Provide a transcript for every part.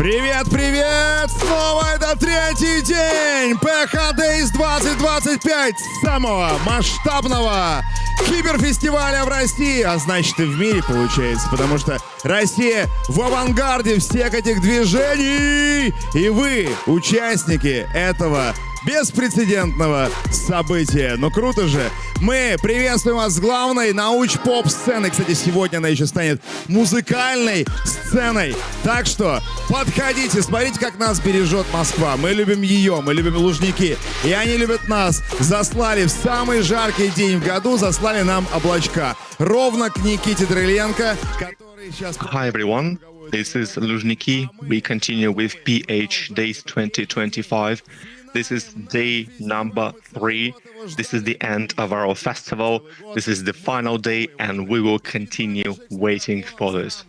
Привет, привет! Снова это третий день PopSci Days 2025, самого масштабного киберфестиваля в России, а значит и в мире получается, потому что Россия в авангарде всех этих движений, и вы участники этого беспрецедентного события. Ну круто же! Мы приветствуем вас с главной науч-поп-сцены. Кстати, сегодня она еще станет музыкальной сценой. Так что подходите, смотрите, как нас бережет Москва. Мы любим ее, мы любим Лужники. И они любят нас. Заслали в самый жаркий день в году, заслали нам облачка. Ровно к Никите Дрыленко, который сейчас... Hi everyone, this is Luzhniki. We continue with PH Days 2025. This is day number 3. This is the end of our festival. This is the final day, and we will continue waiting for this.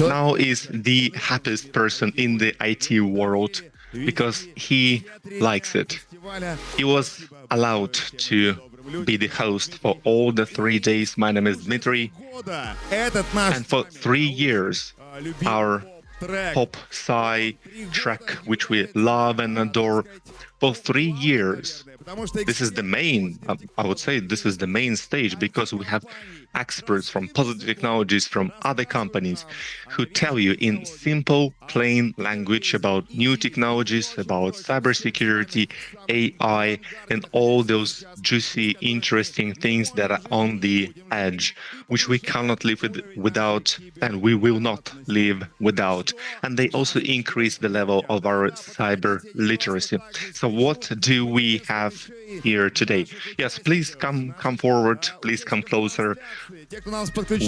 Now is the happiest person in the IT world because he likes it. He was allowed to be the host for all the 3 days. My name is Dmitry, and for 3 years, our PopSci track, which we love and adore, for 3 years. This is the main, I would say, this is the main stage because we have experts from Positive Technologies, from other companies, who tell you in simple, plain language about new technologies, about cybersecurity, AI, and all those juicy, interesting things that are on the edge, which we cannot live without, and we will not live without. And they also increase the level of our cyber literacy. So what do we have here today? Yes, please come forward, please come closer.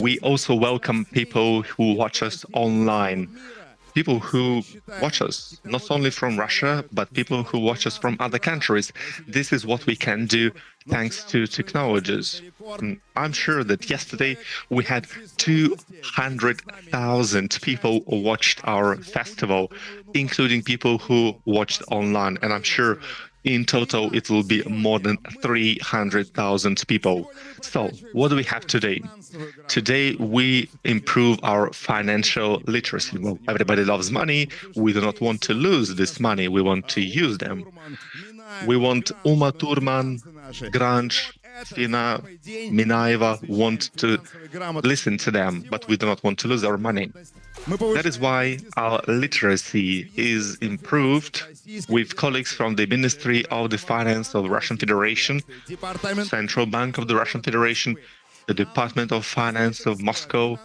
We also welcome people who watch us online, people who watch us not only from Russia, but people who watch us from other countries. This is what we can do thanks to technologies. I'm sure that yesterday we had 200,000 people who watched our festival, including people who watched online, and I'm sure in total, it will be more than 300,000 people. So, what do we have today? Today, we improve our financial literacy. Well, everybody loves money. We do not want to lose this money. We want to use them. We want Uma Thurman, Grange, Fina, Minaeva want to listen to them, but we do not want to lose our money. That is why our literacy is improved with colleagues from the Ministry of the Finance of the Russian Federation, Central Bank of the Russian Federation, the Department of Finance of Moscow,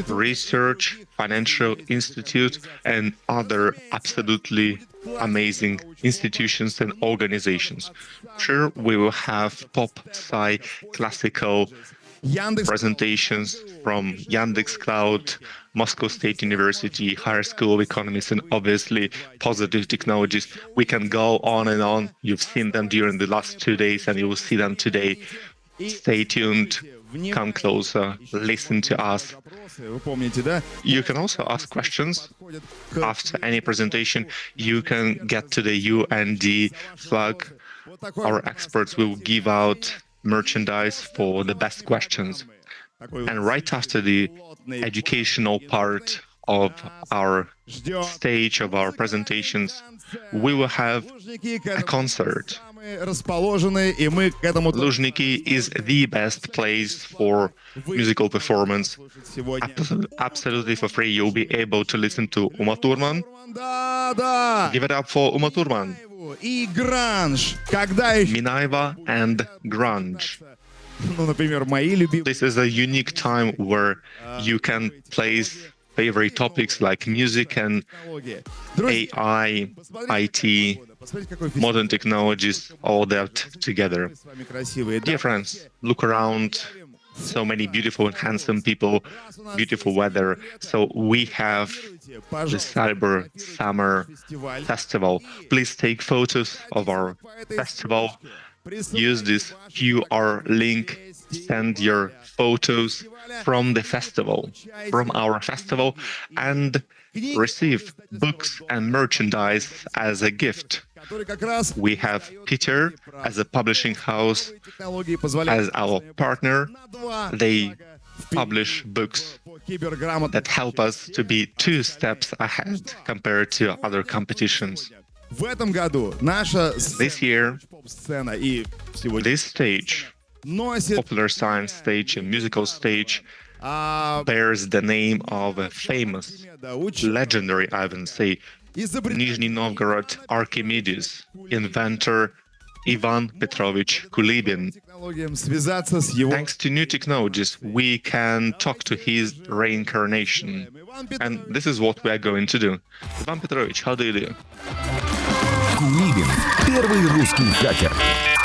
Research, Financial Institute, and other absolutely amazing institutions and organizations. Sure, we will have PopSci classical presentations from Yandex Cloud, Moscow State University, Higher School of Economics, and obviously Positive Technologies. We can go on and on. You've seen them during the last 2 days, and you will see them today. Stay tuned, come closer, listen to us. You can also ask questions. After any presentation, you can get to the UND flag. Our experts will give out merchandise for the best questions. And right after the educational part of our stage, of our presentations, we will have a concert. Luzhniki is the best place for musical performance. Absolutely for free, you'll be able to listen to Uma Thurman. Give it up for Uma Thurman. Minaeva and Grunge. This is a unique time where you can place favorite topics like music and AI, IT, modern technologies, all that together. Dear friends, look around. So many beautiful and handsome people, beautiful weather. So we have the Cyber Summer Festival. Please take photos of our festival. Use this QR link. Send your photos from the festival, from our festival, and receive books and merchandise as a gift. We have Peter as a publishing house as our partner. They publish books that help us to be 2 steps ahead compared to other competitions. В этом году наша This year, сцена и сегодня this stage, носит popular science stage and musical stage, bears the name of a famous, legendary, I would say, Nizhny Novgorod Archimedes, inventor Ivan Petrovich Kulibin. технологиям связаться с его... Thanks to new technologies, we can talk to his reincarnation. And this is what we are going to do. Ivan Petrovich, how do you do? Кулибин – первый русский хакер.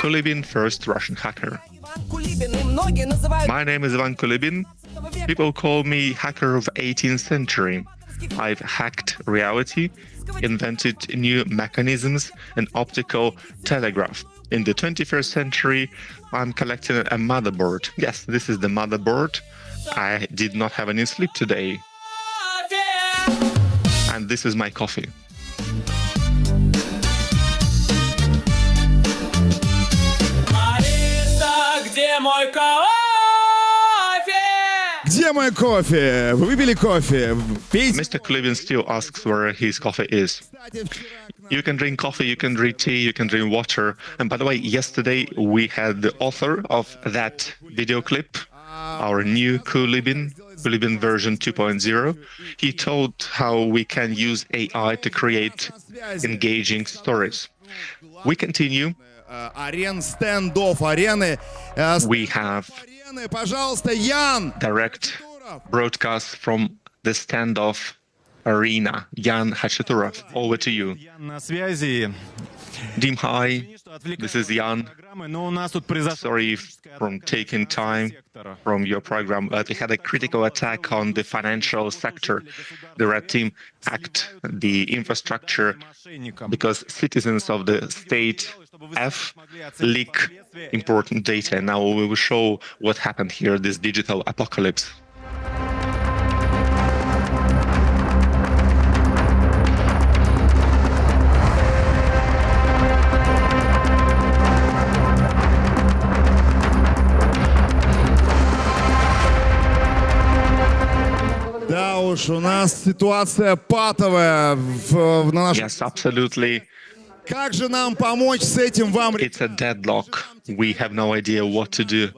Kulibin, first Russian hacker. My name is Ivan Kulibin. People call me hacker of 18th century. I've hacked reality, invented new mechanisms and optical telegraph. In the 21st century, I'm collecting a motherboard. Yes, this is the motherboard. I did not have any sleep today. And this is my coffee. Где мой кофе? Вы выпили кофе? Пейте. Mr. Kulibin still asks where his coffee is. You can drink coffee, you can drink tea, you can drink water. And by the way, yesterday we had the author of that video clip, our new Kulibin version 2.0. He told how we can use AI to create engaging stories. We continue. Арен, стендов, арены. We have Арены, пожалуйста, Ян. direct broadcast from the standoff arena. Jan Hachaturov, over to you. На связи. Dim, hi. This is Jan. Но у нас тут произошло Sorry from taking time from your program, but we had a critical attack on the financial sector. The red team hacked the infrastructure because citizens of the state F leak important data. Now we will show what happened here, this digital apocalypse. Да уж, у нас ситуация патовая на нашем... Yes, absolutely. Как же нам помочь с этим вам? It's a deadlock. We have no idea what to do.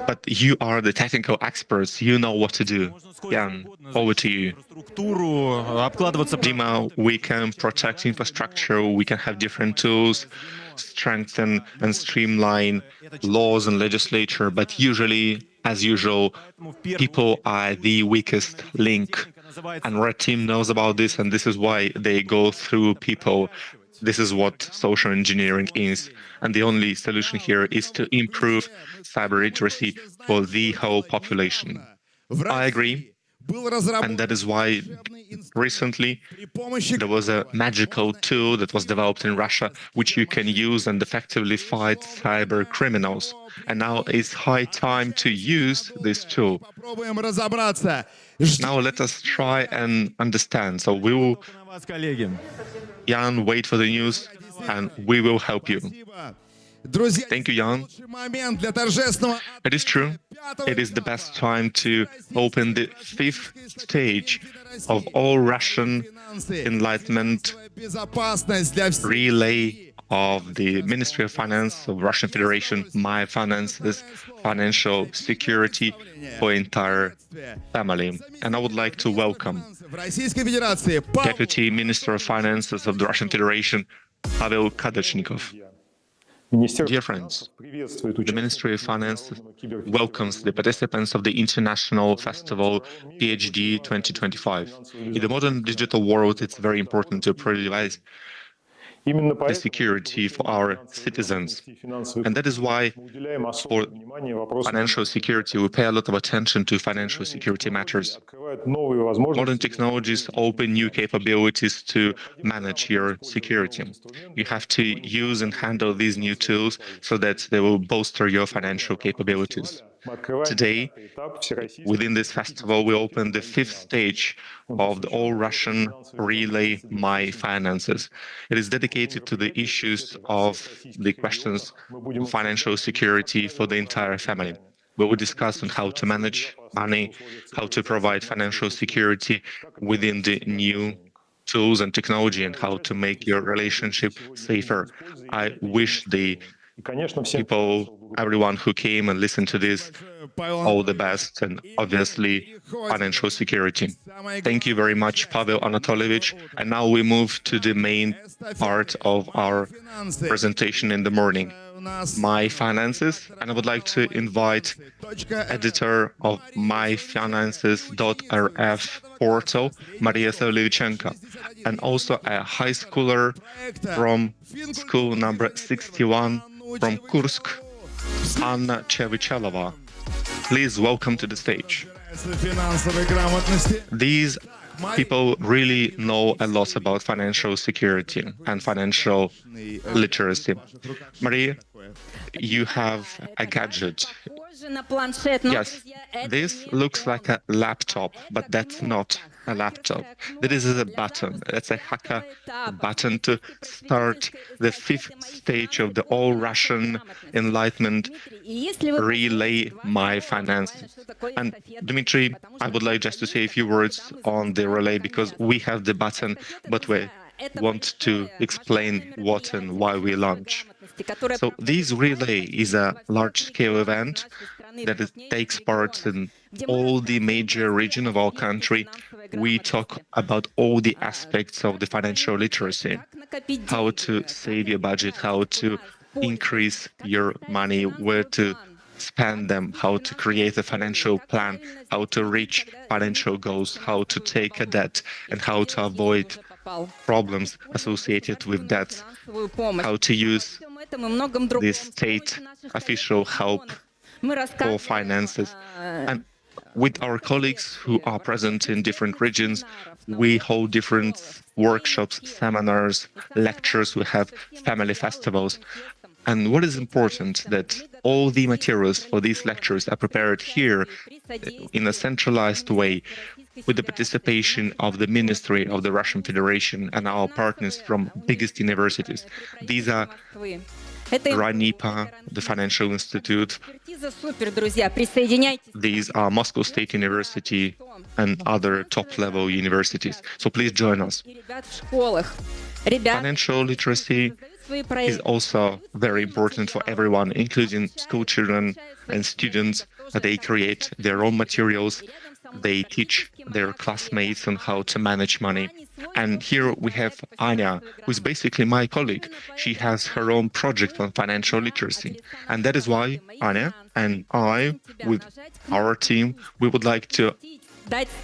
But you are the technical experts. You know what to do. Jan, over to you. структуру, обкладываться Dima, we can protect infrastructure. We can have different tools, strengthen and streamline laws and legislature. But usually, as usual, people are the weakest link. And Red Team knows about this, and this is why they go through people. This is what social engineering is. And the only solution here is to improve cyber literacy for the whole population. I agree. And that is why recently there was a magical tool that was developed in Russia, which you can use and effectively fight cyber criminals. And now it's high time to use this tool. Попробуем разобраться. Now let us try and understand. So we will, на вас, коллеги. Jan, wait for the news, and we will help you. Друзья, Thank you, Jan. лучший момент для торжественного It is true. It is the best time to open the 5th stage of all Russian enlightenment безопасность для всех. relay of the Ministry of Finance of Russian Federation, my finances, financial security for entire family. And I would like to welcome В Российской Федерации Deputy Minister of Finances of the Russian Federation, Pavel Kadachnikov. Dear friends, the Ministry of Finance welcomes the participants of the International Festival PhD 2025. In the modern digital world, it's very important to prioritize the security for our citizens. And that is why for financial security, we pay a lot of attention to financial security matters. Modern technologies open new capabilities to manage your security. You have to use and handle these new tools so that they will bolster your financial capabilities. Today, within this festival, we open the 5th stage of the all-Russian relay My Finances. It is dedicated to the issues of the questions of financial security for the entire family. We will discuss on how to manage money, how to provide financial security within the new tools and technology, and how to make your relationship safer. I wish the people, everyone who came and listened to this, all the best, and obviously financial security. Thank you very much, Pavel Anatolievich. And now we move to the main part of our presentation in the morning, My Finances. And I would like to invite editor of myfinances.rf portal, Maria Savlyvchenko, and also a high schooler from school number 61 from Kursk, Anna Chevichelova. Please welcome to the stage. These people really know a lot about financial security and financial literacy. Maria, you have a gadget. Yes, this looks like a laptop, but that's not a laptop. This is a button. It's a hacker button to start the 5th stage of the all-Russian Enlightenment relay, My Finances. And Dmitry, I would like just to say a few words on the relay, because we have the button, but we want to explain what and why we launch. So this relay is a large-scale event that takes part in all the major regions of our country. We talk about all the aspects of the financial literacy, how to save your budget, how to increase your money, where to spend them, how to create a financial plan, how to reach financial goals, how to take a debt, and how to avoid problems associated with debts, how to use the state official help for finances. And with our colleagues who are present in different regions, we hold different workshops, seminars, lectures, we have family festivals. And what is important, that all the materials for these lectures are prepared here in a centralized way, with the participation of the Ministry of the Russian Federation and our partners from biggest universities. These are RANIPA, the Financial Institute, these are Moscow State University and other top-level universities. So please join us. Financial literacy is also very important for everyone, including school children and students. They create their own materials. They teach their classmates on how to manage money. And here we have Anya, who's basically my colleague. She has her own project on financial literacy. And that is why Anya and I, with our team, we would like to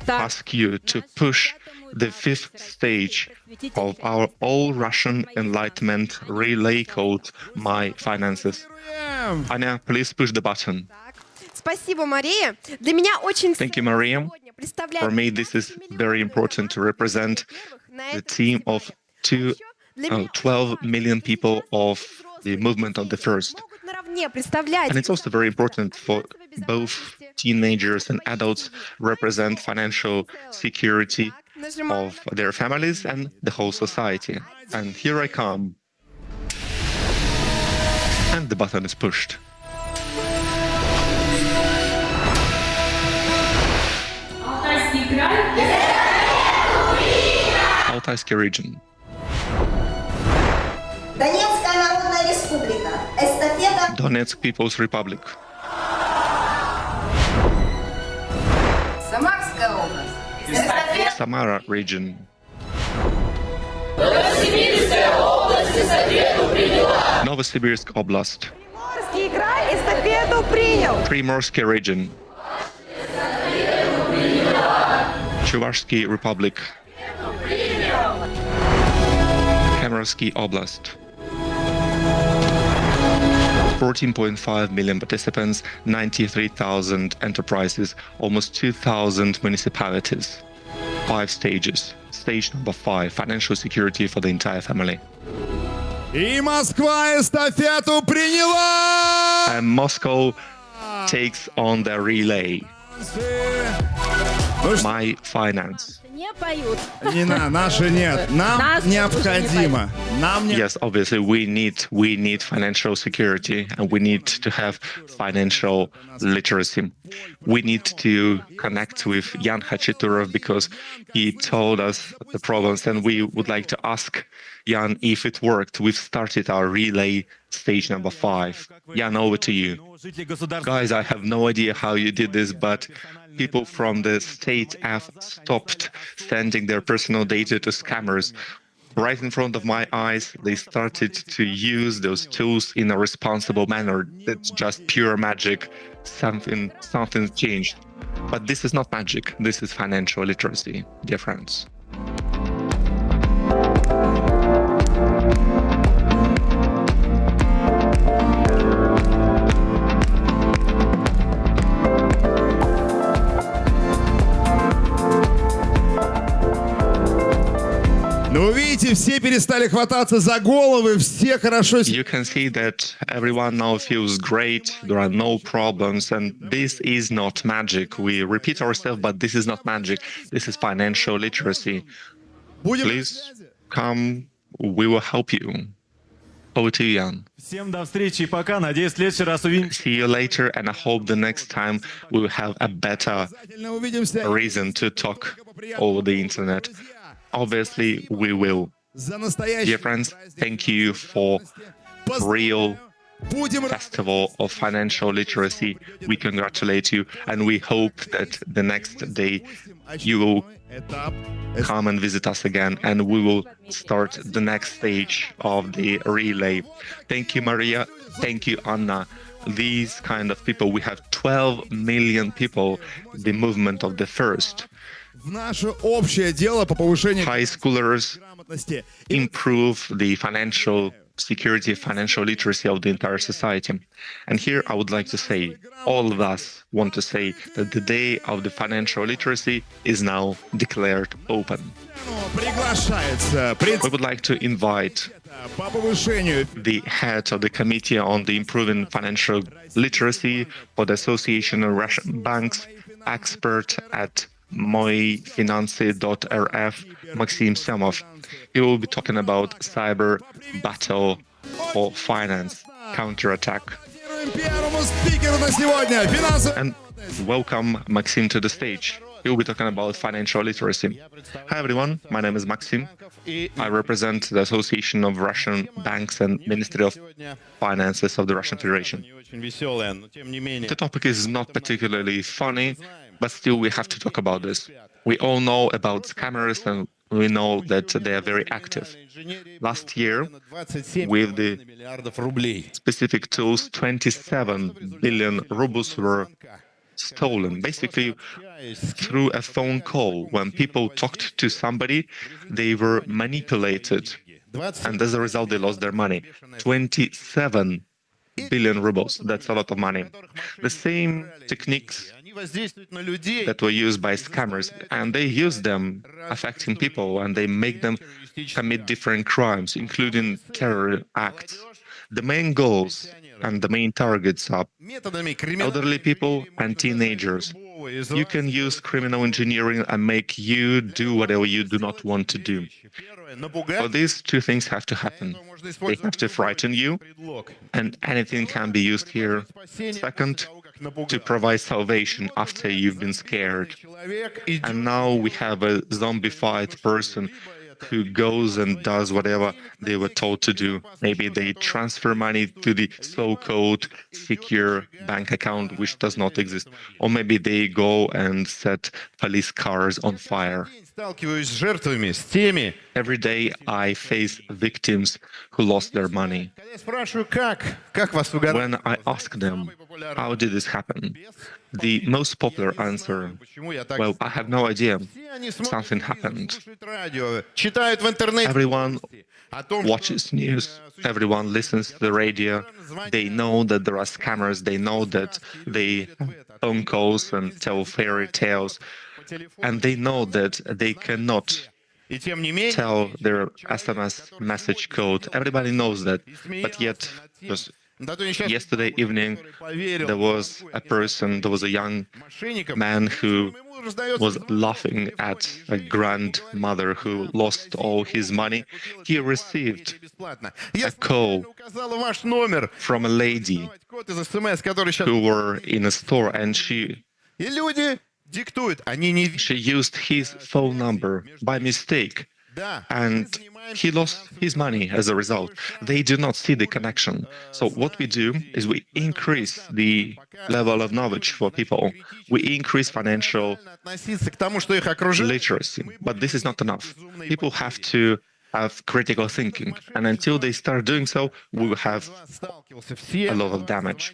ask you to push the 5th stage of our all-Russian Enlightenment relay called My Finances. Anya, please push the button. Thank you, Maria. For me, this is very important to represent the team of 12 million people of the movement of the first. And it's also very important for both teenagers and adults represent financial security of their families and the whole society. And here I come. And the button is pushed. Алтайский region. Donetsk People's Republic. Samara region. Novosibirsk Oblast. Primorsky region. Chuvashsky Republic. Kemerovsky Oblast. 14.5 million participants, 93,000 enterprises, almost 2,000 municipalities. 5 stages. Stage number 5, financial security for the entire family. И Москва эстафету приняла! And Moscow takes on the relay. My Finance. не поют. Не наши нет. Нам Наши необходимо. Нам не... Yes, obviously we need financial security and we need to have financial literacy. We need to connect with Jan Hachiturov because he told us the problems and we would like to ask Jan if it worked. We've started our relay stage number 5. Jan, over to you. Guys, I have no idea how you did this, but people from the state have stopped sending their personal data to scammers. Right in front of my eyes, they started to use those tools in a responsible manner. It's just pure magic. Something changed. But this is not magic. This is financial literacy, dear friends. Но вы видите, все перестали хвататься за головы, все хорошо... You can see that everyone now feels great, there are no problems, and this is not magic. We repeat ourselves, but this is not magic. This is financial literacy. Будем... Please come, we will help you. Over to you, Jan. Всем до встречи и пока. Надеюсь, в следующий раз увидимся. See you later, and I hope the next time we will have a better Обязательно увидимся. reason to talk over the internet. Obviously, we will. За настоящий... Dear friends, thank you for real Будем... festival of financial literacy. We congratulate you, and we hope that the next day you will Этап. come and visit us again, and we will start the next stage of the relay. Thank you, Maria. Thank you, Anna. These kind of people, we have 12 million people, the movement of the first. В наше общее дело по повышению High schoolers грамотности. improve the financial security, financial literacy of the entire society. And here I would like to say, all of us want to say that the day of the financial literacy is now declared open. Приглашается We would like to invite по повышению the head of the Committee on the Improving Financial Literacy for the Association of Russian Banks, expert at moifinanсы.rf, Maxim Semov. He will be talking about cyber battle for finance, counterattack. первому спикеру на сегодня. Финансовый... And welcome Maxim to the stage. He will be talking about financial literacy. Hi everyone, my name is Maxim. I represent the Association of Russian Banks and Ministry of Finances of the Russian Federation. The topic is not particularly funny, but still we have to talk about this. We all know about scammers and we know that they are very active. Last year, with the specific tools, 27 billion rubles were stolen. Basically, through a phone call, when people talked to somebody, they were manipulated. And as a result, they lost their money. 27 billion rubles. That's a lot of money. The same techniques that were used by scammers, and they use them affecting people, and they make them commit different crimes, including terror acts. The main goals and the main targets are elderly people and teenagers. You can use criminal engineering and make you do whatever you do not want to do. For these two things have to happen. They have to frighten you, and anything can be used here. Second, to provide salvation after you've been scared. And now we have a zombified person who goes and does whatever they were told to do. Maybe they transfer money to the so-called secure bank account, which does not exist. Or maybe they go and set police cars on fire. Every day I face victims who lost their money. When I ask them, how did this happen? The most popular answer, well, I have no idea. Something happened. Everyone watches news. Everyone listens to the radio. They know that there are scammers. They know that they phone calls and tell fairy tales. And they know that they cannot tell their SMS message code. Everybody knows that. But yet, Yesterday evening, there was a young man who was laughing at a grandmother who lost all his money. He received a call from a lady who were in a store, and she used his phone number by mistake, and he lost his money as a result. They do not see the connection. So what we do is we increase the level of knowledge for people. We increase financial literacy. But this is not enough. People have to have critical thinking. And until they start doing so, we will have a lot of damage.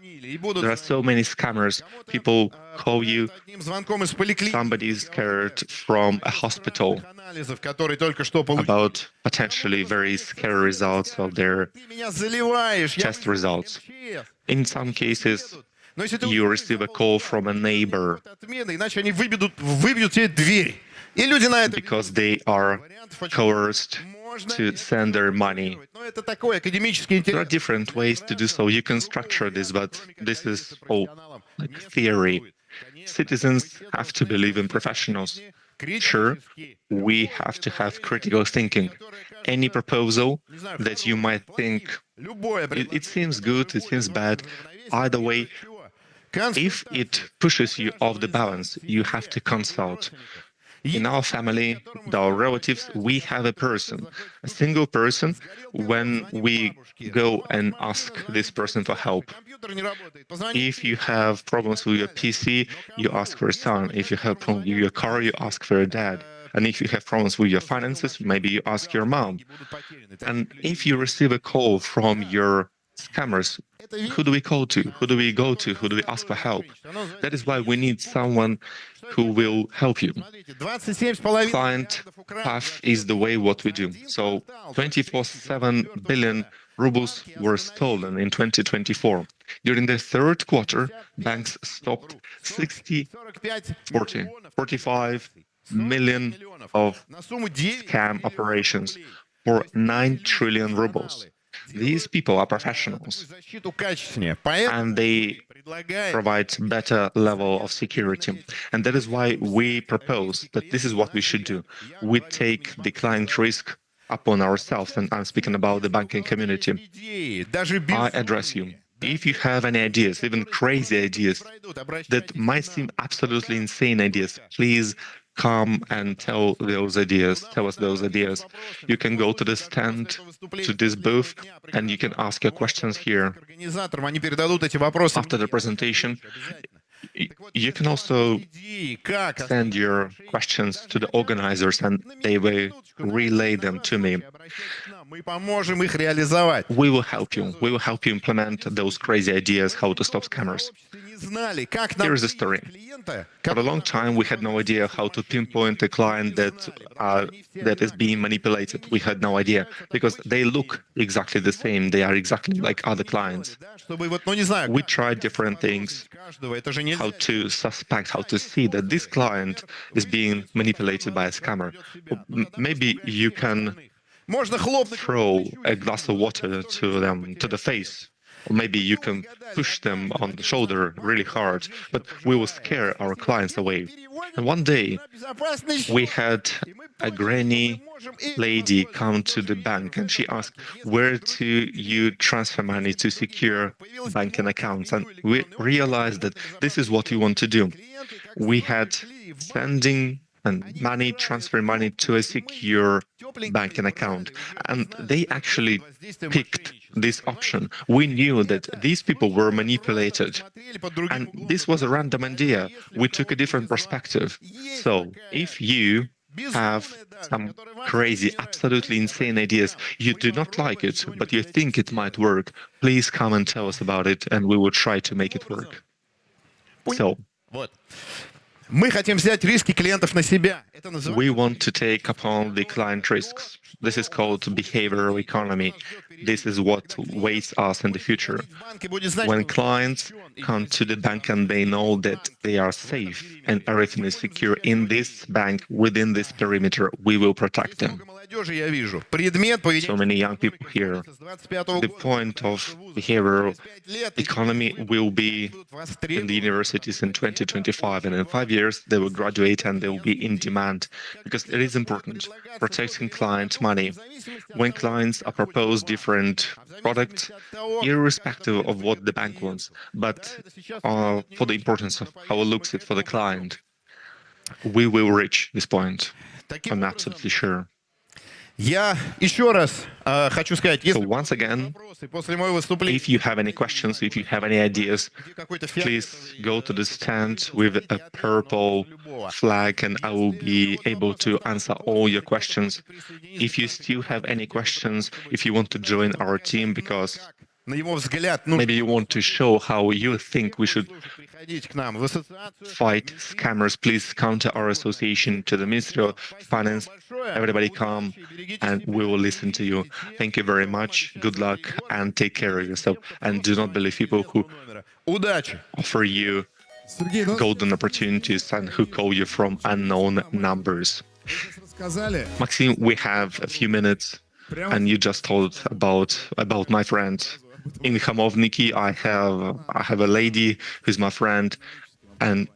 There are so many scammers. People call you, somebody is scared from a hospital about potentially very scary results of their test results. In some cases, you receive a call from a neighbor because they are coerced to send their money. There are different ways to do so. You can structure this, but this is all like theory. Citizens have to believe in professionals. Sure, we have to have critical thinking. Any proposal that you might think, it seems good, it seems bad, either way, if it pushes you off the balance, you have to consult. In our family, our relatives, we have a person, a single person, when we go and ask this person for help. If you have problems with your PC, you ask for a son. If you have problems with your car, you ask for a dad. And if you have problems with your finances, maybe you ask your mom. And if you receive a call from your scammers, who do we call to? Who do we go to? Who do we ask for help? That is why we need someone who will help you. Client path is the way what we do. So 24/7 billion rubles were stolen in 2024. During the third quarter, banks stopped 45 million of scam operations for 9 trillion rubles. These people are professionals, and they provide better level of security. And that is why we propose that this is what we should do. We take the client risk upon ourselves, and I'm speaking about the banking community. I address you. If you have any ideas, even crazy ideas, that might seem absolutely insane ideas, please come and tell us those ideas. You can go to the stand, to this booth, and you can ask your questions here. After the presentation, you can also send your questions to the organizers, and they will relay them to me. We will help you. We will help you implement those crazy ideas, how to stop scammers. Here is the story. For a long time, we had no idea how to pinpoint a client that is being manipulated. We had no idea, because they look exactly the same. They are exactly like other clients. We tried different things, how to suspect, how to see that this client is being manipulated by a scammer. Maybe you can throw a glass of water to them, to the face. Or maybe you can push them on the shoulder really hard, but we will scare our clients away. And one day, we had a granny lady come to the bank, and she asked, where do you transfer money to secure banking accounts? And we realized that this is what we want to do. We had sending and transfer money to a secure banking account. And they actually picked this option. We knew that these people were manipulated. And this was a random idea. We took a different perspective. So if you have some crazy, absolutely insane ideas, you do not like it, but you think it might work, please come and tell us about it, and we will try to make it work. So, we want to take upon the client risks. This is called behavioral economy. This is what waits us in the future. When clients come to the bank and they know that they are safe and everything is secure in this bank, within this perimeter, we will protect them. So many young people here. The point of behavioral economy will be in the universities in 2025, and in 5 years they will graduate and they will be in demand because it is important protecting client money. When clients are proposed different products, irrespective of what the bank wants, but for the importance of how it looks it for the client, we will reach this point. I'm absolutely sure. Я еще раз хочу сказать, So once again, if you have any questions, if you have any ideas, please go to the stand with a purple flag and I will be able to answer all your questions. If you still have any questions, if you want to join our team because maybe you want to show how you think we should fight scammers, please come to our association, to the Ministry of Finance. Everybody come and we will listen to you. Thank you very much. Good luck and take care of yourself. And do not believe people who offer you golden opportunities and who call you from unknown numbers. Maxim, we have a few minutes and you just told about my friend. In Khamovniki, I have a lady who's my friend, and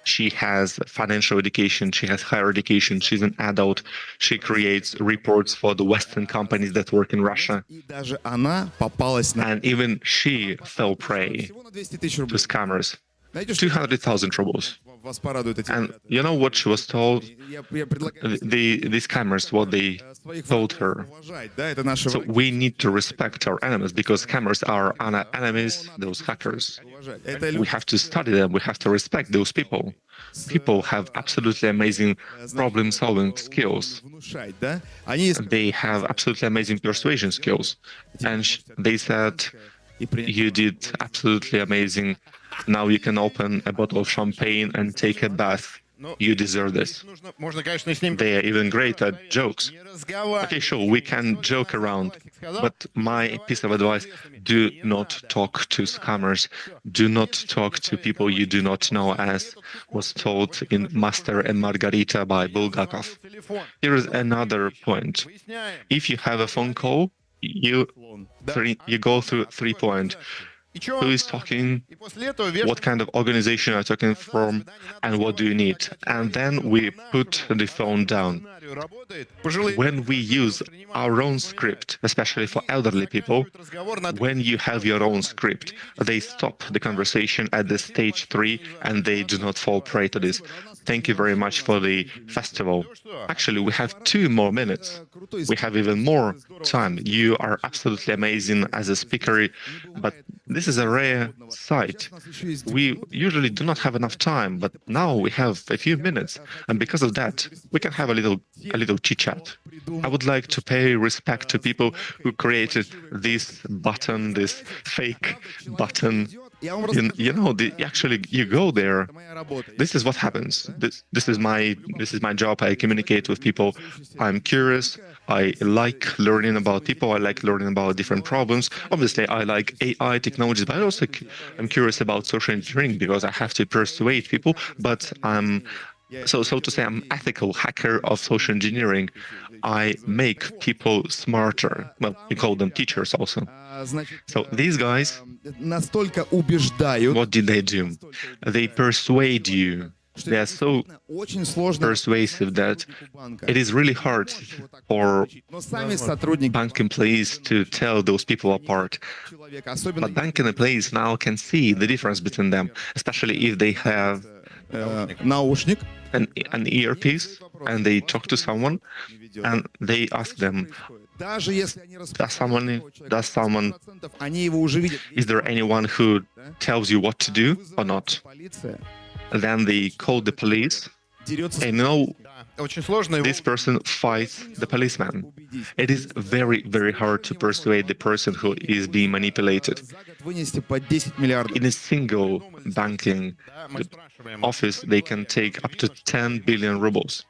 she has financial education, she has higher education, she's an adult, she creates reports for the Western companies that work in Russia. And even she fell prey to scammers. 200,000 rubles. And you know what she was told? The scammers, what they told her. So we need to respect our enemies because scammers are our enemies, those hackers. We have to study them, we have to respect those people. People have absolutely amazing problem-solving skills. They have absolutely amazing persuasion skills. And they said, you did absolutely amazing. Now you can open a bottle of champagne and take a bath. You deserve this. They are even great at jokes. Okay, sure, we can joke around, but my piece of advice, do not talk to scammers. Do not talk to people you do not know, as was told in Master and Margarita by Bulgakov. Here is another point. If you have a phone call, you go through 3 points. Who is talking, what kind of organization are you talking from, and what do you need? And then we put the phone down. When we use our own script, especially for elderly people, when you have your own script, they stop the conversation at the stage 3 and they do not fall prey to this. Thank you very much for the festival. Actually, we have 2 more minutes. We have even more time. You are absolutely amazing as a speaker, but this is a rare sight. We usually do not have enough time, but now we have a few minutes, and because of that, we can have a little chit-chat. I would like to pay respect to people who created this button, this fake button. Actually, you go there. This is what happens. This is my job. I communicate with people. I'm curious. I like learning about people. I like learning about different problems. Obviously, I like AI technologies, but I also am curious about social engineering because I have to persuade people. But I'm so to say, I'm ethical hacker of social engineering. I make people smarter. Well, we call them teachers also. So these guys, what did they do? They persuade you. They are so persuasive that it is really hard for bank employees to tell those people apart. But bank employees now can see the difference between them, especially if they have an earpiece and they talk to someone and they ask them, is there anyone who tells you what to do or not? Then they call the police. And this person fights the policeman. It is very, very hard to persuade the person who is being manipulated. In a single banking office, they can take up to 10 billion rubles.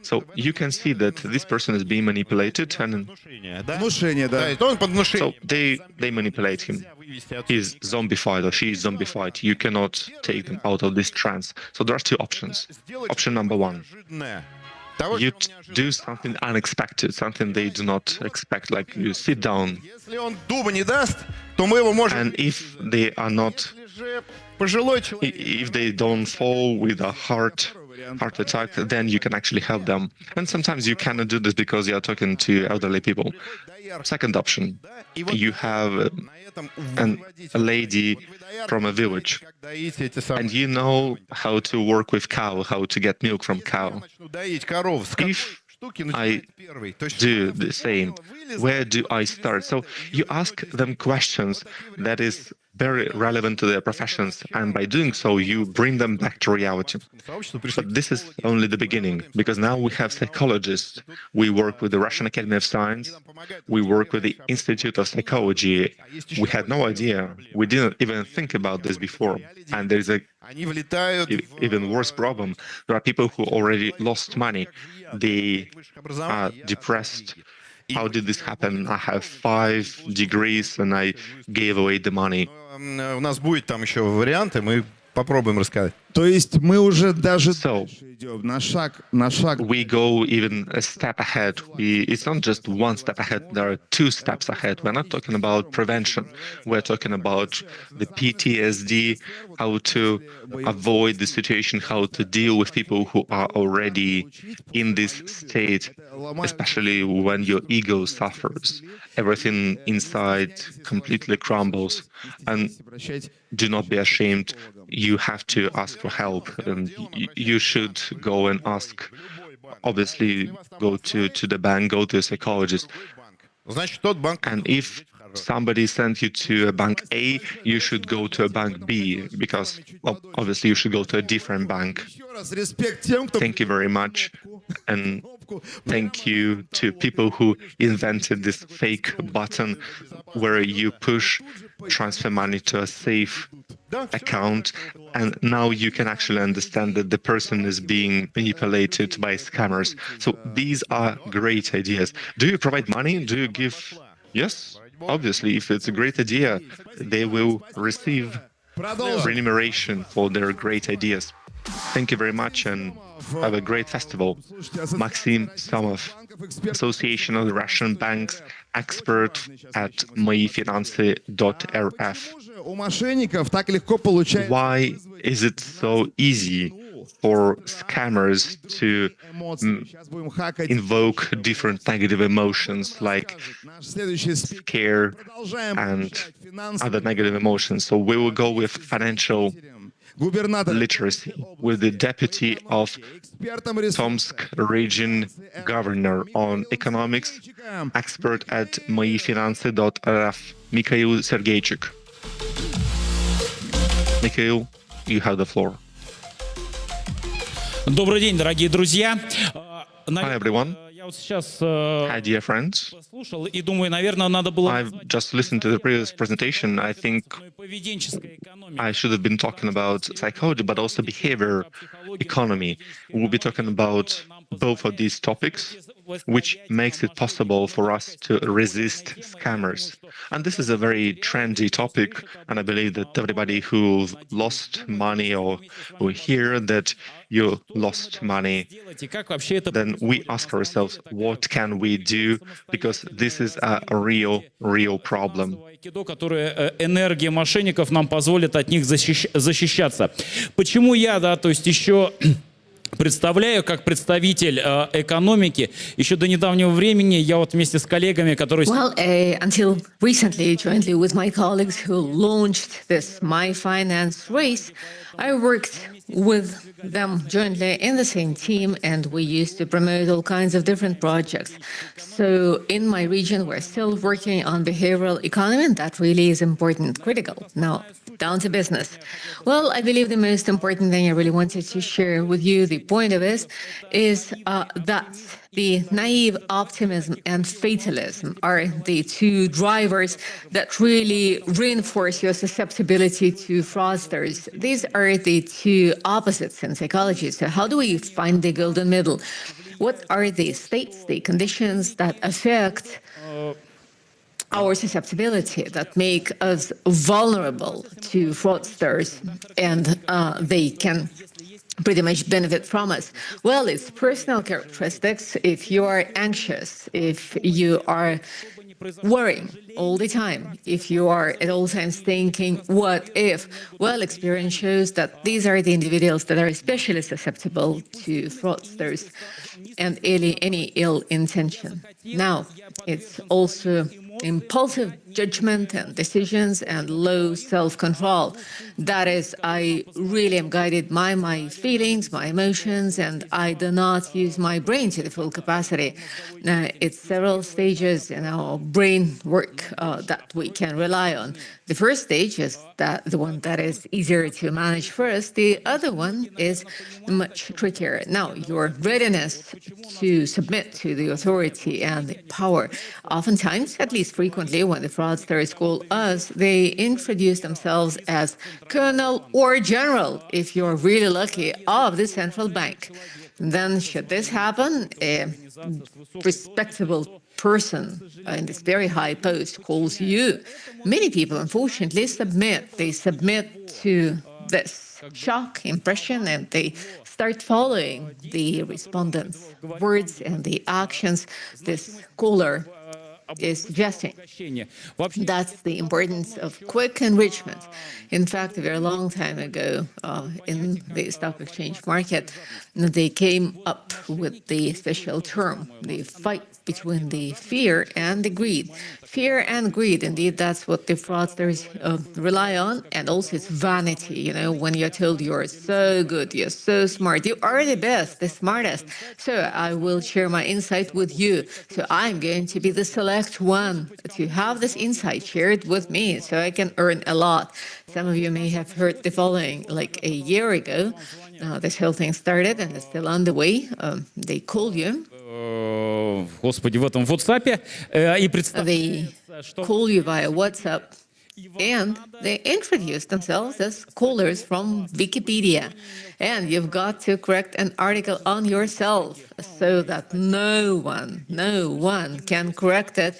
So you can see that this person is being manipulated, and Внушение, да. so they manipulate him. He's zombified or she is zombified. You cannot take them out of this trance. So there are two options. Option number one, you do something unexpected, something they do not expect, like you sit down, and if they are not, if they don't fall with a heart attack, then you can actually help them. And sometimes you cannot do this because you are talking to elderly people. Second option, you have a lady from a village, and you know how to work with cow, how to get milk from cow. If I do the same, where do I start? So you ask them questions that is very relevant to their professions, and by doing so, you bring them back to reality. But this is only the beginning, because now we have psychologists. We work with the Russian Academy of Science. We work with the Institute of Psychology. We had no idea. We didn't even think about this before. And there's a even worse problem. There are people who already lost money. They are depressed. How did this happen? I have 5 degrees and I gave away the money. У нас будет там еще варианты, мы попробуем рассказать. То есть мы уже даже So, идем на шаг. we go even a step ahead. It's not just one step ahead, there are 2 steps ahead. We're not talking about prevention. We're talking about the PTSD, how to avoid the situation, how to deal with people who are already in this state, especially when your ego suffers. Everything inside completely crumbles. And do not be ashamed. You have to ask for help. And you should go and ask. Obviously, go to the bank, go to a psychologist. And if somebody sent you to a bank A, you should go to a bank B, because obviously you should go to a different bank. Thank you very much. And thank you to people who invented this fake button where you push transfer money to a safe account, and now you can actually understand that the person is being manipulated by scammers. So these are great ideas. Do you provide money? Do you give? Yes, obviously, if it's a great idea, they will receive remuneration for their great ideas. Thank you very much and have a great festival. Maxim Samov, Association of the Russian Banks, expert at moifinanсы.rf. Why is it so easy for scammers to invoke different negative emotions like scare and other negative emotions? So we will go with financial literacy with the deputy of Tomsk region governor on economics, expert at moifinanсы.rf, Mikhail Sergeychik. Mikhail, you have the floor. Добрый день, дорогие друзья. Hi, everyone. Я вот сейчас Hi, dear friends. послушал и думаю, наверное, надо было I've just listened to the previous presentation. I think поведенческая экономика. I should have been talking about psychology, but also behavior economy. We'll be talking about both of these topics, which makes it possible for us to resist scammers. And this is a very trendy topic, and I believe that everybody who lost money or who hear that you lost money, И как вообще это then we ask ourselves, what can we do? Because this is a real problem. айкидо, которое энергия мошенников нам позволит от них защищаться. Почему я, да, то есть еще представляю, как представитель экономики, еще до недавнего времени я вот вместе с коллегами, которые... Well, until recently, jointly with my colleagues who launched this My Finance race, I worked with them jointly in the same team, and we used to promote all kinds of different projects. So in my region, we're still working on behavioral economy, and that really is important, critical. Now, down to business. Well, I believe the most important thing I really wanted to share with you, the point of this, is that the naive optimism and fatalism are the two drivers that really reinforce your susceptibility to fraudsters. These are the two opposites in psychology. So how do we find the golden middle? What are the states, the conditions that affect our susceptibility, that make us vulnerable to fraudsters, and they can pretty much benefit from us? Well, it's personal characteristics. If you are anxious, if you are worrying all the time, if you are at all times thinking, what if? Well, experience shows that these are the individuals that are especially susceptible to fraudsters and any ill intention. Now, it's also impulsive judgment and decisions and low self-control. That is, I really am guided by my feelings, my emotions, and I do not use my brain to the full capacity. It's several stages in our brain work that we can rely on. The first stage is the one that is easier to manage first. The other one is much trickier. Now, your readiness to submit to the authority and the power. Oftentimes, at least frequently, when the fraudsters call us, they introduce themselves as colonel or general, if you're really lucky, of the central bank. Then, should this happen, a respectable person in this very high post calls you. Many people, unfortunately, submit. They submit to this shock impression, and they start following the respondent's words and the actions this caller is suggesting. That's the importance of quick enrichment. In fact, a very long time ago, in the stock exchange market, they came up with the special term, the fight between the fear and the greed. Fear and greed, indeed, that's what the fraudsters rely on, and also it's vanity. You know, when you're told you're so good, you're so smart, you are the best, the smartest, so I will share my insight with you. So I'm going to be the select one to have this insight shared with me so I can earn a lot. Some of you may have heard the following, like a year ago, this whole thing started and it's still on the way. They call you. Господи, в этом WhatsApp и They call you via WhatsApp, and they introduce themselves as callers from Wikipedia. And you've got to correct an article on yourself so that no one can correct it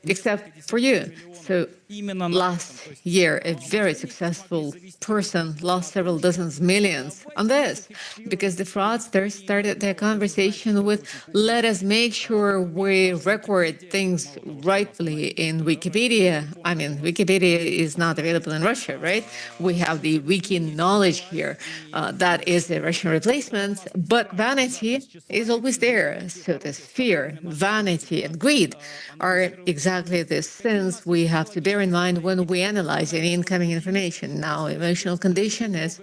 except for you. So last year, a very successful person lost several dozens millions on this because the fraudsters started their conversation with, let us make sure we record things rightfully in Wikipedia. I mean, Wikipedia is not available in Russia, right? We have the Wiki knowledge here. That is a Russian replacement, but vanity is always there. So this fear, vanity, and greed are exactly the sins we have to bear in mind when we analyze any incoming information. Now, emotional condition is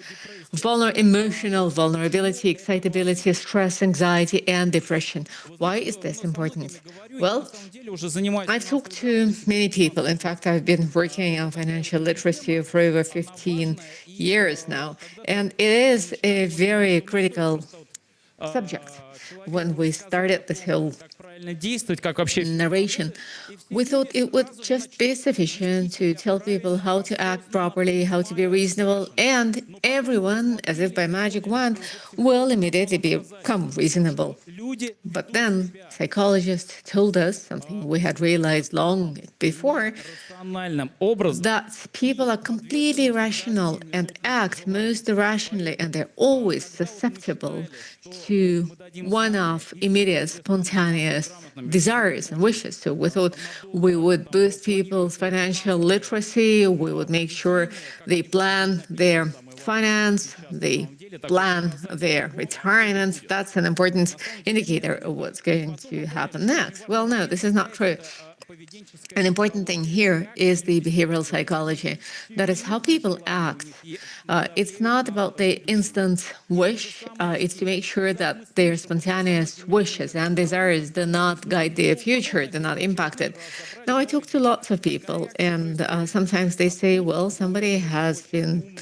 emotional vulnerability, excitability, stress, anxiety, and depression. Why is this important? Well, I've talked to many people. In fact, I've been working on financial literacy for over 15 years now, and it is a very critical subject. When we started this whole narration, we thought it would just be sufficient to tell people how to act properly, how to be reasonable, and everyone, as if by magic wand, will immediately become reasonable. But then psychologists told us something we had realized long before, that people are completely rational and act most irrationally, and they're always susceptible to one-off, immediate, spontaneous desires and wishes. So we thought we would boost people's financial literacy, we would make sure they plan their finance, they plan their retirement. That's an important indicator of what's going to happen next. Well, no, this is not true. An important thing here is the behavioral psychology. That is how people act. It's not about the instant wish. It's to make sure that their spontaneous wishes and desires do not guide their future, do not impact it. Now, I talk to lots of people, and sometimes they say, well, somebody has been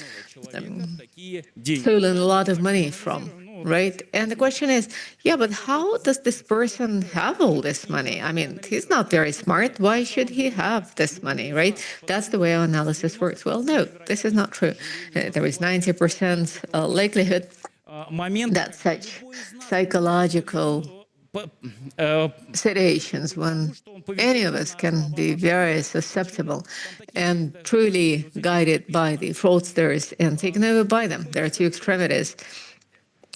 stolen a lot of money from, right? And the question is, yeah, but how does this person have all this money? I mean, he's not very smart. Why should he have this money, right? That's the way our analysis works. Well, no, this is not true. There is 90% likelihood that such psychological situations when any of us can be very susceptible and truly guided by the fraudsters and taken over by them. There are two extremities.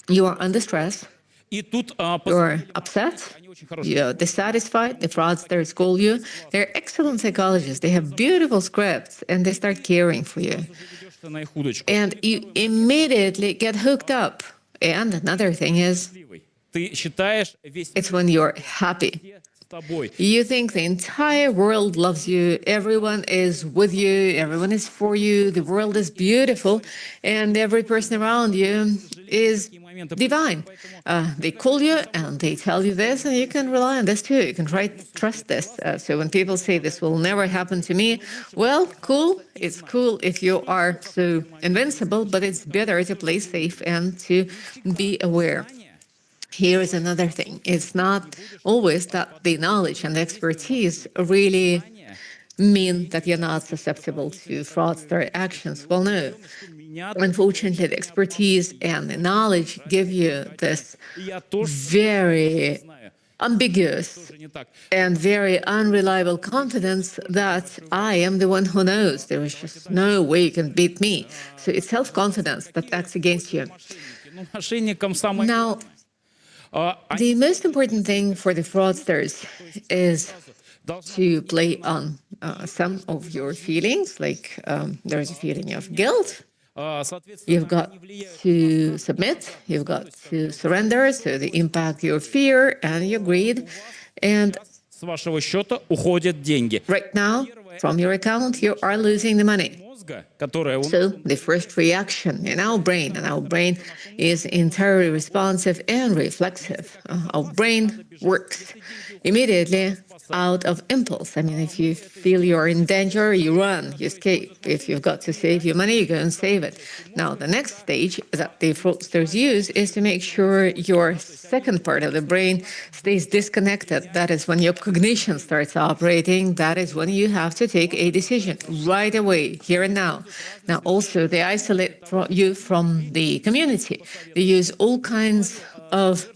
You are under stress, you're upset, you're dissatisfied, the fraudsters call you. They're excellent psychologists. They have beautiful scripts, and they start caring for you. And you immediately get hooked up. And another thing is, it's when you're happy. You think the entire world loves you, everyone is with you, everyone is for you, the world is beautiful, and every person around you is divine. They call you and they tell you this, and you can rely on this too. You can trust this. So when people say this will never happen to me, well, cool. It's cool if you are so invincible, but it's better to play safe and to be aware. Here is another thing. It's not always that the knowledge and the expertise really mean that you're not susceptible to fraudster actions. Well, no. Unfortunately, the expertise and the knowledge give you this very ambiguous and very unreliable confidence that I am the one who knows. There is just no way you can beat me. So it's self-confidence that acts against you. Now, the most important thing for the fraudsters is to play on some of your feelings, like there's a feeling of guilt. You've got to submit, you've got to surrender, so they impact your fear and your greed. And right now, from your account, you are losing the money. So the first reaction in our brain, and our brain is entirely responsive and reflexive. Our brain works immediately out of impulse. I mean, if you feel you're in danger, you run, you escape. If you've got to save your money, you go and save it. Now, the next stage that the fraudsters use is to make sure your second part of the brain stays disconnected. That is when your cognition starts operating. That is when you have to take a decision right away, here and now. Now, also, they isolate you from the community. They use all kinds of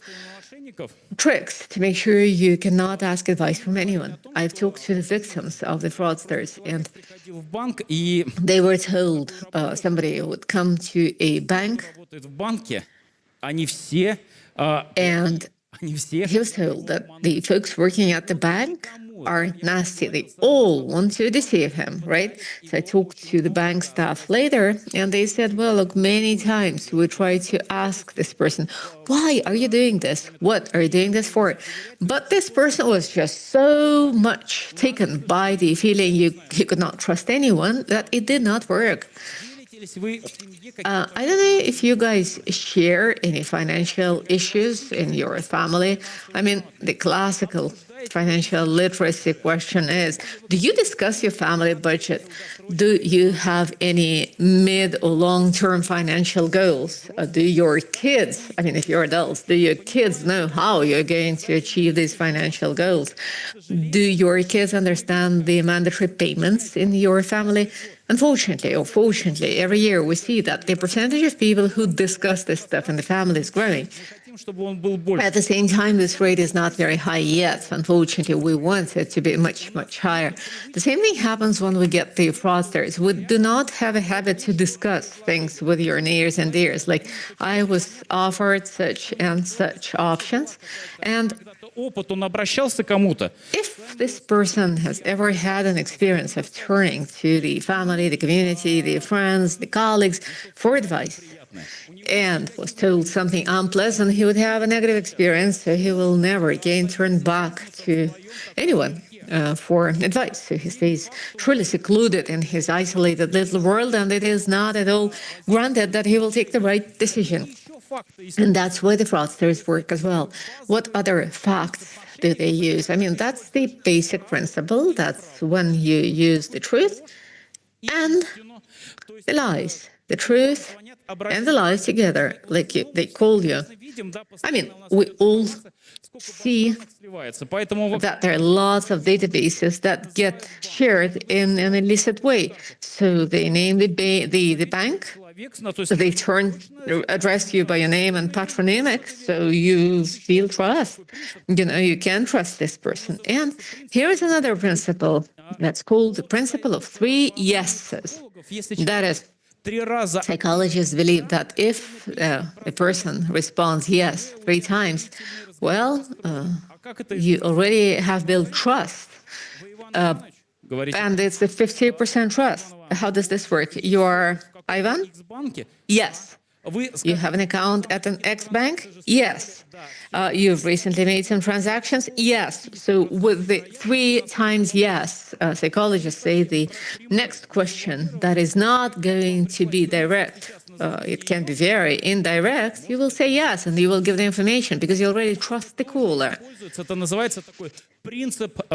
tricks to make sure you cannot ask advice from anyone. I've talked to the victims of the fraudsters, and they were told somebody would come to a bank, and he was told that the folks working at the bank are nasty. They all want to deceive him, right? So I talked to the bank staff later, and they said, well, look, many times we try to ask this person, why are you doing this? What are you doing this for? But this person was just so much taken by the feeling he could not trust anyone that it did not work. I don't know if you guys share any financial issues in your family. I mean, the classical financial literacy question is, do you discuss your family budget? Do you have any mid or long-term financial goals? Do your kids, I mean, if you're adults, do your kids know how you're going to achieve these financial goals? Do your kids understand the mandatory payments in your family? Unfortunately or fortunately, every year we see that the percentage of people who discuss this stuff in the family is growing. At the same time, this rate is not very high yet. Unfortunately, we want it to be much, much higher. The same thing happens when we get the fraudsters. We do not have a habit to discuss things with your nears and dears, like, I was offered such and such options. And if this person has ever had an experience of turning to the family, the community, the friends, the colleagues for advice, and was told something unpleasant, he would have a negative experience, so he will never again turn back to anyone. for advice. So he stays truly secluded in his isolated little world, and it is not at all granted that he will take the right decision. And that's why the fraudsters work as well. What other facts do they use? I mean, that's the basic principle. That's when you use the truth and the lies. The truth and the lies together, like they call you. I mean, we all see that there are lots of databases that get shared in an illicit way. So they name the bank, they address you by your name and patronymic, so you feel trust. You can trust this person. And here is another principle that's called the principle of 3 yeses. That is, psychologists believe that if a person responds yes 3 times, well, you already have built trust. And it's a 50% trust. How does this work? You are Ivan? Yes. You have an account at an X bank? Yes. You've recently made some transactions? Yes. So with the 3 times yes, psychologists say the next question that is not going to be direct, it can be very indirect, you will say yes, and you will give the information because you already trust the caller.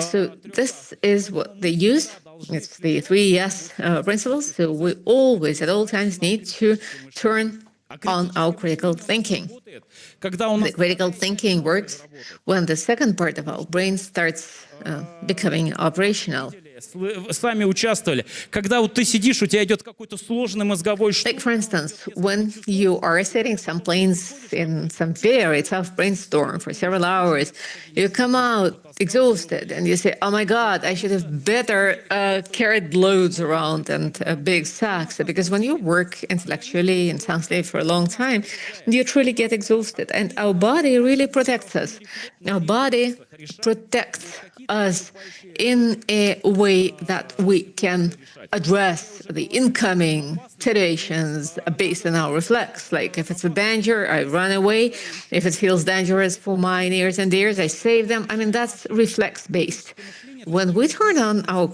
So this is what they use. It's the 3 yes principles. So we always, at all times, need to turn on our critical thinking. The critical thinking works when the second part of our brain starts becoming operational. Сами участвовали. Когда вот ты сидишь, у тебя идет какой-то сложный мозговой штурм. Like, for instance, when you are sitting someplace in some very tough brainstorm for several hours, you come out exhausted and you say, oh my God, I should have better carried loads around and big sacks. Because when you work intellectually, intensely for a long time, you truly get exhausted. And our body really protects us. Our body protects us in a way that we can address the incoming situations based on our reflex. Like if it's a danger, I run away. If it feels dangerous for my nears and dears, I save them. I mean, that's reflex-based. When we turn on our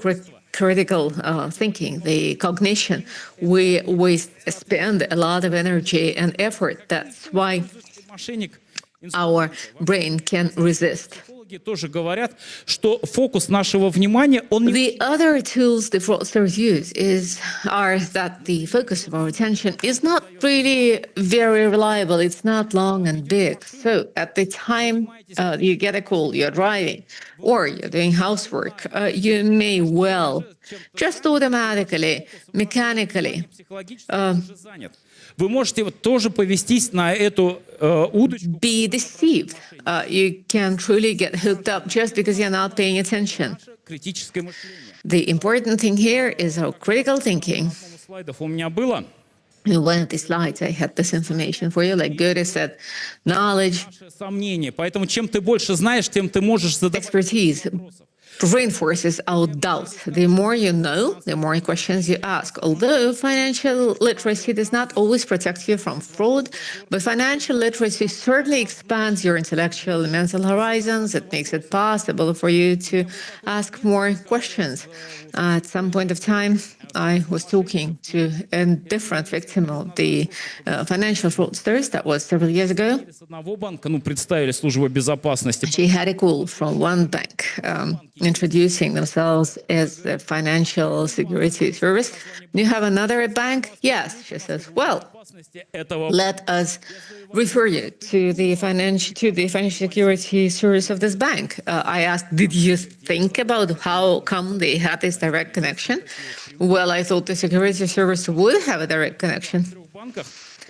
critical thinking, the cognition, we spend a lot of energy and effort. That's why our brain can resist. Тоже говорят, что фокус нашего внимания, он The other tools the fraudsters use are that the focus of our attention is not really very reliable. It's not long and big. So at the time you get a call, you're driving, or you're doing housework, you may well just automatically, mechanically. Вы можете тоже повестись на эту удочку. Be deceived. You can truly get hooked up just because you're not paying attention. Критическое мышление. The important thing here is our critical thinking. Слайдов у меня было. In one of the slides, I had this information for you. Like Goethe said, knowledge, Сомнения. Поэтому чем ты больше знаешь, тем ты можешь задавать expertise reinforces our doubts. The more you know, the more questions you ask. Although financial literacy does not always protect you from fraud, but financial literacy certainly expands your intellectual and mental horizons. It makes it possible for you to ask more questions. At some point of time, I was talking to a different victim of the financial fraudsters. That was several years ago. с одного банка, представили службу безопасности. She had a call from one bank introducing themselves as a financial security service. You have another bank? Yes. She says, well, let us refer you to the financial security service of this bank. I asked, did you think about how come they had this direct connection? Well, I thought the security service would have a direct connection.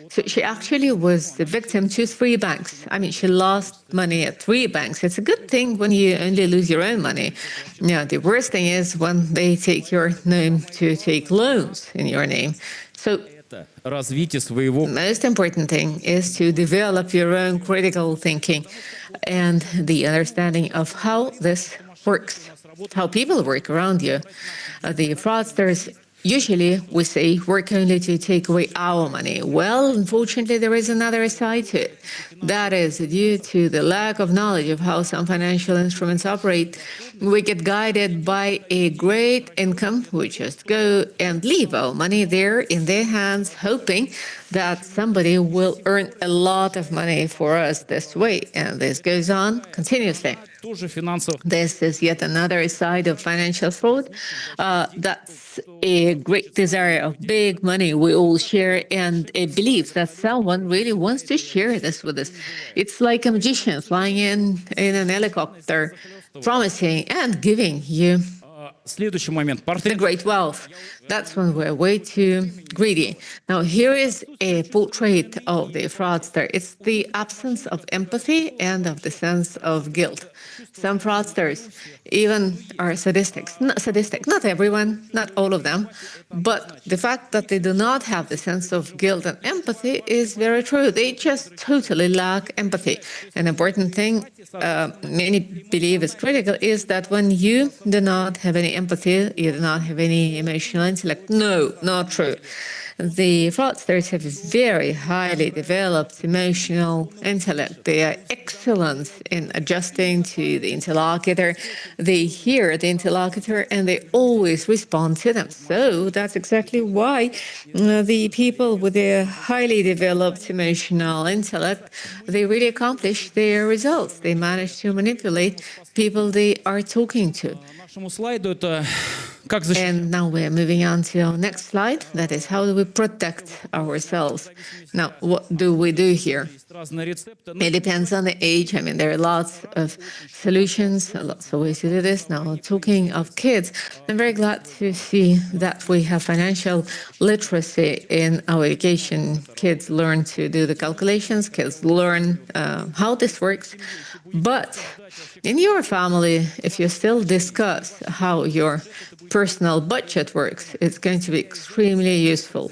So she actually was the victim to 3 banks. I mean, she lost money at 3 banks. It's a good thing when you only lose your own money. Yeah, the worst thing is when they take your name to take loans in your name. So Развитие своего. the most important thing is to develop your own critical thinking and the understanding of how this works, how people work around you. The fraudsters Usually we say work only to take away our money. Well, unfortunately, there is another side to it. That is due to the lack of knowledge of how some financial instruments operate. We get guided by a great income. We just go and leave our money there in their hands, hoping that somebody will earn a lot of money for us this way. And this goes on continuously. Тоже финансовых. This is yet another side of financial fraud. That's a great desire of big money we all share and a belief that someone really wants to share this with us. It's like a magician flying in an helicopter, promising and giving you Следующий момент. the Портрет. great wealth. That's when we're way too greedy. Now, here is a portrait of the fraudster. It's the absence of empathy and of the sense of guilt. Some fraudsters even are sadistic. Not everyone, not all of them. But the fact that they do not have the sense of guilt and empathy is very true. They just totally lack empathy. An important thing many believe is critical is that when you do not have any empathy, you do not have any emotional intellect. No, not true. The fraudsters have very highly developed emotional intellect. They are excellent in adjusting to the interlocutor. They hear the interlocutor and they always respond to them. So that's exactly why the people with a highly developed emotional intellect, they really accomplish their results. They manage to manipulate people they are talking to. Нашему слайду это как защитить. And now we're moving on to our next slide. That is, how do we protect ourselves? Now, what do we do here? Разные рецепты. It depends on the age. I mean, there are lots of solutions, lots of ways to do this. Now, talking of kids, I'm very glad to see that we have financial literacy in our education. Kids learn to do the calculations. Kids learn how this works. But in your family, if you still discuss how your personal budget works, it's going to be extremely useful.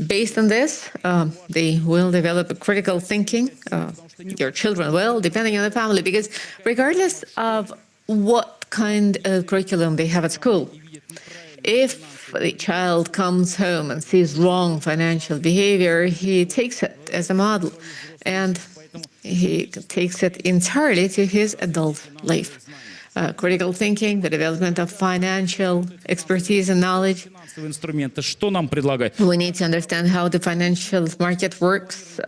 Based on this, they will develop a critical thinking. Your children will, depending on the family, because regardless of what kind of curriculum they have at school, if the child comes home and sees wrong financial behavior, he takes it as a model. And he takes it entirely to his adult life. Critical thinking, the development of financial expertise and knowledge. Финансовые инструменты. Что нам предлагать? We need to understand how the financial market works.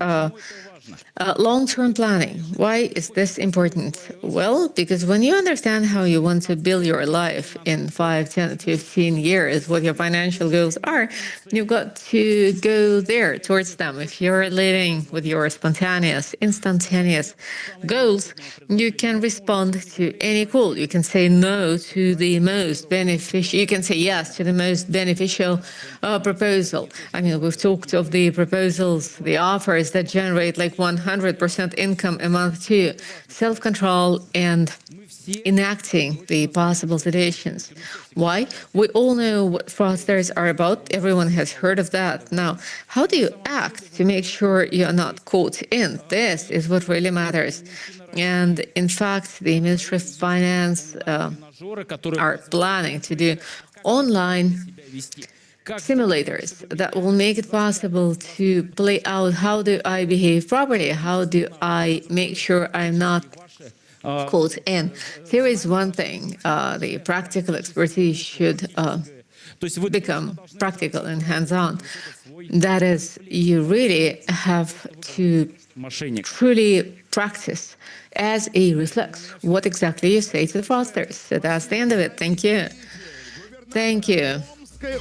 Long-term planning. Why is this important? Well, because when you understand how you want to build your life in 5, 10, 15 years, what your financial goals are, you've got to go there towards them. If you're living with your spontaneous, instantaneous goals, you can respond to any call. You can say no to the most beneficial, you can say yes to the most beneficial proposal. I mean, we've talked of the proposals, the offers that generate like 100% income a month too. Self-control and enacting the possible situations. Why? We all know what fraudsters are about. Everyone has heard of that. Now, how do you act to make sure you're not caught in? This is what really matters. And in fact, the Ministry of Finance are planning to do online simulators that will make it possible to play out how do I behave properly, how do I make sure I'm not caught in. Here is one thing, the practical expertise should become practical and hands-on. That is, you really have to truly practice as a reflex what exactly you say to the fraudsters. So that's the end of it. Thank you. Thank you.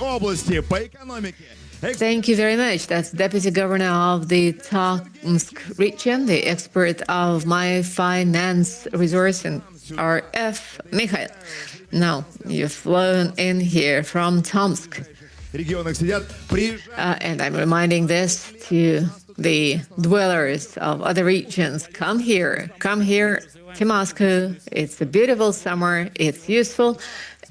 области по экономике. Thank you very much. That's Deputy Governor of the Tomsk region, the expert of my finance resource and RF, Mikhail. Now, you've flown in here from Tomsk. В регионах сидят, приезжают. And I'm reminding this to the dwellers of other regions, come here to Moscow. It's a beautiful summer, it's useful,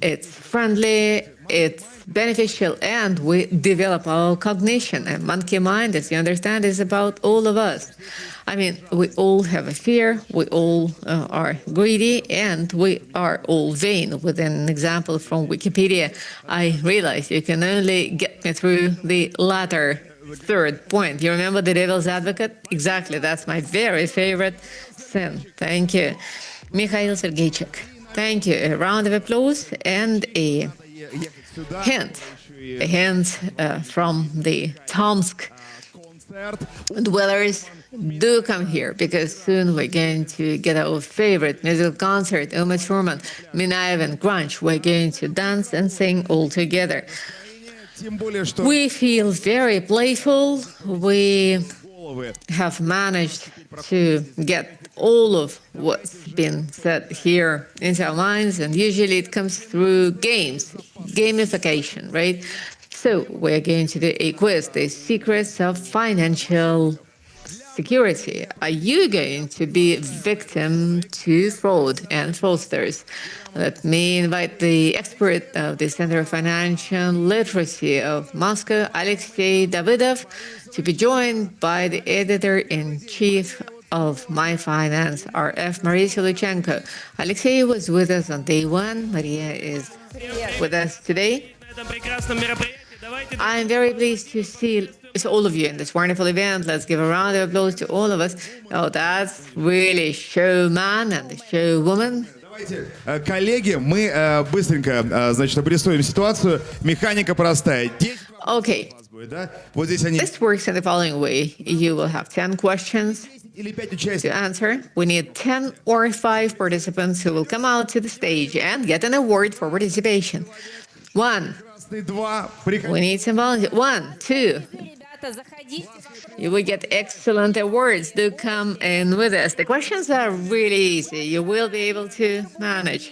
it's friendly, it's beneficial, and we develop our cognition. And monkey mind, as you understand, is about all of us. I mean, we all have a fear, we all are greedy, and we are all vain. With an example from Wikipedia, I realize you can only get me through the latter third point. You remember the devil's advocate? Exactly, that's my very favorite sin. Thank you. Mikhail Sergeychik. Thank you. A round of applause and a hint from the Tomsk dwellers. Do come here, because soon we're going to get our favorite musical concert, Uma Thurman, Minaev and Grunge. We're going to dance and sing all together. We feel very playful. We have managed to get all of what's been said here into our minds, and usually it comes through games, gamification, right? So we're going to do a quiz, the secrets of financial security. Are you going to be victim to fraud and fraudsters? Let me invite the expert of the Center of Financial Literacy of Moscow, Alexey Davidov, to be joined by the editor-in-chief of My Finance, RF, Maria Siluchenko. Alexey was with us on day one. Maria is with us today. I'm very pleased to see all of you in this wonderful event. Let's give a round of applause to all of us. Oh, that's really showman and the showwoman. Коллеги, мы быстренько, значит, обрисуем ситуацию. Механика простая. Okay. Вот здесь они. This works in the following way. You will have 10 questions to answer. We need 10 or 5 participants who will come out to the stage and get an award for participation. 1. We need some volunteers. 1, 2. You will get excellent awards. Do come in with us. The questions are really easy. You will be able to manage.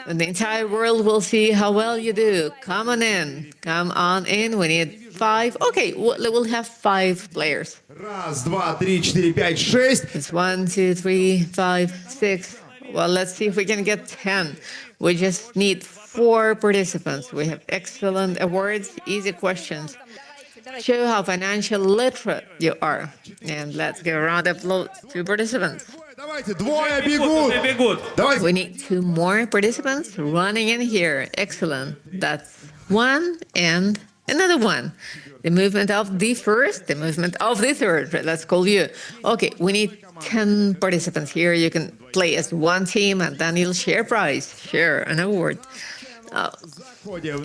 And the entire world will see how well you do. Come on in. Come on in. We need 5. Okay, we'll have 5 players. Раз, два, три, четыре, пять, шесть. It's 1, 2, 3, 5, 6. Well, let's see if we can get 10. We just need 4 participants. We have excellent awards, easy questions. Show how financial literate you are. And let's give a round of applause to participants. Давайте, двое бегут. Давайте. We need 2 more participants running in here. Excellent. That's 1 and another 1. The movement of the first, the movement of the third. Let's call you. Okay, we need 10 participants here. You can play as one team and then you'll share prize, share an award.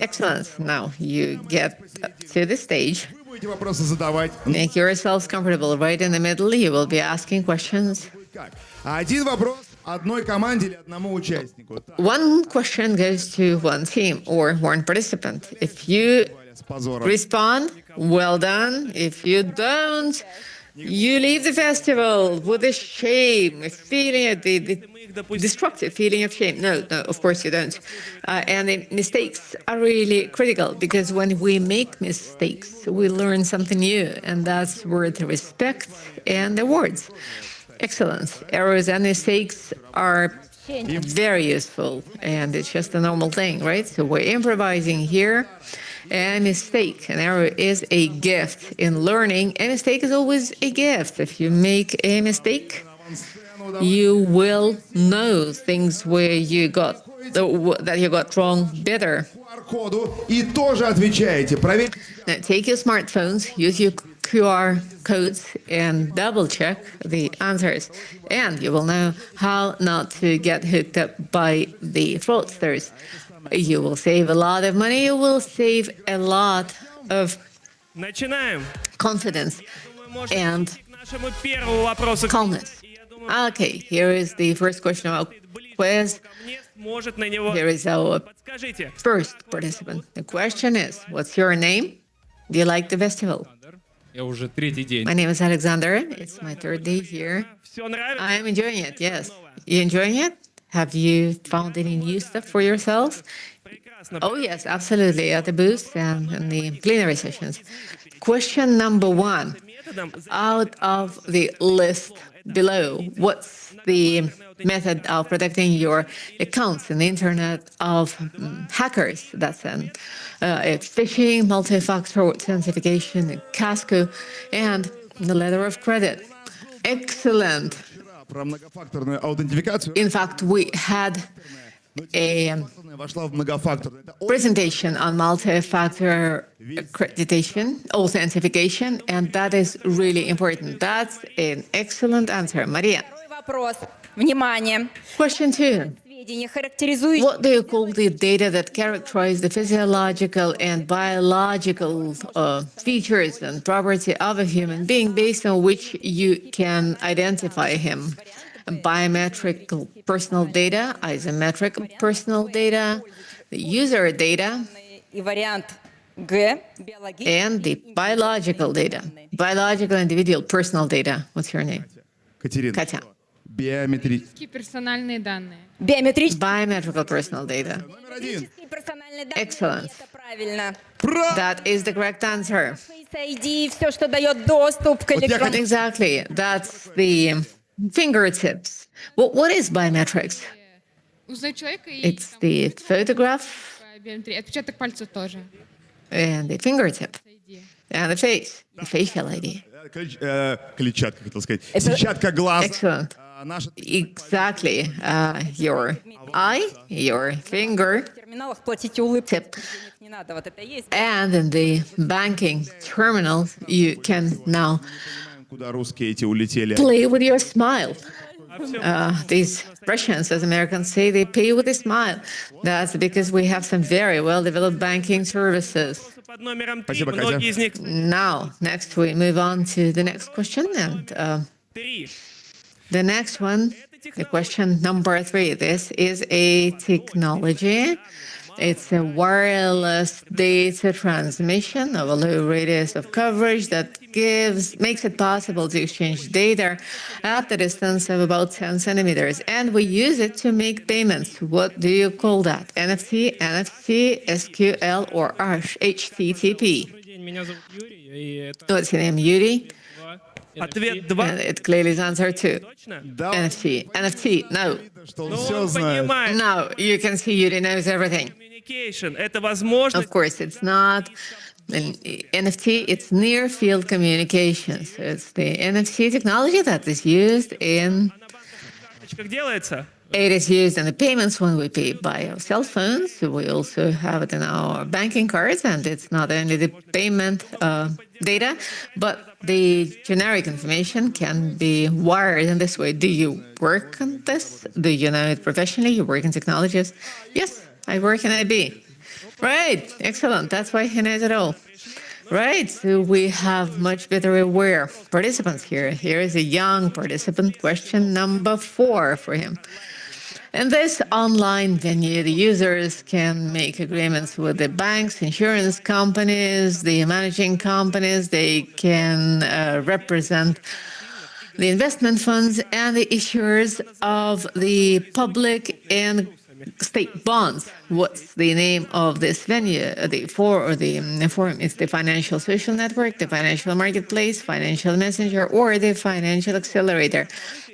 Excellent. Now you get to the stage. Будете вопросы задавать. Make yourselves comfortable right in the middle. You will be asking questions. Один вопрос одной команде или одному участнику. One question goes to one team or one participant. If you С позором. respond, well done. If you don't, you leave the festival with a shame, a feeling, the destructive feeling of shame. No, of course you don't. And the mistakes are really critical, because when we make mistakes, we learn something new, and that's worth respect and awards. Excellent. Errors and mistakes are very useful, and it's just a normal thing, right? So we're improvising here. A mistake, an error is a gift. In learning, a mistake is always a gift. If you make a mistake, you will know things where you got that you got wrong better. И тоже отвечаете. Проверьте. Now, take your smartphones, use your QR codes, and double check the answers. And you will know how not to get hooked up by the fraudsters. You will save a lot of money. You will save a lot of confidence and calmness. Okay, here is the first question of our quiz. Here is our first participant. The question is, what's your name? Do you like the festival? Я уже третий день. My name is Alexander. It's my 3rd day here. I'm enjoying it, yes. You enjoying it? Have you found any new stuff for yourself? Oh, yes, absolutely, at the booth and in the plenary sessions. Question number 1. Out of the list below, what's the method of protecting your accounts in the internet of hackers? That's it's phishing, multi-factor authentication, Casco, and the letter of credit. Excellent. Про многофакторную аутентификацию. In fact, we had a Вошла в многофакторную. Это presentation on multi-factor accreditation, authentication, and that is really important. That's an excellent answer. Maria. Второй вопрос. Внимание. Question 2. Сведения, характеризующие What do you call the data that characterize the physiological and biological features and property of a human being based on which you can identify him? Biometric personal data, isometric personal data, the user data, и вариант Г. Биологические. and the biological data. Biological individual personal data. What's your name? Катерина. Katya. Биометрические. Персональные данные. Биометрические Biometrical personal data. Номер один. персональные данные. Excellent. Это правильно. That is the correct answer. Face ID, все, что дает доступ к электронному. Exactly. That's the fingertips. What is biometrics? Узнать человека и It's the photograph биометрия. Отпечаток пальца тоже. and the fingertip and the face, the facial ID. Клетчатка, хотел сказать. Сетчатка глаз. Excellent. Наша Exactly. Your eye, your finger, В терминалах платите улыбкой. tip. Не надо, вот это есть. And in the banking terminal, you can now куда русские эти улетели. play with your smile. These Russians, as Americans say, they pay with a smile. That's because we have some very well-developed banking services. Под номером 3 Спасибо, Катя. многие из них Now, next we move on to the next question. And 3. the next one, the question number 3. This is a technology. It's a wireless data transmission of a low radius of coverage that makes it possible to exchange data at the distance of about 10 centimeters. And we use it to make payments. What do you call that? NFT, NFC, SQL, or HTTP? Добрый день, меня зовут Юрий, и это What's your name, Yuri? ответ 2. And it clearly is answer 2. Точно? NFT. NFT, no. Что он Ну, все он знает. понимает. No, you can see Yuri knows everything. Communication — это возможность Of course, it's not an NFT, it's near field communications. It's the NFC technology that is used in как делается. it is used in the payments when we pay by our cell phones. We also have it in our banking cards, and it's not only the payment data, but the generic information can be wired in this way. Do you work on this? Do you know it professionally? You work in technologies? Yes, I work in IB. Right, excellent. That's why he knows it all. Right, so we have much better aware participants here. Here is a young participant, question number 4 for him. In this online venue, the users can make agreements with the banks, insurance companies, the managing companies. They can represent the investment funds and the issuers of the public and state bonds. What's the name of this venue? The forum is the Financial Social Network, the Financial Marketplace, Financial Messenger, or the Financial Accelerator.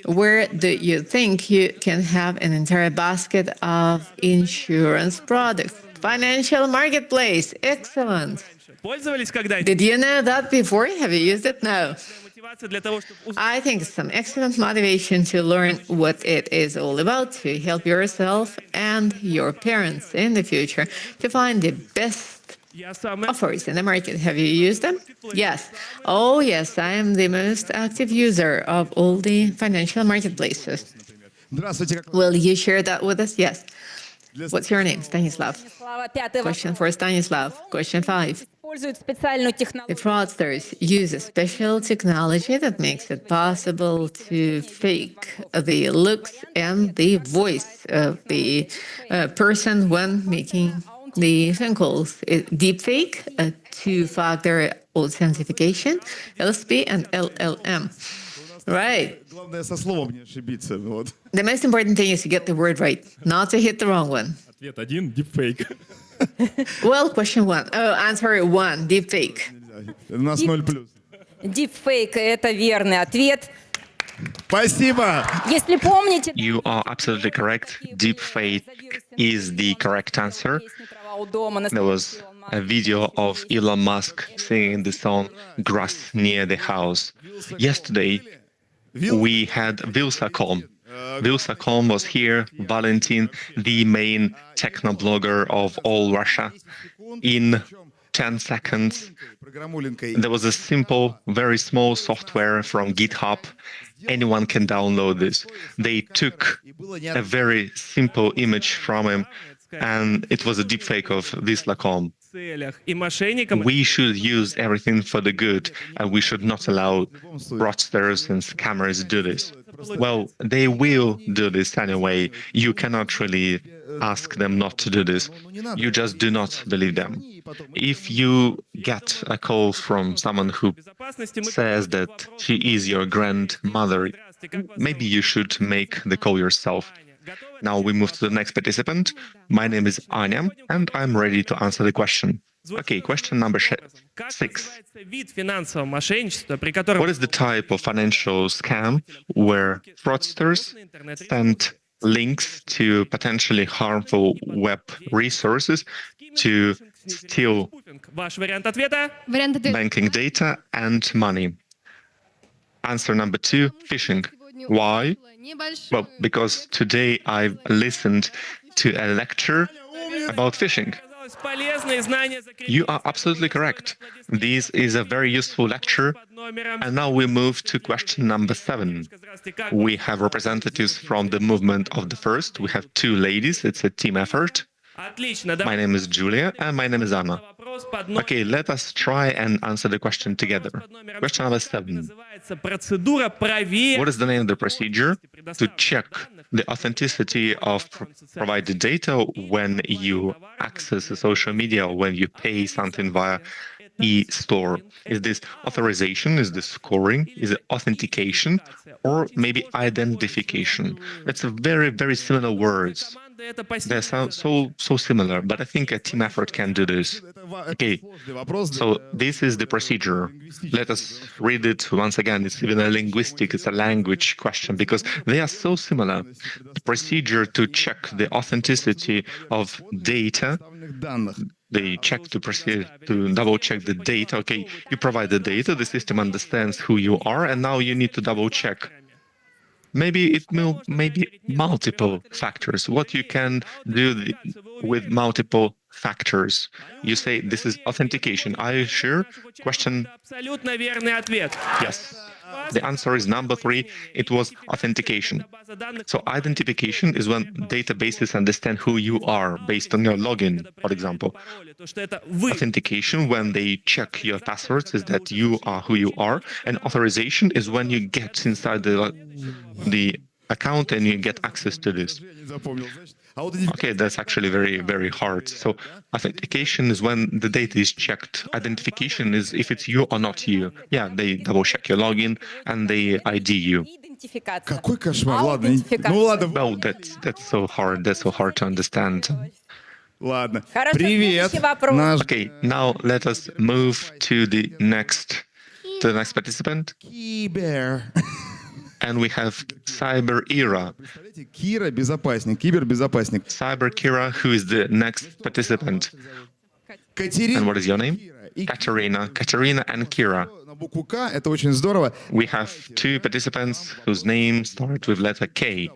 Where do you think you can have an entire basket of insurance products? Financial Marketplace. Excellent. Пользовались когда-нибудь? Did you know that before? Have you used it? No. Мотивация для того, чтобы I think it's some excellent motivation to learn what it is all about, to help yourself and your parents in the future to find the best я сам offers in the market. Have you used them? Yes. Oh, yes, I am the most active user of all the financial marketplaces. Здравствуйте, как Will you share that with us? Yes. What's your name? Stanislav. Слава, пятый вопрос. Question for Stanislav. Question 5. Используют специальную The технологию. fraudsters use a special technology that makes it possible to fake the looks and the voice of the person when making the phone calls. Deepfake, a two-factor authentication, LSP, and LLM. Right. главное со словом не ошибиться. Вот. The most important thing is to get the word right, not to hit the wrong one. Ответ 1 — deepfake. Well, question 1. Oh, answer 1, deepfake. У нас 0+. Deepfake – это верный ответ. Спасибо. Если помните... You are absolutely correct. Deepfake is the correct answer. There was a video of Elon Musk singing the song Grass Near the House. Yesterday, we had Vilsakom. Vilsakom was here, Valentin, the main techno-blogger of all Russia. In 10 seconds, there was a simple, very small software from GitHub. Anyone can download this. They took a very simple image from him, and it was a deepfake of Vilsakom. We should use everything for the good, and we should not allow fraudsters and scammers to do this. Well, they will do this anyway. You cannot really ask them not to do this. You just do not believe them. If you get a call from someone who says that she is your grandmother, maybe you should make the call yourself. Now we move to the next participant. My name is Anya, and I'm ready to answer the question. Okay, question number 6. What is the type of financial scam where fraudsters send links to potentially harmful web resources to steal banking data and money? Answer number 2, phishing. Why? Well, because today I've listened to a lecture about phishing. You are absolutely correct. This is a very useful lecture. And now we move to question number 7. We have representatives from the movement of the first. We have 2 ladies. It's a team effort. My name is Julia and my name is Anna. Okay, let us try and answer the question together. Question number 7. What is the name of the procedure to check the authenticity of provided data when you access a social media or when you pay something via e-store? Is this authorization? Is this scoring? Is it authentication? Or maybe identification? It's a very, very similar words. They sound so similar, but I think a team effort can do this. Okay, so this is the procedure. Let us read it once again. It's even a linguistic, it's a language question because they are so similar. The procedure to check the authenticity of data. They check to proceed to double check the data. Okay, you provide the data, the system understands who you are, and now you need to double check. Maybe it will maybe multiple factors. What you can do with multiple factors. You say this is authentication. Are you sure? Question. Yes. The answer is number 3. It was authentication. So identification is when databases understand who you are based on your login, for example. Authentication, when they check your passwords, is that you are who you are. And authorization is when you get inside the account and you get access to this. Okay, that's actually very, very hard. So authentication is when the data is checked. Identification is if it's you or not you. Yeah, they double check your login and they ID you. Какой кошмар. Ладно. Ну ладно. Well, that's so hard. That's so hard to understand. Ладно. Привет. Okay, now let us move to the next participant. Кибер. And we have Cyber Era. Кира, безопасник, кибербезопасник. Cyber Kira, who is the next participant. And what is your name? Katerina. Katerina and Kira. На букву К, это очень здорово. We have 2 participants whose names start with letter K.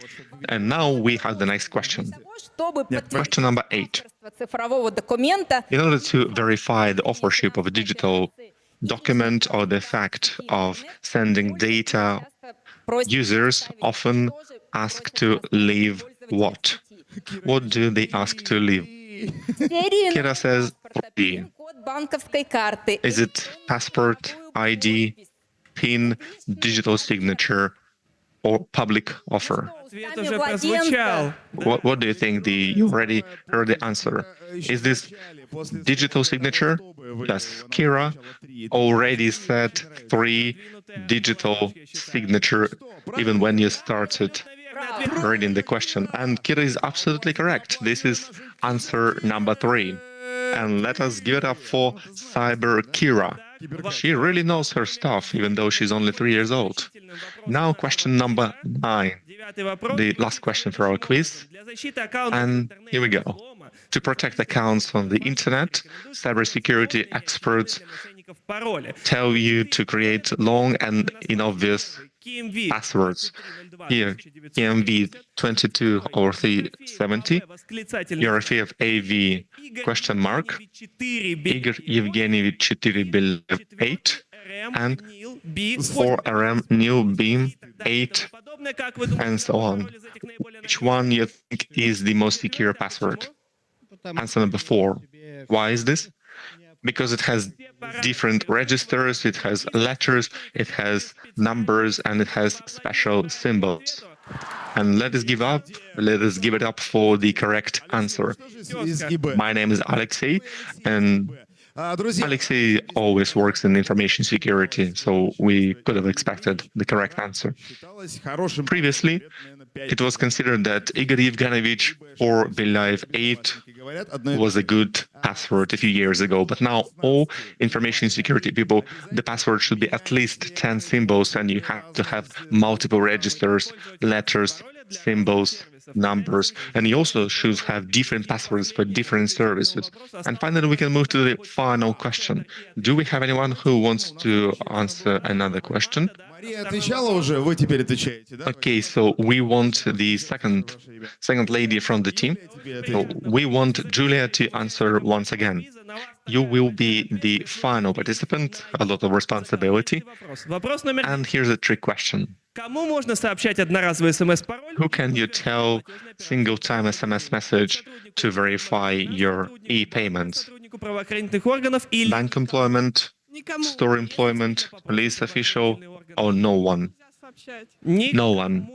And now we have the next question. Question number 8. In order to verify the authorship of a digital document or the fact of sending data, users often ask to leave what? What do they ask to leave? Kira says, is it passport, ID, PIN, digital signature, or public offer? What do you think? You already heard the answer. Is this digital signature? Yes, Kira already said 3 digital signature even when you started reading the question. And Kira is absolutely correct. This is answer number 3. And let us give it up for Cyber Kira. She really knows her stuff, even though she's only 3 years old. Now, question number 9, the last question for our quiz. And here we go. To protect accounts on the internet, cybersecurity experts tell you to create long and inobvious passwords. Here, EMV 22 over 370, ERFE of AV question mark, Igor Evgenievich 4 Bill 8, and 4RM New Beam 8, and so on. Which one you think is the most secure password? Answer number 4. Why is this? Because it has different registers, it has letters, it has numbers, and it has special symbols. And let us give it up for the correct answer. My name is Alexei, and Alexei always works in information security, so we could have expected the correct answer. Previously, it was considered that Igor Evgenovich or Belayev 8 was a good password a few years ago, but now all information security people, the password should be at least 10 symbols, and you have to have multiple registers, letters, symbols, numbers, and you also should have different passwords for different services. And finally, we can move to the final question. Do we have anyone who wants to answer another question? Okay, so we want the second lady from the team. So we want Julia to answer once again. You will be the final participant, a lot of responsibility. And here's a trick question. Who can you tell single-time SMS message to verify your e-payments? Bank employment, store employment, police official, or no one? No one.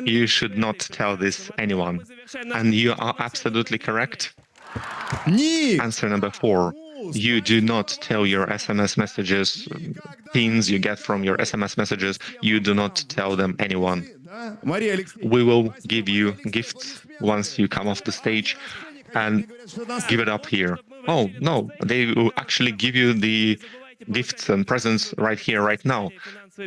You should not tell this anyone. And you are absolutely correct. Answer number 4. You do not tell your SMS messages, pins you get from your SMS messages, you do not tell them anyone. We will give you gifts once you come off the stage, and give it up here. Oh, no, they will actually give you the gifts and presents right here, right now.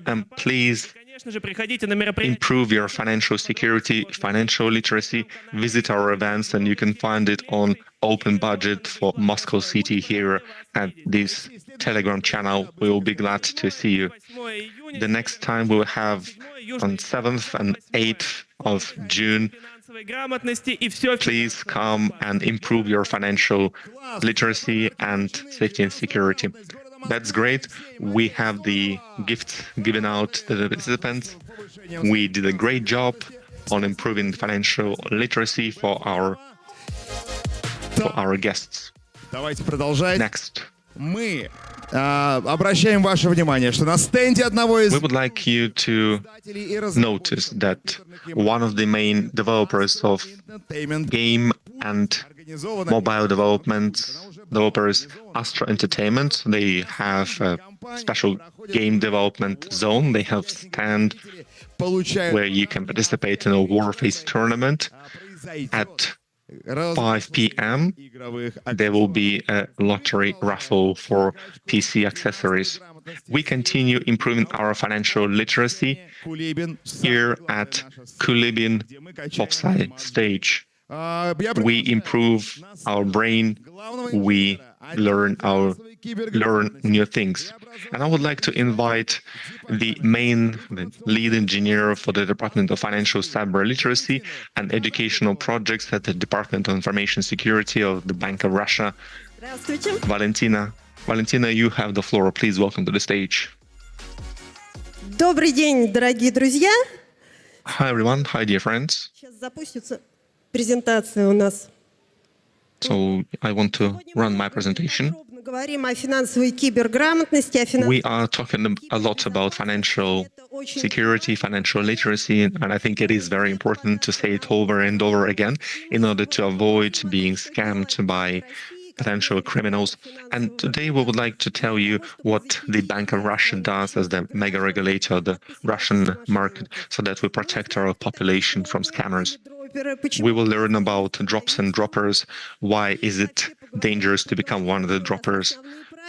And please improve your financial security, financial literacy, visit our events, and you can find it on Open Budget for Moscow City here at this Telegram channel. We will be glad to see you. The next time we will have on 7th and 8th of June. Please come and improve your financial literacy and safety and security. That's great. We have the gifts given out to the participants. We did a great job on improving financial literacy for our guests. Next. Обращаем ваше внимание, что на стенде одного из... We would like you to notice that one of the main developers of game and mobile developers, Astra Entertainment, they have a special game development zone. They have stand where you can participate in a Warface tournament. At 5 p.m. there will be a lottery raffle for PC accessories. We continue improving our financial literacy here at Kulibin PopSci stage. We improve our brain, we learn new things. And I would like to invite the lead engineer for the Department of Financial Cyber Literacy and Educational Projects at the Department of Information Security of the Bank of Russia, Valentina. Valentina, you have the floor. Please welcome to the stage. Добрый день, дорогие друзья. Hi everyone. Hi dear friends. Сейчас запустится презентация у нас. So I want to run my presentation. Говорим о финансовой киберграмотности, We are talking a lot about financial security, financial literacy, and I think it is very important to say it over and over again in order to avoid being scammed by potential criminals. And today we would like to tell you what the Bank of Russia does as the mega regulator of the Russian market so that we protect our population from scammers. We will learn about drops and droppers. Why is it dangerous to become one of the droppers?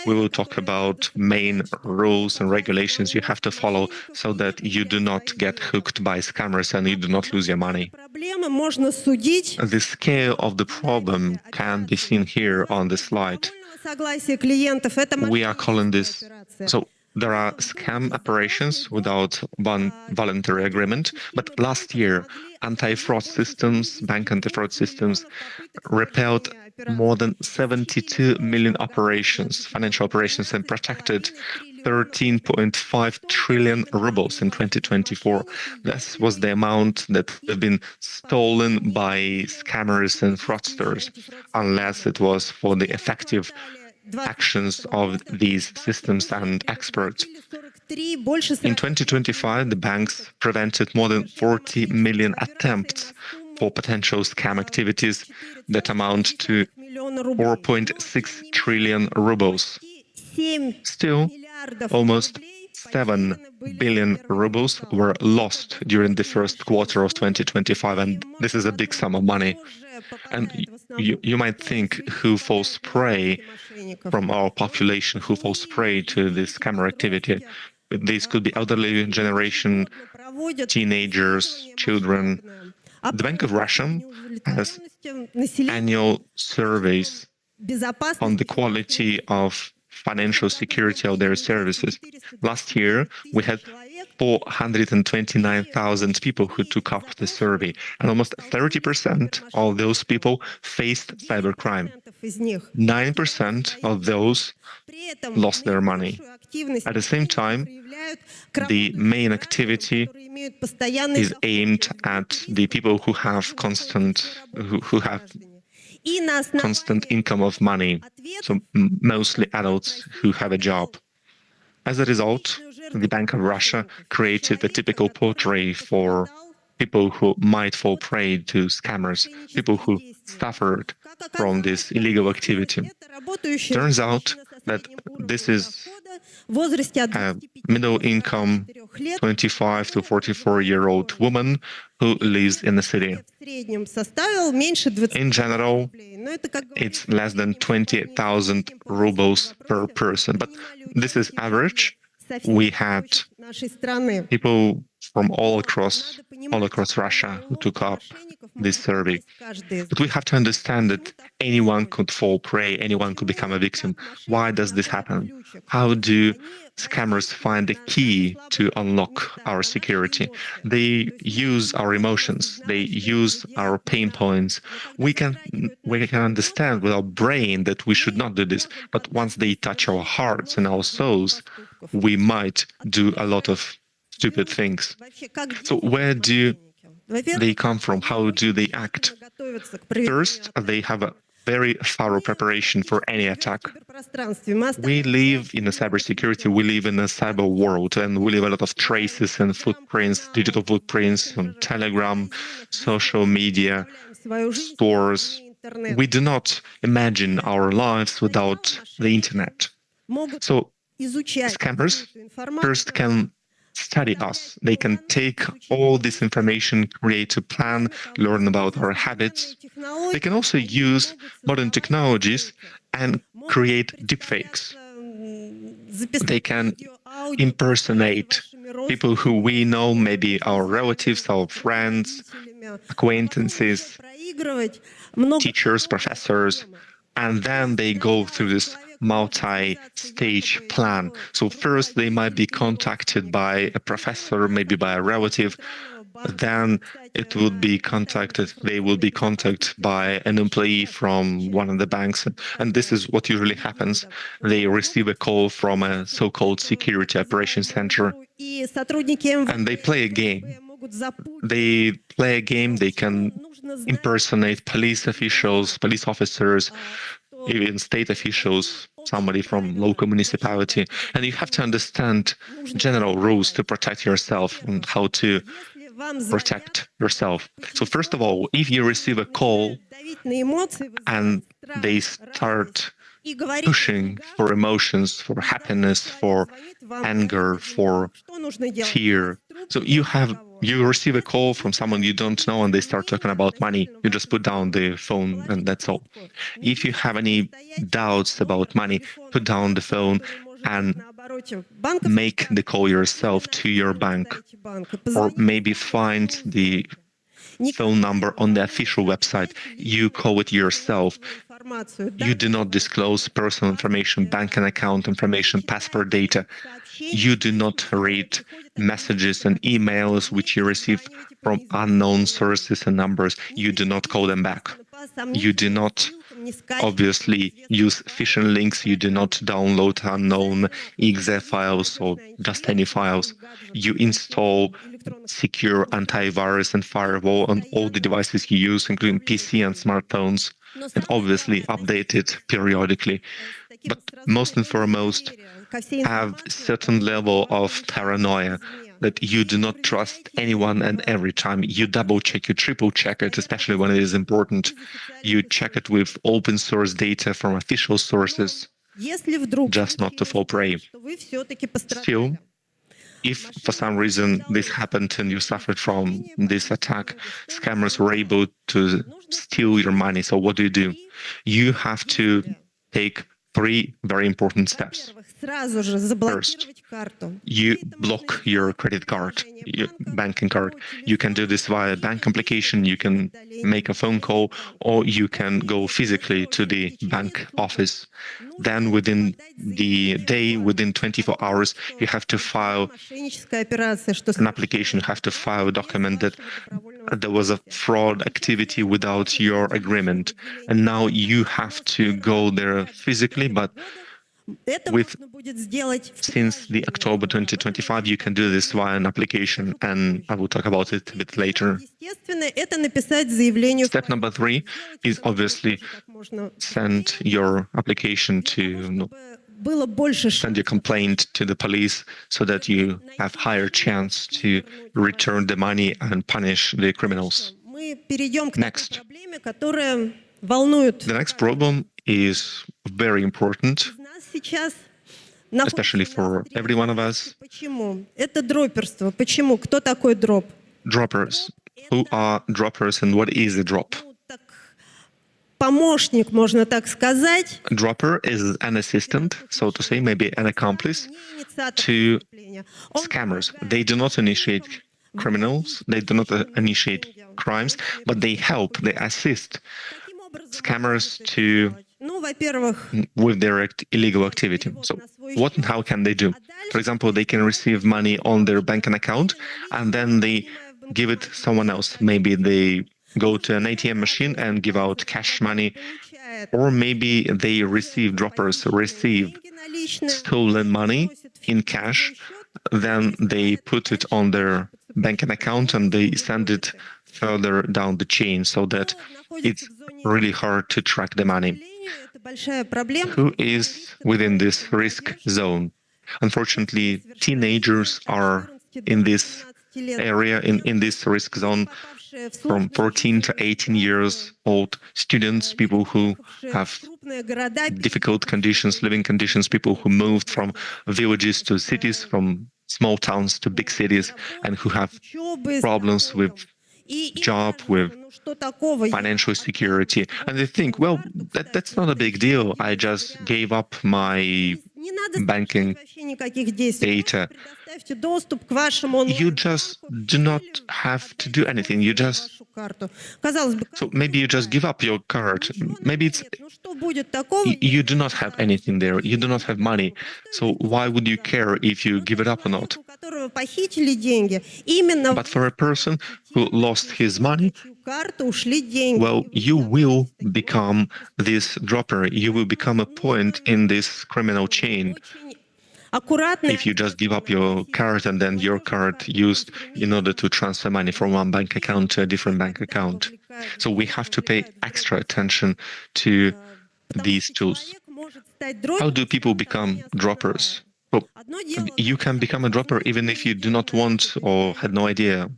we will talk about main rules and regulations you have to follow so that you do not get hooked by scammers and you do not lose your money. Проблемы можно судить. The scale of the problem can be seen here on the slide. Согласие клиентов — это We are calling this, операция. so there are scam operations without one voluntary agreement, but last year anti-fraud systems, bank anti-fraud systems repelled more than 72 million operations, financial operations, and protected 13.5 trillion rubles in 2024. This was the amount that have been stolen by scammers and fraudsters, unless it was for the effective actions of these systems and experts. In 2025, the banks prevented more than 40 million attempts for potential scam activities that amount to 4.6 trillion rubles. Still, almost 7 billion rubles were lost during the first quarter of 2025, and this is a big sum of money. And you might think who falls prey from our population, who falls prey to this scammer activity. These could be elderly generation, teenagers, children. The Bank of Russia has annual surveys on the quality of financial security of their services. Last year, we had 429,000 people who took up the survey, and almost 30% of those people faced cybercrime. 9% of those lost their money. At the same time, the main activity is aimed at the people who have constant income of money, so mostly adults who have a job. As a result, the Bank of Russia created a typical portrait for people who might fall prey to scammers, people who suffered from this illegal activity. Turns out that this is a middle-income 25 to 44-year-old woman who lives in the city. In general, it's less than 20,000 rubles per person, but this is average. We had people from all across Russia who took up this survey. But we have to understand that anyone could fall prey, anyone could become a victim. Why does this happen? How do scammers find a key to unlock our security? They use our emotions. They use our pain points. We can understand with our brain that we should not do this, but once they touch our hearts and our souls, we might do a lot of stupid things. So where do they come from? How do they act? First, they have a very thorough preparation for any attack. We live in a cybersecurity, we live in a cyber world, and we leave a lot of traces and footprints, digital footprints on Telegram, social media, stores. We do not imagine our lives without the internet. So scammers first can study us. They can take all this information, create a plan, learn about our habits. They can also use modern technologies and create deepfakes. They can impersonate people who we know, maybe our relatives, our friends, acquaintances, teachers, professors, and then they go through this multi-stage plan. So first they might be contacted by a professor, maybe by a relative, then they will be contacted by an employee from one of the banks. And this is what usually happens. They receive a call from a so-called security operations center, and they play a game. They can impersonate police officials, police officers, even state officials, somebody from local municipality. And you have to understand general rules to protect yourself and how to protect yourself. So first of all, if you receive a call and they start pushing for emotions, for happiness, for anger, for fear, so you have You receive a call from someone you don't know and they start talking about money. You just put down the phone and that's all. If you have any doubts about money, put down the phone and make the call yourself to your bank, or maybe find the phone number on the official website. You call it yourself. You do not disclose personal information, bank and account information, passport data. You do not read messages and emails which you receive from unknown sources and numbers. You do not call them back. You do not obviously use phishing links. You do not download unknown exe files or just any files. You install secure antivirus and firewall on all the devices you use, including PC and smartphones, and obviously update it periodically. But most and foremost, have certain level of paranoia that you do not trust anyone and every time. You double check, you triple check it, especially when it is important. You check it with open source data from official sources, just not to fall prey. Still, if for some reason this happened and you suffered from this attack, scammers were able to steal your money. So what do? You have to take 3 very important steps. First, you block your credit card, your banking card. You can do this via bank application, you can make a phone call, or you can go physically to the bank office. Then within the day, within 24 hours, you have to file an application, you have to file a document that there was a fraud activity without your agreement. And now you have to go there physically, but since the October 2025, you can do this via an application, and I will talk about it a bit later. Step number 3 is obviously send your application to send your complaint to the police so that you have higher chance to return the money and punish the criminals. Next. The next problem is very important, especially for every one of us. Droppers. Who are droppers and what is a drop? Dropper is an assistant, so to say, maybe an accomplice to scammers. They do not initiate criminals, they do not initiate crimes, but they help, they assist scammers with their illegal activity. So what and how can they do? For example, they can receive money on their banking account and then they give it to someone else. Maybe they go to an ATM machine and give out cash money, or maybe they droppers receive stolen money in cash, then they put it on their banking account and they send it further down the chain so that it's really hard to track the money. Who is within this risk zone? Unfortunately, teenagers are in this area, in this risk zone, from 14 to 18 years old, students, people who have difficult conditions, living conditions, people who moved from villages to cities, from small towns to big cities, and who have problems with job, with financial security. And they think, well, that's not a big deal. I just gave up my banking data. You just do not have to do anything. So maybe you just give up your card. Maybe you do not have anything there. You do not have money. So why would you care if you give it up or not? But for a person who lost his money, well, you will become this dropper. You will become a point in this criminal chain. If you just give up your card and then your card used in order to transfer money from one bank account to a different bank account. So we have to pay extra attention to these tools. How do people become droppers? Well, you can become a dropper even if you do not want or had no idea.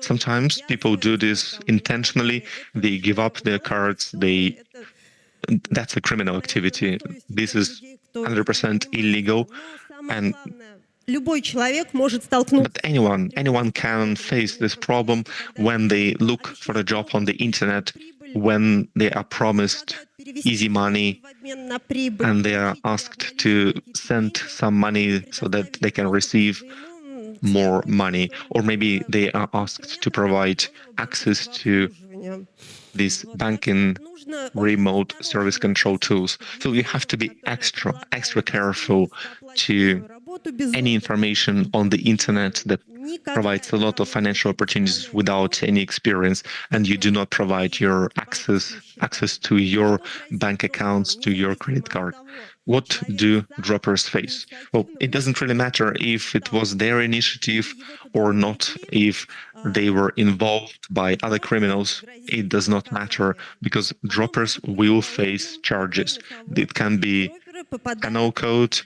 Sometimes people do this intentionally. They give up their cards. That's a criminal activity. This is 100% illegal. And любой человек может столкнуться. But anyone can face this problem when they look for a job on the internet, when they are promised easy money В обмен на прибыль. and they are asked to send some money so that they can receive more money, or maybe they are asked to provide access to these banking remote service control tools. So you have to be extra careful to any information on the internet that provides a lot of financial opportunities without any experience, and you do not provide your access to your bank accounts, to your credit card. What do droppers face? Well, it doesn't really matter if it was their initiative or not, if they were involved by other criminals. It does not matter, because droppers will face charges. It can be canal code,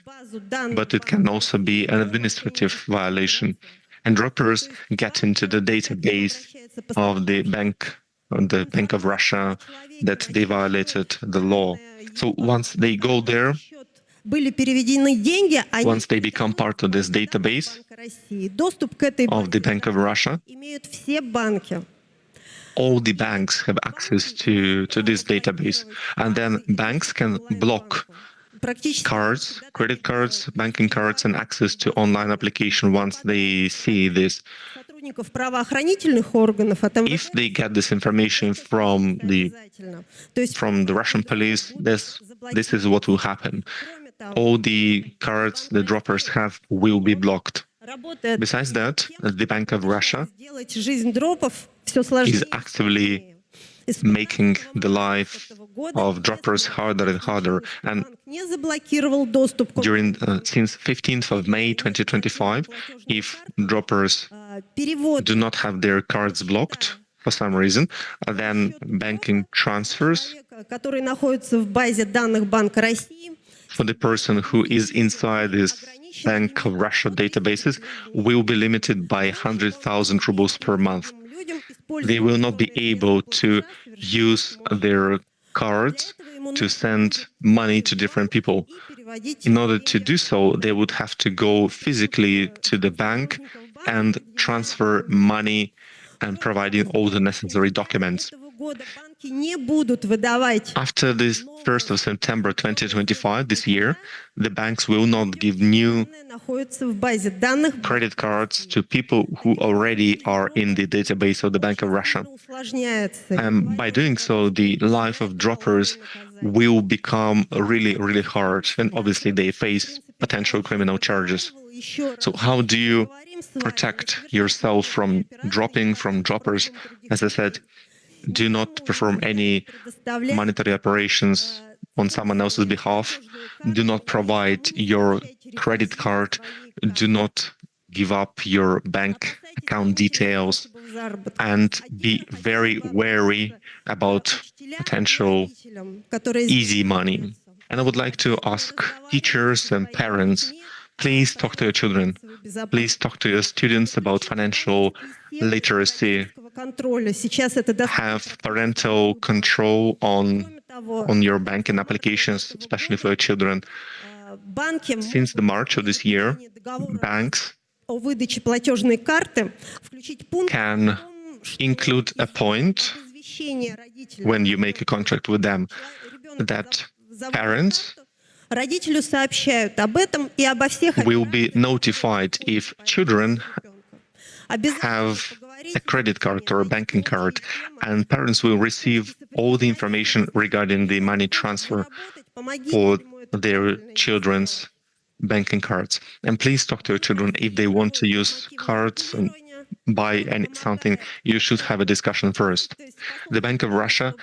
but it can also be an administrative violation. And droppers get into the database of the Bank of Russia, that they violated the law. So once they go there, Были переведены деньги, они once they become part of this database Банка России. Доступ к этой of the Bank of Russia, имеют все банки. all the banks have access to this database. And then banks can block Практически cards, credit cards, banking cards, and access to online application once they see this. сотрудников правоохранительных органов от МВД If they get this information from обязательно. То есть, the Russian police, this is what will happen. кроме того, All the cards the droppers have will be blocked. работает Besides that, the Bank of Russia сделать жизнь дропов все is сложнее. actively making the life of droppers harder and harder. And Банк не заблокировал доступ к since 15th of May 2025, if droppers перевод do not have their cards blocked for some reason, then banking transfers человека, который находится в базе данных Банка России, for the person who is inside this Bank of Russia databases will be limited by 100,000 rubles per month. людям They will not be able to use their cards to send money to different people. переводить In order to do so, they would have to go physically to the bank and transfer money and providing all the necessary documents. этого года банки не будут выдавать After this 1st of September 2025, this year, the banks will not give new находятся в базе данных, credit cards to people who already are in the database of the Bank of Russia. усложняется. By doing so, the life of droppers will become really, really hard, and obviously they face potential criminal charges. Еще раз So how do you protect yourself from droppers? As I said, do not perform any предоставлять monetary operations on someone else's behalf. Do not provide your credit card. Do not give up your bank account details, заработок. and be very wary about potential Которые easy money. And I would like to ask teachers and parents, please talk to your children. Please talk to your students about financial literacy. контроля. Сейчас это Have parental control Кроме того, on your banking applications, especially for your children. банки Since the March of this year, договора banks о выдаче платежной карты включить пункт can include a point извещения родителей. when you make a contract with them that parents Родителю сообщают об этом и обо всех will be notified if children обязательно have a credit card or a banking card, and parents will receive all the information regarding the money transfer for their children's banking cards. And please talk to your children if they want to use cards and buy something. You should have a discussion first. The Bank of Russia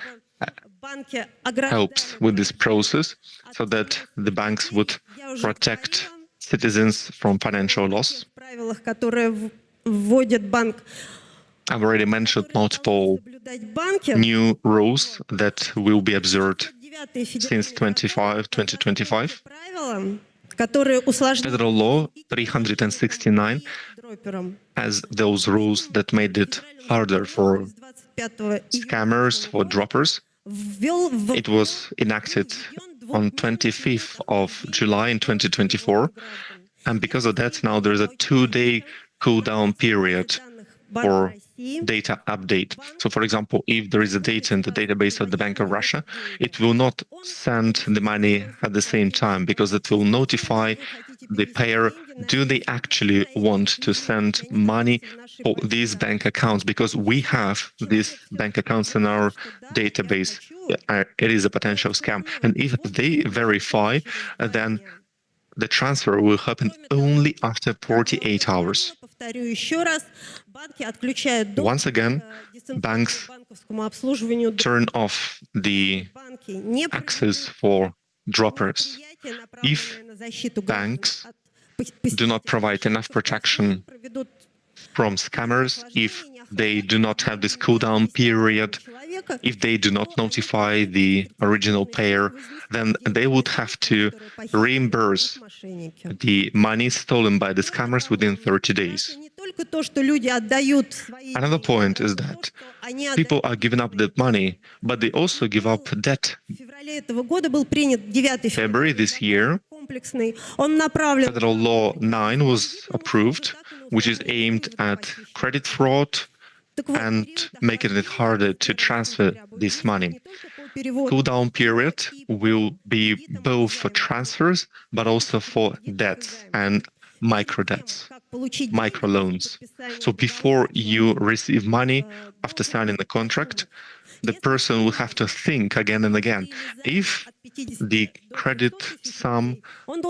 банки helps with this process so that the banks would protect citizens from financial loss. в правилах, которые вводит банк, I've already mentioned multiple соблюдать банки. new rules that will be observed 9-й since 2025. правила, которые усложняют Federal Law 369 дроперам. has those rules that made it harder for 25 scammers, for droppers. ввел в It was enacted on 25th of July in 2024, And because of that, now there's a 2-day cooldown period for data update. So, for example, if there is a data in the database of the Bank of Russia, it will not send the money at the same time because it will notify the payer, do they actually want to send money for these bank accounts? Because we have these bank accounts in our database. It is a potential scam. And if they verify, then the transfer will happen only after 48 hours. Once again, banks turn off the access for droppers. If banks do not provide enough protection from scammers, if they do not have this cooldown period, if they do not notify the original payer, then they would have to reimburse the money stolen by the scammers within 30 days. Another point is that people are giving up that money, but they also give up debt. February this year, Federal Law 9 was approved, which is aimed at credit fraud and making it harder to transfer this money. Cooldown period will be both for transfers, but also for debts and micro-debts, microloans. So before you receive money after signing the contract, the person will have to think again and again. If the credit sum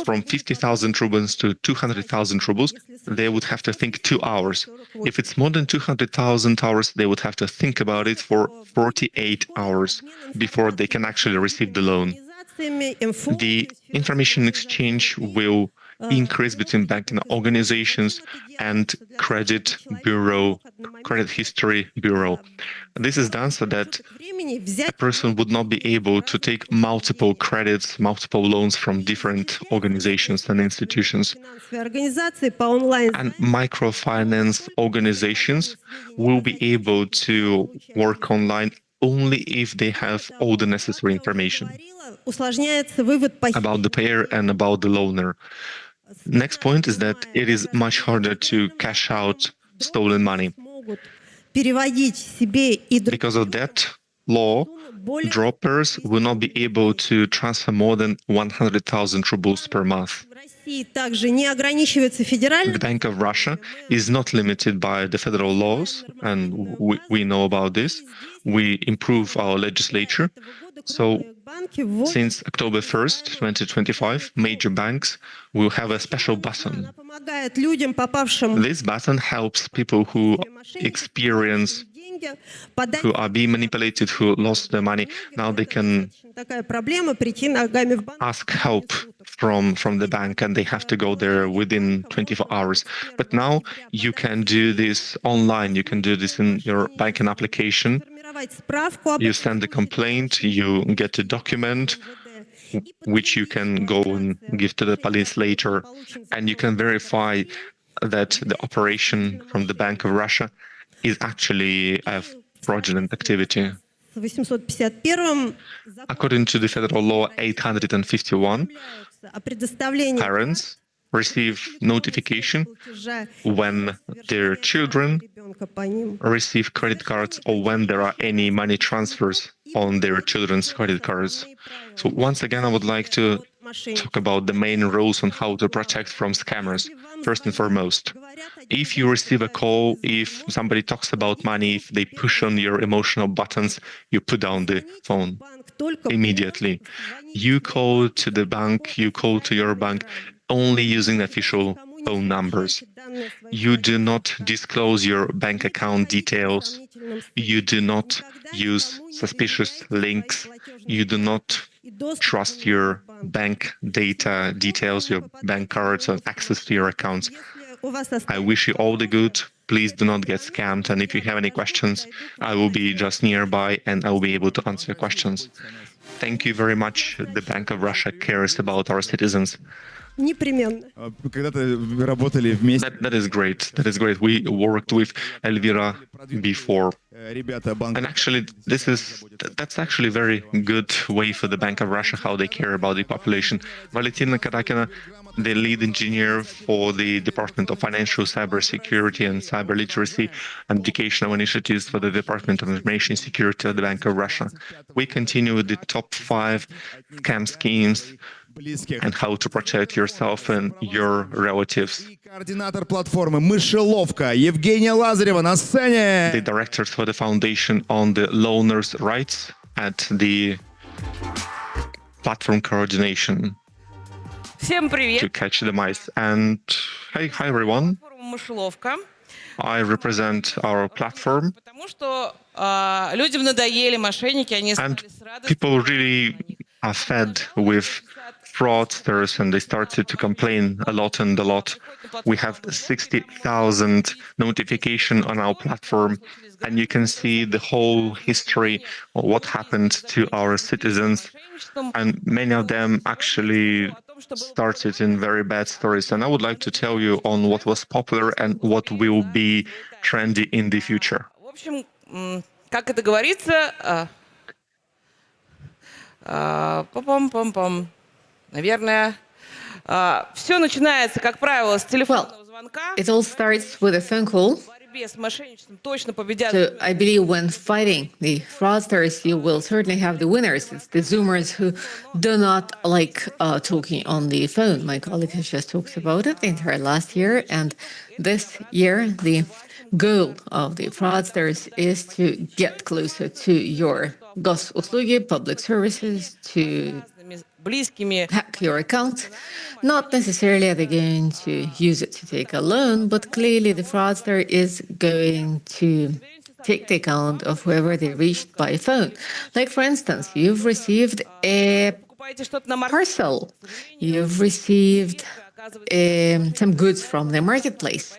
from 50,000 rubles to 200,000 rubles, they would have to think 2 hours. If it's more than 200,000 hours, they would have to think about it for 48 hours before they can actually receive the loan. The information exchange will increase between banking organizations and credit history bureau. This is done so that a person would not be able to take multiple credits, multiple loans from different organizations and institutions. And microfinance organizations will be able to work online only if they have all the necessary information about the payer and about the loaner. Next point is that it is much harder to cash out stolen money. Because of that law, droppers will not be able to transfer more than 100,000 rubles per month. The Bank of Russia is not limited by the federal laws, and we know about this. We improve our legislature. So since October 1st, 2025, major banks will have a special button. This button helps people who experience, who are being manipulated, who lost their money. Now they can ask help from the bank, and they have to go there within 24 hours. But now you can do this online. You can do this in your banking application. You send a complaint, you get a document, which you can go and give to the police later, and you can verify that the operation from the Bank of Russia is actually a fraudulent activity. According to the federal law 851, parents receive notification when their children receive credit cards or when there are any money transfers on their children's credit cards. So once again, I would like to talk about the main rules on how to protect from scammers. First and foremost, if you receive a call, if somebody talks about money, if they push on your emotional buttons, you put down the phone immediately. You call to the bank, you call to your bank only using official phone numbers. You do not disclose your bank account details. You do not use suspicious links. You do not trust your bank data details, your bank cards, and access to your accounts. I wish you all the good. Please do not get scammed. And if you have any questions, I will be just nearby and I will be able to answer your questions. Thank you very much. The Bank of Russia cares about our citizens. Непременно. Когда-то вы работали вместе. That is great. That is great. We worked with Elvira before. Ребята, банк. And actually, that's actually a very good way for the Bank of Russia how they care about the population. Valentina Kadakina, the lead engineer for the Department of Financial Cybersecurity and Cyber Literacy and Educational Initiatives for the Department of Information Security of the Bank of Russia. We continue with the top 5 scam schemes and how to protect yourself and your relatives. Координатор платформы «Мышеловка» Евгения Лазарева на сцене. The directors for the Foundation on the Loaners' Rights at the platform coordination Всем привет. to catch the mice. And hi everyone. Мышеловка. I represent our platform, Потому что людям надоели мошенники, они and стали с радостью. people really are fed with fraudsters and they started to complain a lot and a lot. We have 60,000 notification on our platform, and you can see the whole history of what happened to our citizens, and many of them actually started in very bad stories. And I would like to tell you on what was popular and what will be trendy in the future. В общем, как это говорится, пам-пам-пам. Наверное, все начинается, как правило, с телефонного звонка. It all starts with a phone call. В борьбе с мошенничеством точно победят. So I believe when fighting the fraudsters, you will certainly have the winners. It's the Zoomers who do not like talking on the phone. My colleague has just talked about it the entire last year. And this year, the goal of the fraudsters is to get closer to your госуслуги, public services, to Близкими. hack your account. Not necessarily are they going to use it to take a loan, but clearly the fraudster is going to take the account of whoever they reached by phone. Like, for instance, you've received a Покупаете что-то на parcel, you've received some goods from the marketplace.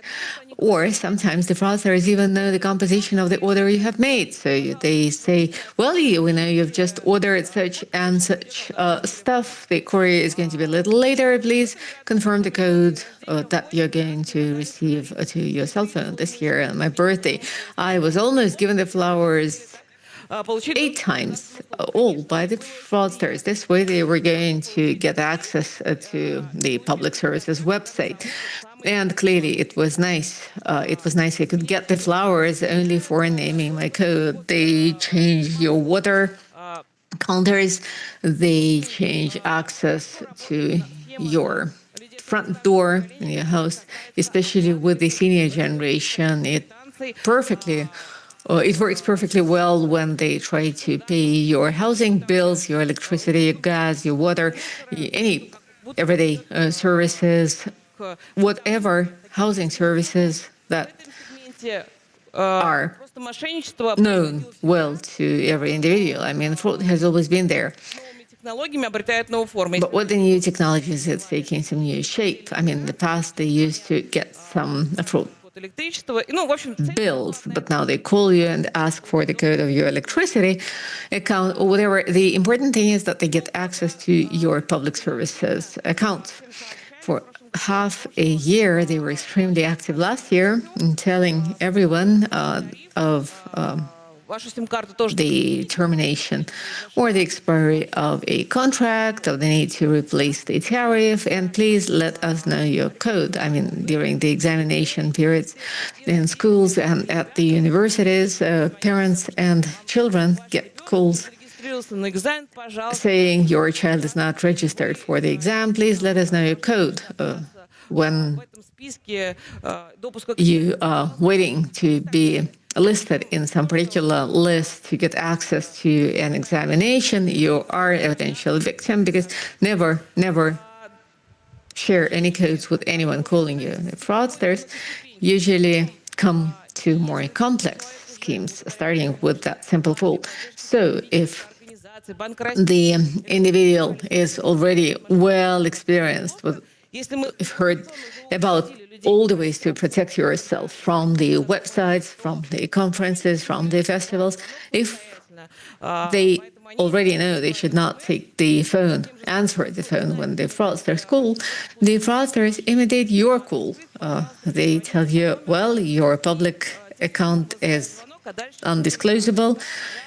Or sometimes the fraudsters even know the composition of the order you have made. So they say, well, we know you've just ordered such and such stuff. The courier is going to be a little later. Please confirm the code that you're going to receive to your cell phone this year. On my birthday, I was almost given the flowers 8 times, all by the fraudsters. This way they were going to get access to the public services website. And clearly it was nice. It was nice I could get the flowers only for naming my code. They change your water counters. They change access to your front door in your house, especially with the senior generation. It works perfectly well when they try to pay your housing bills, your electricity, your gas, your water, any everyday services, whatever housing services that are known well to every individual. I mean, fraud has always been there. But with the new technologies, it's taking some new shape. I mean, in the past, they used to get some fraud bills, but now they call you and ask for the code of your electricity account or whatever. The important thing is that they get access to your public services account. For half a year, they were extremely active last year in telling everyone of the termination or the expiry of a contract, of the need to replace the tariff, and please let us know your code. I mean, during the examination periods in schools and at the universities, parents and children get calls saying your child is not registered for the exam. Please let us know your code. When you are waiting to be listed in some particular list to get access to an examination, you are a potential victim, because never share any codes with anyone calling you. The fraudsters usually come to more complex schemes, starting with that simple call. So if the individual is already well experienced with, if heard about all the ways to protect yourself from the websites, from the conferences, from the festivals. If they already know they should not take the phone, answer the phone when the fraudsters call. The fraudsters imitate your call. They tell you, well, your public account is undisclosable,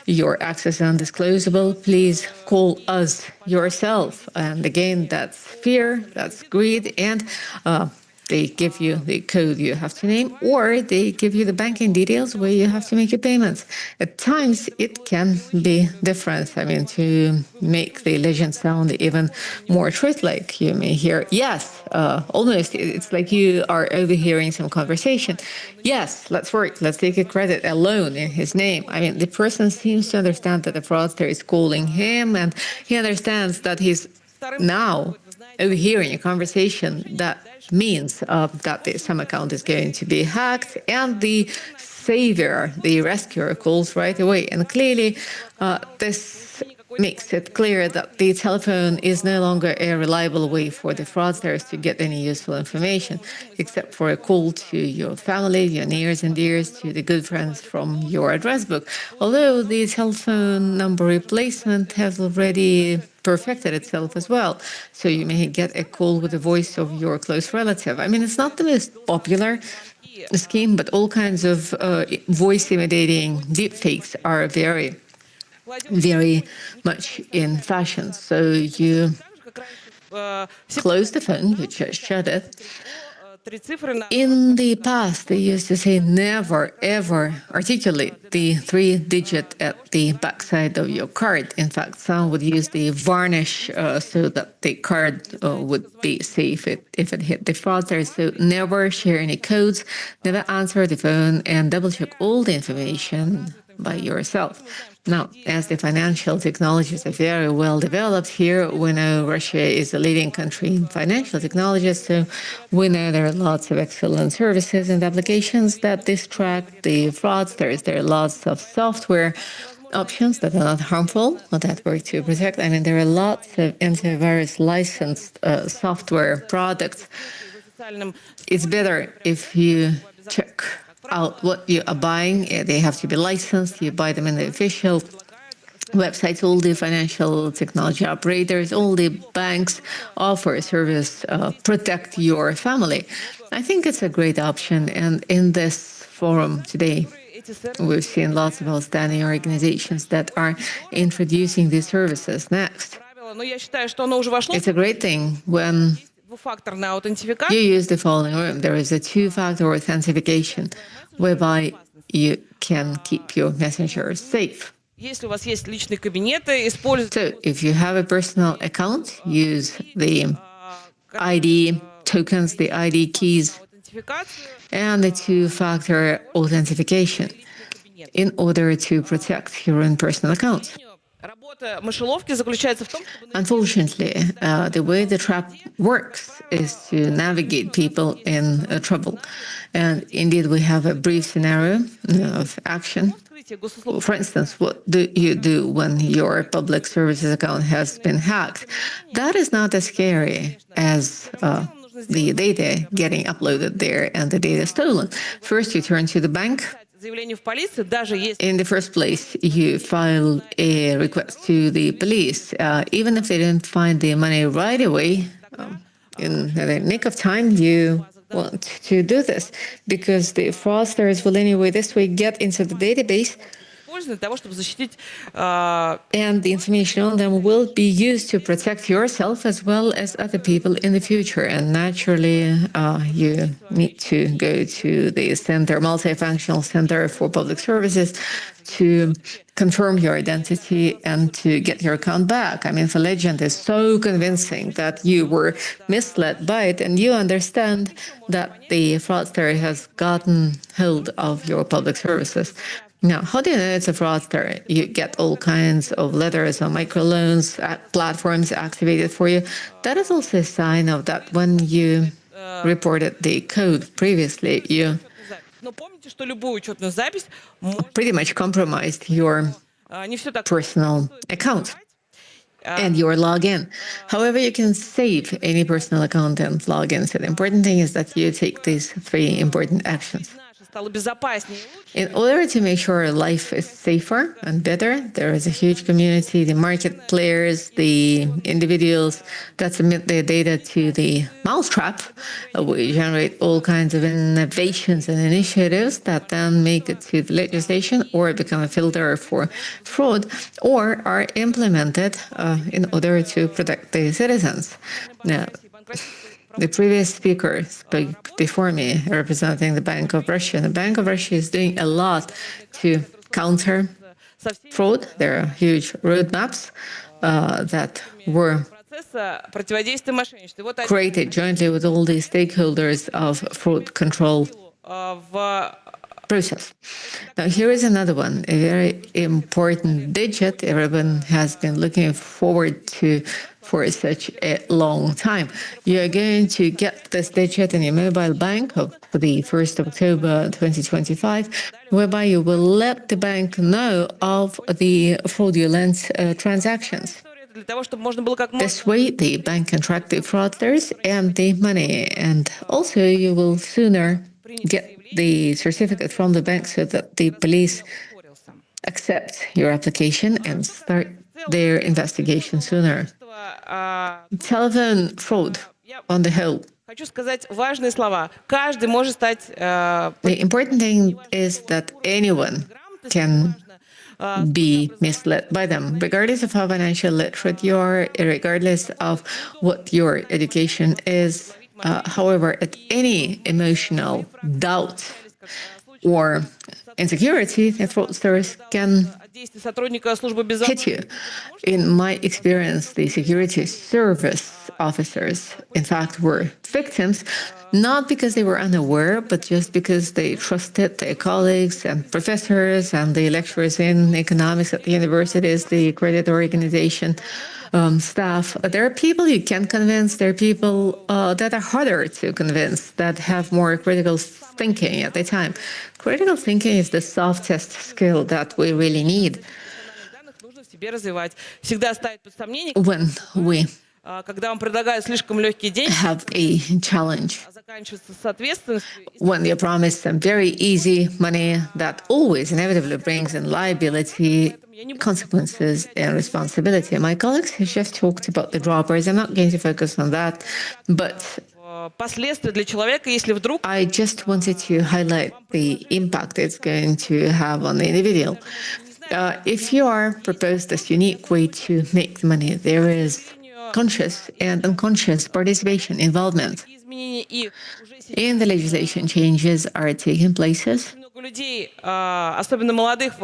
your access is undisclosable, please call us yourself. And again, that's fear, that's greed, and they give you the code you have to name, or they give you the banking details where you have to make your payments. At times, it can be different. I mean, to make the legend sound even more truth-like, you may hear, yes, almost, it's like you are overhearing some conversation. Yes, let's work, let's take a credit, a loan in his name. I mean, the person seems to understand that the fraudster is calling him, and he understands that he's now overhearing a conversation that means that some account is going to be hacked, and the savior, the rescuer, calls right away. And clearly, this makes it clear that the telephone is no longer a reliable way for the fraudsters to get any useful information, except for a call to your family, your nears and dears, to the good friends from your address book. Although the telephone number replacement has already perfected itself as well. So you may get a call with the voice of your close relative. I mean, it's not the most popular scheme, but all kinds of voice imitating deepfakes are very much in fashion. So you close the phone, you just shut it. In the past, they used to say never, ever articulate the 3-digit at the backside of your card. In fact, some would use the varnish so that the card would be safe if it hit the fraudster. So never share any codes, never answer the phone, and double-check all the information by yourself. Now, as the financial technologies are very well developed here, we know Russia is a leading country in financial technologies, so we know there are lots of excellent services and applications that distract the fraudsters. There are lots of software options that are not harmful, that work to protect. I mean, there are lots of antivirus licensed software products. It's better if you check out what you are buying. They have to be licensed. You buy them in the official websites. All the financial technology operators, all the banks offer a service, protect your family. I think it's a great option. And in this forum today, we've seen lots of outstanding organizations that are introducing these services next. It's a great thing when you use the following room. There is a two-factor authentication whereby you can keep your messenger safe. So if you have a personal account, use the ID tokens, the ID keys, and the two-factor authentication in order to protect your own personal account. Unfortunately, the way the trap works is to navigate people in trouble. And indeed, we have a brief scenario of action. For instance, what do you do when your public services account has been hacked? That is not as scary as the data getting uploaded there and the data stolen. First, you turn to the bank. In the first place, you file a request to the police. Even if they didn't find the money right away, in the nick of time, you want to do this because the fraudsters will anyway this way get into the database, and the information on them will be used to protect yourself as well as other people in the future. And naturally, you need to go to the center, multifunctional center for public services, to confirm your identity and to get your account back. I mean, the legend is so convincing that you were misled by it, and you understand that the fraudster has gotten hold of your public services. Now, how do you know it's a fraudster? You get all kinds of letters or microloans platforms activated for you. That is also a sign of that when you reported the code previously, you pretty much compromised your personal account and your login. However, you can save any personal account and login. So the important thing is that you take these 3 important actions. стало безопаснее и лучше. In order to make sure life is safer and better, there is a huge community, the market players, the individuals that submit their data to the mousetrap. We generate all kinds of innovations and initiatives that then make it to the legislation or become a filter for fraud or are implemented in order to protect the citizens. Now, the previous speaker spoke before me, representing the Bank of Russia. The Bank of Russia is doing a lot to counter fraud. There are huge roadmaps that were Процесса противодействия мошенничеству. И вот один created jointly with all the stakeholders of fraud control в process. Now, here is another one, a very important digit everyone has been looking forward to for such a long time. You are going to get this digit in your mobile bank of the 1st of October 2025, whereby you will let the bank know of the fraudulent transactions. история для того, чтобы можно было как можно This way, the bank can track the fraudsters and the money, and also you will sooner get the certificate from the bank so that the police ускорился. accept your application and start their investigation sooner. Telephone fraud on the whole. Хочу сказать важные слова. Каждый может стать The important thing is that anyone can be misled by them, regardless of how financial literate you are, regardless of what your education is. However, at any emotional doubt or insecurity, the fraudsters can действия сотрудника службы hit безопасности. you. In my experience, the security service officers, in fact, were victims, not because they were unaware, but just because they trusted their colleagues and professors and the lecturers in economics at the universities, the credit organization staff. There are people you can convince. There are people that are harder to convince, that have more critical thinking at the time. Critical thinking is the softest skill that we really need Данных нужно в себе развивать. Всегда ставить под сомнение, when we когда вам предлагают слишком легкие деньги, have a challenge. а заканчивается с ответственностью. When you're promised some very easy money that always inevitably brings in liability, consequences, and responsibility. My colleagues have just talked about the droppers. I'm not going to focus on that, but Последствия для человека, если вдруг I just wanted to highlight the impact it's going to have on the individual. If you are proposed this unique way to make the money, there is conscious and unconscious participation, involvement. изменения и уже сейчас In the legislation, changes are taking places. много людей, особенно молодых,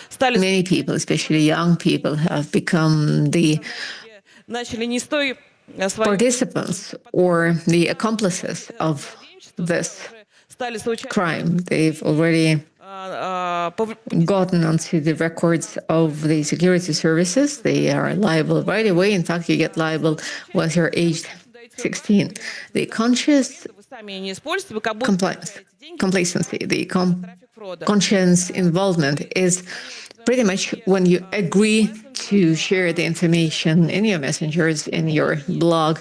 стали Many people, especially young people, have become the начали не с той своей participants or the accomplices of this стали соучастниками, crime. They've already gotten onto the records of the security services. They are liable right away. In fact, you get liable once you're aged 16. The conscious вы сами ее не используете, вы как будто complacency, the трафик фрода. conscious involvement is pretty much when you agree to share the information in your messengers, in your blog,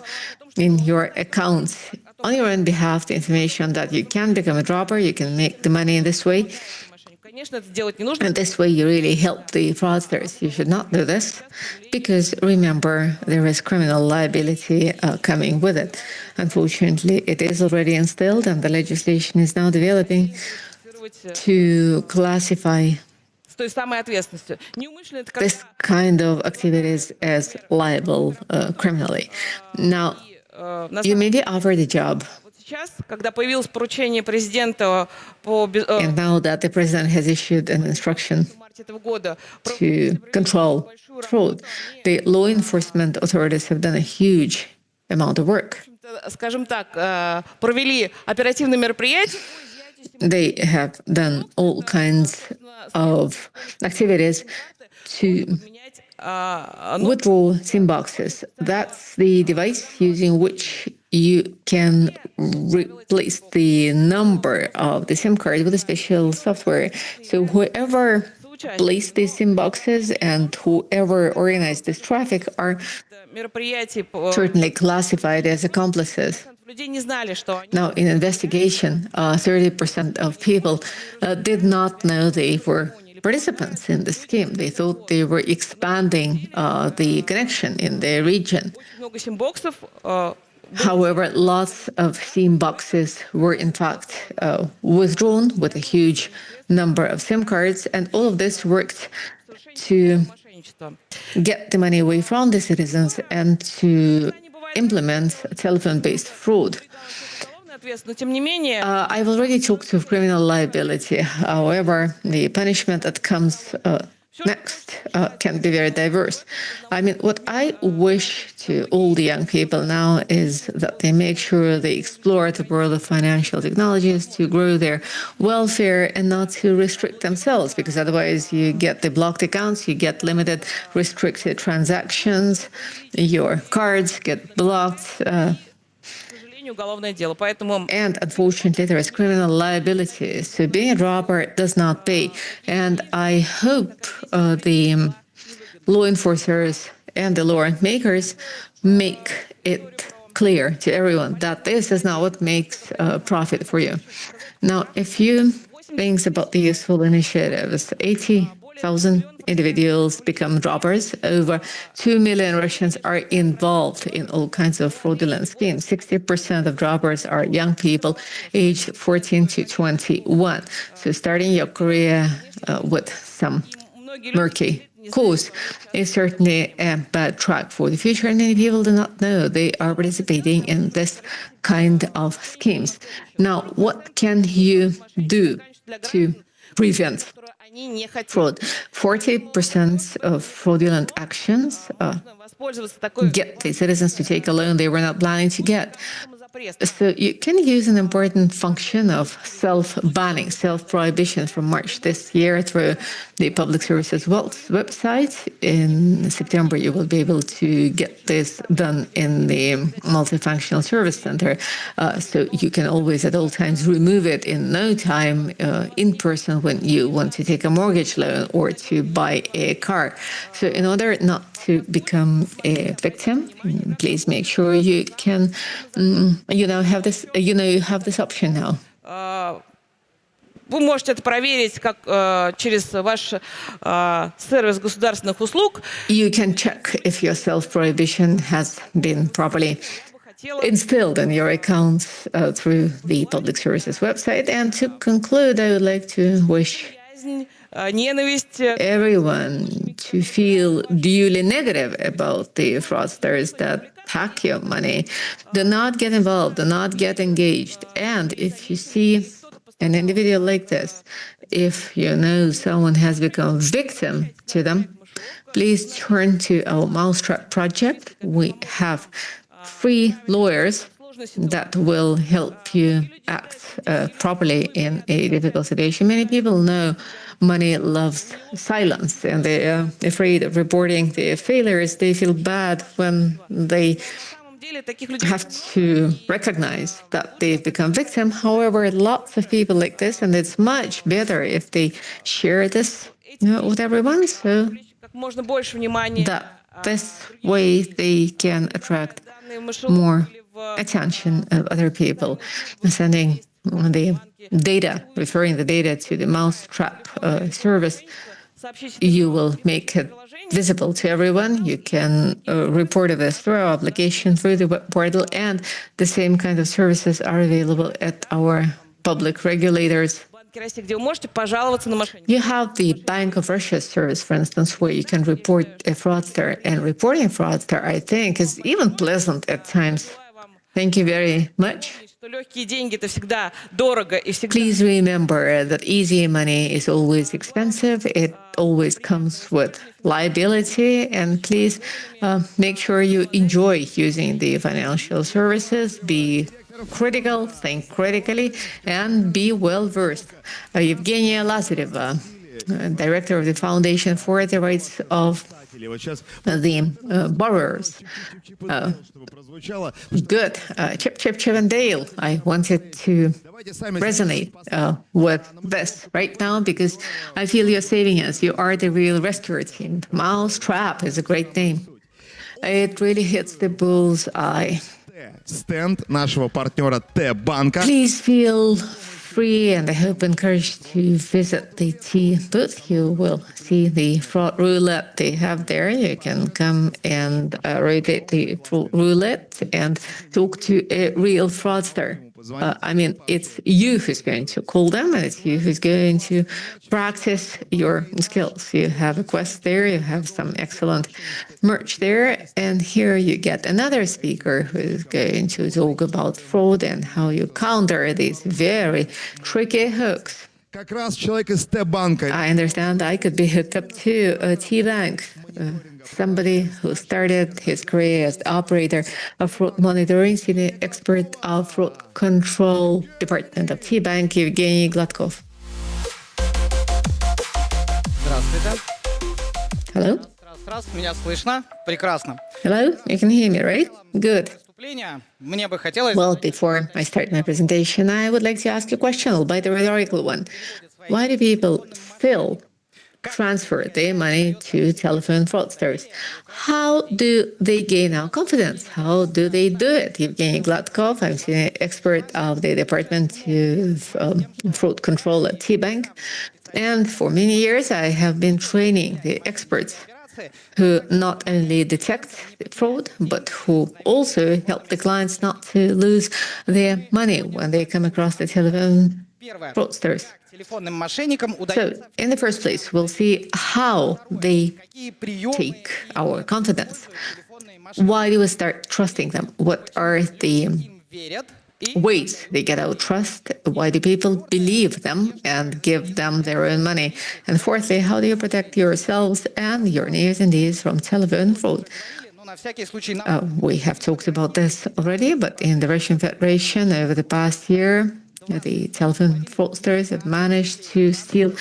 in your accounts, on your own behalf, the information that you can become a dropper, you can make the money in this way. Конечно, это делать не нужно. And this way, you really help the fraudsters. You should not do this because remember, there is criminal liability coming with it. Unfortunately, it is already instilled, and the legislation is now developing to classify С той самой ответственностью. Неумышленно это как this kind of activities as liable criminally. Now, на you may be offered a job, Вот сейчас, когда появилось поручение президента по and now that the president has issued an instruction марте этого года, to control fraud, the law enforcement authorities have done a huge amount of work. скажем так, провели оперативные мероприятия. They have done all kinds of activities to Менять, withdraw SIM boxes. That's the device using which you can replace the number of the SIM card with a special software. So whoever placed these SIM boxes and whoever organized this traffic are мероприятий certainly classified as accomplices. Людей не знали, что они Now, in investigation, 30% of people did not know they were participants in the scheme. They thought they were expanding the connection in their region. очень много симбоксов. However, lots of SIM boxes were in fact withdrawn with a huge number of SIM cards, and all of this worked to мошенничества. get the money away from the citizens and to implement telephone-based fraud. Уголовная ответственность, но тем не менее, I've already talked of criminal liability. However, the punishment that comes next can be very diverse. I mean, what I wish to all the young people now is that they make sure they explore the world of financial technologies to grow their welfare and not to restrict themselves, because otherwise you get the blocked accounts, you get limited, restricted transactions, your cards get blocked. к сожалению, уголовное дело. Поэтому And unfortunately, there is criminal liability. So being a robber does not pay. And I hope the law enforcers and the law makers make it clear to everyone that this is not what makes profit for you. Now, a few things about the useful initiatives. 80,000 individuals become robbers. Over 2 million Russians are involved in all kinds of fraudulent schemes. 60% of robbers are young people aged 14 to 21. So starting your career with some murky course is certainly a bad track for the future, and many people do not know they are participating in this kind of schemes. Now, what can you do to prevent они не хотят fraud? 40% of fraudulent actions воспользоваться такой get the citizens to take a loan they were not planning to get. запретом. So you can use an important function of self-banning, self-prohibition from March this year through the Public Services website. In September, you will be able to get this done in the Multifunctional Service Center. So you can always at all times remove it in no time in person when you want to take a mortgage loan or to buy a car. So in order not to become a victim, please make sure you can, have this, you have this option now. Вы можете это проверить как через ваш сервис государственных услуг. You can check if your self-prohibition has been properly instilled in your accounts through the Public Services website. And to conclude, I would like to wish Ненависть. everyone to feel duly negative about the fraudsters that hack your money. Do not get involved, do not get engaged. And if you see an individual like this, if you know someone has become victim to them, please turn to our Mousetrap project. We have free lawyers that will help you act properly in a difficult situation. Many people know money loves silence, and they are afraid of reporting their failures. They feel bad when they have to recognize that they've become victim. However, lots of people like this, and it's much better if they share this with everyone, so Как можно больше внимания. that this way they can attract more attention of other people, sending the data, referring the data to the Mousetrap service. You will make it visible to everyone. You can report this through our application, through the web portal, and the same kind of services are available at our public regulators. Где вы можете пожаловаться на мошенника. You have the Bank of Russia service, for instance, where you can report a fraudster. And reporting a fraudster, I think, is even pleasant at times. Thank you very much. Что легкие деньги это всегда дорого и всегда. Please remember that easy money is always expensive. It always comes with liability. And please make sure you enjoy using the financial services. Be critical, think critically, and be well-versed. Evgenia Lazareva, director of the Foundation for the Rights of the Borrowers. Good. Chip, Chip, Chip and Dale. I wanted to resonate with this right now because I feel you're saving us. You are the real rescue team. Mousetrap is a great name. It really hits the bull's eye. Стенд нашего партнера Т-банка. Please feel free and I hope encouraged to visit the T booth. You will see the fraud roulette they have there. You can come and rotate the roulette and talk to a real fraudster. It's you who's going to call them, and it's you who's going to practice your skills. You have a quest there, you have some excellent merch there, and here you get another speaker who's going to talk about fraud and how you counter these very tricky hooks. Как раз человек из Т-банка. I understand I could be hooked up to a T-Bank. Somebody who started his career as the operator of fraud monitoring, senior expert of fraud control department of T-Bank, Evgeny Gladkov. Здравствуйте. Hello? Раз, меня слышно? Прекрасно. Hello? You can hear me, right? Good. Вступление. Мне бы хотелось... Well, before I start my presentation, I would like to ask you a question, albeit a rhetorical one. Why do people still transfer their money to telephone fraudsters? How do they gain our confidence? How do they do it? Evgeny Gladkov, I'm senior expert of the Department of Fraud Control at T-Bank. And for many years, I have been training the experts who not only detect the fraud, but who also help the clients not to lose their money when they come across the telephone fraudsters. Телефонным мошенникам So, in the first place, we'll see how they take our confidence. Why do we start trusting them? What are the ways they get our trust? Why do people believe them and give them their own money? And fourthly, how do you protect yourselves and your nears and deeds from telephone fraud? We have talked about this already, but in the Russian Federation over the past year, the telephone fraudsters have managed to steal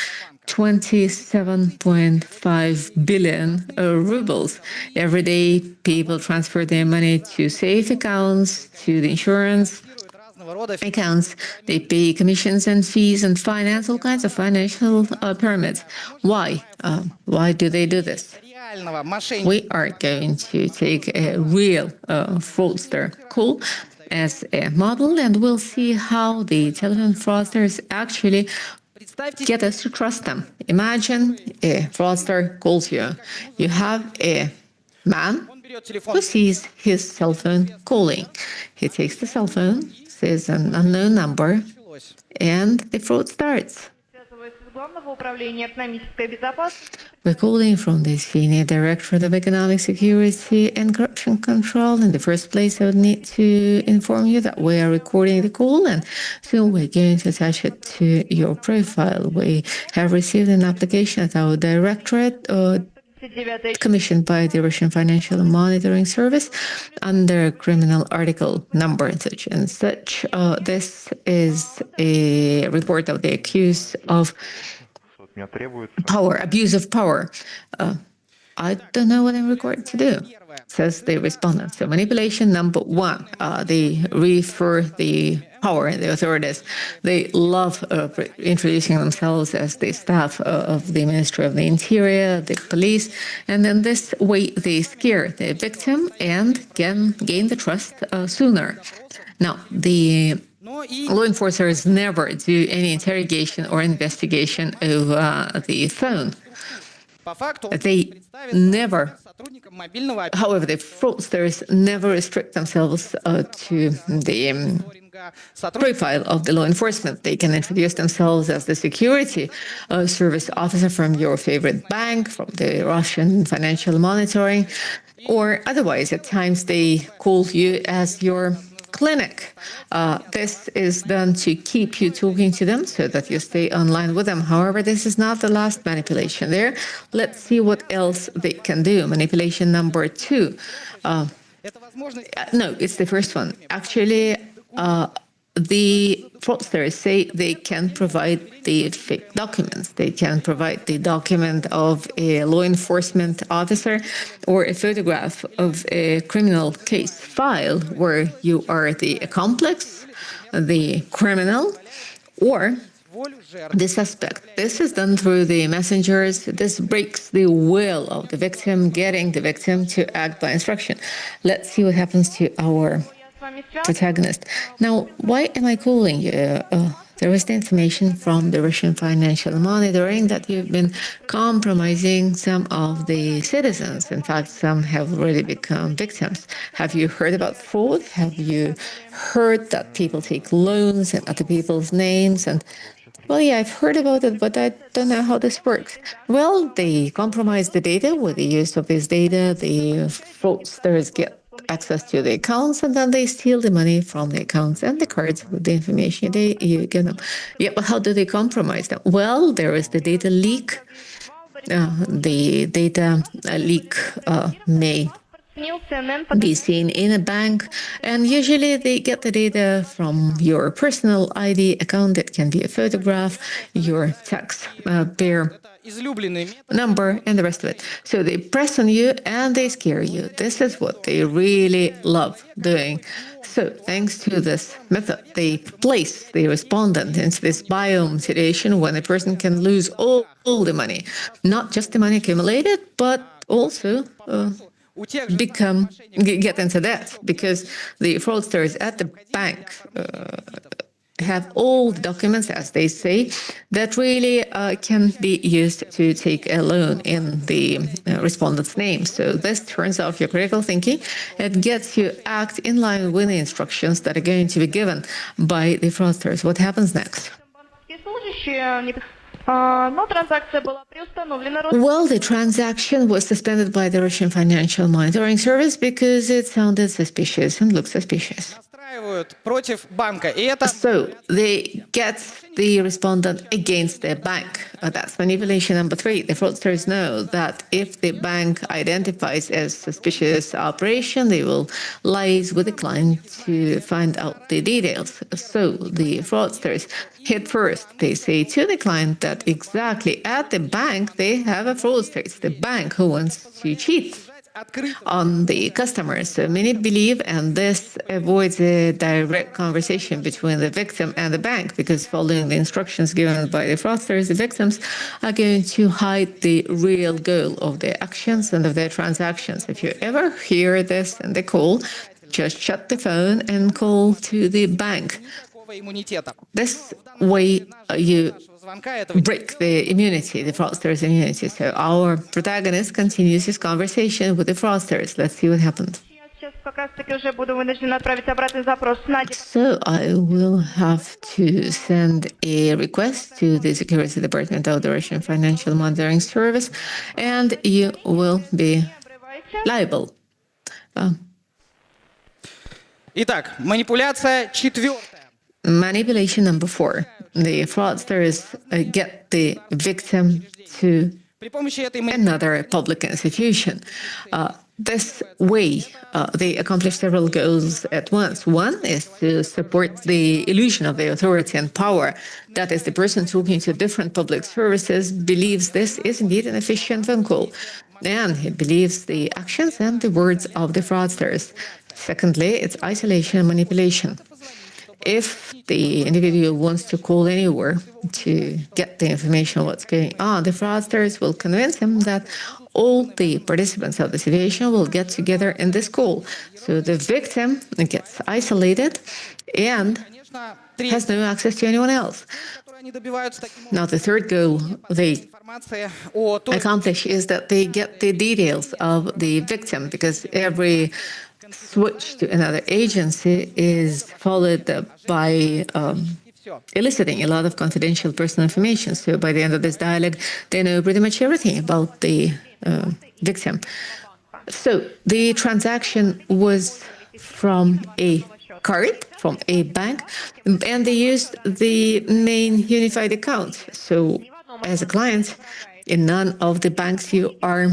27.5 billion rubles. Every day, people transfer their money to safe accounts, to the insurance accounts. They pay commissions and fees and finance all kinds of financial pyramids. Why? Why do they do this? We are going to take a real fraudster call as a model, and we'll see how the telephone fraudsters actually get us to trust them. Imagine a fraudster calls you. You have a man who sees his cell phone calling. He takes the cell phone, says an unknown number, and the fraud starts. We're calling from the Senior Directorate of Economic Security and Corruption Control. In the first place, I would need to inform you that we are recording the call, and soon we're going to attach it to your profile. We have received an application at our directorate commissioned by the Russian Financial Monitoring Service under criminal article number such and such. This is a report of the accused of abuse of power. I don't know what I'm required to do, says the respondent. So manipulation number one, they refer the power and the authorities. They love introducing themselves as the staff of the Ministry of the Interior, the police, and then this way they scare the victim and can gain the trust sooner. Now, the law enforcers never do any interrogation or investigation over the phone. They never, however, the fraudsters never restrict themselves to the profile of the law enforcement. They can introduce themselves as the security service officer from your favorite bank, from the Russian Financial Monitoring, or otherwise. At times they call you as your clinic. This is done to keep you talking to them so that you stay online with them. However, this is not the last manipulation there. Let's see what else they can do. Manipulation number two. No, it's the first one. Actually, the fraudsters say they can provide the fake documents. They can provide the document of a law enforcement officer or a photograph of a criminal case file where you are the accomplice, the criminal, or the suspect. This is done through the messengers. This breaks the will of the victim, getting the victim to act by instruction. Let's see what happens to our protagonist. Now, why am I calling you? There was the information from the Russian financial monitoring that you've been compromising some of the citizens. In fact, some have already become victims. Have you heard about fraud? Have you heard that people take loans in other people's names? And well, yeah, I've heard about it, but I don't know how this works. Well, they compromise the data. With the use of this data, the fraudsters get access to the accounts, and then they steal the money from the accounts and the cards with the information you give them. Yeah, but how do they compromise them? Well, there is the data leak. The data leak may be seen in a bank, and usually they get the data from your personal ID account. It can be a photograph, your taxpayer number, and the rest of it. So they press on you and they scare you. This is what they really love doing. So thanks to this method, they place the respondent into this biome situation when a person can lose all the money, not just the money accumulated, but also get into debt, because the fraudsters at the bank have all the documents, as they say, that really can be used to take a loan in the respondent's name. So this turns off your critical thinking. It gets you act in line with the instructions that are going to be given by the fraudsters. What happens next? Well, the transaction was suspended by the Russian financial monitoring service because it sounded suspicious and looked suspicious. So they get the respondent against the bank. That's manipulation number 3. The fraudsters know that if the bank identifies as suspicious operation, they will liaise with the client to find out the details. So the fraudsters hit first. They say to the client that exactly at the bank they have a fraudster. It's the bank who wants to cheat on the customers. So many believe, and this avoids a direct conversation between the victim and the bank, because following the instructions given by the fraudsters, the victims are going to hide the real goal of their actions and of their transactions. If you ever hear this in the call, just shut the phone and call to the bank. This way you break the immunity, the fraudster's immunity. So our protagonist continues his conversation with the fraudsters. Let's see what happens. So I will have to send a request to the Security Department of the Russian Financial Monitoring Service, and you will be liable. Итак, манипуляция 4. Manipulation number 4. The fraudsters get the victim to another public institution. This way, they accomplish several goals at once. One is to support the illusion of the authority and power. That is, the person talking to different public services believes this is indeed an efficient phone call, and he believes the actions and the words of the fraudsters. Secondly, it's isolation and manipulation. If the individual wants to call anywhere to get the information on what's going on, the fraudsters will convince him that all the participants of the situation will get together in this call. So the victim gets isolated and has no access to anyone else. Now, the third goal they accomplish is that they get the details of the victim, because every switch to another agency is followed by eliciting a lot of confidential personal information. So by the end of this dialogue, they know pretty much everything about the victim. So the transaction was from a card, from a bank, and they used the main unified account. So as a client, in none of the banks you are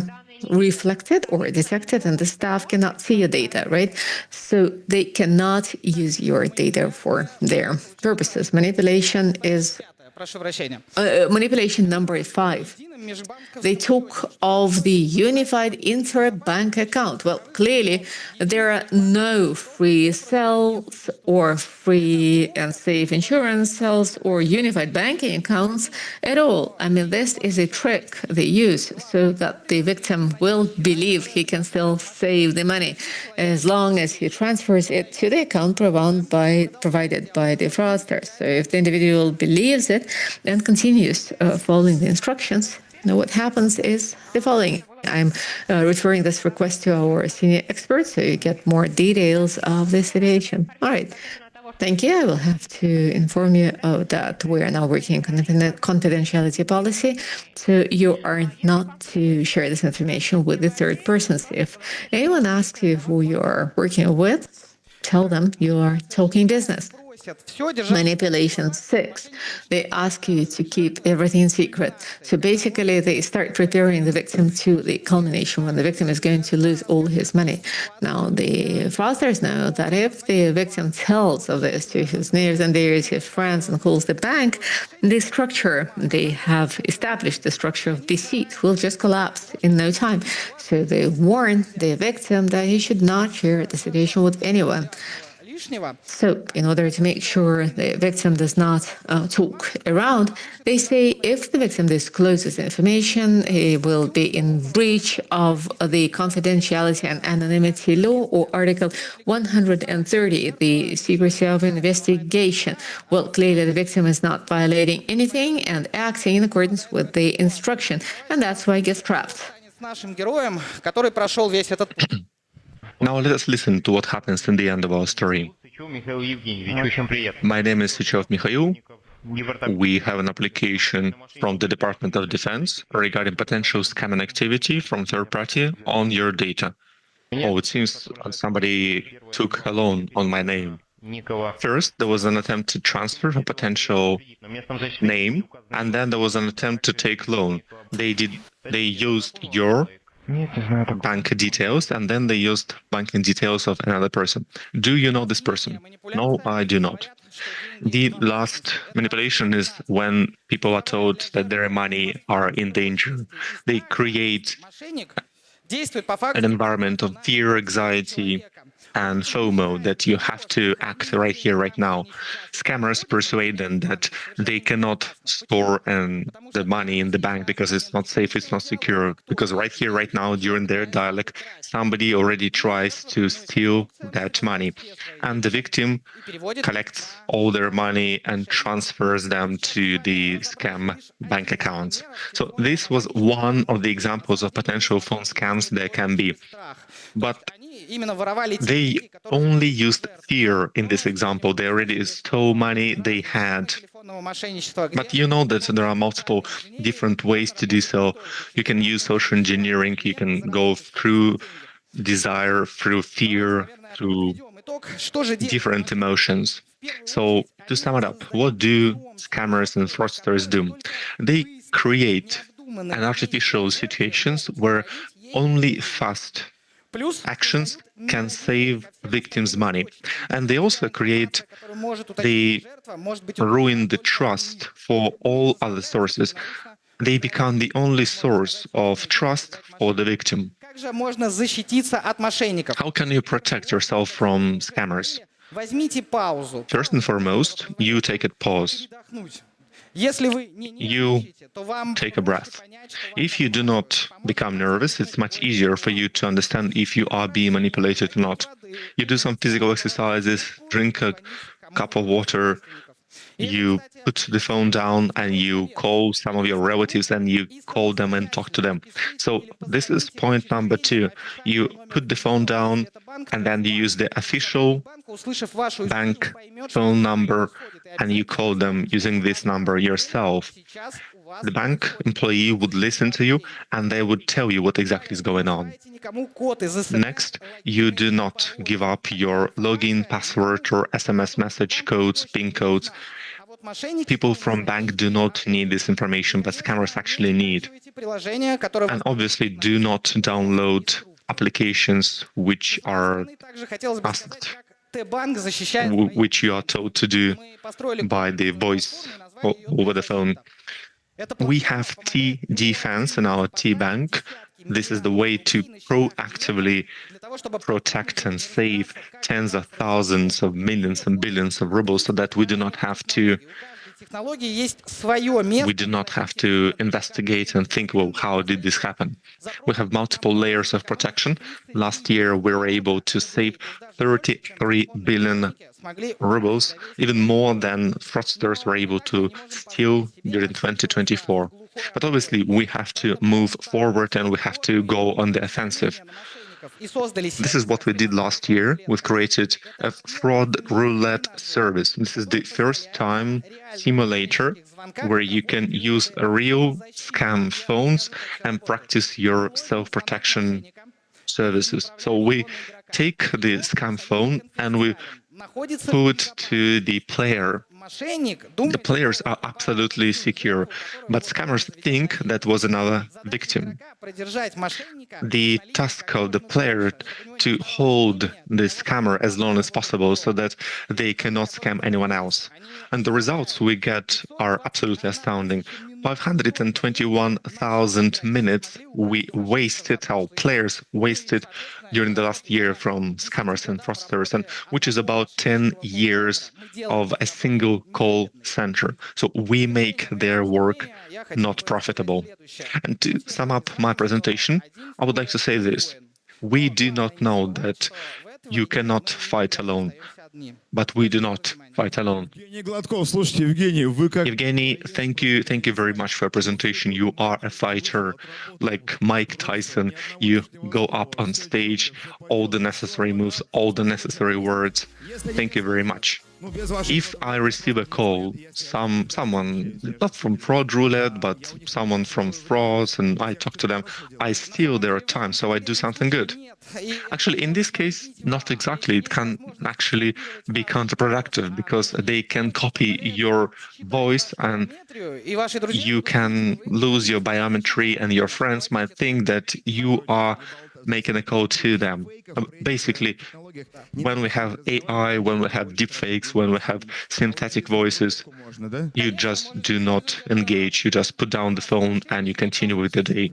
reflected or detected, and the staff cannot see your data, right? So they cannot use your data for their purposes. Manipulation is manipulation number 5. They talk of the unified interbank account. Well, clearly, there are no free cells or free and safe insurance cells or unified banking accounts at all. I mean, this is a trick they use so that the victim will believe he can still save the money as long as he transfers it to the account provided by the fraudster. So if the individual believes it and continues following the instructions, what happens is the following. I'm referring this request to our senior expert so you get more details of the situation. All right. Thank you. I will have to inform you that we are now working on a confidentiality policy, so you are not to share this information with the third persons. If anyone asks you who you are working with, tell them you are talking business. Manipulation 6. They ask you to keep everything secret. So basically, they start preparing the victim to the culmination when the victim is going to lose all his money. Now, the fraudsters know that if the victim tells of this to his nears and dears, his friends, and calls the bank, the structure they have established, the structure of deceit, will just collapse in no time. So they warn the victim that he should not share the situation with anyone. So, in order to make sure the victim does not talk around, they say if the victim discloses information, he will be in breach of the confidentiality and anonymity law or Article 130, the secrecy of investigation. Well, clearly the victim is not violating anything and acting in accordance with the instruction, and that's why he gets trapped. Now let us listen to what happens in the end of our story. My name is Sychov Mikhail. We have an application from the Department of Defense regarding potential scamming activity from third party on your data. Oh, it seems somebody took a loan on my name. First, there was an attempt to transfer a potential name, and then there was an attempt to take loan. They used your bank details, and then they used banking details of another person. Do you know this person? No, I do not. The last manipulation is when people are told that their money are in danger. They create an environment of fear, anxiety, and FOMO that you have to act right here, right now. Scammers persuade them that they cannot store the money in the bank because it's not safe, it's not secure. Because right here, right now, during their dialogue, somebody already tries to steal that money. And the victim collects all their money and transfers them to the scam bank accounts. So this was one of the examples of potential phone scams there can be. But they only used fear in this example. They already stole money they had. But you know that there are multiple different ways to do so. You can use social engineering. You can go through desire, through fear, through different emotions. So to sum it up, what do scammers and fraudsters do? They create an artificial situations where only fast actions can save victims' money. And they also ruin the trust for all other sources. They become the only source of trust for the victim. How can you protect yourself from scammers? First and foremost, you take a pause. You take a breath. If you do not become nervous, it's much easier for you to understand if you are being manipulated or not. You do some physical exercises, drink a cup of water, you put the phone down and you call some of your relatives and you call them and talk to them. So this is point number 2. You put the phone down and then you use the official bank phone number and you call them using this number yourself. The bank employee would listen to you and they would tell you what exactly is going on. Next, you do not give up your login password or SMS message codes, PIN codes. People from bank do not need this information, but scammers actually need. And obviously, do not download applications which are asked, which you are told to do by the voice over the phone. We have T defense in our T bank. This is the way to proactively protect and save tens of thousands of millions and billions of rubles so that we do not have to investigate and think, well, how did this happen? We have multiple layers of protection. Last year, we were able to save 33 billion rubles, even more than fraudsters were able to steal during 2024. But obviously, we have to move forward and we have to go on the offensive. This is what we did last year. We've created a fraud roulette service. This is the first time simulator where you can use real scam phones and practice your self-protection services. So we take the scam phone and we put to the player. The players are absolutely secure, but scammers think that was another victim. The task of the player to hold the scammer as long as possible so that they cannot scam anyone else. And the results we get are absolutely astounding. 521,000 minutes we wasted, our players wasted during the last year from scammers and fraudsters, and which is about 10 years of a single call center. So we make their work not profitable. And to sum up my presentation, I would like to say this. We do not know that you cannot fight alone, but we do not fight alone. Evgeny, thank you very much for your presentation. You are a fighter like Mike Tyson. You go up on stage, all the necessary moves, all the necessary words. Thank you very much. If I receive a call, someone, not from fraud roulette, but someone from frauds, and I talk to them, I steal their time, so I do something good. Actually, in this case, not exactly. It can actually be counterproductive because they can copy your voice and you can lose your biometry, and your friends might think that you are making a call to them. Basically, when we have AI, when we have deepfakes, when we have synthetic voices, you just do not engage. You just put down the phone and you continue with the day.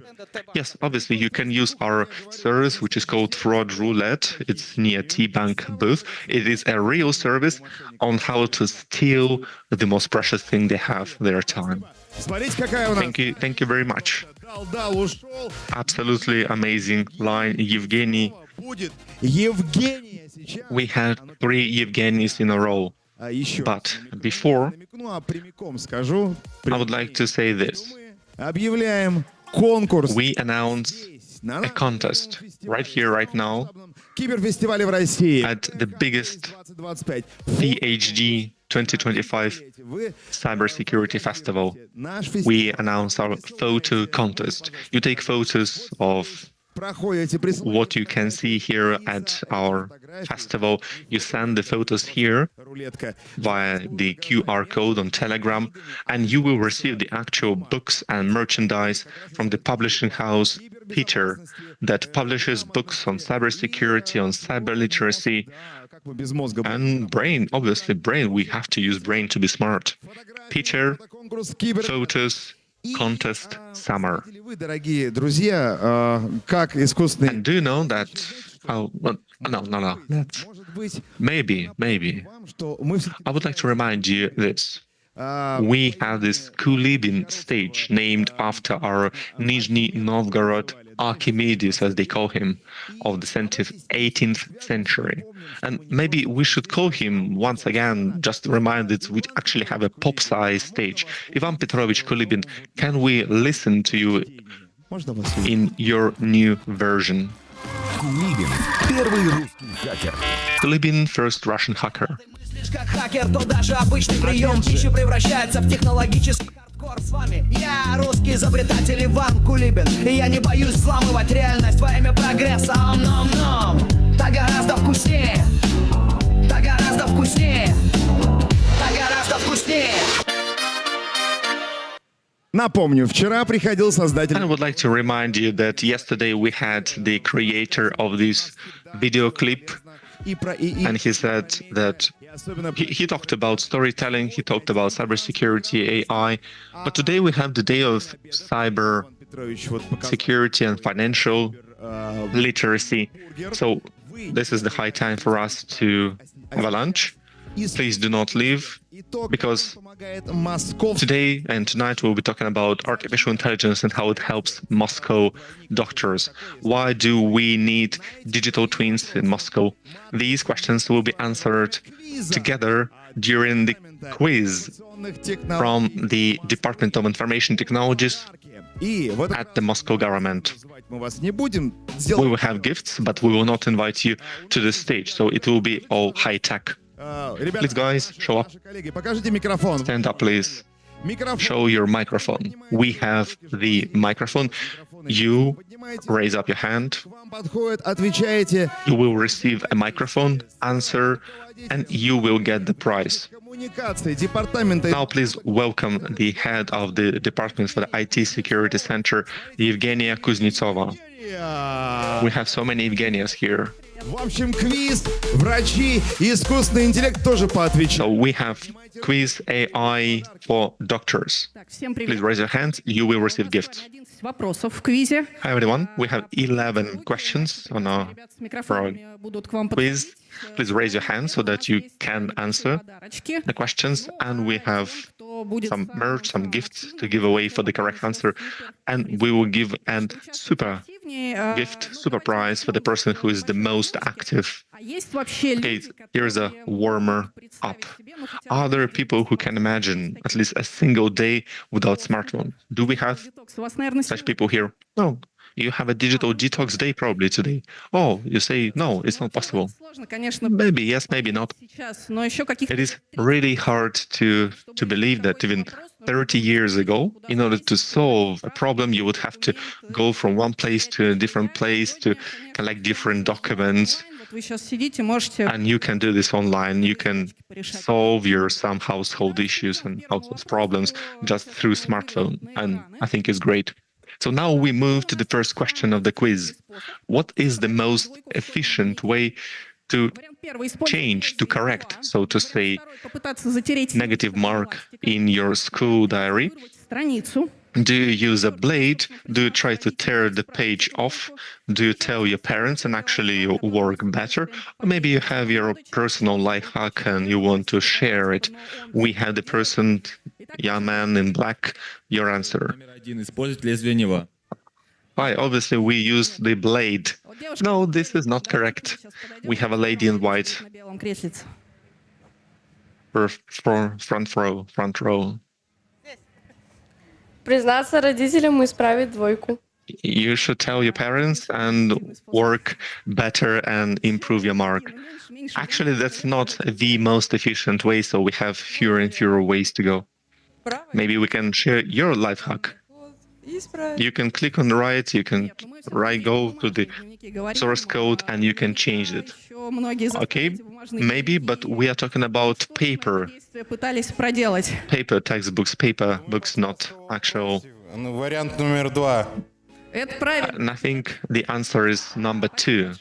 Yes, obviously, you can use our service, which is called Fraud Roulette. It's near T-Bank booth. It is a real service on how to steal the most precious thing they have, their time. Thank you very much. Absolutely amazing line, Evgeny. We had 3 Evgenys in a row. But before, I would like to say this. We announce a contest right here, right now, at the biggest PhD 2025 Cybersecurity Festival. We announce our photo contest. You take photos of what you can see here at our festival. You send the photos here via the QR code on Telegram, and you will receive the actual books and merchandise from the publishing house Peter that publishes books on cybersecurity, on cyber literacy, and brain. Obviously, brain. We have to use brain to be smart. Peter, photos, contest summer. And do you know that? Oh, well, no. Maybe. I would like to remind you this. We have this Kulibin stage named after our Nizhny Novgorod Archimedes, as they call him, of the 18th century. And maybe we should call him once again, just to remind that we actually have a PopSci stage. Ivan Petrovich Kulibin, can we listen to you in your new version? Kulibin, первый русский хакер. Kulibin, first Russian hacker. Как хакер, то даже обычный прием пищи превращается в технологический хардкор. С вами я, русский изобретатель Иван Кулибин, и я не боюсь взламывать реальность во имя прогресса. Ом-ном-ном, так гораздо вкуснее, так гораздо вкуснее, так гораздо вкуснее. Напомню, вчера приходил создатель... I would like to remind you that yesterday we had the creator of this video clip, and he said that He talked about storytelling, he talked about cybersecurity, AI, but today we have the day of cyber security and financial literacy. So this is the high time for us to have a lunch. Please do not leave, because today and tonight we'll be talking about artificial intelligence and how it helps Moscow doctors. Why do we need digital twins in Moscow? These questions will be answered together during the quiz from the Department of Information Technologies at the Moscow government. We will have gifts, but we will not invite you to the stage, so it will be all high-tech. Please, guys, show up. Stand up, please. Show your microphone. We have the microphone. You raise up your hand. You will receive a microphone, answer, and you will get the prize. Now, please welcome the head of the Department for the IT Security Center, Evgenia Kuznetsova. We have so many Evgenias here. В общем, квиз, врачи и искусственный интеллект тоже поотвечают. So we have quiz AI for doctors. Please raise your hands. You will receive gifts. Вопросов в квизе. Hi everyone. We have 11 questions on our quiz. Please raise your hand so that you can answer the questions, and we have some merch, some gifts to give away for the correct answer, and we will give a super gift, super prize for the person who is the most active. Okay, here's a warmer up. Are there people who can imagine at least a single day without smartphone? Do we have such people here? No. You have a digital detox day probably today. Oh, you say, no, it's not possible. Maybe yes, maybe not. It is really hard to believe that even 30 years ago, in order to solve a problem, you would have to go from one place to a different place to collect different documents. And you can do this online. You can solve your some household issues and household problems just through smartphone. And I think it's great. So now we move to the first question of the quiz. What is the most efficient way to change, to correct, so to say, negative mark in your school diary? Do you use a blade? Do you try to tear the page off? Do you tell your parents and actually work better? Or maybe you have your personal life hack and you want to share it. We have the person, young man in black, your answer. Why? Obviously, we use the blade. No, this is not correct. We have a lady in white. Front row. Признаться родителям и исправить двойку. You should tell your parents and work better and improve your mark. Actually, that's not the most efficient way, so we have fewer and fewer ways to go. Maybe we can share your life hack. You can click on the right, you can go to the source code and you can change it. Okay, maybe, but we are talking about paper textbooks, paper books, not actual. Вариант номер 2. And I think the answer is number 2.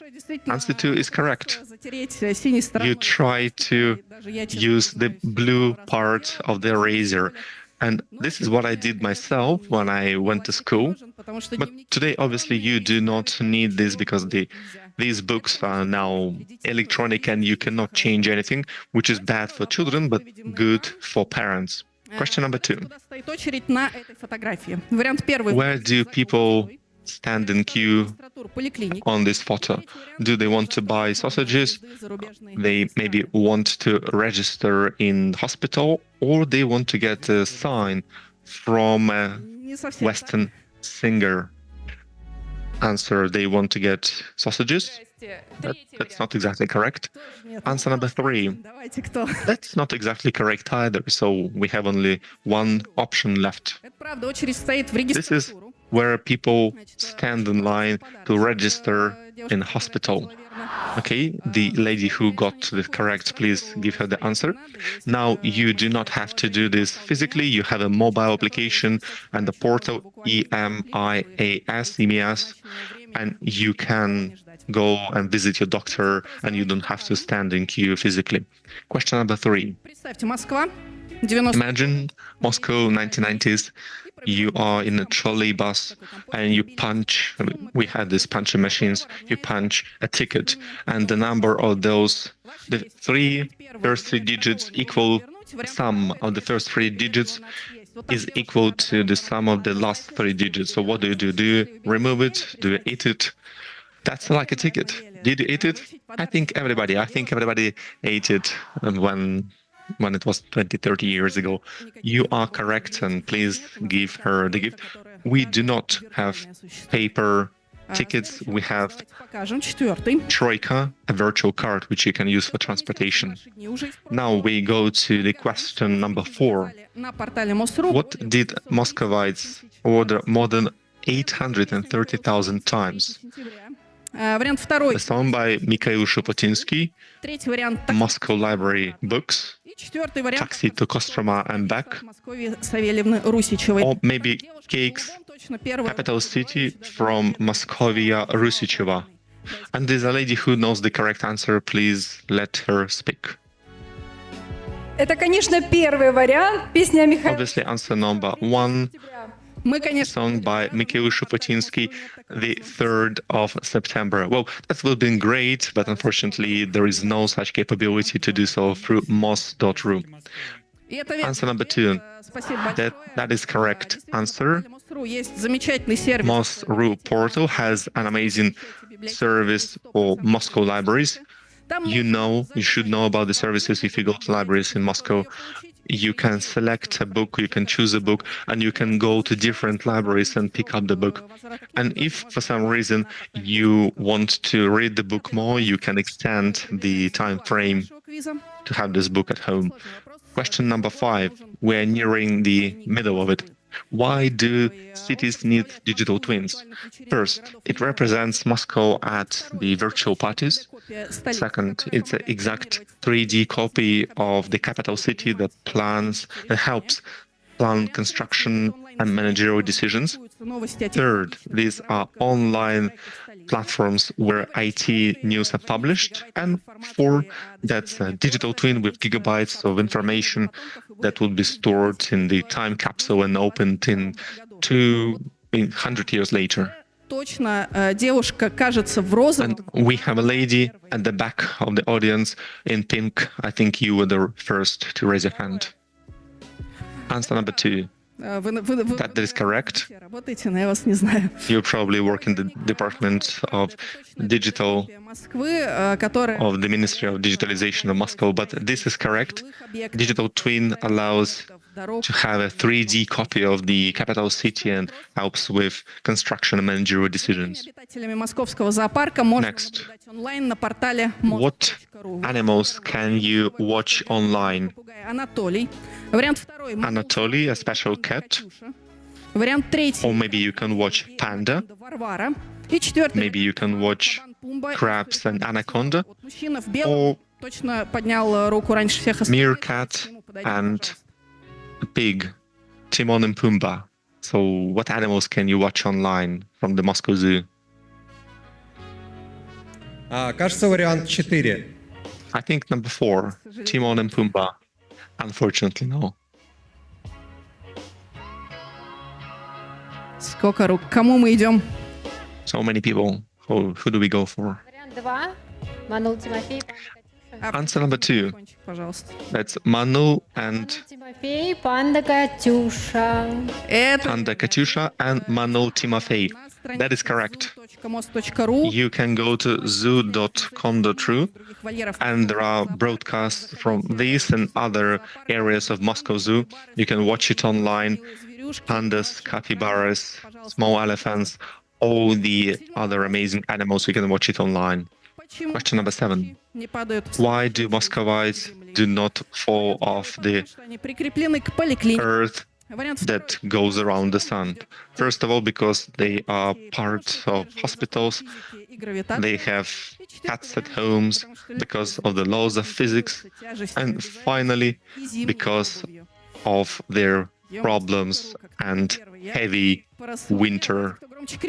Answer 2 is correct. You try to use the blue part of the eraser. And this is what I did myself when I went to school. But today, obviously, you do not need this because these books are now electronic and you cannot change anything, which is bad for children, but good for parents. Question number 2. Where do people stand in queue on this photo? Do they want to buy sausages? They maybe want to register in hospital, or they want to get a sign from a Western singer. Answer, they want to get sausages. That's not exactly correct. Answer number 3. That's not exactly correct either, so we have only one option left. This is where people stand in line to register in hospital. Okay, the lady who got the correct, please give her the answer. Now, you do not have to do this physically. You have a mobile application and the portal EMIAS, and you can go and visit your doctor and you don't have to stand in queue physically. Question number 3. Представьте, Москва, 90... Imagine Moscow 1990s. You are in a trolley bus and you punch, we had these puncher machines, you punch a ticket and the number of those, the first three digits equal, sum of the first 3 digits is equal to the sum of the last 3 digits. So what do? Do you remove it? Do you eat it? That's like a ticket. Did you eat it? I think everybody ate it when it was 20, 30 years ago. You are correct, and please give her the gift. We do not have paper tickets. We have Troika, a virtual card which you can use for transportation. Now we go to the question number 4. What did Muscovites order more than 830,000 times? The song by Mikhail Shuputinsky, Moscow Library Books, Taxi to Kostroma and Back, or maybe Cakes, Capital City from Moskovia Rusicheva. And there's a lady who knows the correct answer. Please let her speak. Это, конечно, первый вариант. Песня Михаила. Obviously, answer number 1. Song by Mikhail Shuputinsky, the 3rd of September. Well, that would have been great, but unfortunately there is no such capability to do so through mos.ru. Answer number 2. That is correct answer. Mos.ru portal has an amazing service for Moscow libraries. You should know about the services if you go to libraries in Moscow. You can select a book, you can choose a book, and you can go to different libraries and pick up the book. And if for some reason you want to read the book more, you can extend the time frame to have this book at home. Question number 5. We're nearing the middle of it. Why do cities need digital twins? First, it represents Moscow at the virtual parties. Second, it's an exact 3D copy of the capital city that helps plan construction and managerial decisions. Third, these are online platforms where IT news are published. And 4, that's a digital twin with gigabytes of information that will be stored in the time capsule and opened in 100 years later. And we have a lady at the back of the audience in pink. I think you were the first to raise your hand. Answer number 2. That is correct. You probably work in the Department of Digital of the Ministry of Digitalization of Moscow, but this is correct. Digital twin allows to have a 3D copy of the capital city and helps with construction and managerial decisions. Next, what animals can you watch online? Anatoly, a special cat. Or maybe you can watch panda. Maybe you can watch crabs and anaconda. Or meerkat and pig, Timon and Pumbaa. So what animals can you watch online from the Moscow Zoo? Кажется, вариант 4. I think number 4, Timon and Pumbaa. Unfortunately, no. Сколько рук? Кому мы идем? So many people. Who do we go for? Вариант 2. Манул Тимофей. Answer number 2. That's Manu and Тимофей, Панда Катюша. Panda Katyusha and Manu Timofey. That is correct. You can go to zoo.com.ru and there are broadcasts from these and other areas of Moscow Zoo. You can watch it online. Pandas, capybaras, small elephants, all the other amazing animals, you can watch it online. Question number 7. Why do Muscovites do not fall off the earth that goes around the sun? First of all, because they are part of hospitals, they have cats at homes because of the laws of physics, and finally, because of their problems and heavy winter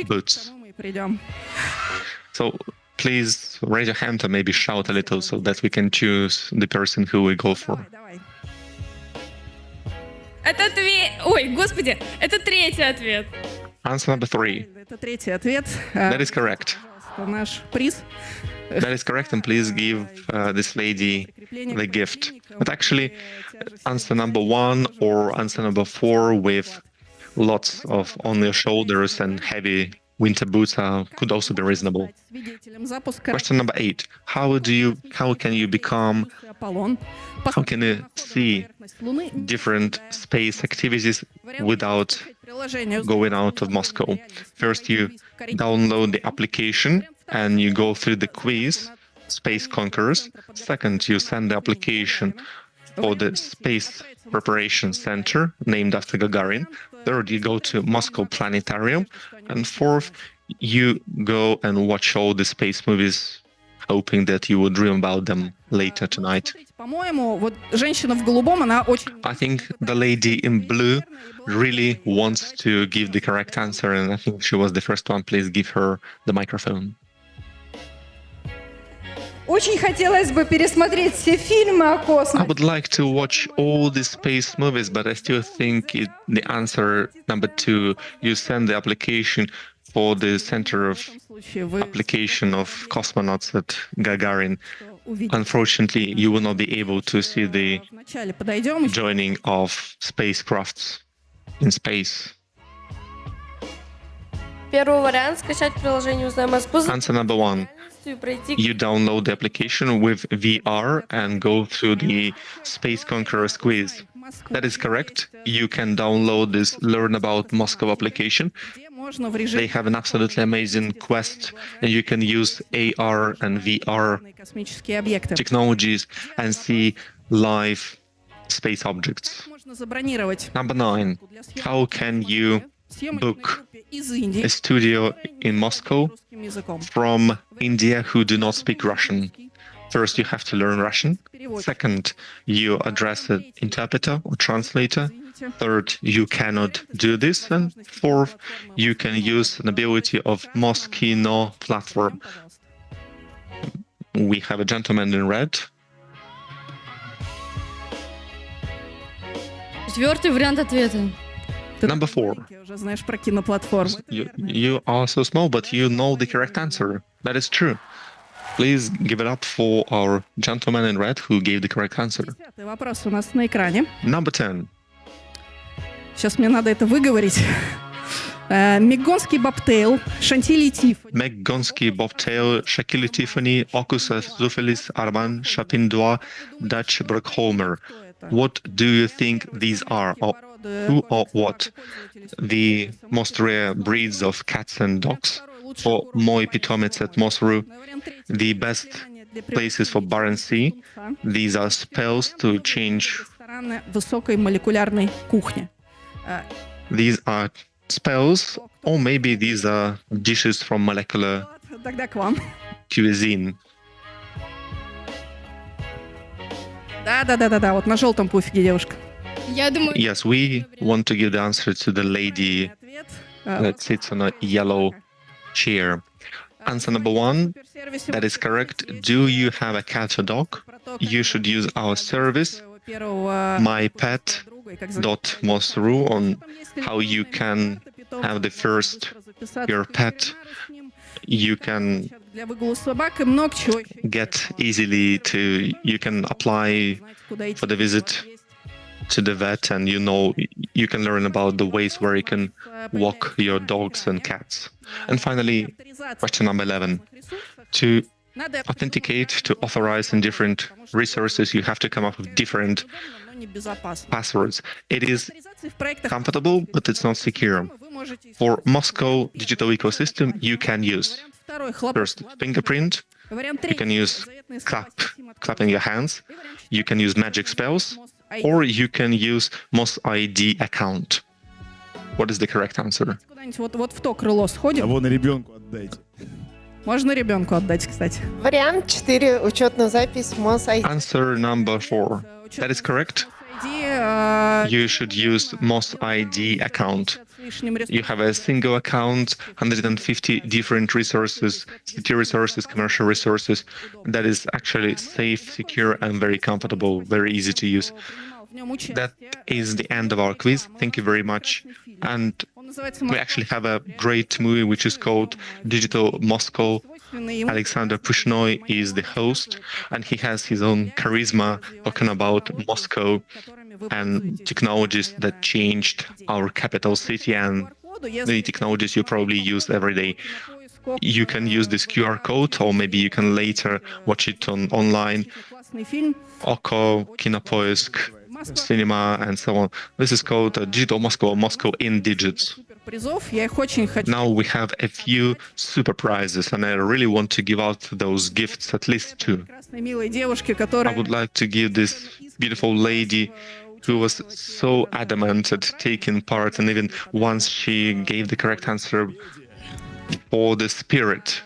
boots. So please raise your hand or maybe shout a little so that we can choose the person who we go for. Давай. Это Ой, господи, это третий ответ. Answer number 3. Это третий ответ. That is correct. Пожалуйста, наш приз. That is correct, and please give this lady the gift. But actually, answer number 1 or answer number 4 with lots of on your shoulders and heavy winter boots could also be reasonable. Свидетелем запуска Question number 8. How can you become, Аполлон. how can you see Луны. different space activities without Приложение. going out of Moscow? First, you download the application and you go through the quiz, Space Conquerors. Second, you send the application for the Space Preparation Center, named after Gagarin. Third, you go to Moscow Planetarium. And fourth, you go and watch all the space movies, hoping that you will dream about them later tonight. По-моему, вот женщина в голубом, она очень... I think the lady in blue really wants to give the correct answer, and I think she was the first one. Please give her the microphone. Очень хотелось бы пересмотреть все фильмы о I космосе. would like to watch all the space movies, but I still think the answer number 2, you send the application for the center of application of cosmonauts at Gagarin. Unfortunately, you will not be able to see the Вначале подойдем. joining of spacecrafts in space. Первый вариант — скачать приложение «Узнай Москву», Answer number 1. You download the application with VR and go through the Space Conquerors quiz. That is correct. You can download this Learn About Moscow application. Можно в They режиме have an absolutely amazing quest, and you can use AR and VR космические объекты. technologies and see live space objects. Можно забронировать Number 9. How can you съемочной book группе из Индии a studio in Moscow русским языком. from India who do not speak Russian? First, you have to learn Russian. Second, you address an interpreter or translator. Third, you cannot do this. And fourth, you can use an ability of Moskino platform. We have a gentleman in red. Четвертый вариант ответа. Number 4. Ты уже знаешь про киноплатформу. You are so small, but you know the correct answer. That is true. Please give it up for our gentleman in red who gave the correct answer. 10-й вопрос у нас на экране. Number 10. Сейчас мне надо это выговорить. Мегонский бобтейл, Шантили Тиффани. Megonsky, Bobtail, Shakili Tiffany, Ocusa, Zufelis, Arman, Chapindois, Dutch Brockholmer. What do you think these are? Or who or what? The most rare breeds of cats and dogs? Or Moi Pitomets at Mosru? The best places for Barents Sea? These are spells to change. Рестораны высокой молекулярной кухни. These are spells, or maybe these are dishes from molecular Тогда к вам. cuisine. Да, вот на желтом пуфике девушка. Я думаю, Yes, we want to give the answer to the lady that sits on a yellow chair. Answer number 1, that is correct. Do you have a cat or dog? You should use our service, mypet.mosru, on how you can have the first your pet. You can Для выгула собак и много чего еще. get easily to, you can apply for the visit to the vet, and you can learn about the ways where you can walk your dogs and cats. And finally, question number 11. To authenticate, to authorize in different resources, you have to come up with different passwords. It is comfortable, but it's not secure. For Moscow digital ecosystem, you can use first fingerprint. You can use clapping your hands. You can use magic spells, or you can use MosID account. What is the correct answer? Вот в то крыло сходим. А вон ребенку отдайте. Можно ребенку отдать, кстати. Вариант 4. Учетная запись МОС-ID. Answer number 4. That is correct. You should use MosID account. You have a single account, 150 different resources, city resources, commercial resources. That is actually safe, secure, and very comfortable, very easy to use. That is the end of our quiz. Thank you very much. And we actually have a great movie which is called Digital Moscow. Alexander Pushnoy is the host, and he has his own charisma talking about Moscow and technologies that changed our capital city and the technologies you probably use every day. You can use this QR code, or maybe you can later watch it online. Oko, Kinopoisk, Cinema, and so on. This is called Digital Moscow, Moscow in digits. Now we have a few super prizes, and I really want to give out those gifts, at least two. I would like to give this beautiful lady who was so adamant at taking part, and even once she gave the correct answer, for the spirit,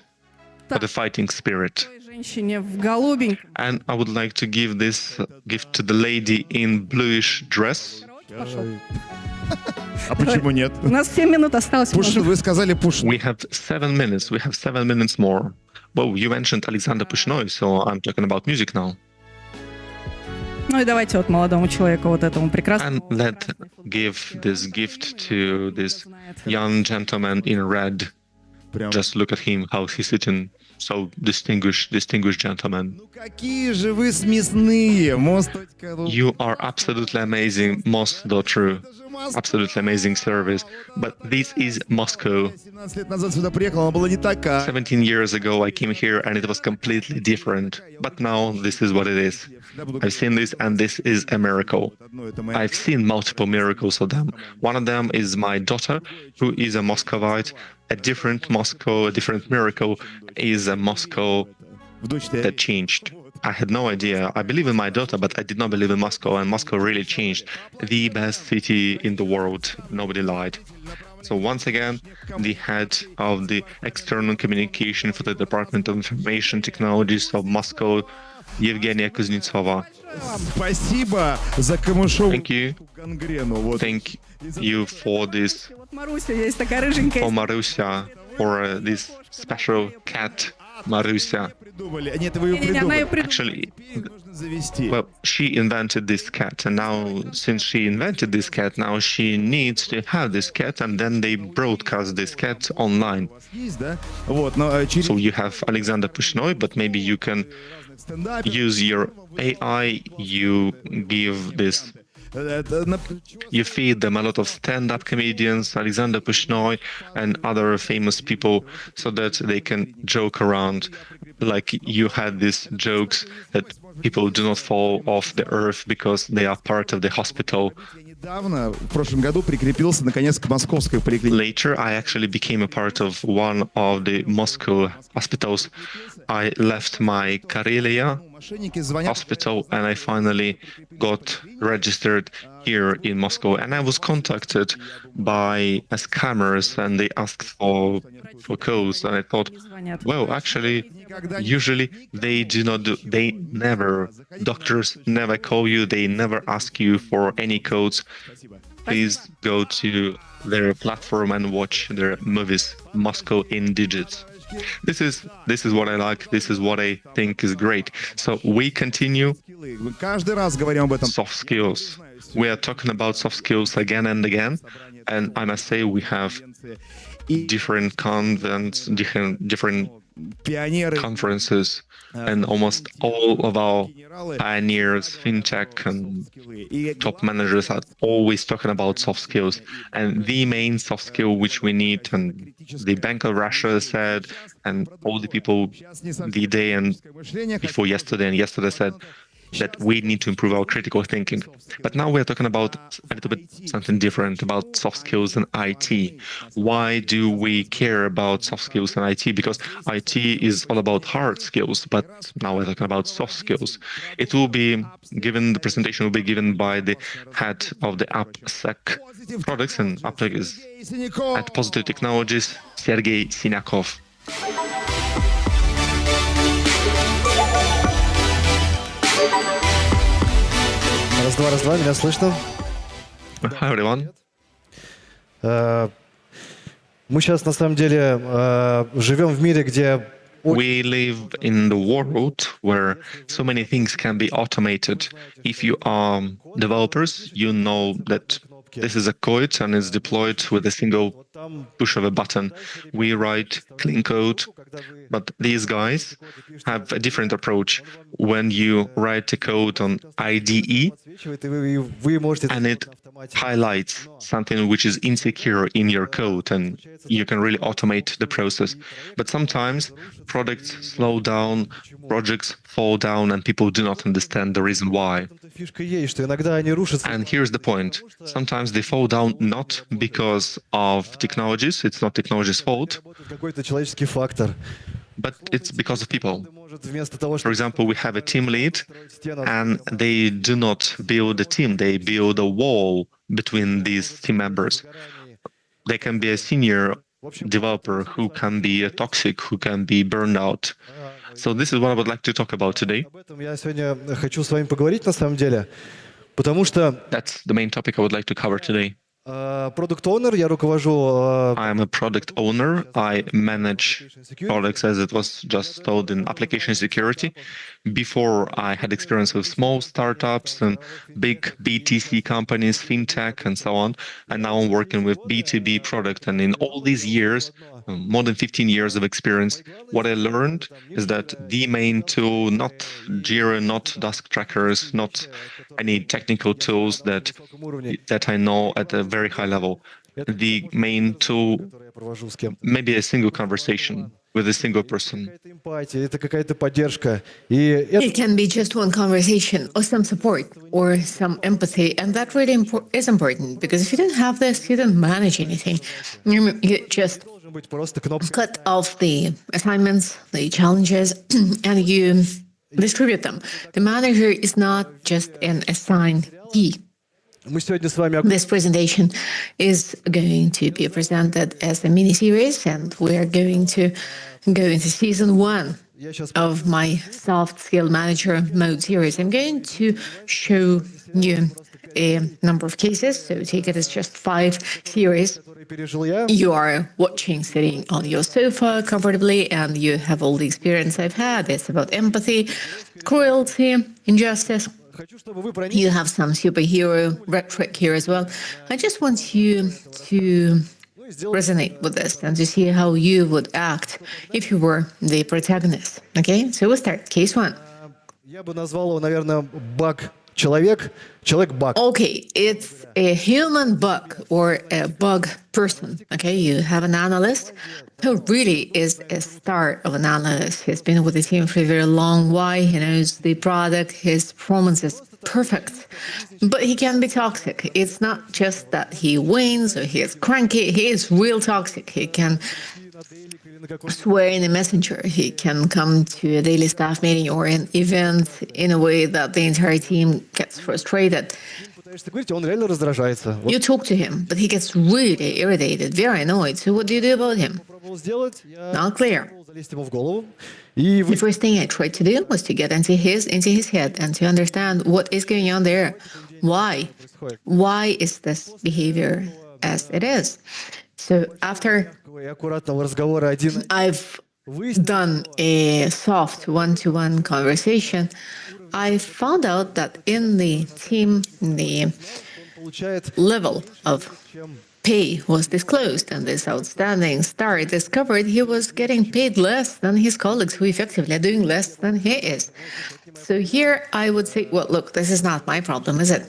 for the fighting spirit. And I would like to give this gift to the lady in bluish dress. А почему нет? У нас 7 минут осталось. Вы сказали Pushnoy. We have 7 minutes. We have 7 minutes more. Well, you mentioned Alexander Pushnoy, so I'm talking about music now. Ну и давайте вот молодому человеку вот этому прекрасному. And let's give this gift to this young gentleman in red. Just look at him, how he's sitting. So distinguished gentleman. You are absolutely amazing, most.ru. Absolutely amazing service. But this is Moscow. 17 years ago I came here and it was completely different. But now this is what it is. I've seen this and this is a miracle. I've seen multiple miracles of them. One of them is my daughter, who is a Muscovite. A different Moscow, a different miracle is a Moscow that changed. I had no idea. I believe in my daughter, but I did not believe in Moscow, and Moscow really changed. The best city in the world. Nobody lied. So once again, the head of the external communication for the Department of Information Technologies of Moscow, Evgenia Kuznetsova. Thank you. Thank you for this. For Marusia, for this special cat, Marusia. Actually, well, she invented this cat, and now, since she invented this cat, now she needs to have this cat, and then they broadcast this cat online. So you have Alexander Pushnoy, but maybe you can use your AI, you give this. You feed them a lot of stand-up comedians, Alexander Pushnoy and other famous people, so that they can joke around. Like you had these jokes that people do not fall off the earth because they are part of the hospital. Later, I actually became a part of one of the Moscow hospitals. I left my Karelia hospital and I finally got registered here in Moscow. And I was contacted by scammers and they asked for codes. And I thought, well, actually, usually they do not do, they never, doctors never call you, they never ask you for any codes. Please go to their platform and watch their movies, Moscow in digits. This is what I like. This is what I think is great. So we continue soft skills. We are talking about soft skills again and again, and I must say we have different convents, different conferences, and almost all of our pioneers, fintech and top managers are always talking about soft skills. And the main soft skill which we need, and the Bank of Russia said, and all the people the day and before yesterday and yesterday said, that we need to improve our critical thinking. But now we're talking about a little bit something different, about soft skills and IT. Why do we care about soft skills and IT? Because IT is all about hard skills, but now we're talking about soft skills. It will be given, the presentation will be given by the head of the AppSec products, and AppSec is at Positive Technologies, Sergey Sinyakov. Раз-два, меня слышно? Hi everyone. Мы сейчас на самом деле живем в мире, где We live in the world where so many things can be automated. If you are developers, you know that this is a code and it's deployed with a single push of a button. We write clean code, but these guys have a different approach. When you write a code on IDE and it highlights something which is insecure in your code, and you can really automate the process. But sometimes products slow down, projects fall down, and people do not understand the reason why. And here's the point. Sometimes they fall down not because of technologies, it's not technology's fault, but it's because of people. For example, we have a team lead, and they do not build a team, they build a wall between these team members. They can be a senior developer who can be toxic, who can be burned out. So this is what I would like to talk about today. Я сегодня хочу с вами поговорить на самом деле, потому что That's the main topic I would like to cover today. продукт-оунер, я руковожу... I'm a product owner. I manage products, as it was just told, in application security. Before, I had experience with small startups and big BTC companies, fintech, and so on. And now I'm working with B2B product. And in all these years, more than 15 years of experience, what I learned is that the main tool, not Jira, not Task Trackers, not any technical tools that I know at a very high level. The main tool, maybe a single conversation with a single person. It can be just one conversation or some support or some empathy. And that really is important, because if you don't have this, you don't manage anything. You just cut off the assignments, the challenges, and you distribute them. The manager is not just an assignee. This presentation is going to be presented as a mini-series, and we're going to go into season 1 of my soft skill manager mode series. I'm going to show you a number of cases, so take it as just 5 series. You are watching sitting on your sofa comfortably, and you have all the experience I've had. It's about empathy, cruelty, injustice. You have some superhero rhetoric here as well. I just want you to resonate with this and to see how you would act if you were the protagonist. Okay, so we'll start. Case 1. Я бы назвал его, наверное, человек-баг. Okay, it's a human bug or a bug person. Okay, you have an analyst who really is a star of an analyst. He's been with the team for a very long while. He knows the product. His performance is perfect. But he can be toxic. It's not just that he wins or he is cranky. He is real toxic. He can swear in a messenger. He can come to a daily staff meeting or an event in a way that the entire team gets frustrated. You talk to him, but he gets really irritated, very annoyed. So what do you do about him? Not clear. The first thing I tried to do was to get into his head and to understand what is going on there. Why? Why is this behavior as it is? So after I've done a soft one-to-one conversation, I found out that in the team, the level of pay was disclosed, and this outstanding star discovered he was getting paid less than his colleagues who effectively are doing less than he is. So here I would say, well, look, this is not my problem, is it?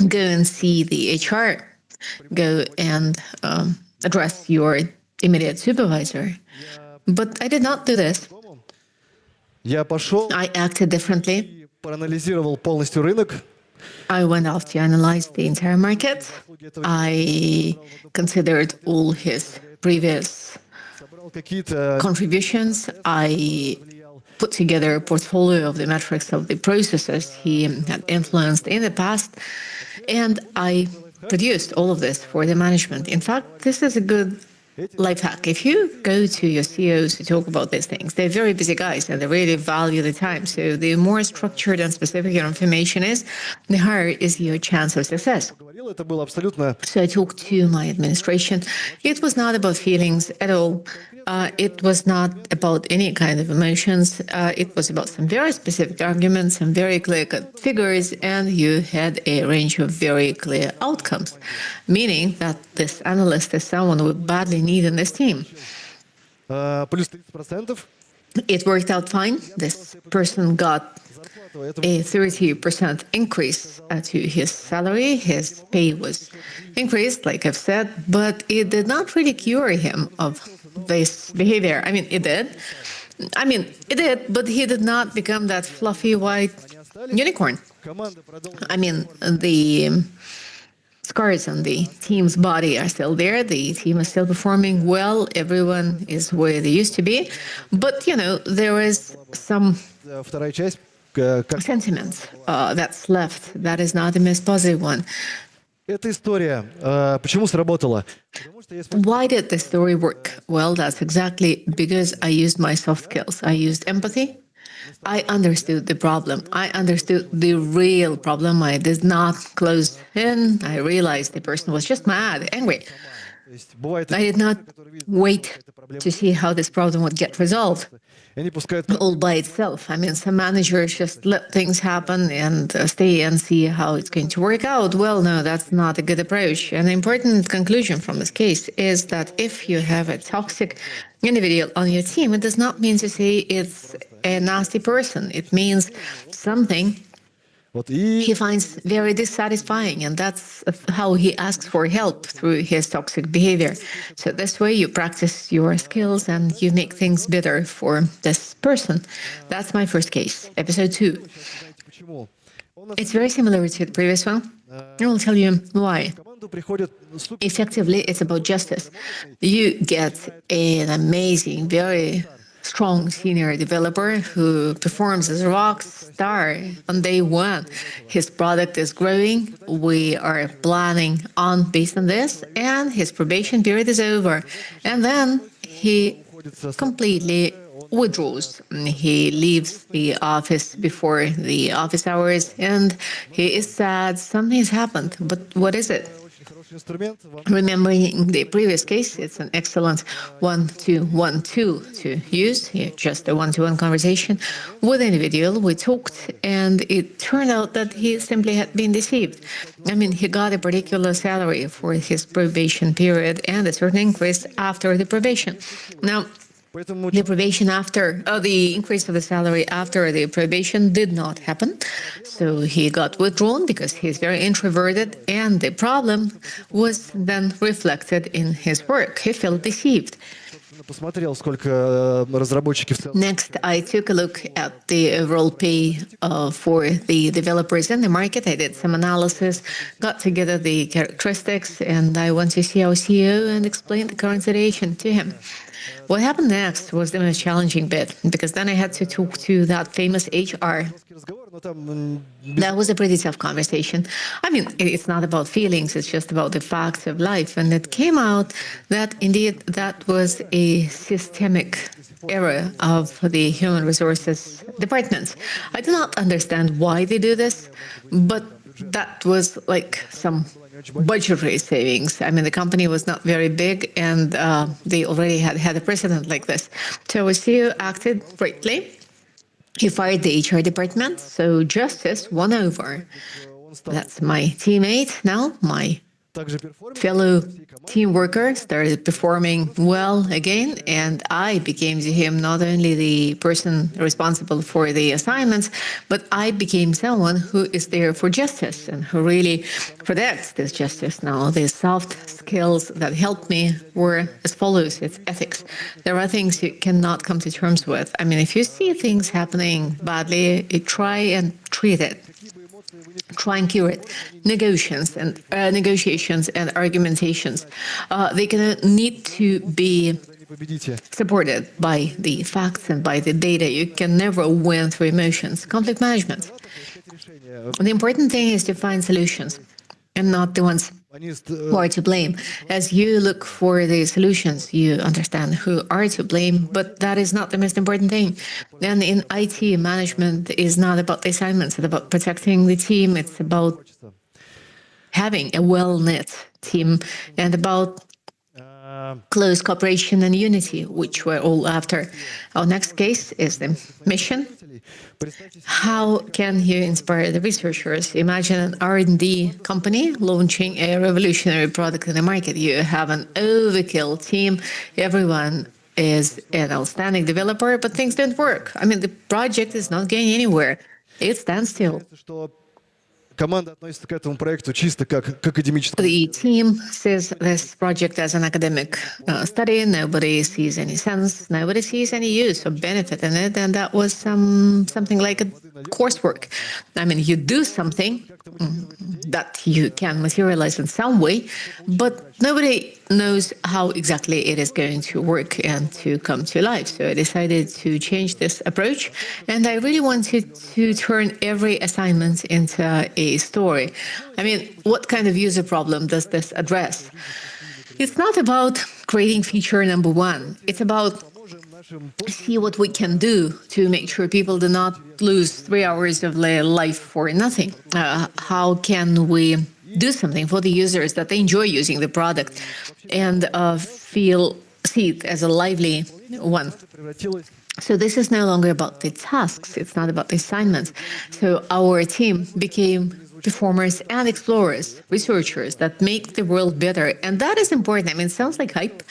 Go and see the HR. Go and address your immediate supervisor. But I did not do this. I acted differently. I went off to analyze the entire market. I considered all his previous contributions. I put together a portfolio of the metrics of the processes he had influenced in the past, and I produced all of this for the management. In fact, this is a good life hack. If you go to your CEOs to talk about these things, they're very busy guys and they really value the time. So the more structured and specific your information is, the higher is your chance of success. Это было абсолютно... So I talked to my administration. It was not about feelings at all. It was not about any kind of emotions. It was about some very specific arguments, some very clear-cut figures, and you had a range of very clear outcomes, meaning that this analyst is someone we badly need in this team. Плюс 30%. It worked out fine. This person got a 30% increase to his salary. His pay was increased, like I've said, but it did not really cure him of this behavior. I mean, it did. But he did not become that fluffy white unicorn. I mean, the scars on the team's body are still there. The team is still performing well. Everyone is where they used to be. But, there is some Вторая часть. sentiments that's left. That is not the most positive one. Эта история почему сработала? Why did the story work? Well, that's exactly because I used my soft skills. I used empathy. I understood the problem. I understood the real problem. I did not close in. I realized the person was just mad, angry. I did not wait to see how this problem would get resolved all by itself. I mean, some managers just let things happen and stay and see how it's going to work out. Well, no, that's not a good approach. An important conclusion from this case is that if you have a toxic individual on your team, it does not mean to say it's a nasty person. It means something he finds very dissatisfying, and that's how he asks for help, through his toxic behavior. So this way you practice your skills and you make things better for this person. That's my first case, episode 2. It's very similar to the previous one. I will tell you why. Effectively, it's about justice. You get an amazing, very strong senior developer who performs as a rock star on day one. His product is growing. We are planning on based on this, and his probation period is over. And then he completely withdraws. He leaves the office before the office hours, and he is sad. Something has happened. But what is it? Remembering the previous case, it's an excellent one-to-one tool to use. Here, just a one-to-one conversation with an individual. We talked, and it turned out that he simply had been deceived. I mean, he got a particular salary for his probation period and a certain increase after the probation. Now, the probation after, the increase of the salary after the probation did not happen. So he got withdrawn because he's very introverted, and the problem was then reflected in his work. He felt deceived. Next, I took a look at the overall pay for the developers in the market. I did some analysis, got together the characteristics, and I went to see our CEO and explained the current situation to him. What happened next was the most challenging bit, because then I had to talk to that famous HR. That was a pretty tough conversation. I mean, it's not about feelings, it's just about the facts of life. And it came out that indeed that was a systemic error of the human resources department. I do not understand why they do this, but that was like some budgetary savings. I mean, the company was not very big, and they already had a precedent like this. So our CEO acted rightly. He fired the HR department, so justice won over. That's my teammate now, my fellow team worker started performing well again, and I became to him not only the person responsible for the assignments, but I became someone who is there for justice and who really protects this justice. Now, the soft skills that helped me were as follows. It's ethics. There are things you cannot come to terms with. I mean, if you see things happening badly, you try and treat it. Try and cure it. Negotiations and argumentations, they can need to be supported by the facts and by the data. You can never win through emotions. Conflict management. The important thing is to find solutions and not the ones who are to blame. As you look for the solutions, you understand who are to blame, but that is not the most important thing. And in IT, management is not about the assignments, it's about protecting the team, it's about having a well-knit team and about close cooperation and unity, which we're all after. Our next case is the mission. How can you inspire the researchers? Imagine an R&D company launching a revolutionary product in the market. You have an overkill team. Everyone is an outstanding developer, but things don't work. I mean, the project is not going anywhere. It stands still. Команда относится к этому проекту чисто как к академическому. The team sees this project as an academic study. Nobody sees any sense. Nobody sees any use or benefit in it. And that was something like a coursework. I mean, you do something that you can materialize in some way, but nobody knows how exactly it is going to work and to come to life. So I decided to change this approach, and I really wanted to turn every assignment into a story. I mean, what kind of user problem does this address? It's not about creating feature number one. It's about see what we can do to make sure people do not lose 3 hours of their life for nothing. How can we do something for the users that they enjoy using the product and see it as a lively one? So this is no longer about the tasks. It's not about the assignments. So our team became performers and explorers, researchers that make the world better. And that is important. I mean, it sounds like hype,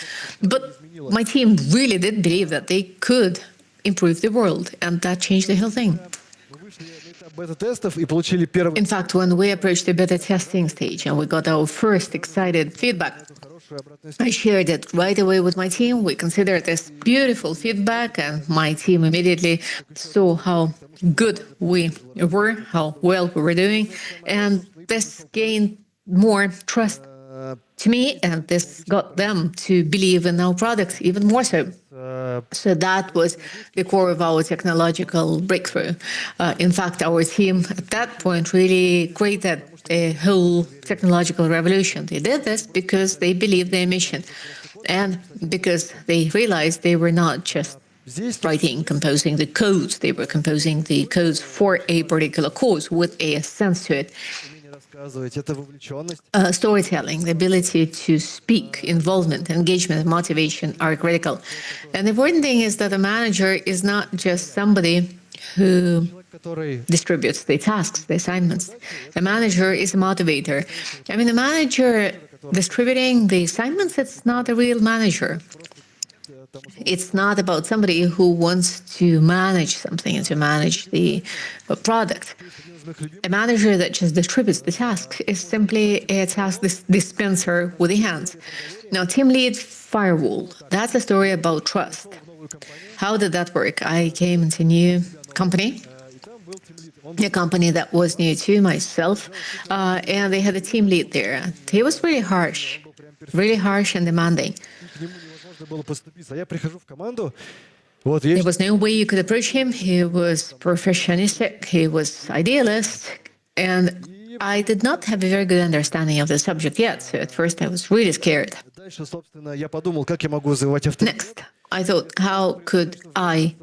but my team really did believe that they could improve the world, and that changed the whole thing. In fact, when we approached the beta testing stage and we got our first excited feedback, I shared it right away with my team. We considered this beautiful feedback, and my team immediately saw how good we were, how well we were doing, and this gained more trust to me, and this got them to believe in our products even more so. So that was the core of our technological breakthrough. In fact, our team at that point really created a whole technological revolution. They did this because they believed their mission and because they realized they were not just composing the codes. They were composing the codes for a particular cause with a sense to it. Storytelling, the ability to speak, involvement, engagement, and motivation are critical. And the important thing is that a manager is not just somebody who distributes the tasks, the assignments. A manager is a motivator. I mean, a manager distributing the assignments, it's not a real manager. It's not about somebody who wants to manage something and to manage the product. A manager that just distributes the tasks is simply a task dispenser with the hands. Now, team lead firewall, that's a story about trust. How did that work? I came into a new company, a company that was new to myself, and they had a team lead there. He was really harsh and demanding. There was no way you could approach him. He was perfectionistic, he was idealist, and I did not have a very good understanding of the subject yet, so at first I was really scared. Next, I thought, how could I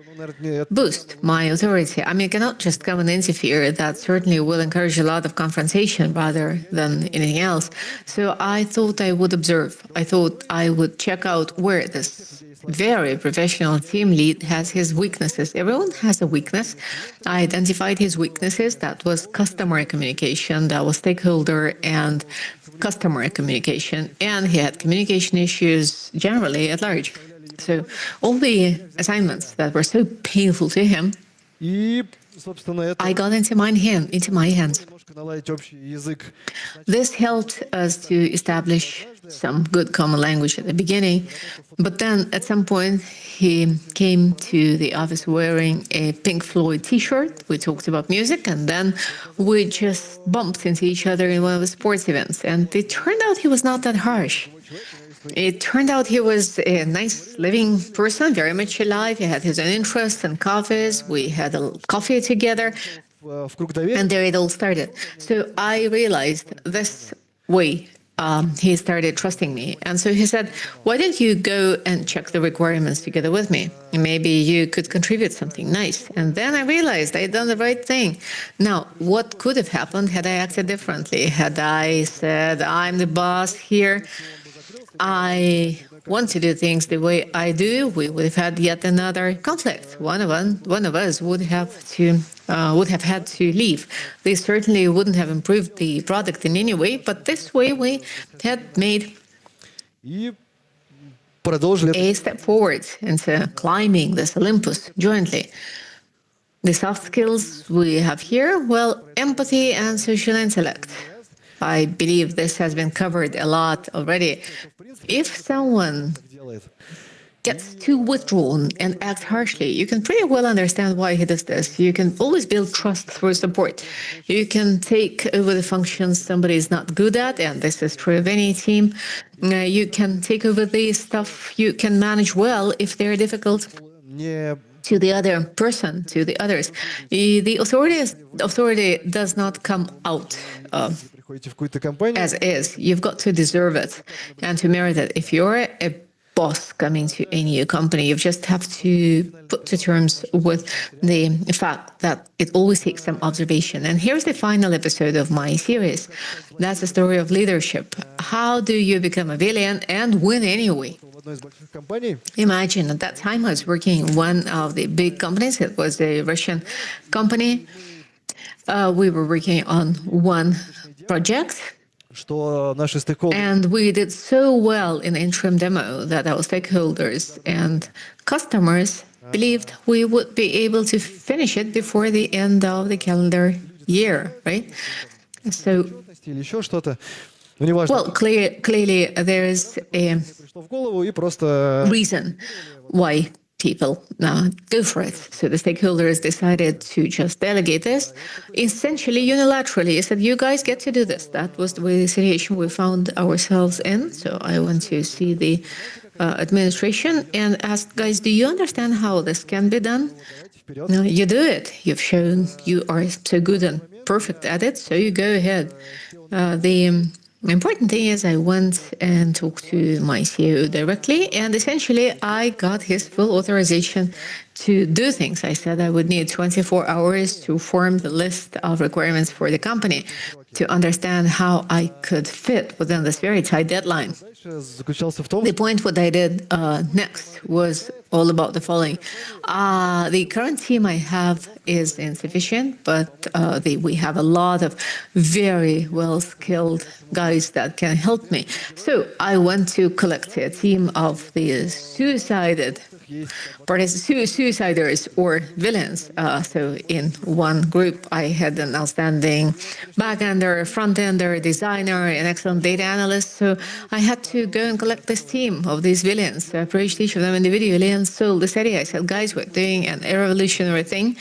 boost my authority? I mean, I cannot just come and interfere. That certainly will encourage a lot of confrontation rather than anything else. So I thought I would observe. I thought I would check out where this very professional team lead has his weaknesses. Everyone has a weakness. I identified his weaknesses. That was customer communication, that was stakeholder and customer communication, and he had communication issues generally at large. So all the assignments that were so painful to him, I got into my hands. This helped us to establish some good common language at the beginning, but then at some point he came to the office wearing a Pink Floyd t-shirt. We talked about music, and then we just bumped into each other in one of the sports events, and it turned out he was not that harsh. It turned out he was a nice living person, very much alive. He had his own interests and coffees. We had a coffee together, and there it all started. So I realized this way he started trusting me. And so he said, why don't you go and check the requirements together with me? Maybe you could contribute something nice. And then I realized I'd done the right thing. Now, what could have happened had I acted differently? Had I said, I'm the boss here, I want to do things the way I do, we would have had yet another conflict. One of us would have had to leave. This certainly wouldn't have improved the product in any way, but this way we had made a step forward into climbing this Olympus jointly. The soft skills we have here, well, empathy and social intellect. I believe this has been covered a lot already. If someone gets too withdrawn and acts harshly, you can pretty well understand why he does this. You can always build trust through support. You can take over the functions somebody is not good at, and this is true of any team. You can take over the stuff you can manage well if they're difficult to the other person, to the others. The authority does not come out as is. You've got to deserve it and to merit it. If you're a boss coming to a new company, you just have to put to terms with the fact that it always takes some observation. And here's the final episode of my series. That's the story of leadership. How do you become a villain and win anyway? Imagine at that time I was working in one of the big companies. It was a Russian company. We were working on one project. And we did so well in the interim demo that our stakeholders and customers believed we would be able to finish it before the end of the calendar year, right? So, well, clearly there is a reason why people go for it. So the stakeholders decided to just delegate this, essentially unilaterally. They said, you guys get to do this. That was the situation we found ourselves in. So I went to see the administration and asked, guys, do you understand how this can be done? No, you do it. You've shown you are so good and perfect at it, so you go ahead. The important thing is I went and talked to my CEO directly, and essentially I got his full authorization to do things. I said I would need 24 hours to form the list of requirements for the company to understand how I could fit within this very tight deadline. The point what I did next was all about the following. The current team I have is insufficient, but we have a lot of very well-skilled guys that can help me. So I went to collect a team of the suiciders or villains. So in one group, I had an outstanding back-ender, front-ender, designer, an excellent data analyst. So I had to go and collect this team of these villains. So I approached each of them individually and sold this idea. I said, guys, we're doing a revolutionary thing.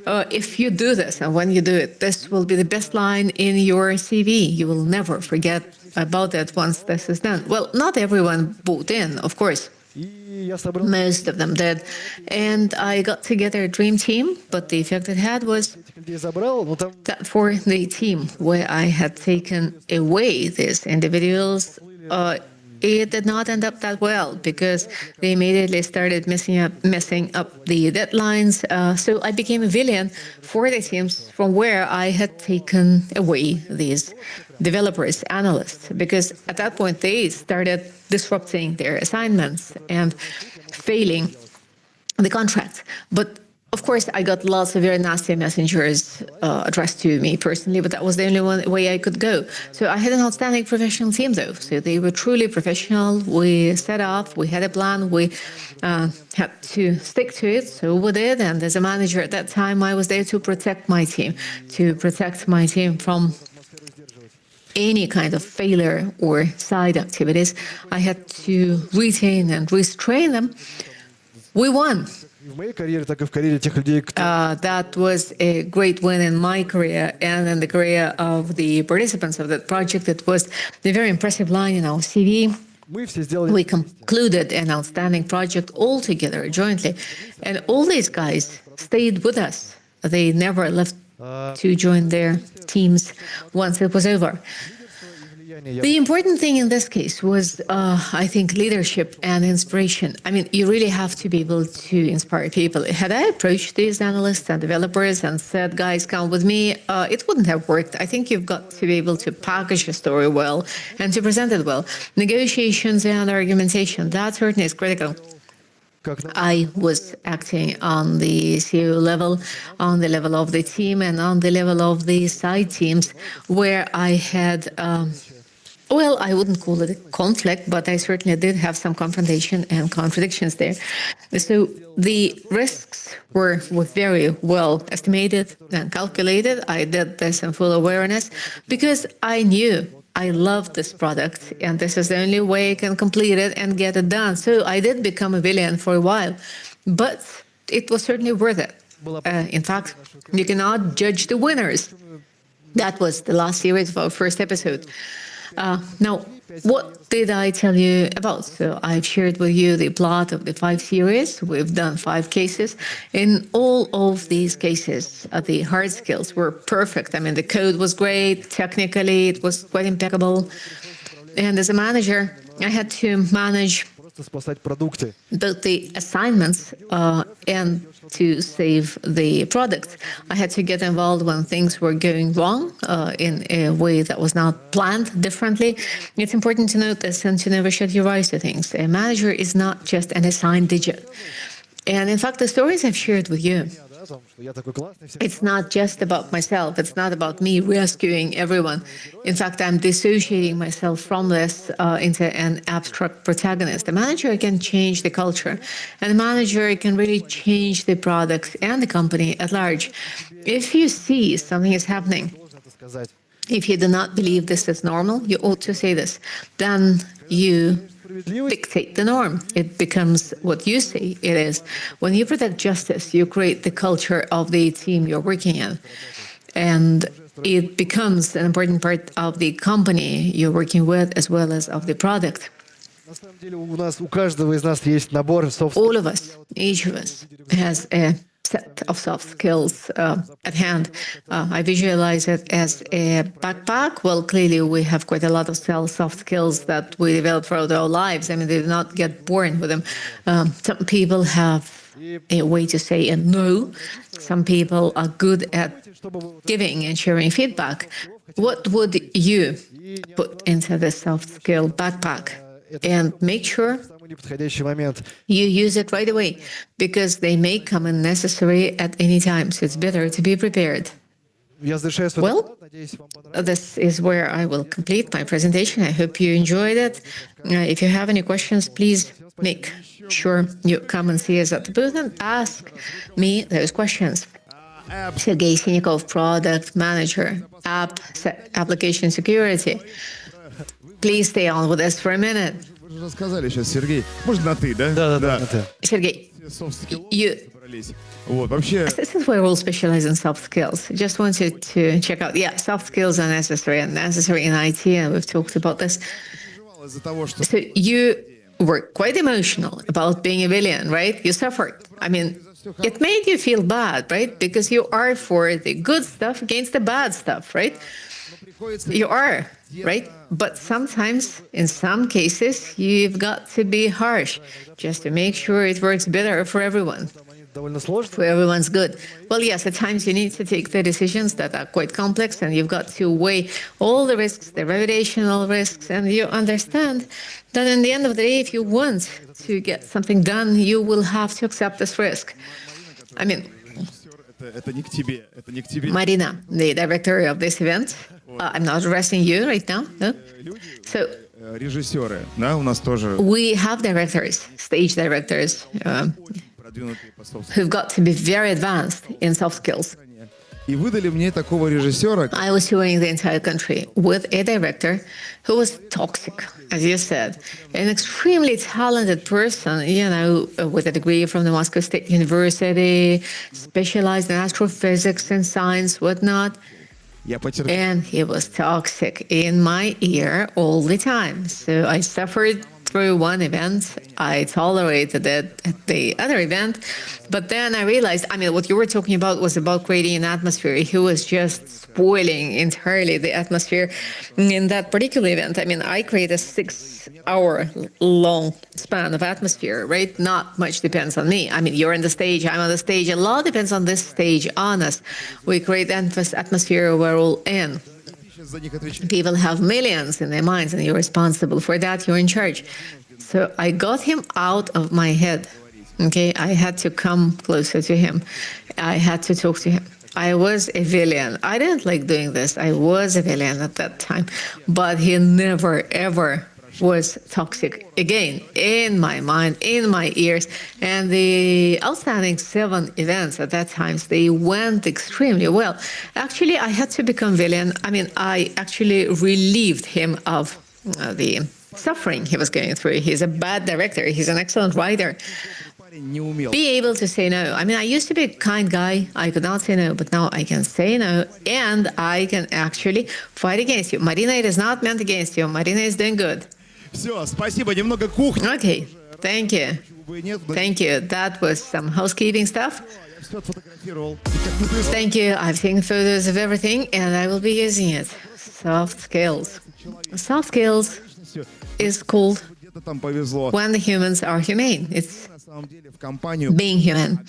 If you do this, and when you do it, this will be the best line in your CV. You will never forget about it once this is done. Well, not everyone bought in, of course. Most of them did. And I got together a dream team, but the effect it had was that for the team where I had taken away these individuals, it did not end up that well because they immediately started messing up the deadlines. So I became a villain for the teams from where I had taken away these developers, analysts, because at that point they started disrupting their assignments and failing the contract. But of course, I got lots of very nasty messengers addressed to me personally, but that was the only way I could go. So I had an outstanding professional team, though. So they were truly professional. We set up, we had a plan, we had to stick to it, so we did. And as a manager at that time, I was there to protect my team from any kind of failure or side activities. I had to retain and restrain them. We won. That was a great win in my career and in the career of the participants of that project. It was a very impressive line in our CV. We concluded an outstanding project all together, jointly. And all these guys stayed with us. They never left to join their teams once it was over. The important thing in this case was, I think, leadership and inspiration. I mean, you really have to be able to inspire people. Had I approached these analysts and developers and said, guys, come with me, it wouldn't have worked. I think you've got to be able to package a story well and to present it well. Negotiations and argumentation, that certainly is critical. I was acting on the CEO level, on the level of the team, and on the level of the side teams, where I had, well, I wouldn't call it a conflict, but I certainly did have some confrontation and contradictions there. So the risks were very well estimated and calculated. I did this in full awareness because I knew I love this product, and this is the only way I can complete it and get it done. So I did become a villain for a while, but it was certainly worth it. In fact, you cannot judge the winners. That was the last series of our first episode. Now, what did I tell you about? So I've shared with you the plot of the 5 series. We've done 5 cases. In all of these cases, the hard skills were perfect. I mean, the code was great. Technically, it was quite impeccable. And as a manager, I had to manage both the assignments and to save the product. I had to get involved when things were going wrong in a way that was not planned differently. It's important to note this and to never shut your eyes to things. A manager is not just an assigned digit. And in fact, the stories I've shared with you, it's not just about myself. It's not about me rescuing everyone. In fact, I'm dissociating myself from this into an abstract protagonist. The manager can change the culture, and the manager can really change the product and the company at large. If you see something is happening, if you do not believe this is normal, you ought to say this. Then you dictate the norm. It becomes what you say it is. When you protect justice, you create the culture of the team you're working in. And it becomes an important part of the company you're working with as well as of the product. All of us, each of us, has a set of soft skills at hand. I visualize it as a backpack. Well, clearly we have quite a lot of soft skills that we develop throughout our lives. I mean, they do not get born with them. Some people have a way to say a no. Some people are good at giving and sharing feedback. What would you put into the soft skill backpack? And make sure you use it right away, because they may come in necessary at any time. So it's better to be prepared. Well, this is where I will complete my presentation. I hope you enjoyed it. If you have any questions, please make sure you come and see us at the booth and ask me those questions. Sergey Sinikov, Product Manager, Application Security. Please stay on with us for a minute. Вы же рассказали сейчас, Сергей. Можно на ты, да? Да. Sергey, Вот, вообще... This is where we'll specialize in soft skills. Just wanted to check out. Yeah, soft skills are necessary and necessary in IT, and we've talked about this. So you were quite emotional about being a villain, right? You suffered. I mean, it made you feel bad, right? Because you are for the good stuff against the bad stuff, right? You are, right? But sometimes, in some cases, you've got to be harsh just to make sure it works better for everyone. For everyone's good. Well, yes, at times you need to take the decisions that are quite complex, and you've got to weigh all the risks, the reputational risks, and you understand that in the end of the day, if you want to get something done, you will have to accept this risk. I mean, Marina, the director of this event, I'm not addressing you right now. No? So, режиссеры, да, у нас тоже... We have directors, stage directors, who've got to be very advanced in soft skills. И выдали мне такого режиссера... I was touring the entire country with a director who was toxic, as you said, an extremely talented person, you know, with a degree from the Moscow State University, specialized in astrophysics and science, whatnot. And he was toxic in my ear all the time. So I suffered through one event. I tolerated it at the other event. But then I realized, I mean, what you were talking about was about creating an atmosphere. He was just spoiling entirely the atmosphere in that particular event. I mean, I create a 6-hour long span of atmosphere, right? Not much depends on me. I mean, you're on the stage, I'm on the stage. A lot depends on this stage, on us. We create atmosphere we're all in. People have millions in their minds, and you're responsible for that. You're in charge. So I got him out of my head. Okay, I had to come closer to him. I had to talk to him. I was a villain. I didn't like doing this. I was a villain at that time. But he never, ever was toxic again in my mind, in my ears. And the outstanding 7 events at that time, they went extremely well. Actually, I had to become villain. I mean, I actually relieved him of the suffering he was going through. He's a bad director. He's an excellent writer. Be able to say no. I mean, I used to be a kind guy. I could not say no, but now I can say no, and I can actually fight against you. Marina, it is not meant against you. Marina is doing good. Все, спасибо. Немного кухни. Okay, thank you. Thank you. That was some housekeeping stuff. Thank you. I've taken photos of everything, and I will be using it. Soft skills. Soft skills is called when the humans are humane. It's being human.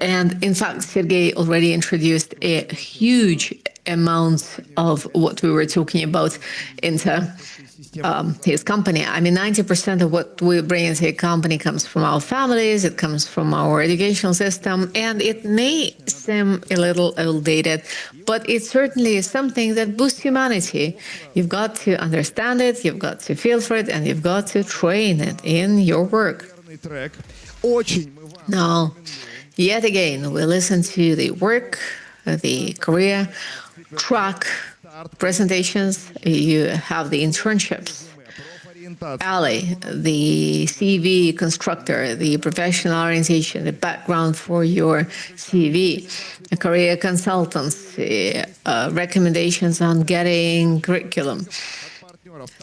And in fact, Sergey already introduced a huge amount of what we were talking about into his company. I mean, 90% of what we bring into a company comes from our families, it comes from our educational system, and it may seem a little outdated, but it certainly is something that boosts humanity. You've got to understand it, you've got to feel for it, and you've got to train it in your work. Now, yet again, we listen to the work, the career track presentations. You have the internships, Ali, the CV constructor, the professional orientation, the background for your CV, a career consultancy, recommendations on getting curriculum,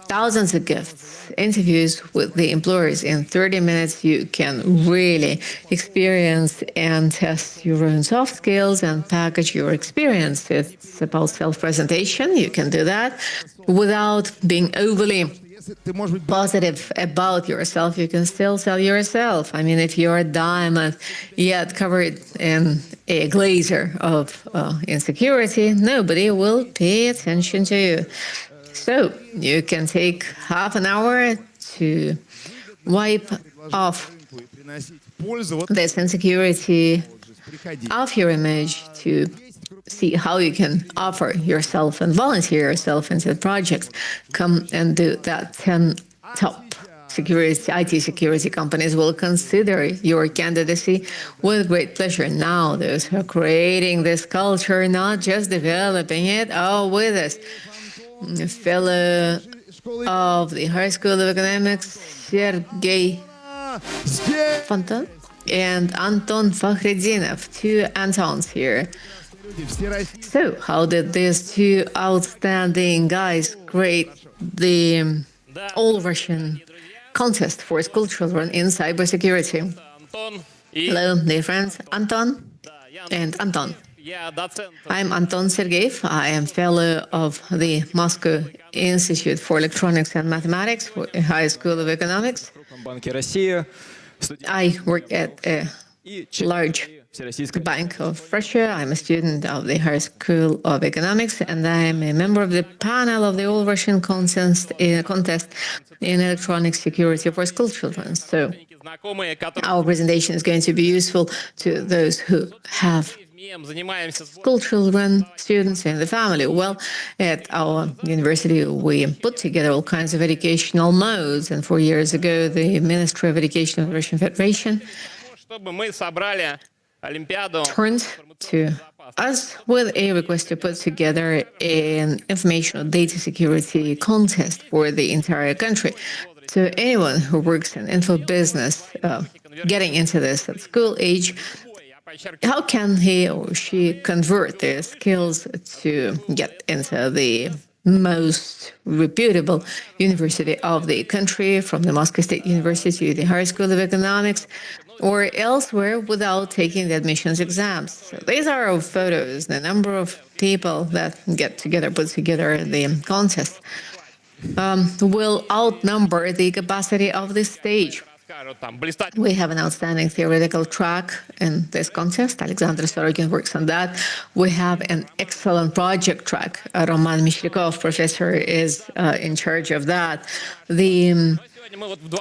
thousands of gifts, interviews with the employers. In 30 minutes, you can really experience and test your own soft skills and package your experience. It's about self-presentation. You can do that without being overly positive about yourself. You can still sell yourself. I mean, if you're a diamond yet covered in a glazer of insecurity, nobody will pay attention to you. So you can take half an hour to wipe off this insecurity of your image, to see how you can offer yourself and volunteer yourself into the project. Come and do that. 10 top IT security companies will consider your candidacy with great pleasure. Now, those who are creating this culture, not just developing it, with us. Fellow of the High School of Economics, Sergey Fontan and Anton Fakhretdinov, 2 Antons here. So, how did these 2 outstanding guys create the all-Russian contest for school children in cybersecurity? Hello, dear friends, Anton and Anton. I'm Anton Sergeyev. I am fellow of the Moscow Institute for Electronics and Mathematics, High School of Economics. I work at a large bank of Russia. I'm a student of the High School of Economics, and I am a member of the panel of the All-Russian contest in electronic security for school children. So our presentation is going to be useful to those who have school children, students in the family. Well, at our university, we put together all kinds of educational modes. And 4 years ago, the Ministry of Education of the Russian Federation turned to us with a request to put together an information data security contest for the entire country. So anyone who works in info business, getting into this at school age, how can he or she convert their skills to get into the most reputable university of the country, from the Moscow State University, the Higher School of Economics, or elsewhere without taking the admissions exams. So these are our photos, the number of people that get together, put together the contest, will outnumber the capacity of this stage. We have an outstanding theoretical track in this contest. Alexander Sorogin works on that. We have an excellent project track. Roman Mishlякov, professor, is in charge of that. The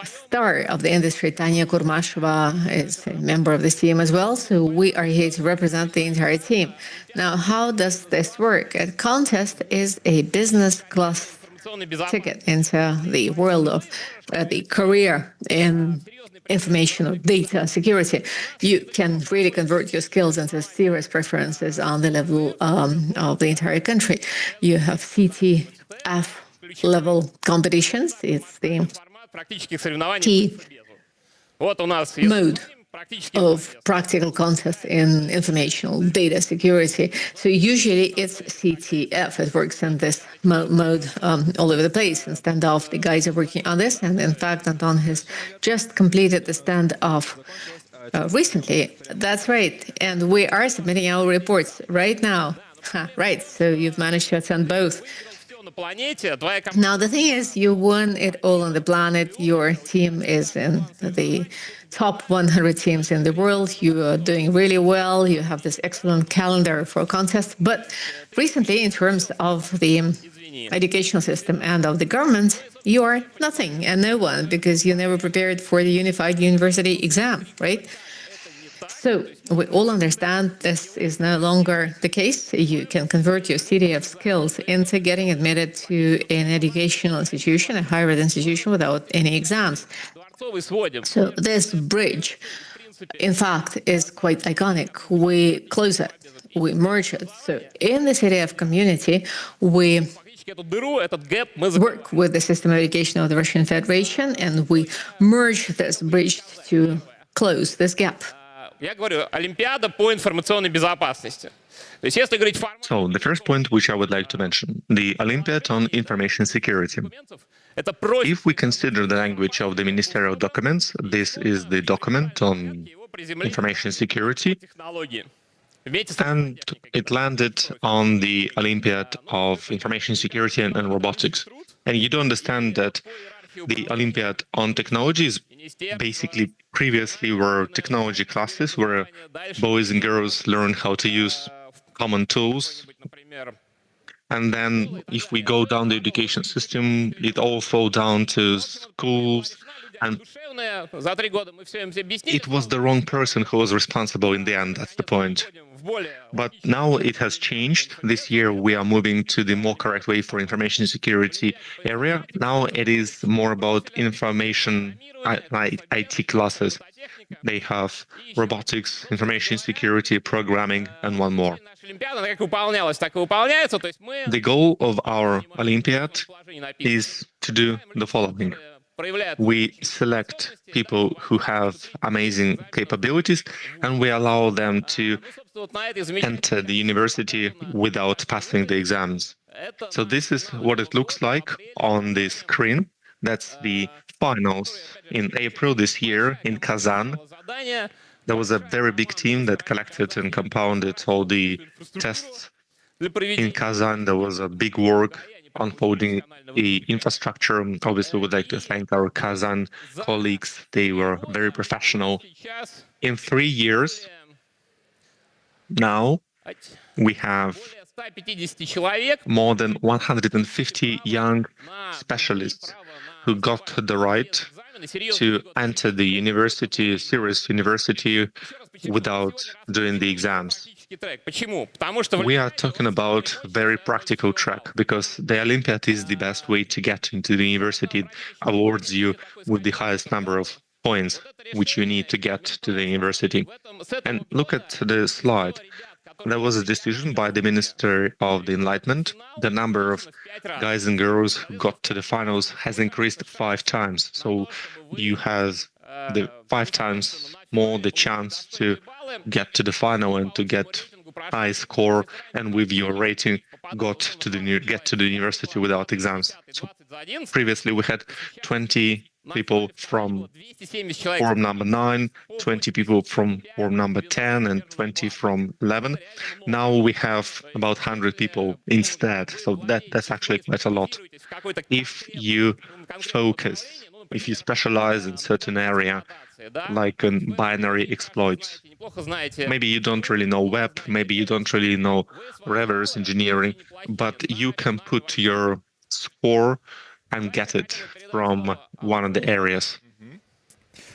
star of the industry, Tanya Kurmasheva, is a member of this team as well. So we are here to represent the entire team. Now, how does this work? A contest is a business class ticket into the world of the career in information or data security. You can really convert your skills into serious preferences on the level of the entire country. You have CTF level competitions. It's the key mode of practical contest in informational data security. So usually it's CTF. It works in this mode all over the place. In standoff, the guys are working on this. And in fact, Anton has just completed the standoff recently. That's right. And we are submitting our reports right now. Right. So you've managed to attend both. Now, the thing is, you won it all on the planet. Your team is in the top 100 teams in the world. You are doing really well. You have this excellent calendar for contests. But recently, in terms of the educational system and of the government, you are nothing and no one because you never prepared for the unified university exam, right? So we all understand this is no longer the case. You can convert your city of skills into getting admitted to an educational institution, a higher ed institution, without any exams. So this bridge, in fact, is quite iconic. We close it, we merge it. So in the CTF community, we work with the system of education of the Russian Federation, and we merge this bridge to close this gap. So the first point which I would like to mention, the Olympiad on Information Security. If we consider the language of the ministerial documents, this is the document on information security, and it landed on the Olympiad of Information Security and Robotics. And you do understand that the Olympiad on Technologies basically previously were technology classes where boys and girls learn how to use common tools. And then if we go down the education system, it all fall down to schools. And it was the wrong person who was responsible in the end, that's the point. But now it has changed. This year we are moving to the more correct way for information security area. Now it is more about information IT classes. They have robotics, information security, programming, and one more. The goal of our Olympiad is to do the following. We select people who have amazing capabilities, and we allow them to enter the university without passing the exams. So this is what it looks like on the screen. That's the finals in April this year in Kazan. There was a very big team that collected and compounded all the tests. In Kazan, there was a big work unfolding the infrastructure. Obviously, we would like to thank our Kazan colleagues. They were very professional. In 3 years, now we have more than 150 young specialists who got the right to enter the university, serious university, without doing the exams. We are talking about a very practical track because the Olympiad is the best way to get into the university. It awards you with the highest number of points which you need to get to the university. And look at the slide. There was a decision by the Minister of the Enlightenment. The number of guys and girls who got to the finals has increased 5 times. So you have the 5 times more the chance to get to the final and to get high score and with your rating get to the university without exams. So previously we had 20 people from form number 9, 20 people from form number 10, and 20 from 11. Now we have about 100 people instead, so that's actually quite a lot. If you focus, if you specialize in certain area, like in binary exploits, maybe you don't really know web, maybe you don't really know reverse engineering, but you can put your score and get it from one of the areas.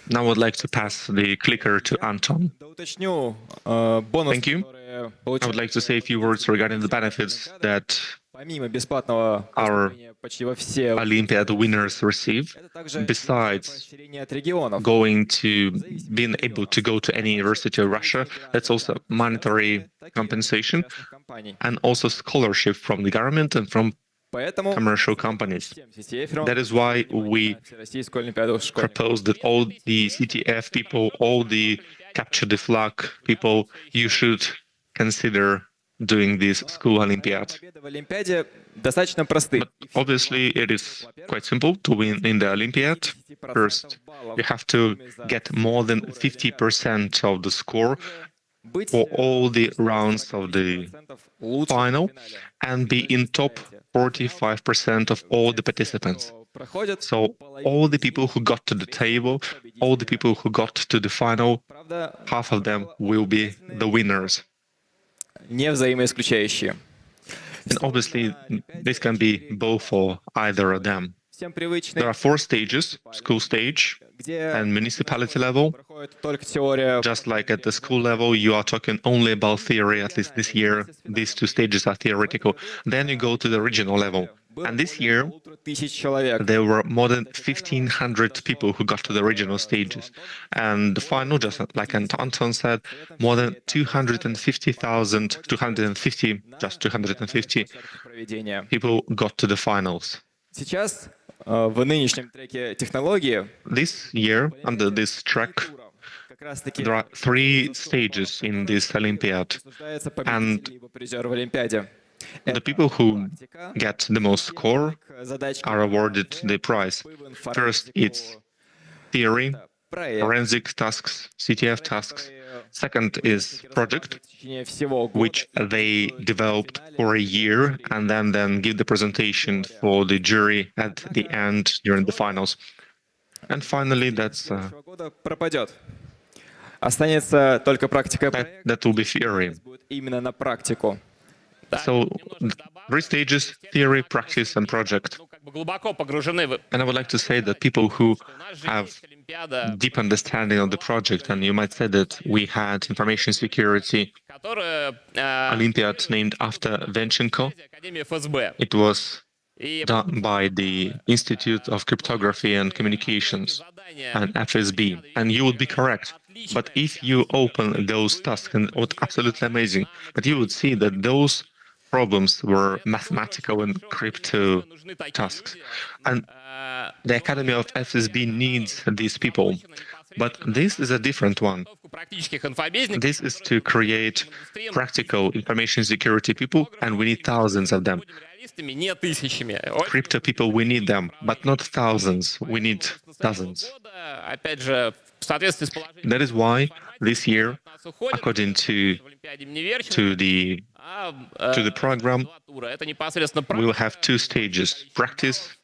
Now I would like to pass the clicker to Anton. Thank you. I would like to say a few words regarding the benefits that our Olympiad winners receive. Besides being able to go to any university of Russia, that's also monetary compensation and also scholarship from the government and from commercial companies. That is why we propose that all the CTF people, all the capture the flag people, you should consider doing this school Olympiad. But obviously, it is quite simple to win in the Olympiad. First, you have to get more than 50% of the score for all the rounds of the final and be in top 45% of all the participants. So all the people who got to the table, all the people who got to the final, half of them will be the winners. And obviously, this can be both or either of them. There are 4 stages: school stage and municipality level. Just like at the school level, you are talking only about theory, at least this year. These 2 stages are theoretical. Then you go to the regional level. And this year, there were more than 1,500 people who got to the regional stages. And the final, just like Anton said, more than 250 people got to the finals. This year, under this track, there are 3 stages in this Olympiad. And the people who get the most score are awarded the prize. First, it's theory, forensic tasks, CTF tasks. Second is project, which they developed for a year and then give the presentation for the jury at the end during the finals. And finally, that will be theory. So 3 stages: theory, practice, and project. And I would like to say that people who have deep understanding of the project, and you might say that we had information security Olympiad named after Venchenko. It was done by the Institute of Cryptography and Communications and FSB, and you would be correct. But if you open those tasks, and it was absolutely amazing, but you would see that those problems were mathematical and crypto tasks. And the Academy of FSB needs these people. But this is a different one. This is to create practical information security people, and we need thousands of them. Crypto people, we need them, but not thousands. We need dozens. That is why this year, according to the program, we will have 2 stages: practice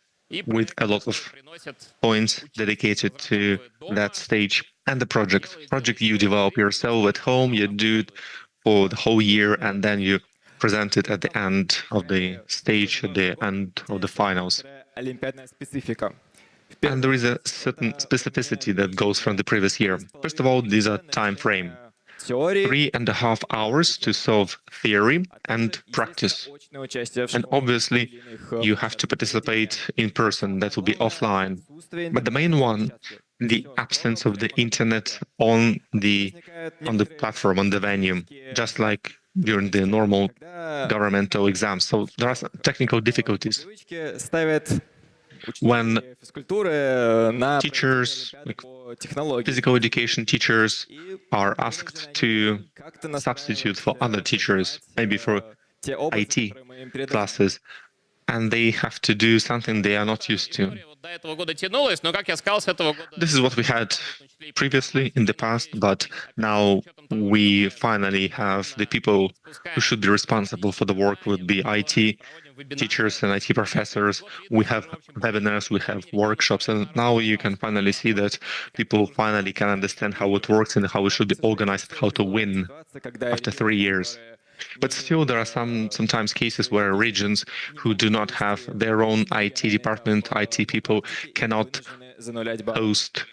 with a lot of points dedicated to that stage, and the project. Project you develop yourself at home, you do it for the whole year, and then you present it at the end of the stage, at the end of the finals. And there is a certain specificity that goes from the previous year. First of all, these are time frame. 3.5 hours to solve theory and practice. And obviously, you have to participate in person. That will be offline. But the main one, the absence of the internet on the platform, on the venue, just like during the normal governmental exams. So there are some technical difficulties. when teachers, like physical education teachers, are asked to substitute for other teachers, maybe for IT classes, and they have to do something they are not used to. This is what we had previously in the past, but now we finally have the people who should be responsible for the work would be IT teachers and IT professors. We have webinars, we have workshops, and now you can finally see that people finally can understand how it works and how it should be organized, how to win after 3 years. But still, there are sometimes cases where regions who do not have their own IT department, IT people, cannot host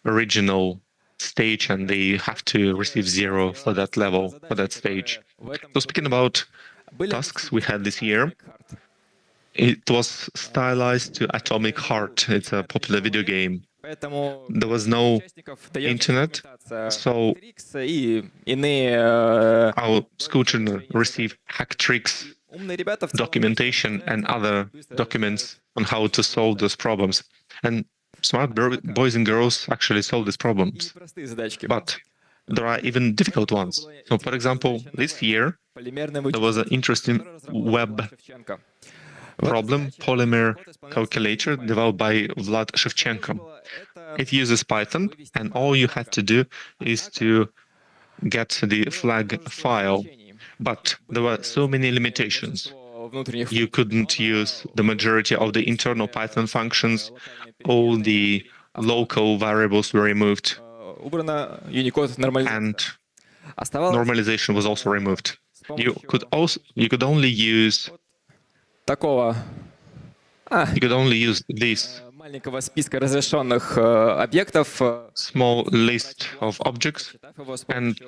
a regional stage, and they have to receive 0 for that level, for that stage. So speaking about tasks we had this year, it was stylized to Atomic Heart. It's a popular video game. There was no internet, so our school children receive hack tricks, documentation, and other documents on how to solve those problems. And smart boys and girls actually solve these problems. But there are even difficult ones. So, for example, this year, there was an interesting web problem, polymer calculator, developed by Vlad Shevchenko. It uses Python, and all you had to do is to get the flag file. But there were so many limitations. You couldn't use the majority of the internal Python functions. All the local variables were removed, and normalization was also removed. You could only use this small list of objects, and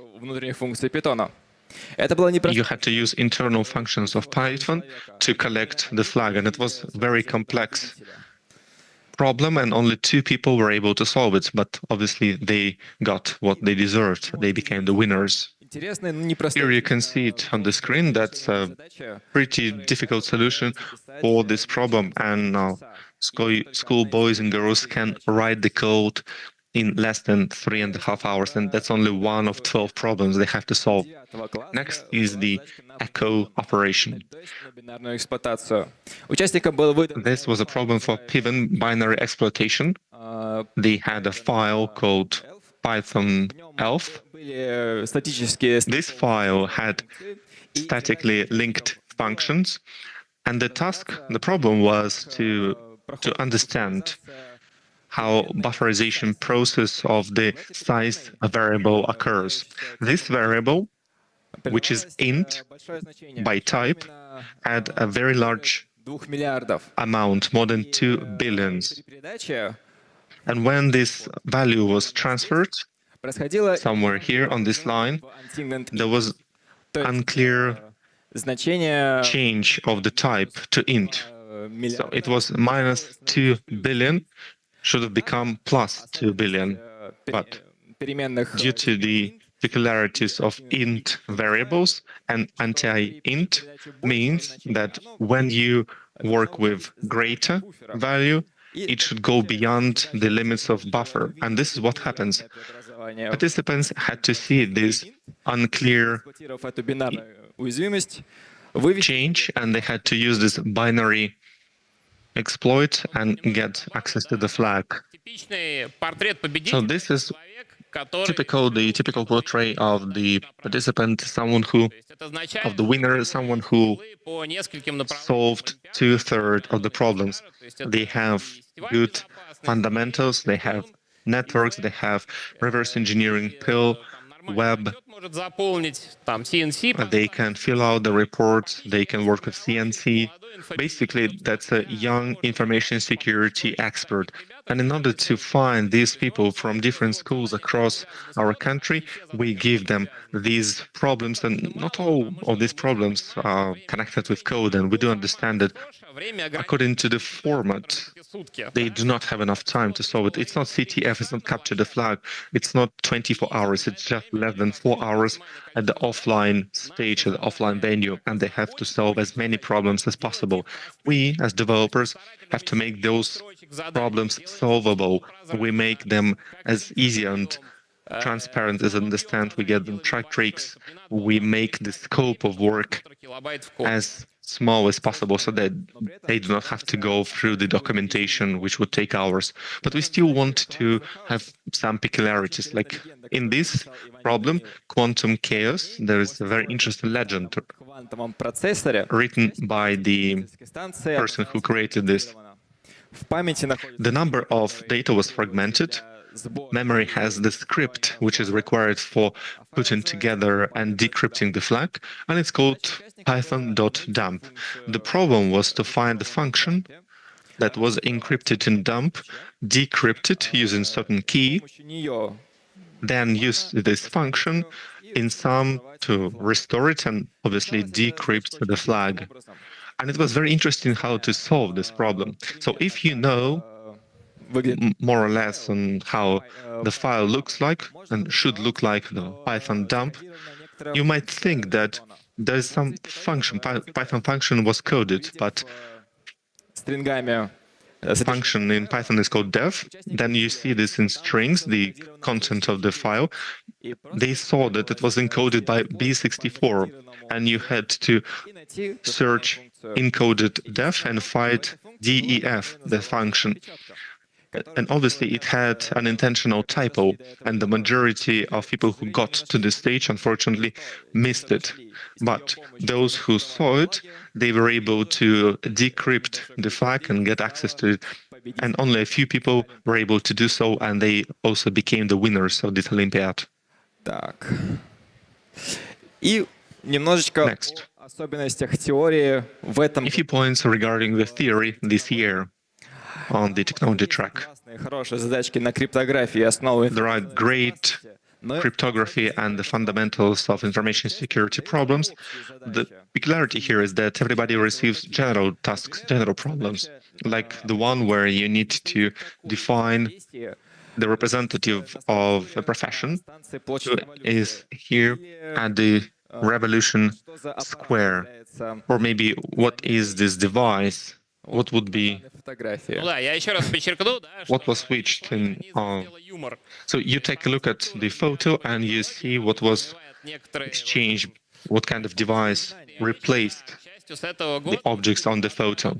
you had to use internal functions of Python to collect the flag, and it was a very complex problem, and only 2 people were able to solve it, but obviously they got what they deserved. They became the winners. Here you can see it on the screen. That's a pretty difficult solution for this problem, and now school boys and girls can write the code in less than 3.5 hours, and that's only one of 12 problems they have to solve. Next is the echo operation. This was a problem for Piven binary exploitation. They had a file called Python elf. This file had statically linked functions, and the problem was to understand how bufferization process of the size variable occurs. This variable, which is int by type, had a very large amount, more than 2 billion. And when this value was transferred, somewhere here on this line, there was unclear change of the type to int. So it was minus 2 billion, should have become plus 2 billion. But due to the particularities of int variables, and anti-int means that when you work with greater value, it should go beyond the limits of buffer. And this is what happens. Participants had to see this unclear change, and they had to use this binary exploit and get access to the flag. So this is the typical portrait of the participant, of the winner, someone who solved 2/3 of the problems. They have good fundamentals, they have networks, they have reverse engineering, pill, web. They can fill out the reports, they can work with CNC. Basically, that's a young information security expert. And in order to find these people from different schools across our country, we give them these problems, and not all of these problems are connected with code, and we do understand that according to the format, they do not have enough time to solve it. It's not CTF, it's not capture the flag, it's not 24 hours, it's just less than 4 hours at the offline stage, at the offline venue, and they have to solve as many problems as possible. We, as developers, have to make those problems solvable. We make them as easy and transparent as understand. We get them track tricks. We make the scope of work as small as possible so that they do not have to go through the documentation, which would take hours. But we still want to have some peculiarities. Like in this problem, quantum chaos, there is a very interesting legend written by the person who created this. The number of data was fragmented. Memory has the script which is required for putting together and decrypting the flag, and it's called python.dump. The problem was to find the function that was encrypted in dump, decrypt it using certain key, then use this function in sum to restore it and obviously decrypt the flag. And it was very interesting how to solve this problem. So if you know more or less on how the file looks like and should look like the Python dump, you might think that there's some function, Python function was coded, but function in Python is called def. Then you see this in strings, the content of the file. They saw that it was encoded by B64, and you had to search encoded def and find def, the function. And obviously it had an intentional typo, and the majority of people who got to this stage, unfortunately, missed it. But those who saw it, they were able to decrypt the flag and get access to it. And only a few people were able to do so, and they also became the winners of this Olympiad. Next. A few points regarding the theory this year on the technology track. There are great cryptography and the fundamentals of information security problems. The peculiarity here is that everybody receives general tasks, general problems, like the one where you need to define the representative of a profession who is here at the Revolution Square. Or maybe what is this device? What would be what was switched in so you take a look at the photo and you see what was exchanged, what kind of device replaced the objects on the photo.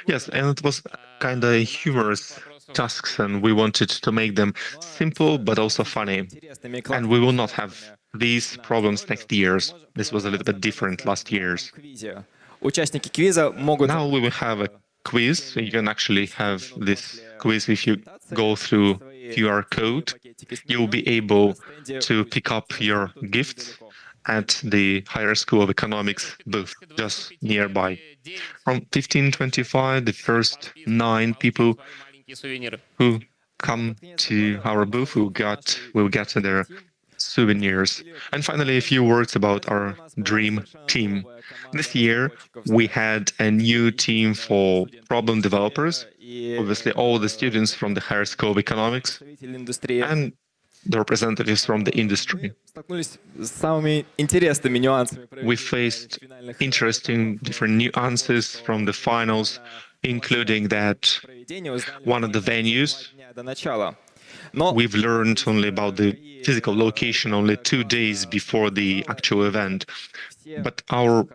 Yes, and it was kind of humorous tasks, and we wanted to make them simple but also funny. And we will not have these problems next years. This was a little bit different last years. Now we will have a quiz. You can actually have this quiz if you go through QR code. You'll be able to pick up your gifts at the Higher School of Economics booth just nearby. From 1525, the first 9 people who come to our booth will get their souvenirs. And finally, a few words about our dream team. This year, we had a new team for problem developers, obviously all the students from the Higher School of Economics, and the representatives from the industry. We faced interesting different nuances from the finals, including that one of the venues, we've learned only about the physical location only 2 days before the actual event. But our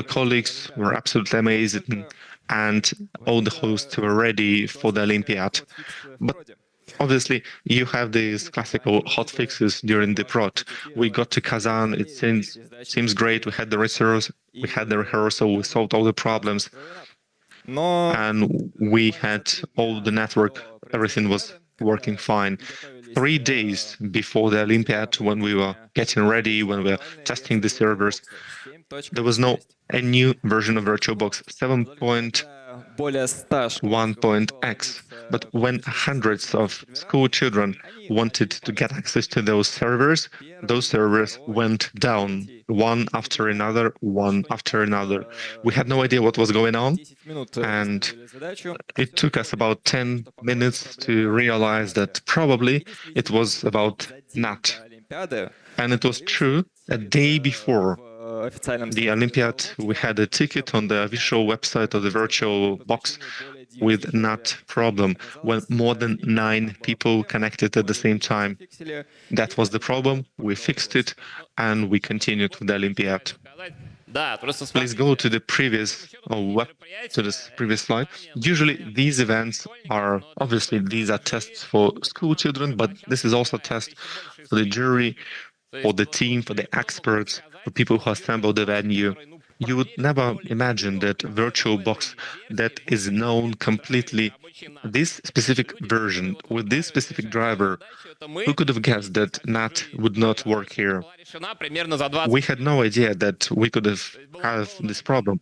colleagues were absolutely amazing, and all the hosts were ready for the Olympiad. But obviously, you have these classical hot fixes during the prod. We got to Kazan, it seems great, we had the rehearsal, we solved all the problems, and we had all the network, everything was working fine. 3 days before the Olympiad, when we were getting ready, when we were testing the servers, there was a new version of VirtualBox 7.1.x. But when hundreds of school children wanted to get access to those servers went down one after another. We had no idea what was going on, and it took us about 10 minutes to realize that probably it was about NAT. And it was true. A day before the Olympiad, we had a ticket on the official website of the VirtualBox with NAT problem when more than 9 people connected at the same time. That was the problem. We fixed it, and we continued with the Olympiad. Please go to the previous previous slide. Usually these events are obviously these are tests for school children, but this is also a test for the jury, for the team, for the experts, for people who assemble the venue. You would never imagine that virtual box that is known completely, this specific version with this specific driver. Who could have guessed that NAT would not work here? We had no idea that we could have this problem.